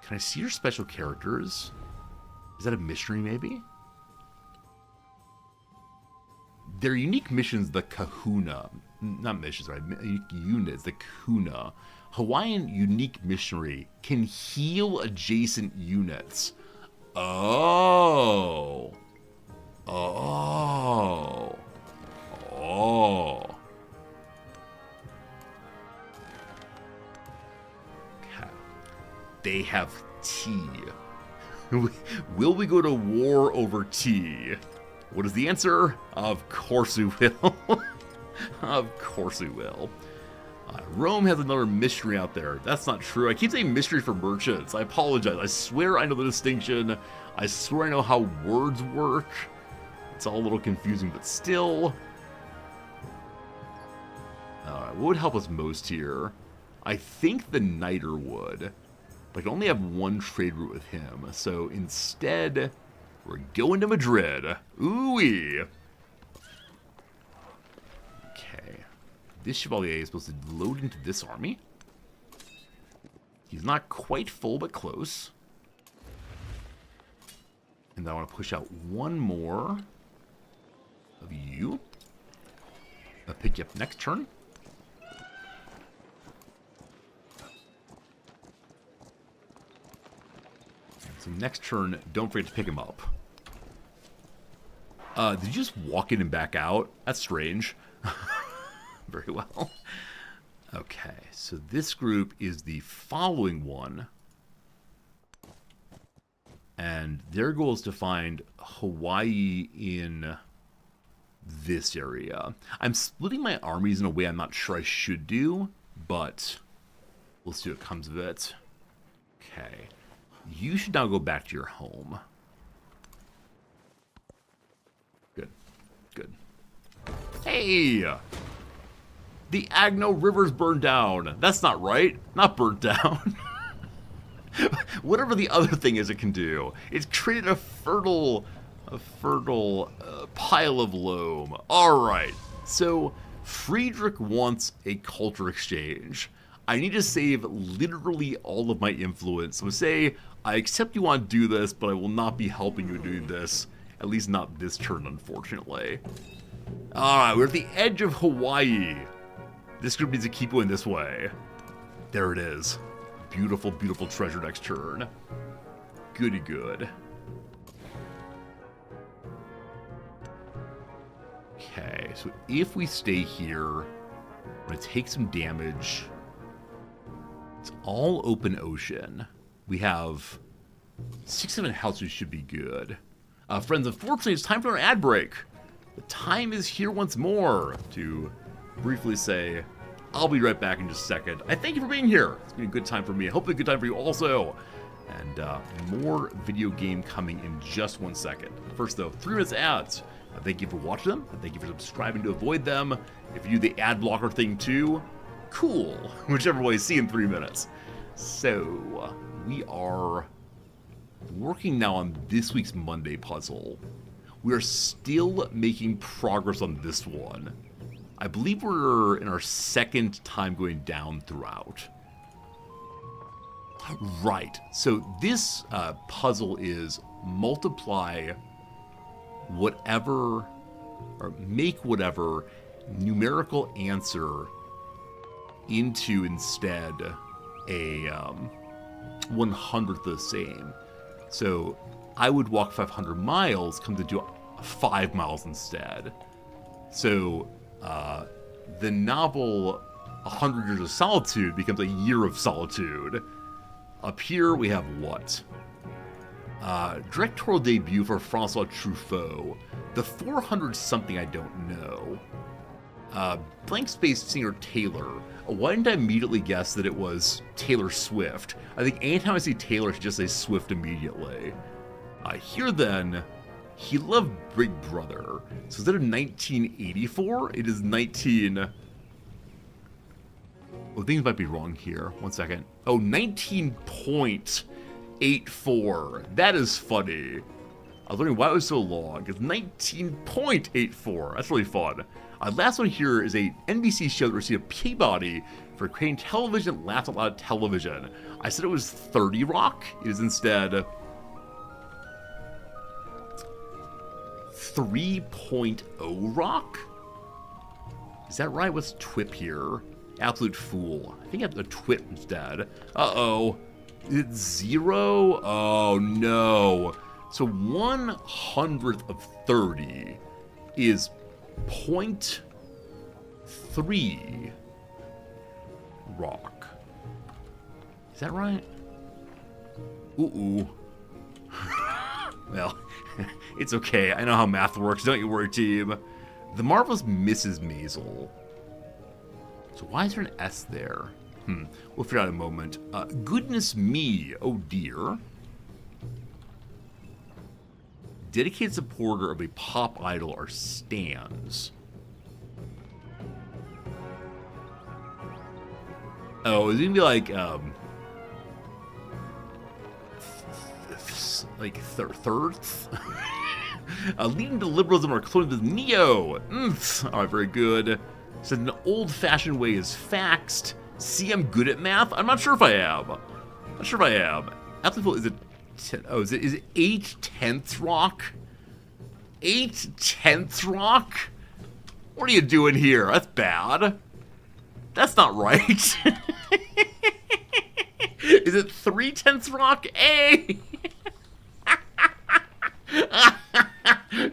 Can I see your special characters? Is that a missionary, maybe? Their unique missions, the kahuna. Not missions, right? Unique units, the kahuna. Hawaiian unique missionary can heal adjacent units. Oh. Oh. Oh. Okay. They have tea. Will we go to war over tea? What is the answer? Of course we will. Of course we will. Rome has another mystery out there. That's not true. I keep saying mystery for merchants. I apologize. I swear I know the distinction. I swear I know how words work. It's all a little confusing, but still. What would help us most here? I think the Niter would. But I can only have one trade route with him. So instead, we're going to Madrid. Ooh-wee. Okay. This Chevalier is supposed to load into this army. He's not quite full, but close. And then I want to push out one more of you. I'll pick you up next turn. So next turn, don't forget to pick him up. Did you just walk in and back out? That's strange. Very well. Okay, so this group is the following one. And their goal is to find Hawaii in this area. I'm splitting my armies in a way I'm not sure I should do, but we'll see what comes of it. Okay. You should now go back to your home. Good. Good. Hey! The Agno River's burned down. That's not right. Not burnt down. Whatever the other thing is it can do. It's created a fertile pile of loam. Alright. So, Friedrich wants a culture exchange. I need to save literally all of my influence. So say, I accept you want to do this, but I will not be helping you do this. At least not this turn, unfortunately. Alright, we're at the edge of Hawaii. This group needs to keep going this way. There it is. Beautiful, beautiful treasure next turn. Goody good. Okay, so if we stay here, we're going to take some damage. It's all open ocean. We have 6-7 houses should be good. Friends, unfortunately, it's time for our ad break. The time is here once more to briefly say, I'll be right back in just a second. I thank you for being here. It's been a good time for me. Hopefully a good time for you also. And more video game coming in just 1 second. First though, 3 minutes ads. Thank you for watching them. And thank you for subscribing to avoid them. If you do the ad blocker thing too, Cool. Whichever way, see you in 3 minutes. So, we are working now on this week's Monday puzzle. We are still making progress on this one. I believe we're in our second time going down throughout. Right. So this puzzle is multiply whatever, or make whatever numerical answer into instead a 1/100th the same. So I would walk 500 miles, come to do 5 miles instead. So the novel 100 Years of Solitude becomes a year of solitude. Up here we have what? Directorial debut for Francois Truffaut. The 400-something I don't know. Blank space singer Taylor. Why didn't I immediately guess that it was Taylor Swift? I think anytime I see Taylor, I should just say Swift immediately. Here then, he loved Big Brother. So instead of 1984, it is 19... Well, things might be wrong here. 1 second. Oh, 19.84. That is funny. I was wondering why it was so long. It's 19.84. That's really fun. Last one here is a NBC show that received a Peabody for creating television that laughed out loud television. I said it was 30 Rock. It is instead 3.0 Rock. Is that right? What's TWIP here? Absolute fool. I think I have the TWIP instead. Uh-oh. It's 0? Oh, no. So 1/100th of 30 is 0.3 rock. Is that right? Ooh. Well, it's okay. I know how math works. Don't you worry, team. The Marvelous Mrs. Maisel. So why is there an S there? We'll figure out in a moment. Goodness me. Oh, dear. Dedicated supporter of a pop idol are stans. Oh, is it gonna be like thirds? Leading to liberalism are cloning to Neo. Alright, very good. Said an old-fashioned way is faxed. See, I'm good at math? I'm not sure if I am. Absolutely, is it 8/10 rock? 8/10 rock? What are you doing here? That's bad. That's not right. Is it 3/10 rock? A.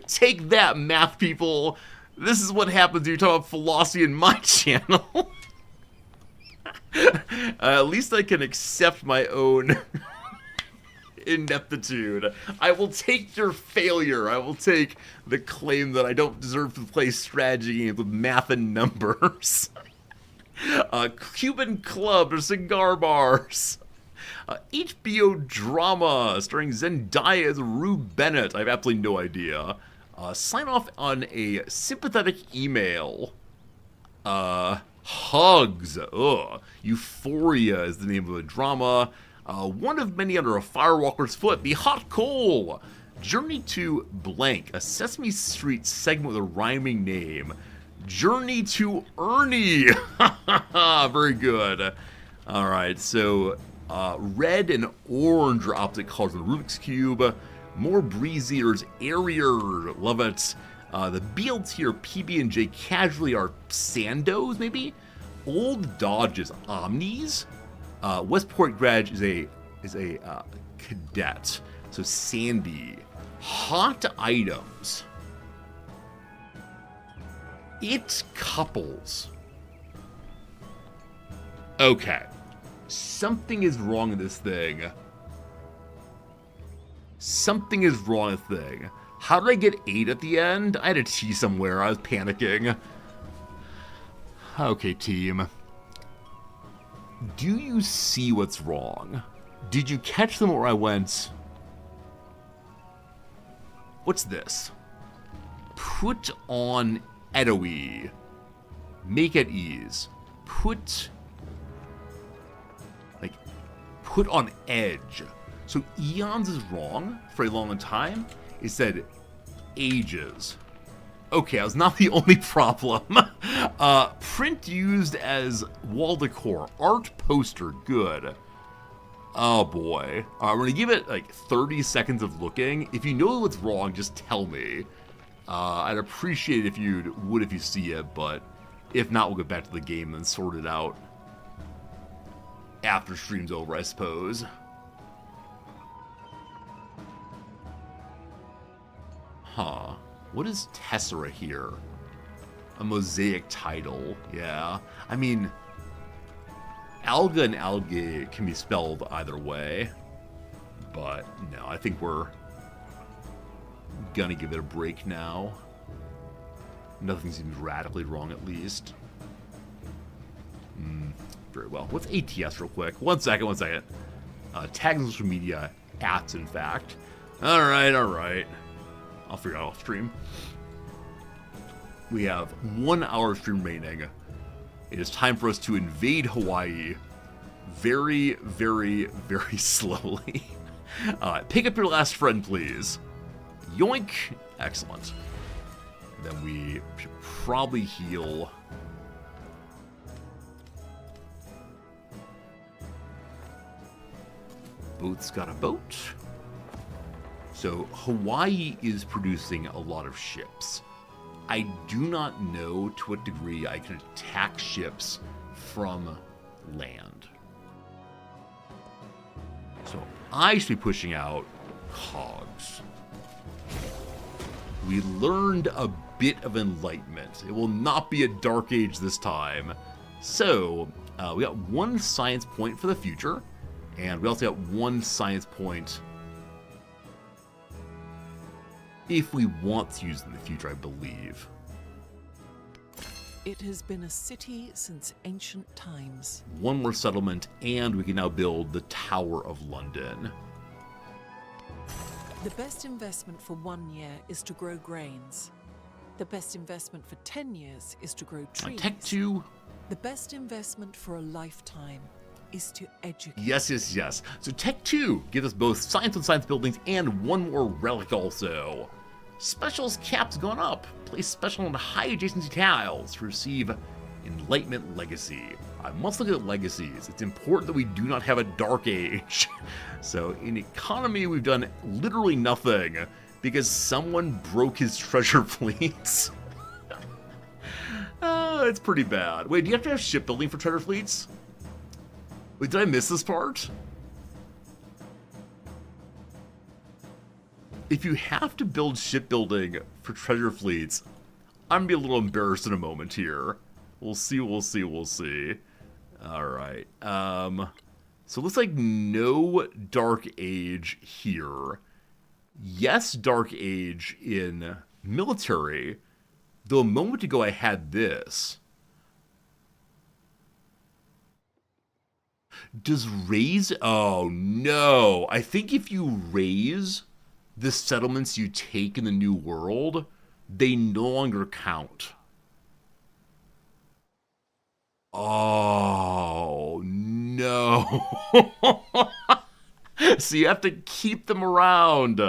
Take that, math people. This is what happens when you talk about philosophy in my channel. At least I can accept my own ineptitude. I will take your failure. I will take the claim that I don't deserve to play strategy games with math and numbers. Cuban club or cigar bars. HBO drama starring Zendaya as Rue Bennett. I have absolutely no idea. Sign off on a sympathetic email. Hugs. Ugh. Euphoria is the name of the drama. One of many under a firewalker's foot. The hot coal. Journey to blank. A Sesame Street segment with a rhyming name. Journey to Ernie. Very good. All right. So red and orange are opposite colors in the Rubik's Cube. More breeziers, airier. Love it. The BLT or PB&J casually are Sandos, maybe? Old Dodges, Omnis. Westport grad is a cadet. So Sandy. Hot items. It couples. Okay. Something is wrong with this thing. Something is wrong with this thing. How did I get 8 at the end? I had a T somewhere. I was panicking. Okay, team. Do you see what's wrong? Did you catch them where I went? What's this? Put on Edoe. Make at ease. Put put on edge. So eons is wrong for a long time. It said ages. Okay, that was not the only problem. Print used as wall decor. Art poster, good. Oh boy. We're gonna give it like 30 seconds of looking. If you know what's wrong, just tell me. I'd appreciate it if you would if you see it, but if not, we'll get back to the game and sort it out after stream's over, I suppose. Huh. What is Tessera here? A mosaic title, yeah. I mean, Alga and Algae can be spelled either way, but no, I think we're gonna give it a break now. Nothing seems radically wrong, at least. Very well. What's ATS real quick? One second. Tags on social media, ats, in fact. Alright. I'll figure it out off stream. We have 1 hour of stream remaining. It is time for us to invade Hawaii very, very, very slowly. Pick up your last friend, please. Yoink. Excellent. And then we should probably heal. Boat's got a boat. So Hawaii is producing a lot of ships. I do not know to what degree I can attack ships from land. So I should be pushing out cogs. We learned a bit of enlightenment. It will not be a dark age this time. So we got 1 science point for the future, and we also got 1 science point if we want to use it in the future, I believe. It has been a city since ancient times. 1 more settlement, and we can now build the Tower of London. The best investment for 1 year is to grow grains. The best investment for 10 years is to grow trees. Tech 2. The best investment for a lifetime is to educate. Yes. So Tech 2 gives us both science on science buildings and 1 more relic also. Specials cap's gone up. Place special on high adjacency tiles to receive Enlightenment Legacy. I must look at legacies. It's important that we do not have a dark age. So in economy, we've done literally nothing because someone broke his treasure fleets. It's pretty bad. Wait, do you have to have shipbuilding for treasure fleets? Wait, did I miss this part? If you have to build shipbuilding for treasure fleets, I'm gonna be a little embarrassed in a moment here. We'll see. Alright. So it looks like no Dark Age here. Yes, Dark Age in military, though a moment ago I had this. Does raise? Oh no. I think if you raise the settlements you take in the New World, they no longer count. Oh no. So you have to keep them around.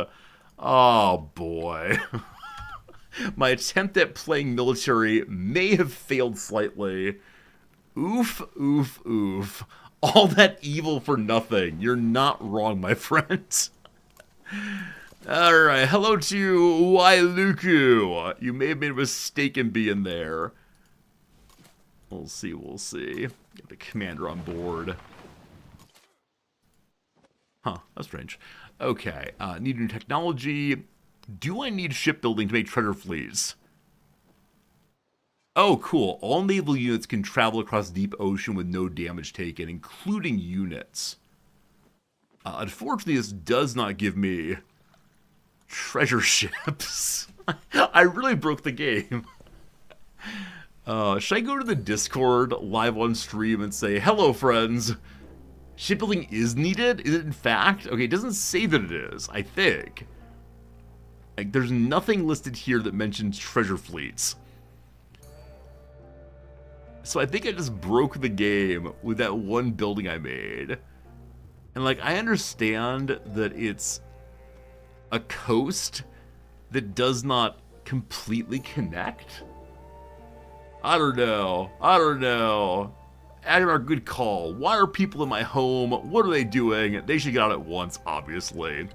Oh boy. My attempt at playing military may have failed slightly. Oof. All that evil for nothing. You're not wrong, my friends. Alright, hello to Wailuku. You may have made a mistake in being there. We'll see. Get the commander on board. Huh, that's strange. Okay, need new technology. Do I need shipbuilding to make treasure fleets? Oh, cool. All naval units can travel across deep ocean with no damage taken, including units. Unfortunately, this does not give me treasure ships. I really broke the game. Should I go to the Discord live on stream and say, hello, friends? Shipbuilding is needed? Is it in fact? Okay, it doesn't say that it is, I think. Like, there's nothing listed here that mentions treasure fleets. So I think I just broke the game with that one building I made. And, like, I understand that it's a coast that does not completely connect. I don't know. Adamar, good call. Why are people in my home? What are they doing? They should get out at once, obviously.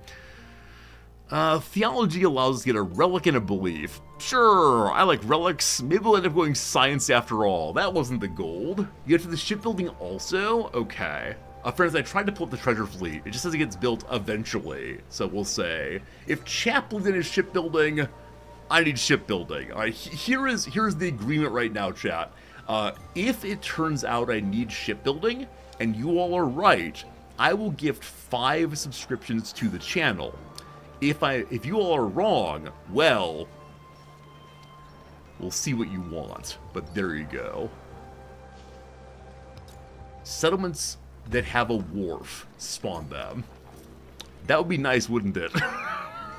Theology allows us to get a relic and a belief. Sure, I like relics. Maybe we'll end up going science after all. That wasn't the gold. You get to the shipbuilding also? Okay. Friends, I tried to pull up the treasure fleet. It just says it gets built eventually. So we'll say, if Chaplain is shipbuilding, I need shipbuilding. All right, here's the agreement right now, chat. If it turns out I need shipbuilding, and you all are right, I will gift 5 subscriptions to the channel. If you all are wrong, well, we'll see what you want. But there you go. Settlements that have a wharf, spawn them. That would be nice, wouldn't it?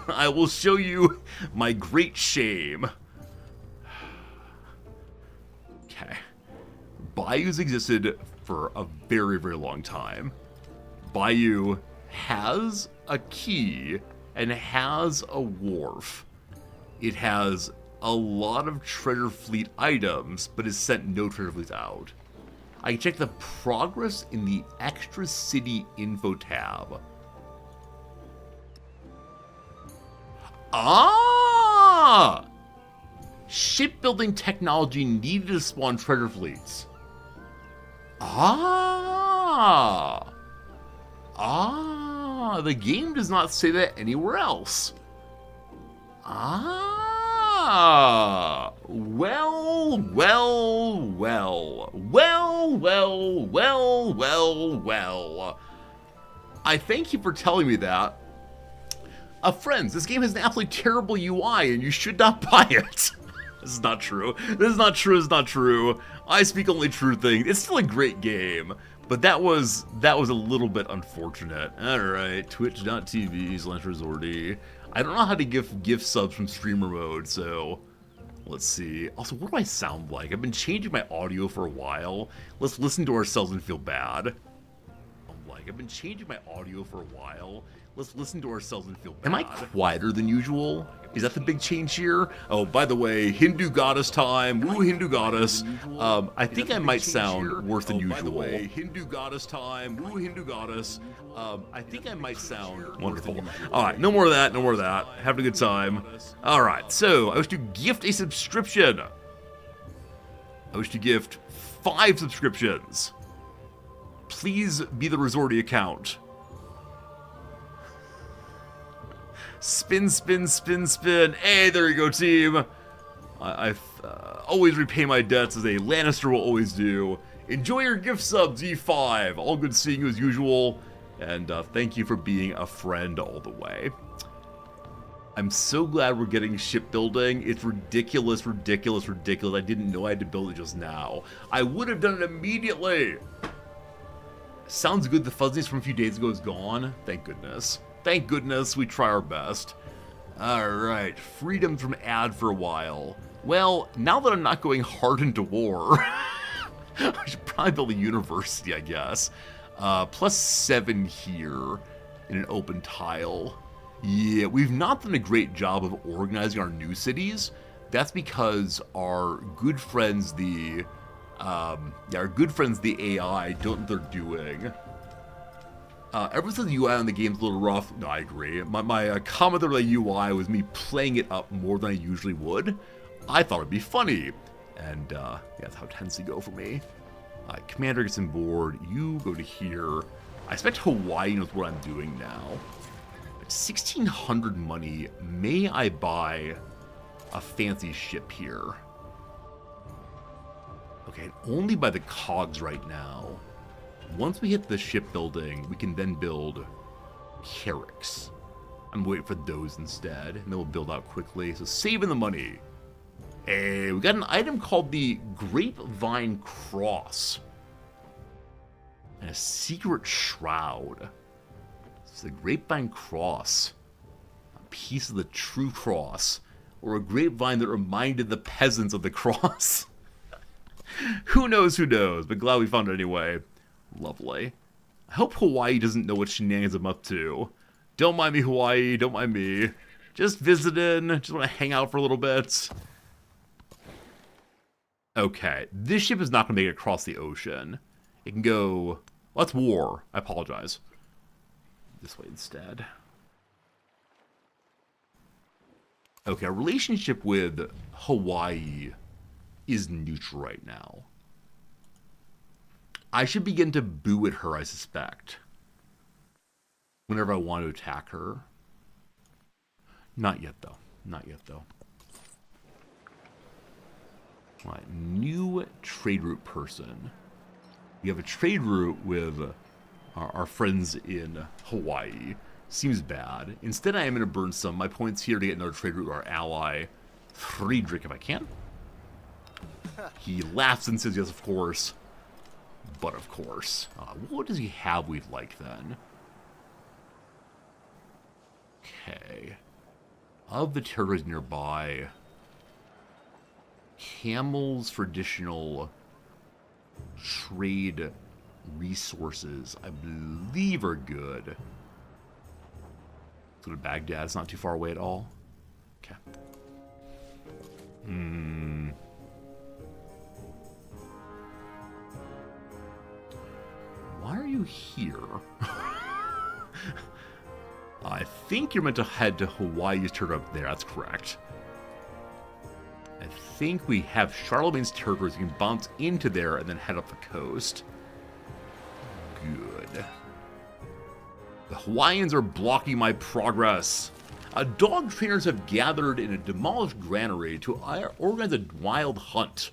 I will show you my great shame. Okay. Bayous existed for a very, very long time. Bayou has a key and has a wharf. It has a lot of treasure fleet items, but has sent no treasure fleets out. I can check the progress in the extra city info tab. Ah! Shipbuilding technology needed to spawn treasure fleets. Ah! Ah! The game does not say that anywhere else. Ah! Well. I thank you for telling me that. Friends, this game has an absolutely terrible UI and you should not buy it. This is not true. This is not true. I speak only true things. It's still a great game, but that was a little bit unfortunate. Alright, twitch.tv/resorty. I don't know how to give subs from streamer mode, so let's see. Also, what do I sound like? I've been changing my audio for a while. Let's listen to ourselves and feel bad. Let's listen to ourselves and feel bad. Am I quieter than usual? Is that the big change here? Oh, by the way, Hindu goddess time. Woo, Hindu goddess. I think I might sound worse than usual. By the way, Hindu goddess time. Woo, Hindu goddess. I think I might sound wonderful. All right, no more of that. Having a good time. All right, so I wish to gift a subscription. I wish to gift 5 subscriptions. Please be the Resorty account. Spin. Hey, there you go, team. I always repay my debts as a Lannister will always do. Enjoy your gift subs, E5. All good seeing you as usual. And thank you for being a friend all the way. I'm so glad we're getting shipbuilding. It's ridiculous. I didn't know I had to build it just now. I would have done it immediately. Sounds good. The fuzziness from a few days ago is gone. Thank goodness. Thank goodness, we try our best. Alright, freedom from ad for a while. Well, now that I'm not going hard into war, I should probably build a university, I guess. +7 here in an open tile. Yeah, we've not done a great job of organizing our new cities. That's because our good friends, the AI, don't know what they're doing. Ever since the UI on the game's a little rough, no, I agree. My comment on the UI was me playing it up more than I usually would. I thought it'd be funny. And, yeah, that's how it tends to go for me. Commander gets on board. You go to here. I expect Hawaii knows what I'm doing now. At 1,600 money, may I buy a fancy ship here? Okay, only by the cogs right now. Once we hit the shipbuilding, we can then build carracks. I'm waiting for those instead, and then we'll build out quickly. So saving the money. Hey, we got an item called the Grapevine Cross. And a secret shroud. It's the Grapevine Cross. A piece of the true cross. Or a grapevine that reminded the peasants of the cross. Who knows, but glad we found it anyway. Lovely. I hope Hawaii doesn't know what shenanigans I'm up to. Don't mind me, Hawaii. Don't mind me. Just visiting. Just want to hang out for a little bit. Okay. This ship is not going to make it across the ocean. It can go... Well, that's war. I apologize. This way instead. Okay, our relationship with Hawaii is neutral right now. I should begin to boo at her, I suspect. Whenever I want to attack her. Not yet, though. Not yet, though. All right, new trade route person. We have a trade route with our friends in Hawaii. Seems bad. Instead, I am going to burn some of my points here to get another trade route with our ally, Friedrich, if I can. He laughs and says, yes, of course. But of course. What does he have we'd like, then? Okay. Of the territories nearby, camels for additional trade resources, I believe, are good. So to Baghdad, it's not too far away at all. Okay. Why are you here? I think you're meant to head to Hawaii's territory up there. That's correct. I think we have Charlemagne's territories. You can bounce into there and then head up the coast. Good. The Hawaiians are blocking my progress. Dog trainers have gathered in a demolished granary to organize a wild hunt.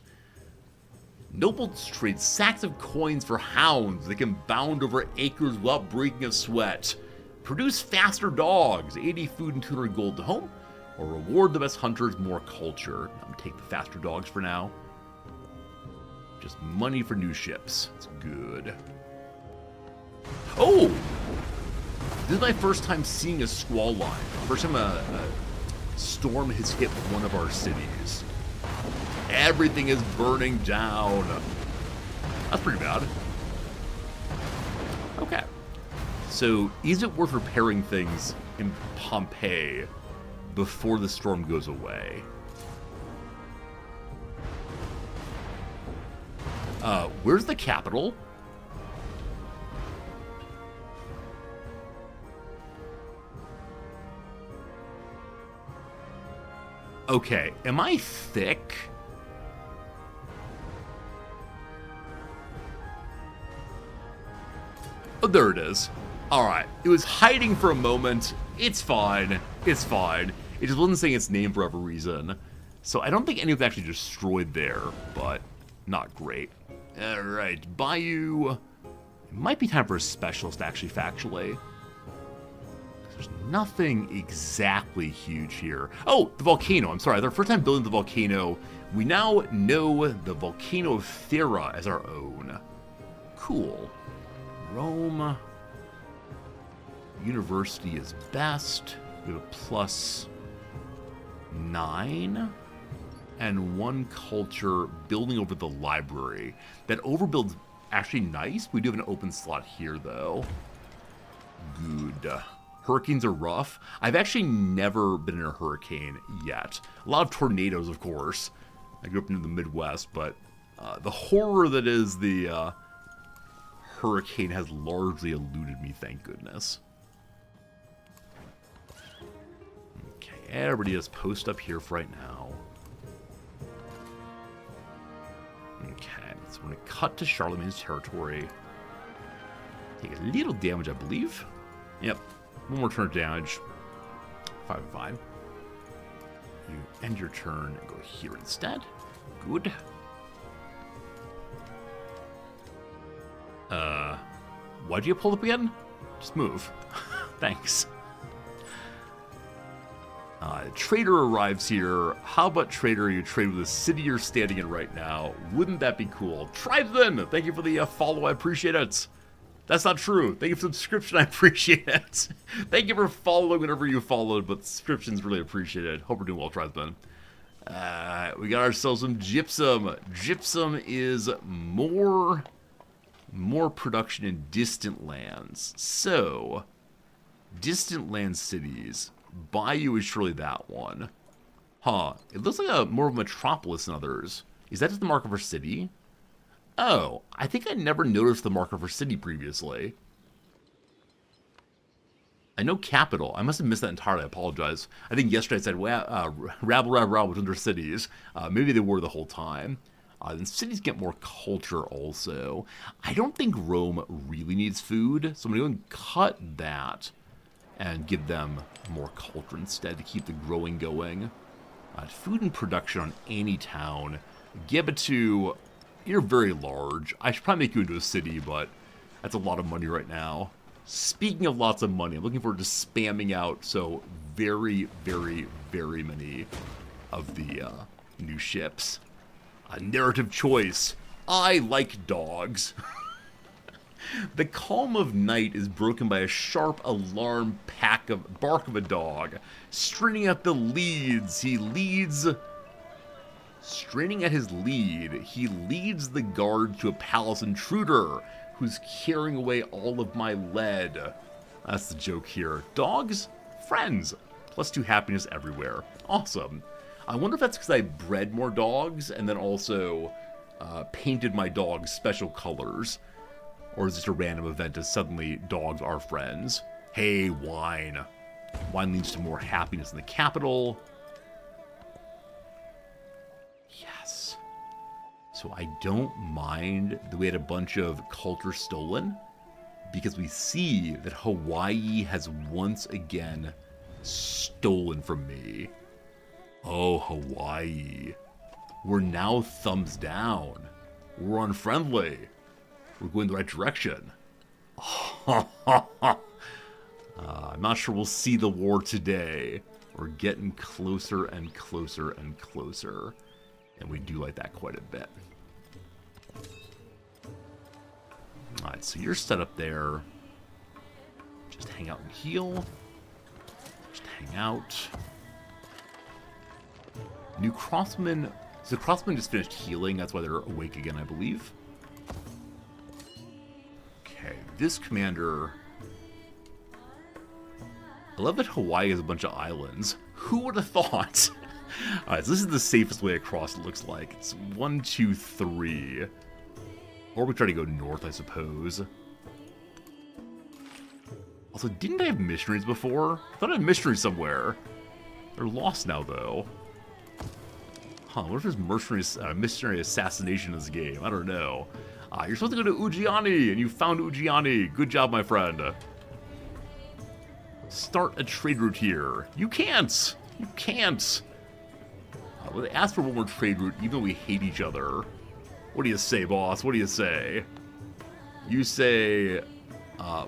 Nobles trade sacks of coins for hounds that can bound over acres without breaking a sweat. Produce faster dogs, 80 food and 200 gold to home, or reward the best hunters more culture. I'm going to take the faster dogs for now. Just money for new ships. It's good. Oh! This is my first time seeing a squall line. First time a storm has hit one of our cities. Everything is burning down. That's pretty bad. Okay. So, is it worth repairing things in Pompeii before the storm goes away? Where's the capital? Okay, am I thick? Oh, there it is. Alright, it was hiding for a moment. It's fine. It's fine. It just wasn't saying its name for whatever reason. So I don't think any of it actually destroyed there, but not great. Alright, Bayou. It might be time for a specialist, actually, factually. There's nothing exactly huge here. Oh, the volcano. I'm sorry. Our first time building the volcano. We now know the volcano of Thera as our own. Cool. Rome. University is best. We have a +9. And 1 culture building over the library. That overbuild's actually nice. We do have an open slot here, though. Good. Hurricanes are rough. I've actually never been in a hurricane yet. A lot of tornadoes, of course. I grew up in the Midwest, but the horror that is the hurricane has largely eluded me, thank goodness. Okay, everybody just post up here for right now. Okay, so we're going to cut to Charlemagne's territory. Take a little damage, I believe. Yep. 1 more turn of damage. 5 and 5. You end your turn and go here instead. Good. Why'd you get pulled up again? Just move. Thanks. Trader arrives here. How about Trader? You trade with the city you're standing in right now. Wouldn't that be cool? Tribesman! Thank you for the follow. I appreciate it. That's not true. Thank you for the subscription. I appreciate it. Thank you for following whenever you followed, but subscriptions really appreciated. Hope we're doing well, Tribesman. We got ourselves some gypsum. Gypsum is more More production in distant lands. So, distant land cities. Bayou is surely that one. Huh. It looks like a more of a metropolis than others. Is that just the marker for city? Oh, I think I never noticed the marker for city previously. I know capital. I must have missed that entirely. I apologize. I think yesterday I said, rabble was under cities. Maybe they were the whole time. Then cities get more culture also. I don't think Rome really needs food, so I'm going to cut that and give them more culture instead to keep the growing going. Food and production on any town. Give it to... You're very large. I should probably make you into a city, but that's a lot of money right now. Speaking of lots of money, I'm looking forward to spamming out so very, very, very many of the new ships. A narrative choice. I like dogs. The calm of night is broken by a sharp alarm bark of a dog. Straining at the leads, Straining at his lead, he leads the guard to a palace intruder who's carrying away all of my lead. That's the joke here. Dogs? Friends. +2 happiness everywhere. Awesome. I wonder if that's because I bred more dogs and then also painted my dogs special colors. Or is this a random event that suddenly dogs are friends? Hey, wine. Wine leads to more happiness in the capital. Yes. So I don't mind that we had a bunch of culture stolen, because we see that Hawaii has once again stolen from me. Oh, Hawaii. We're now thumbs down. We're unfriendly. We're going the right direction. I'm not sure we'll see the war today. We're getting closer and closer and closer. And we do like that quite a bit. Alright, so you're set up there. Just hang out and heal. Just hang out. New crossmen. So the crossmen just finished healing. That's why they're awake again, I believe. Okay, this commander... I love that Hawaii has a bunch of islands. Who would have thought? Alright, so this is the safest way across, it looks like. It's 1, 2, 3. Or we try to go north, I suppose. Also, didn't I have missionaries before? I thought I had missionaries somewhere. They're lost now, though. Huh, what if there's missionary assassination in this game? I don't know. You're supposed to go to Ujjiani, and you found Ujjiani. Good job, my friend. Start a trade route here. You can't! You can't! Well, they asked for one more trade route, even though we hate each other. What do you say, boss? What do you say? You say,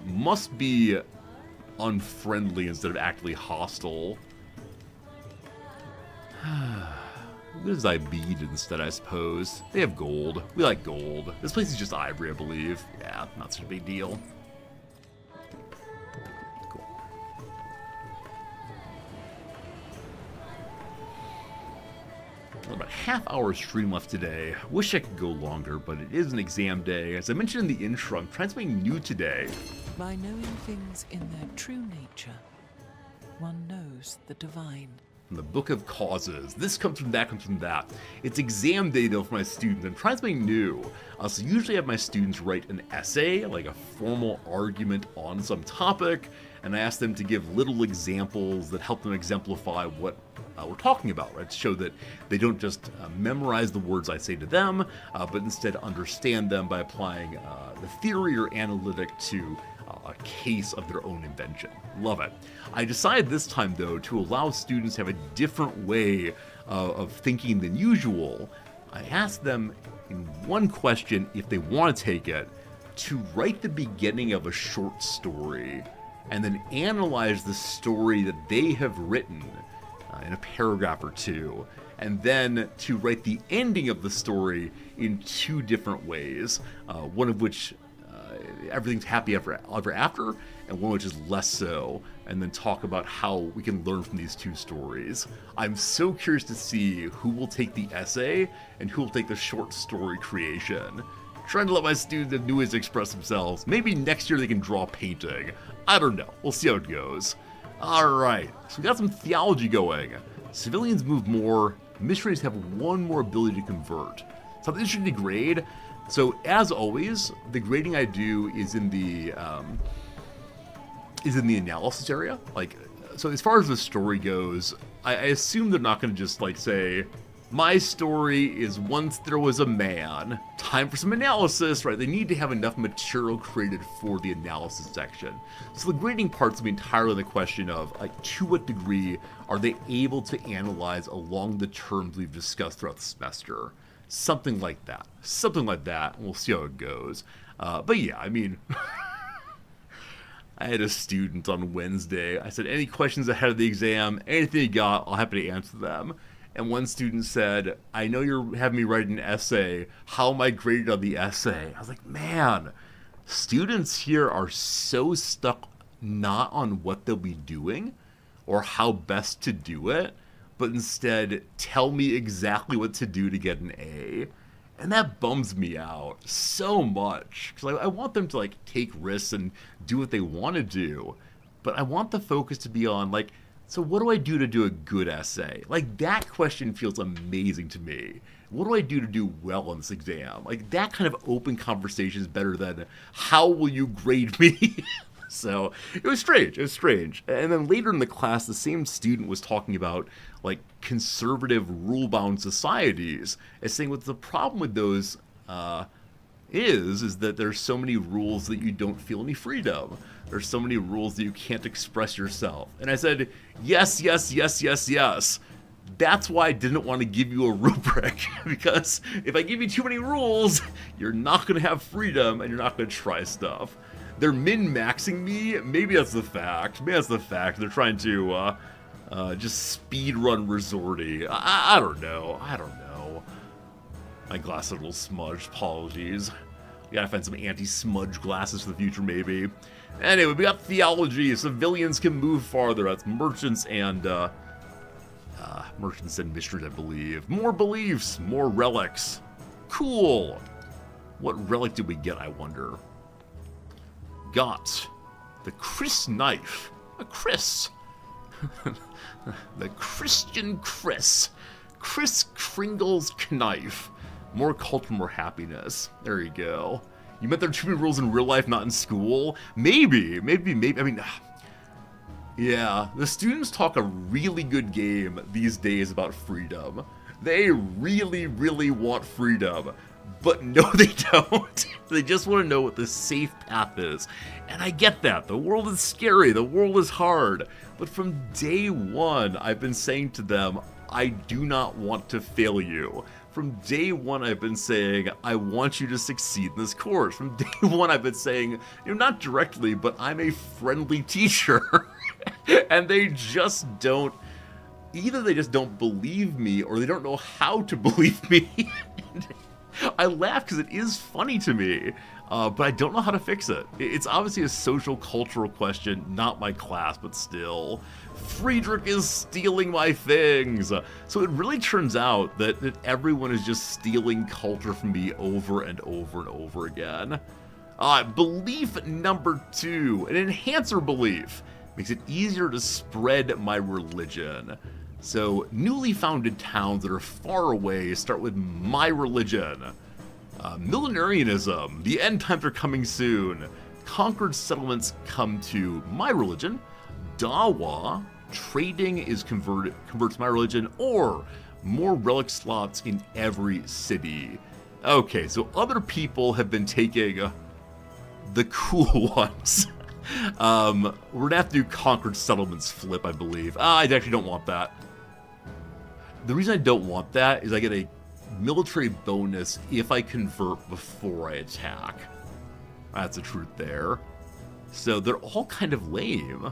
must be unfriendly instead of actively hostile. What is Ibid instead, I suppose? They have gold. We like gold. This place is just ivory, I believe. Yeah, not such a big deal. Cool. Well, about half-hour stream left today. Wish I could go longer, but it is an exam day. As I mentioned in the intro, I'm trying something new today. By knowing things in their true nature, one knows the divine. From the Book of Causes. This comes from that, comes from that. It's exam day, though, for my students. I'm trying something new. So usually I have my students write an essay, like a formal argument on some topic, and I ask them to give little examples that help them exemplify what we're talking about, right? To show that they don't just memorize the words I say to them, but instead understand them by applying the theory or analytic to a case of their own invention. Love it. I decided this time, though, to allow students to have a different way of thinking than usual. I asked them in one question, if they want to take it, to write the beginning of a short story and then analyze the story that they have written in a paragraph or two, and then to write the ending of the story in 2 different ways, one of which everything's happy ever after, and one which is less so, and then talk about how we can learn from these 2 stories. I'm so curious to see who will take the essay and who will take the short story creation. Trying to let my students have new ways to express themselves. Maybe next year they can draw painting. I don't know. We'll see how it goes. Alright, so we got some theology going. Civilians move more. Missionaries have one more ability to convert. Something interesting to grade. So, as always, the grading I do is in the analysis area. Like, so as far as the story goes, I assume they're not going to just like say, my story is once there was a man. Time for some analysis, right? They need to have enough material created for the analysis section. So the grading part's going to be entirely the question of, like, to what degree are they able to analyze along the terms we've discussed throughout the semester. Something like that. Something like that, and we'll see how it goes. But yeah, I mean, I had a student on Wednesday. I said, any questions ahead of the exam? Anything you got, I'll happy to answer them. And one student said, I know you're having me write an essay. How am I graded on the essay? I was like, man, students here are so stuck not on what they'll be doing or how best to do it, but instead tell me exactly what to do to get an A. And that bums me out so much. Because I want them to, like, take risks and do what they want to do. But I want the focus to be on, like, so what do I do to do a good essay? Like, that question feels amazing to me. What do I do to do well on this exam? Like, that kind of open conversation is better than, how will you grade me? So, it was strange. It was strange. And then later in the class, the same student was talking about, like, conservative, rule-bound societies, as saying what the problem with those is that there's so many rules that you don't feel any freedom. There's so many rules that you can't express yourself. And I said, yes, yes, yes, yes, yes. That's why I didn't want to give you a rubric, because if I give you too many rules, you're not going to have freedom and you're not going to try stuff. They're min-maxing me. Maybe that's the fact. Maybe that's the fact. They're trying to just speed run Resorty. I don't know. I don't know. My glass is a little smudged. Apologies. We gotta find some anti-smudge glasses for the future, maybe. Anyway, we got theology. Civilians can move farther. That's merchants and missionaries, I believe. More beliefs, more relics. Cool. What relic did we get, I wonder? Got the Chris knife. A Chris. The Christian Chris. Chris Kringle's knife. More culture, more happiness. There you go. You meant there are too many rules in real life, not in school? Maybe. I mean, yeah, the students talk a really good game these days about freedom. They really, really want freedom. But no, they don't. They just want to know what the safe path is. And I get that. The world is scary. The world is hard. But from day one, I've been saying to them, I do not want to fail you. From day one, I've been saying, I want you to succeed in this course. From day one, I've been saying, you know, not directly, but I'm a friendly teacher. And they just don't, either they just don't believe me, or they don't know how to believe me. I laugh because it is funny to me, but I don't know how to fix it. It's obviously a social cultural question, not my class, but still. Friedrich is stealing my things. So it really turns out that everyone is just stealing culture from me over and over and over again. Belief number 2, an enhancer belief. Makes it easier to spread my religion. So, newly founded towns that are far away start with my religion. Millenarianism, the end times are coming soon. Conquered settlements come to my religion. Dawa, trading is converts my religion, or more relic slots in every city. Okay, so other people have been taking the cool ones. We're gonna have to do conquered settlements flip, I believe. I actually don't want that. The reason I don't want that is I get a military bonus if I convert before I attack. That's the truth there. So they're all kind of lame.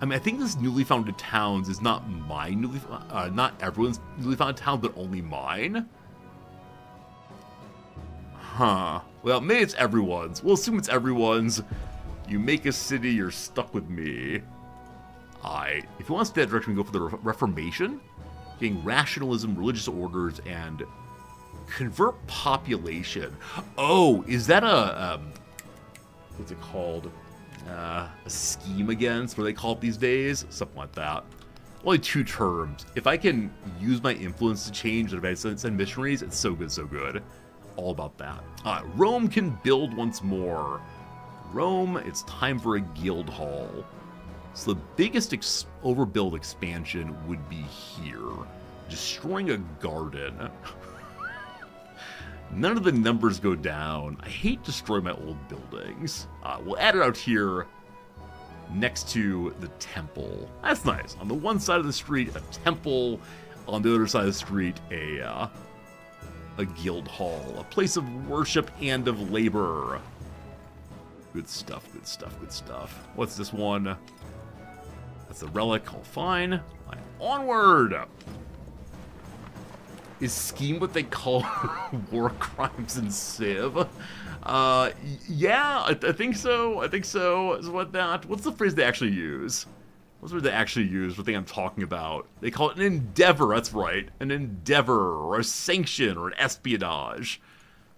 I mean, I think this newly founded towns is not my not everyone's newly founded town, but only mine. Huh. Well, maybe it's everyone's. We'll assume it's everyone's. You make a city, you're stuck with me. If you want to stay that direction, we go for the Reformation. Getting rationalism, religious orders, and Convert population. Oh, is that a, what's it called? A scheme against, what do they call it these days? Something like that. Only 2 terms. If I can use my influence to change and if I send missionaries, it's so good, so good. All about that. Rome can build once more. Rome, it's time for a guild hall. So the biggest overbuild expansion would be here. Destroying a garden. None of the numbers go down. I hate destroying my old buildings. We'll add it out here next to the temple. That's nice. On the one side of the street, a temple. On the other side of the street, a guild hall. A place of worship and of labor. Good stuff, good stuff, good stuff. What's this one? That's a relic. All fine. Onward! Is scheme what they call war crimes in Civ? Yeah, I think so. I think so. Is what that? What's the phrase they actually use? What's the phrase they actually use? What thing I'm talking about? They call it an endeavor. That's right, an endeavor or a sanction or an espionage,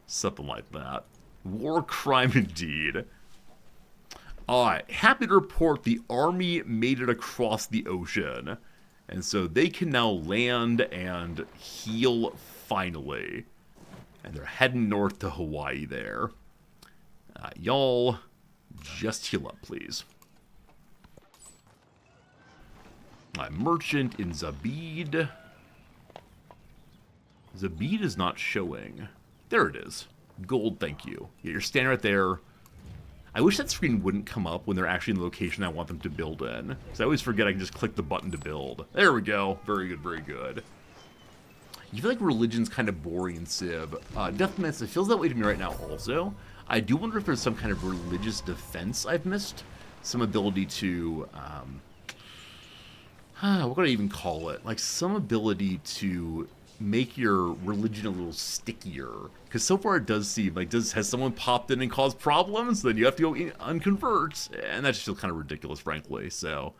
something like that. War crime indeed. Alright, happy to report the army made it across the ocean. And so they can now land and heal finally. And they're heading north to Hawaii there. Y'all, just heal up, please. Merchant in Zabid. Zabid is not showing. There it is. Gold, thank you. Yeah, you're standing right there. I wish that screen wouldn't come up when they're actually in the location I want them to build in. Because I always forget I can just click the button to build. There we go. Very good, very good. You feel like religion's kind of boring in Civ. Deathmatch, it feels that way to me right now also. I do wonder if there's some kind of religious defense I've missed. Some ability to, what could I even call it? Like some ability to make your religion a little stickier. Because so far it does seem like, has someone popped in and caused problems? Then you have to go unconvert. And that just feels kind of ridiculous, frankly. So,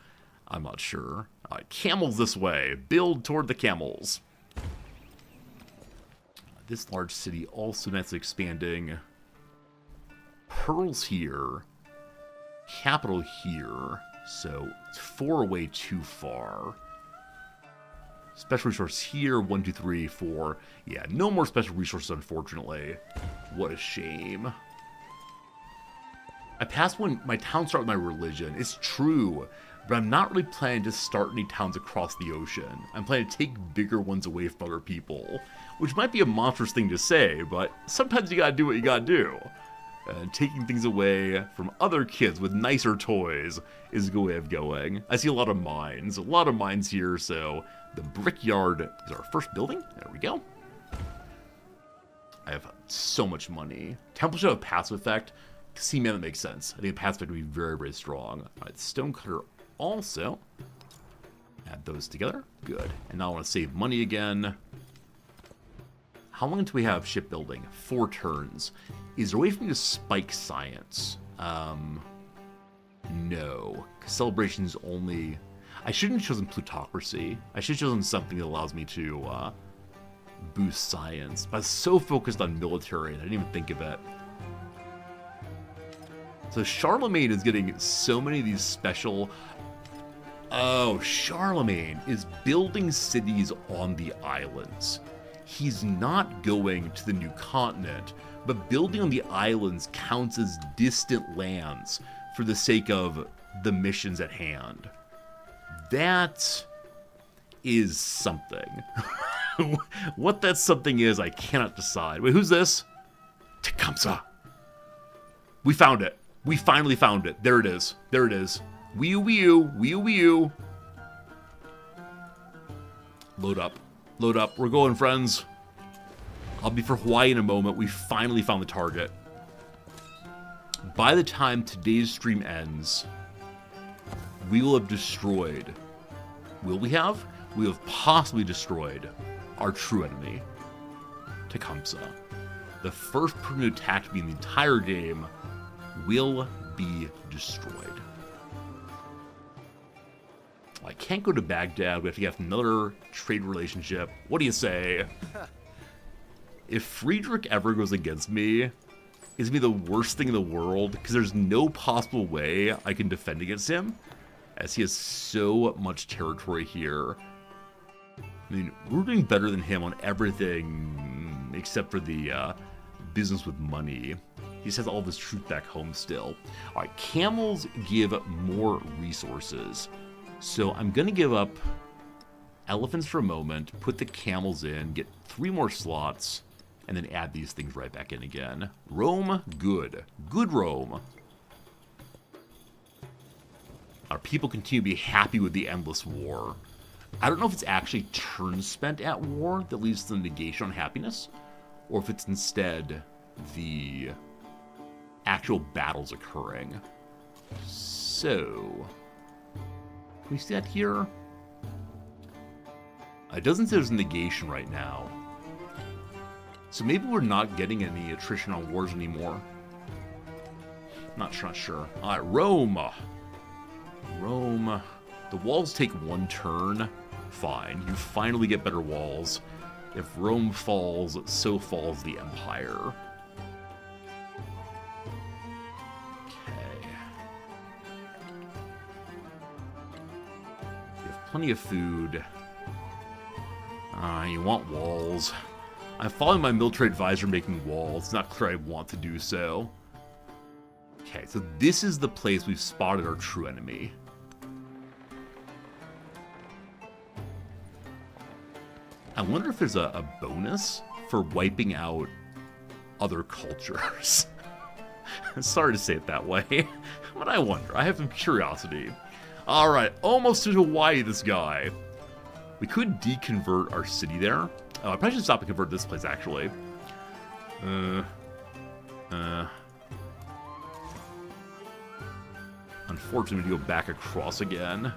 I'm not sure. Alright, camels this way. Build toward the camels. This large city also nicely expanding. Pearls here. Capital here. So, it's 4 away too far. Special resource here, 1, 2, 3, 4. Yeah, no more special resources, unfortunately. What a shame. I passed when my town started with my religion. It's true, but I'm not really planning to start any towns across the ocean. I'm planning to take bigger ones away from other people, which might be a monstrous thing to say, but sometimes you gotta do what you gotta do. Taking things away from other kids with nicer toys is a good way of going. I see a lot of mines here, so the brickyard is our first building. There we go. I have so much money. Temple should have a passive effect. See, man, that makes sense. I think a passive effect would be very, very strong. All right, stonecutter also. Add those together. Good. And now I want to save money again. How long until we have shipbuilding? 4 turns. Is there a way for me to spike science? No. Celebration's only... I shouldn't have chosen plutocracy. I should have chosen something that allows me to boost science. But I was so focused on military, and I didn't even think of it. So Charlemagne is getting so many of these special... Oh, Charlemagne is building cities on the islands. He's not going to the new continent, but building on the islands counts as distant lands for the sake of the missions at hand. That is something. What that something is, I cannot decide. Wait, who's this? Tecumseh. We found it. We finally found it. There it is. There it is. Wee-oo. Load up. Load up. We're going, friends. I'll be for Hawaii in a moment. We finally found the target. By the time today's stream ends, we will have destroyed... Will we have? We have possibly destroyed our true enemy, Tecumseh. The first person to attack me in the entire game will be destroyed. I can't go to Baghdad. We have to get another trade relationship. What do you say? If Friedrich ever goes against me, it's going to be the worst thing in the world, because there's no possible way I can defend against him, as he has so much territory here. I mean, we're doing better than him on everything except for the business with money. He just has all this truth back home still. Alright, camels give more resources. So I'm going to give up elephants for a moment, put the camels in, get 3 more slots, and then add these things right back in again. Rome, good. Good Rome. Our people continue to be happy with the endless war. I don't know if it's actually turns spent at war that leads to the negation on happiness, or if it's instead the actual battles occurring. So, can we see that here? It doesn't say there's a negation right now. So maybe we're not getting any attrition on wars anymore. Not sure. Alright, Rome. Rome. The walls take 1 turn. Fine. You finally get better walls. If Rome falls, so falls the empire. Okay. You have plenty of food. You want walls. I'm following my military advisor making walls. It's not clear I want to do so. Okay, so this is the place we've spotted our true enemy. I wonder if there's a bonus for wiping out other cultures. Sorry to say it that way, but I wonder. I have some curiosity. Alright, almost to Hawaii, this guy. We could deconvert our city there. I probably should stop and convert this place, actually. Unfortunately, we go back across again.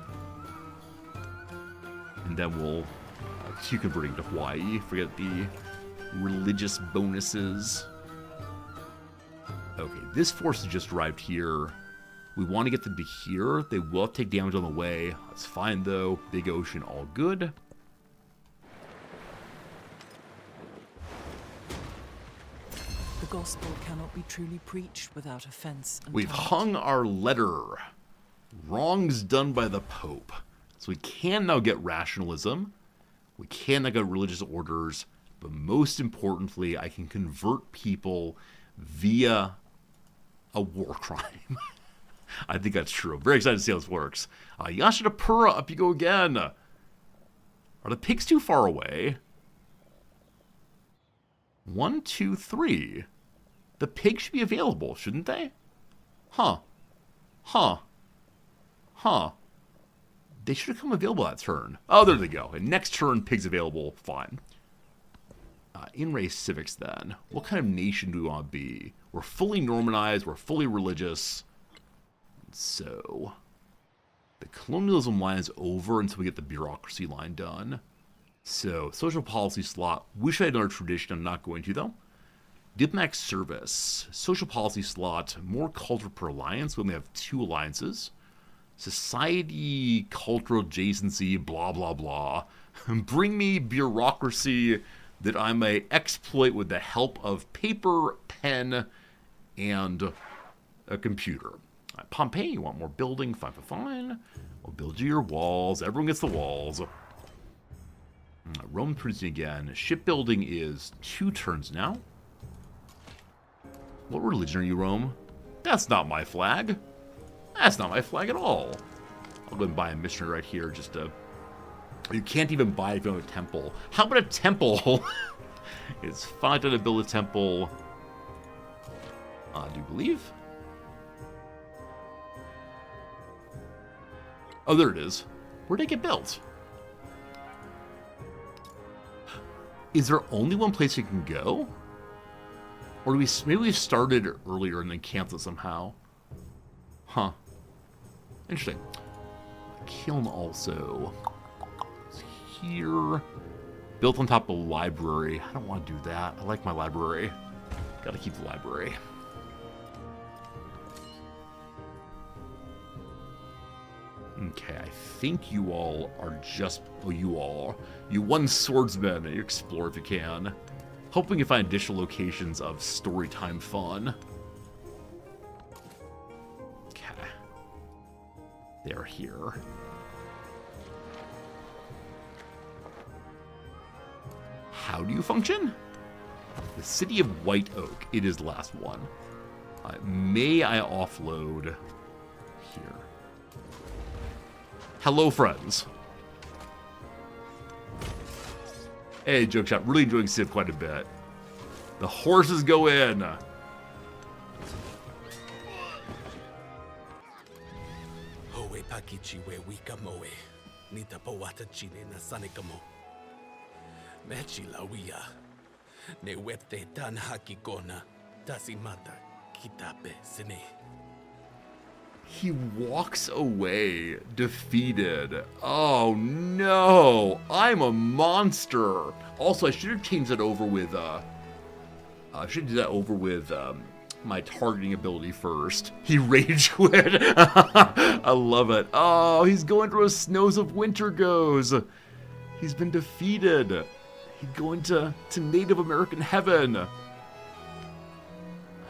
And then we'll keep converting to Hawaii. Forget the religious bonuses. Okay, this force has just arrived here. We want to get them to here. They will take damage on the way. That's fine, though. Big ocean, all good. The gospel cannot be truly preached without offense and We've tact. hung our letter. Wrongs done by the Pope. So we can now get rationalism. We can now get religious orders. But most importantly, I can convert people via a war crime. I think that's true. I'm very excited to see how this works. Yashitapura, up you go again. Are the pigs too far away? 1, 2, 3. The pigs should be available, shouldn't they? Huh. They should have come available that turn. Oh, there they go. And next turn, pigs available. Fine. In-race civics, then. What kind of nation do we want to be? We're fully Normanized. We're fully religious. So, the colonialism line is over until we get the bureaucracy line done. So, social policy slot. Wish I had another tradition. I'm not going to, though. Diplomatic service. Social policy slot. More culture per alliance. We only have 2 alliances. Society, cultural adjacency, blah, blah, blah. Bring me bureaucracy that I may exploit with the help of paper, pen, and a computer. Pompeii, you want more building? Fine. We'll build you your walls. Everyone gets the walls. Rome producing again. Shipbuilding is 2 turns now. What religion are you, Rome? That's not my flag. That's not my flag at all. I'll go and buy a missionary right here just to... You can't even buy it if you have a temple. How about a temple? It's fine to build a temple. Do you believe? Oh, there it is. Where'd it get built? Is there only one place you can go? Or do maybe we started earlier and then canceled somehow? Huh. Interesting. Kiln also. It's here. Built on top of a library. I don't want to do that. I like my library. Gotta keep the library. Okay, I think you all are just... Oh, you all. You one swordsman. You explore if you can. Hoping we can find additional locations of storytime fun. Okay. They're here. How do you function? The city of White Oak. It is the last one. May I offload here? Hello, friends. Hey, joke shot. Really enjoying Civ quite a bit. The horses go in. Hoe pakichi we wika moe. Nita powata chile na sanekamo. Mechi lawia. Ne wepte tan hakikona. Tasimata kitape sene. He walks away defeated. Oh no, I'm a monster. Also, I should have changed that over with, I should do that over with, my targeting ability first. He rage quit. I love it. Oh, he's going through a snows of winter goes. He's been defeated. He's going to Native American heaven.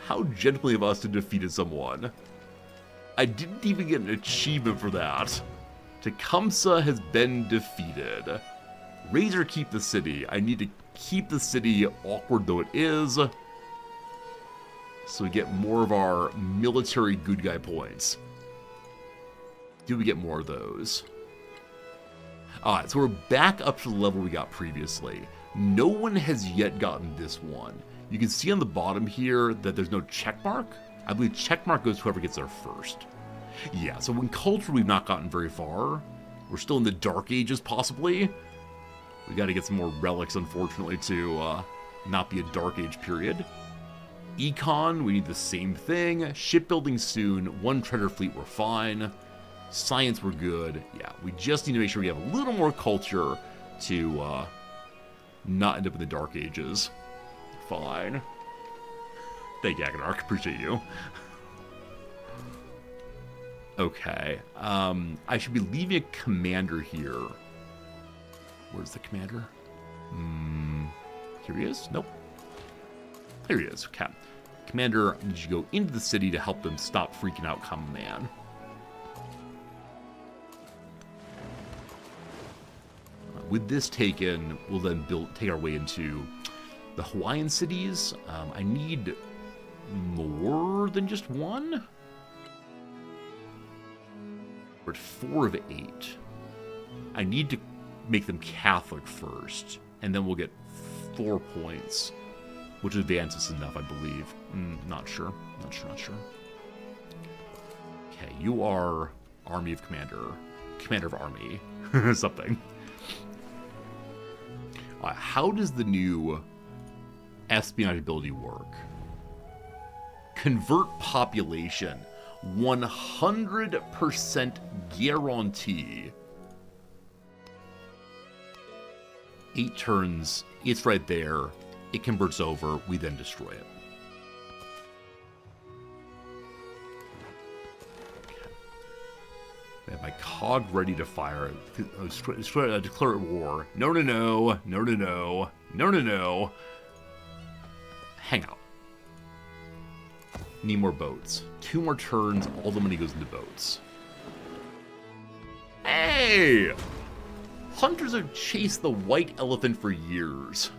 How gently of us to defeated someone. I didn't even get an achievement for that. Tecumseh has been defeated. Razor keep the city. I need to keep the city, awkward though it is, so we get more of our military good guy points. Do we get more of those? Alright, so we're back up to the level we got previously. No one has yet gotten this one. You can see on the bottom here that there's no check mark. I believe checkmark goes to whoever gets there first. Yeah, so in culture we've not gotten very far. We're still in the Dark Ages, possibly. We gotta get some more relics, unfortunately, to not be a Dark Age period. Econ, we need the same thing. Shipbuilding soon. One treasure fleet, we're fine. Science, we're good. Yeah, we just need to make sure we have a little more culture to not end up in the Dark Ages. Fine. Thank you, Agonarch. Appreciate you. Okay. I should be leaving a commander here. Where's the commander? Here he is? Nope. Here he is. Okay. Commander, I need you to go into the city to help them stop freaking out, common man. With this taken, we'll then take our way into the Hawaiian cities. I need more than just one? We're at 4 of 8. I need to make them Catholic first, and then we'll get 4 points, which advances enough, I believe. Not sure. Not sure. Okay, you are Army of Commander. Commander of Army. Something. How does the new espionage ability work? Convert population. 100% guarantee. 8 turns. It's right there. It converts over. We then destroy it. Okay. I have my cog ready to fire. Declare war. No. Hang out. Need more boats. 2 more turns, all the money goes into boats. Hey! Hunters have chased the white elephant for years.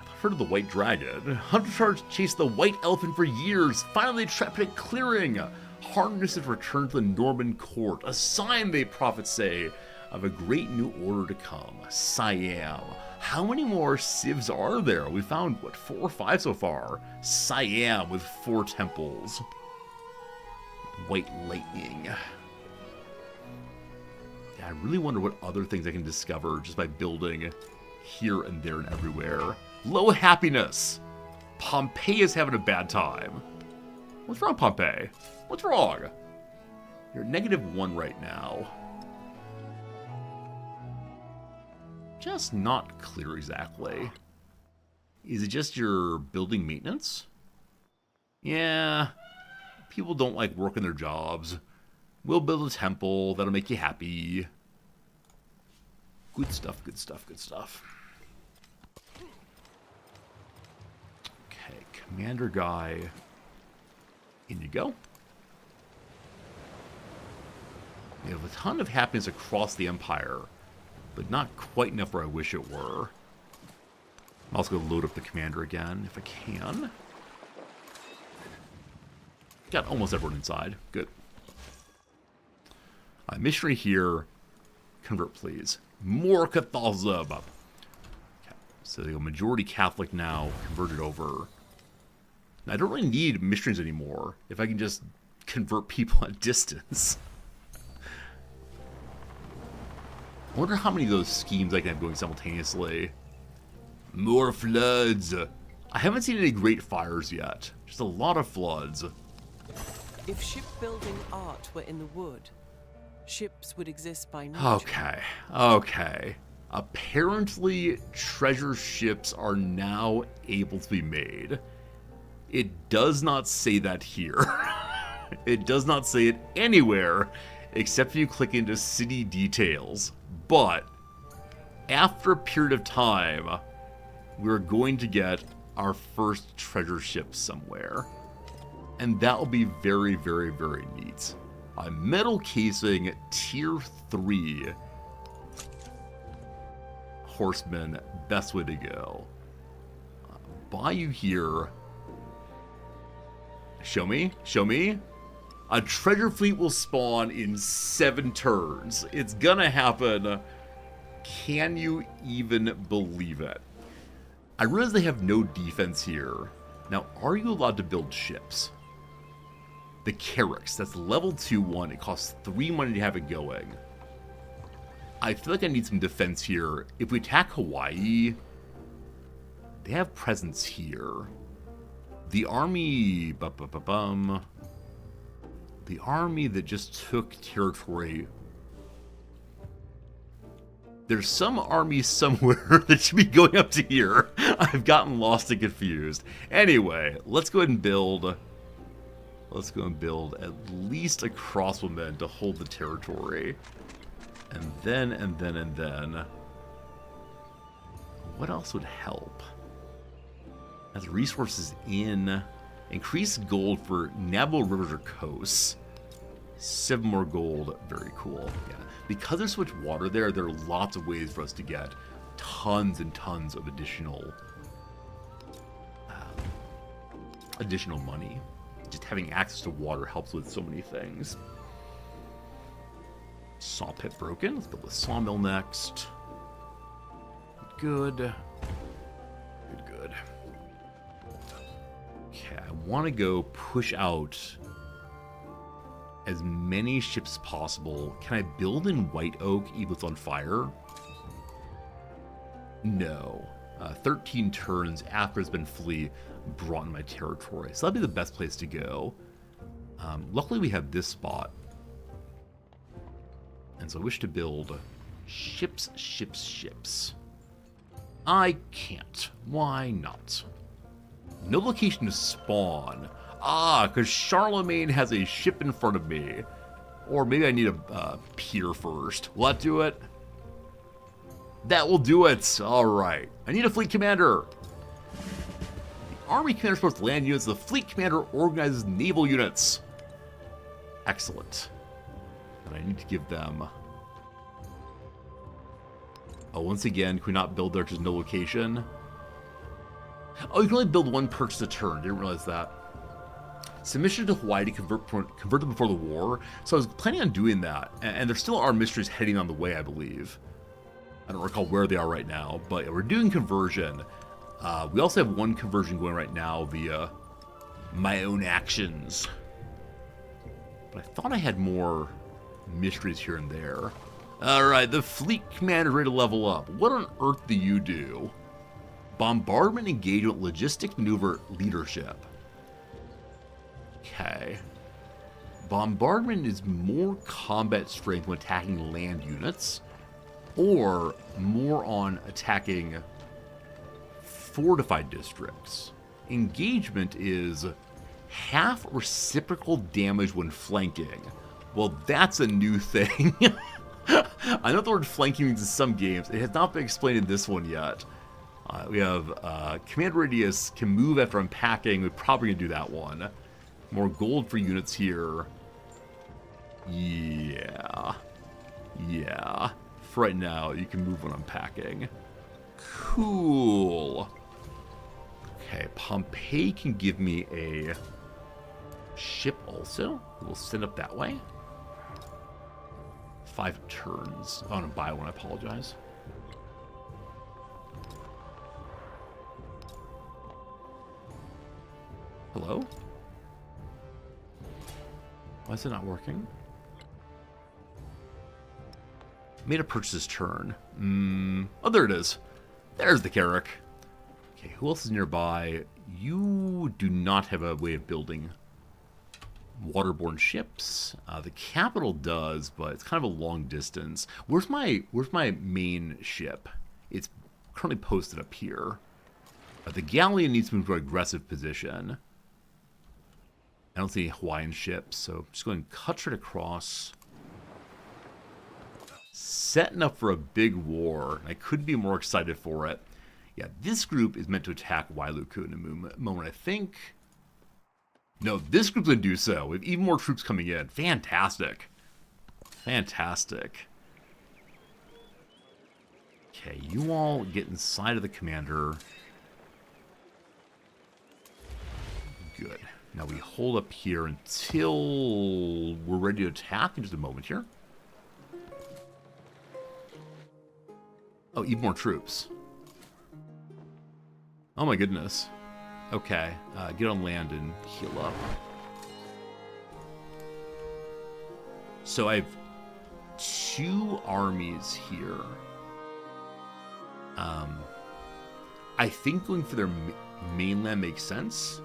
I've heard of the white dragon. Hunters have chased the white elephant for years. Finally trapped in a clearing. Harness has returned to the Norman court. A sign, they prophets say, of a great new order to come. Siam. How many more civs are there? We found, what, 4 or 5 so far? Siam with 4 temples. White lightning. Yeah, I really wonder what other things I can discover just by building here and there and everywhere. Low happiness. Pompeii is having a bad time. What's wrong, Pompeii? What's wrong? You're at -1 right now. Just not clear exactly. Is it just your building maintenance? Yeah. People don't like working their jobs. We'll build a temple. That'll make you happy. Good stuff. commander guy. In you go. You have a ton of happiness across the Empire, but not quite enough where I wish it were. I'm also going to load up the commander again, if I can. Got almost everyone inside. Good. Missionary here. Convert, please. More Catholicism. Okay. So they go majority Catholic now. Converted over. Now, I don't really need missionaries anymore if I can just convert people at distance. I wonder how many of those schemes I can have going simultaneously. More floods. I haven't seen any great fires yet. Just a lot of floods. If shipbuilding art were in the wood, ships would exist by nature. Okay, okay. Apparently, treasure ships are now able to be made. It does not say that here. It does not say it anywhere, except if you click into city details. But, after a period of time, we're going to get our first treasure ship somewhere. And that will be very, very, very neat. Metal casing, tier 3. Horsemen, best way to go. Bayou here. Show me, show me. A treasure fleet will spawn in 7 turns. It's gonna happen. Can you even believe it? I realize they have no defense here. Now, are you allowed to build ships? The Carracks, that's level 2-1. It costs 3 money to have it going. I feel like I need some defense here. If we attack Hawaii, they have presence here. The army... The army that just took territory... There's some army somewhere that should be going up to here. I've gotten lost and confused. Anyway, let's go ahead and build... Let's go and build at least a crossbowman to hold the territory. And then... What else would help? As resources in... Increase gold for navigable rivers or coasts. 7 more gold. Very cool. Yeah. Because there's so much water there, there are lots of ways for us to get tons and tons of additional money. Just having access to water helps with so many things. Saw pit broken. Let's build a sawmill next. Good. Good. Okay, I want to go push out as many ships as possible. Can I build in White Oak even if it's on fire? No. 13 turns after it's been fully brought in my territory. So that'd be the best place to go. Luckily we have this spot. And so I wish to build ships. I can't. Why not? No location to spawn. Because Charlemagne has a ship in front of me. Or maybe I need a pier first. Will that do it? That will do it. Alright. I need a fleet commander. The army commander supports to land units. The fleet commander organizes naval units. Excellent. And I need to give them... Oh, once again, can we not build there? There's no location. Oh, you can only build 1 purchase a turn. Didn't realize that. Submission to Hawaii to convert them before the war. So I was planning on doing that. And there still are mysteries heading on the way, I believe. I don't recall where they are right now. But we're doing conversion. We also have 1 conversion going right now via my own actions. But I thought I had more mysteries here and there. Alright, the fleet commander is ready to level up. What on earth do you do? Bombardment, engagement, logistics, maneuver, leadership. Okay. Bombardment is more combat strength when attacking land units, or more on attacking fortified districts. Engagement is half reciprocal damage when flanking. Well, that's a new thing. I know the word flanking means in some games. It has not been explained in this one yet. We have command radius, can move after unpacking. We're probably going to do that one. More gold for units here. Yeah. Yeah. For right now, you can move when unpacking. Cool. Okay, Pompeii can give me a ship also. We'll send up that way. 5 turns. Oh, no, buy one, I apologize. Hello? Why is it not working? Made a purchase this turn. Oh, there it is. There's the Carrick. Okay, who else is nearby? You do not have a way of building waterborne ships. The capital does, but it's kind of a long distance. Where's my main ship? It's currently posted up here. The galleon needs to move to an aggressive position. I don't see any Hawaiian ships, so I'm just going to cut straight across. Setting up for a big war. I couldn't be more excited for it. Yeah, this group is meant to attack Wailuku in a moment, I think. No, this group's going to do so. We have even more troops coming in. Fantastic. Fantastic. Okay, you all get inside of the commander. Good. Now we hold up here until we're ready to attack in just a moment here. Oh, even more troops. Oh my goodness. Okay, get on land and heal up. So I have 2 armies here. I think going for their mainland makes sense.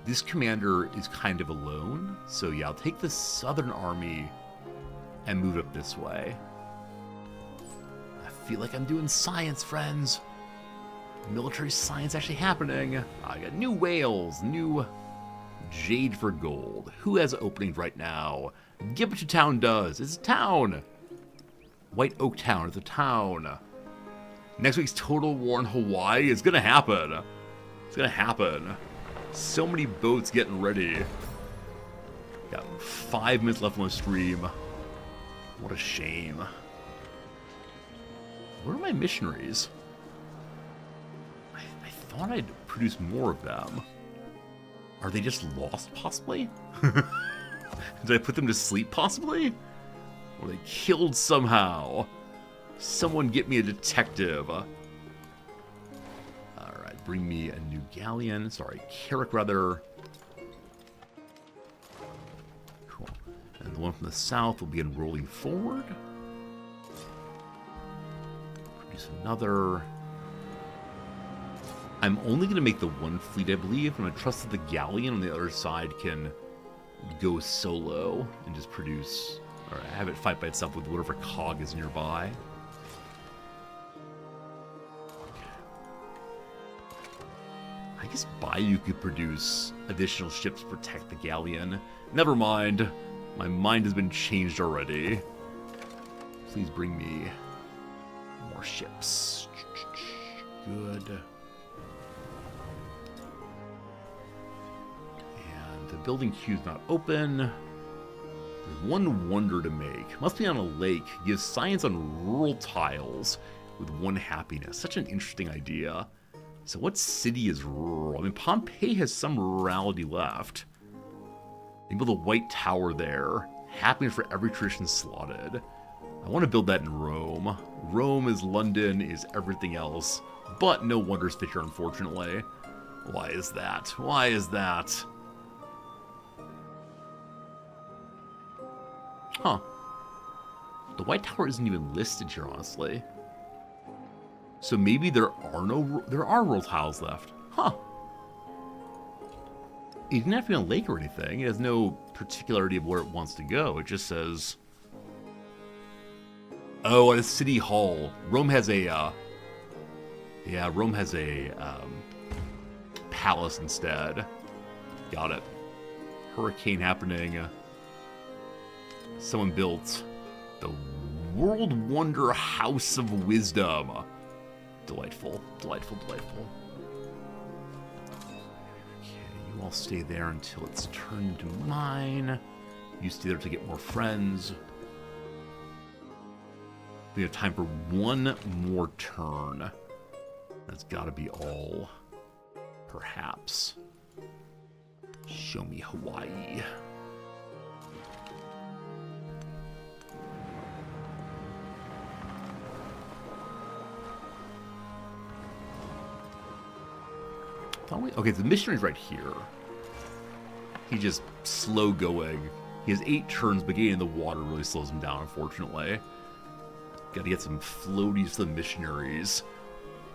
This commander is kind of alone, so yeah, I'll take the southern army and move up this way. I feel like I'm doing science, friends. Military science actually happening. I got new whales, new jade for gold. Who has openings right now? Gibberton Town does. It's a town. White Oak Town is a town. Next week's Total War in Hawaii is gonna happen. It's gonna happen. So many boats getting ready. Got 5 minutes left on the stream. What a shame. Where are my missionaries? I thought I'd produce more of them. Are they just lost, possibly? Did I put them to sleep, possibly? Or they killed somehow? Someone get me a detective. Alright, bring me a new galleon. Sorry, Carrick, rather. Cool. And the one from the south will begin rolling forward. Produce another. I'm only going to make the 1 fleet, I believe. I'm going to trust that the galleon on the other side can go solo and just produce, or have it fight by itself with whatever cog is nearby. I guess Bayou could produce additional ships to protect the galleon. Never mind. My mind has been changed already. Please bring me more ships. Good. And the building queue is not open. There's one wonder to make. Must be on a lake. Gives science on rural tiles with 1 happiness. Such an interesting idea. So what city is rural? I mean, Pompeii has some rurality left. You build a white tower there. Happiness for every tradition slotted. I want to build that in Rome. Rome is London, is everything else. But no wonders fit here, unfortunately. Why is that? Why is that? Huh. The white tower isn't even listed here, honestly. So maybe there are rural tiles left. Huh. It didn't have to be on a lake or anything. It has no particularity of where it wants to go. It just says... Oh, at a city hall. Rome has a, yeah, Rome has a, palace instead. Got it. Hurricane happening. Someone built the World Wonder House of Wisdom. Delightful, delightful, delightful. Okay, you all stay there until it's turned to mine. You stay there to get more friends. We have time for one more turn. That's got to be all. Perhaps. Show me Hawaii. Okay, the missionary's right here. He's just slow going. He has 8 turns, but getting in the water really slows him down, unfortunately. Gotta get some floaties to the missionaries.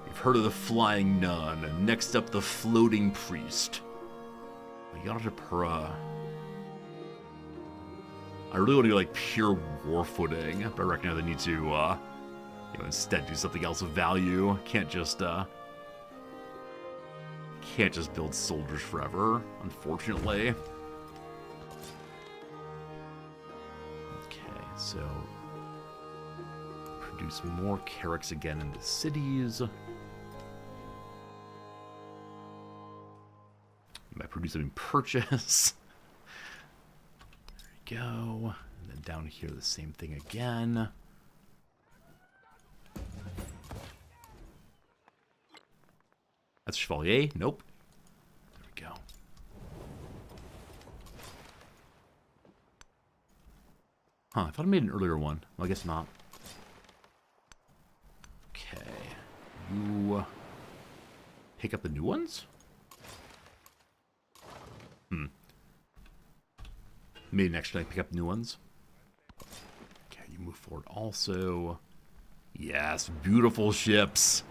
You've heard of the flying nun, and next up the floating priest. Yatapura. I really want to go like pure war footing, but I recognize I need to instead do something else of value. Can't just build soldiers forever, unfortunately. Okay, so produce more carracks again into cities. By producing purchase. There we go. And then down here, the same thing again. That's Chevalier. Nope. There we go. Huh, I thought I made an earlier one. Well, I guess not. Okay. You pick up the new ones? Maybe next time I pick up new ones. Okay, you move forward also. Yes, beautiful ships.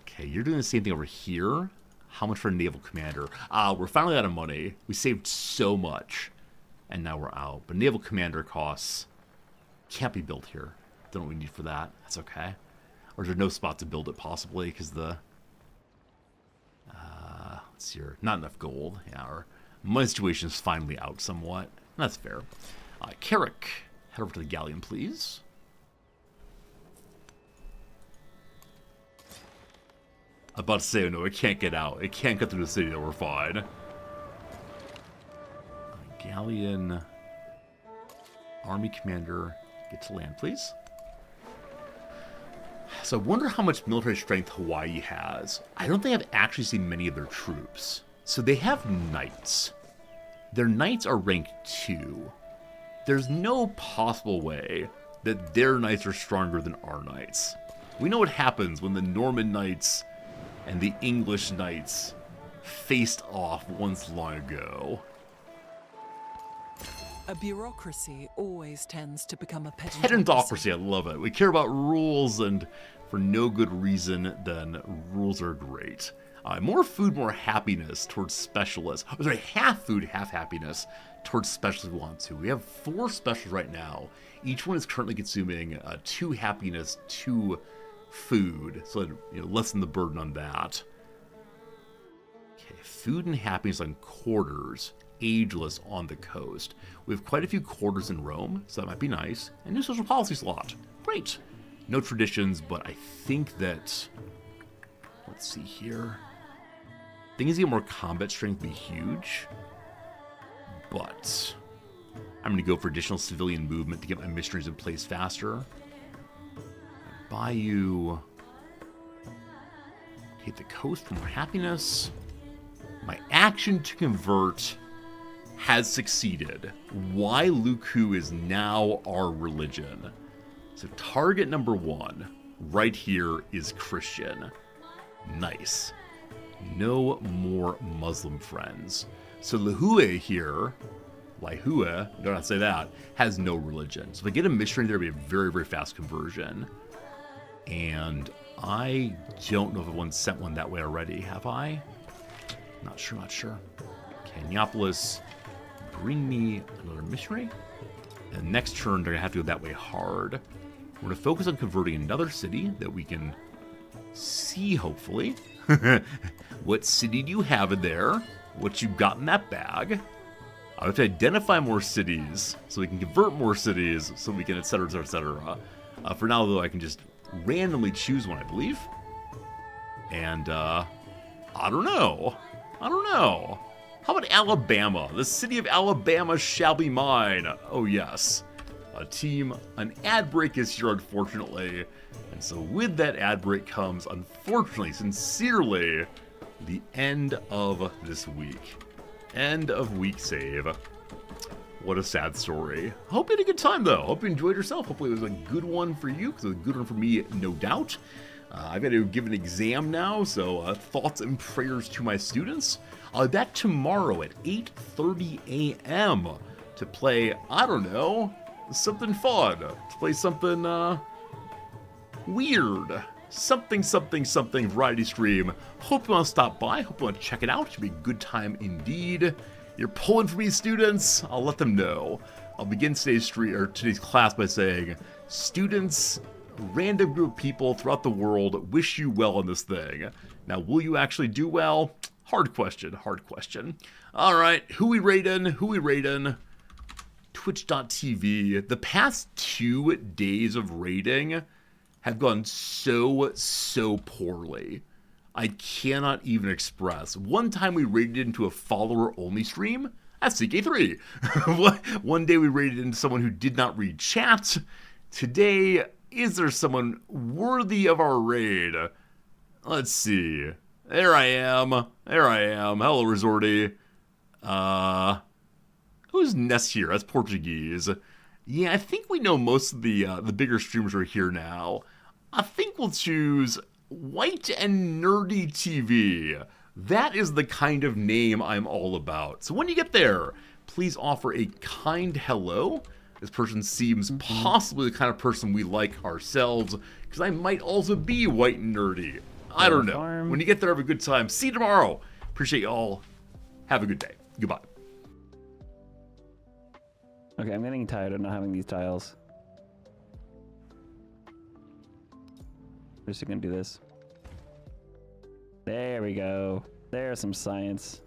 Okay, you're doing the same thing over here. How much for a naval commander? We're finally out of money. We saved so much. And now we're out. But naval commander costs can't be built here. Don't know what we need for that. That's okay. Or is there no spot to build it possibly? Because the... let's see here. Not enough gold. Yeah, our money situation is finally out somewhat. That's fair. Carrick, head over to the galleon, please. I'm about to say, oh no, it can't get out. It can't get through the city, though. We're fine. Galleon. Army commander, get to land, please. So I wonder how much military strength Hawaii has. I don't think I've actually seen many of their troops. So they have knights. Their knights are rank 2. There's no possible way that their knights are stronger than our knights. We know what happens when the Norman knights and the English knights faced off once long ago. A bureaucracy always tends to become a pedantocracy. I love it. We care about rules, and for no good reason than rules are great. More food, more happiness towards specialists. Oh, sorry, half food, half happiness towards specialists if we want to. We have 4 specials right now. Each one is currently consuming 2 happiness, 2 food, so lessen the burden on that. Okay, food and happiness on quarters. Ageless on the coast. We have quite a few quarters in Rome, so that might be nice. And new social policy slot. Great. No traditions, but I think that... Let's see here. Things get more combat strength would be huge. But I'm going to go for additional civilian movement to get my missionaries in place faster. Bayou. Hit the coast for more happiness. My action to convert has succeeded. Why Luku is now our religion. So target number 1 right here is Christian. Nice. No more Muslim friends. So Lihue here, Lihue, don't have to say that, has no religion. So if I get a missionary there, it'll be a very, very fast conversion. And I don't know if I've sent one that way already, have I? Not sure. Okay, Neapolis, bring me another missionary. And next turn, they're going to have to go that way hard. We're going to focus on converting another city that we can see, hopefully. What city do you have in there? What you got in that bag? I have to identify more cities so we can convert more cities so we can, etc., etc., etc. For now, though, I can just randomly choose one, I believe. And, I don't know. I don't know. How about Alabama? The city of Alabama shall be mine. Oh, yes. A team, an ad break is here, unfortunately. And so with that ad break comes, unfortunately, sincerely, the end of this week. End of week save. What a sad story. Hope you had a good time, though. Hope you enjoyed yourself. Hopefully it was a good one for you, because it was a good one for me, no doubt. I've got to give an exam now, so thoughts and prayers to my students. I'll be back tomorrow at 8:30 a.m. to play, I don't know, something fun. To play something, weird. Something variety stream. Hope you want to stop by. Hope you want to check it out. It should be a good time indeed. You're pulling for me, students. I'll let them know. I'll begin today's class by saying, students, random group of people throughout the world wish you well on this thing. Now, will you actually do well? Hard question, hard question. All right, who we rating? Twitch.tv. The past 2 days of rating have gone so poorly. I cannot even express. One time we raided into a follower-only stream. That's CK3. One day we raided into someone who did not read chat. Today, is there someone worthy of our raid? Let's see. There I am. Hello, Resorty. Who's Ness here? That's Portuguese. Yeah, I think we know most of the bigger streamers are here now. I think we'll choose White and Nerdy TV. That is the kind of name I'm all about. So when you get there, please offer a kind hello. This person seems possibly the kind of person we like ourselves, because I might also be white and nerdy. I don't know. When you get there, have a good time. See you tomorrow. Appreciate y'all. Have a good day. Goodbye. Okay, I'm getting tired of not having these tiles. We're just gonna do this. There we go. There's some science.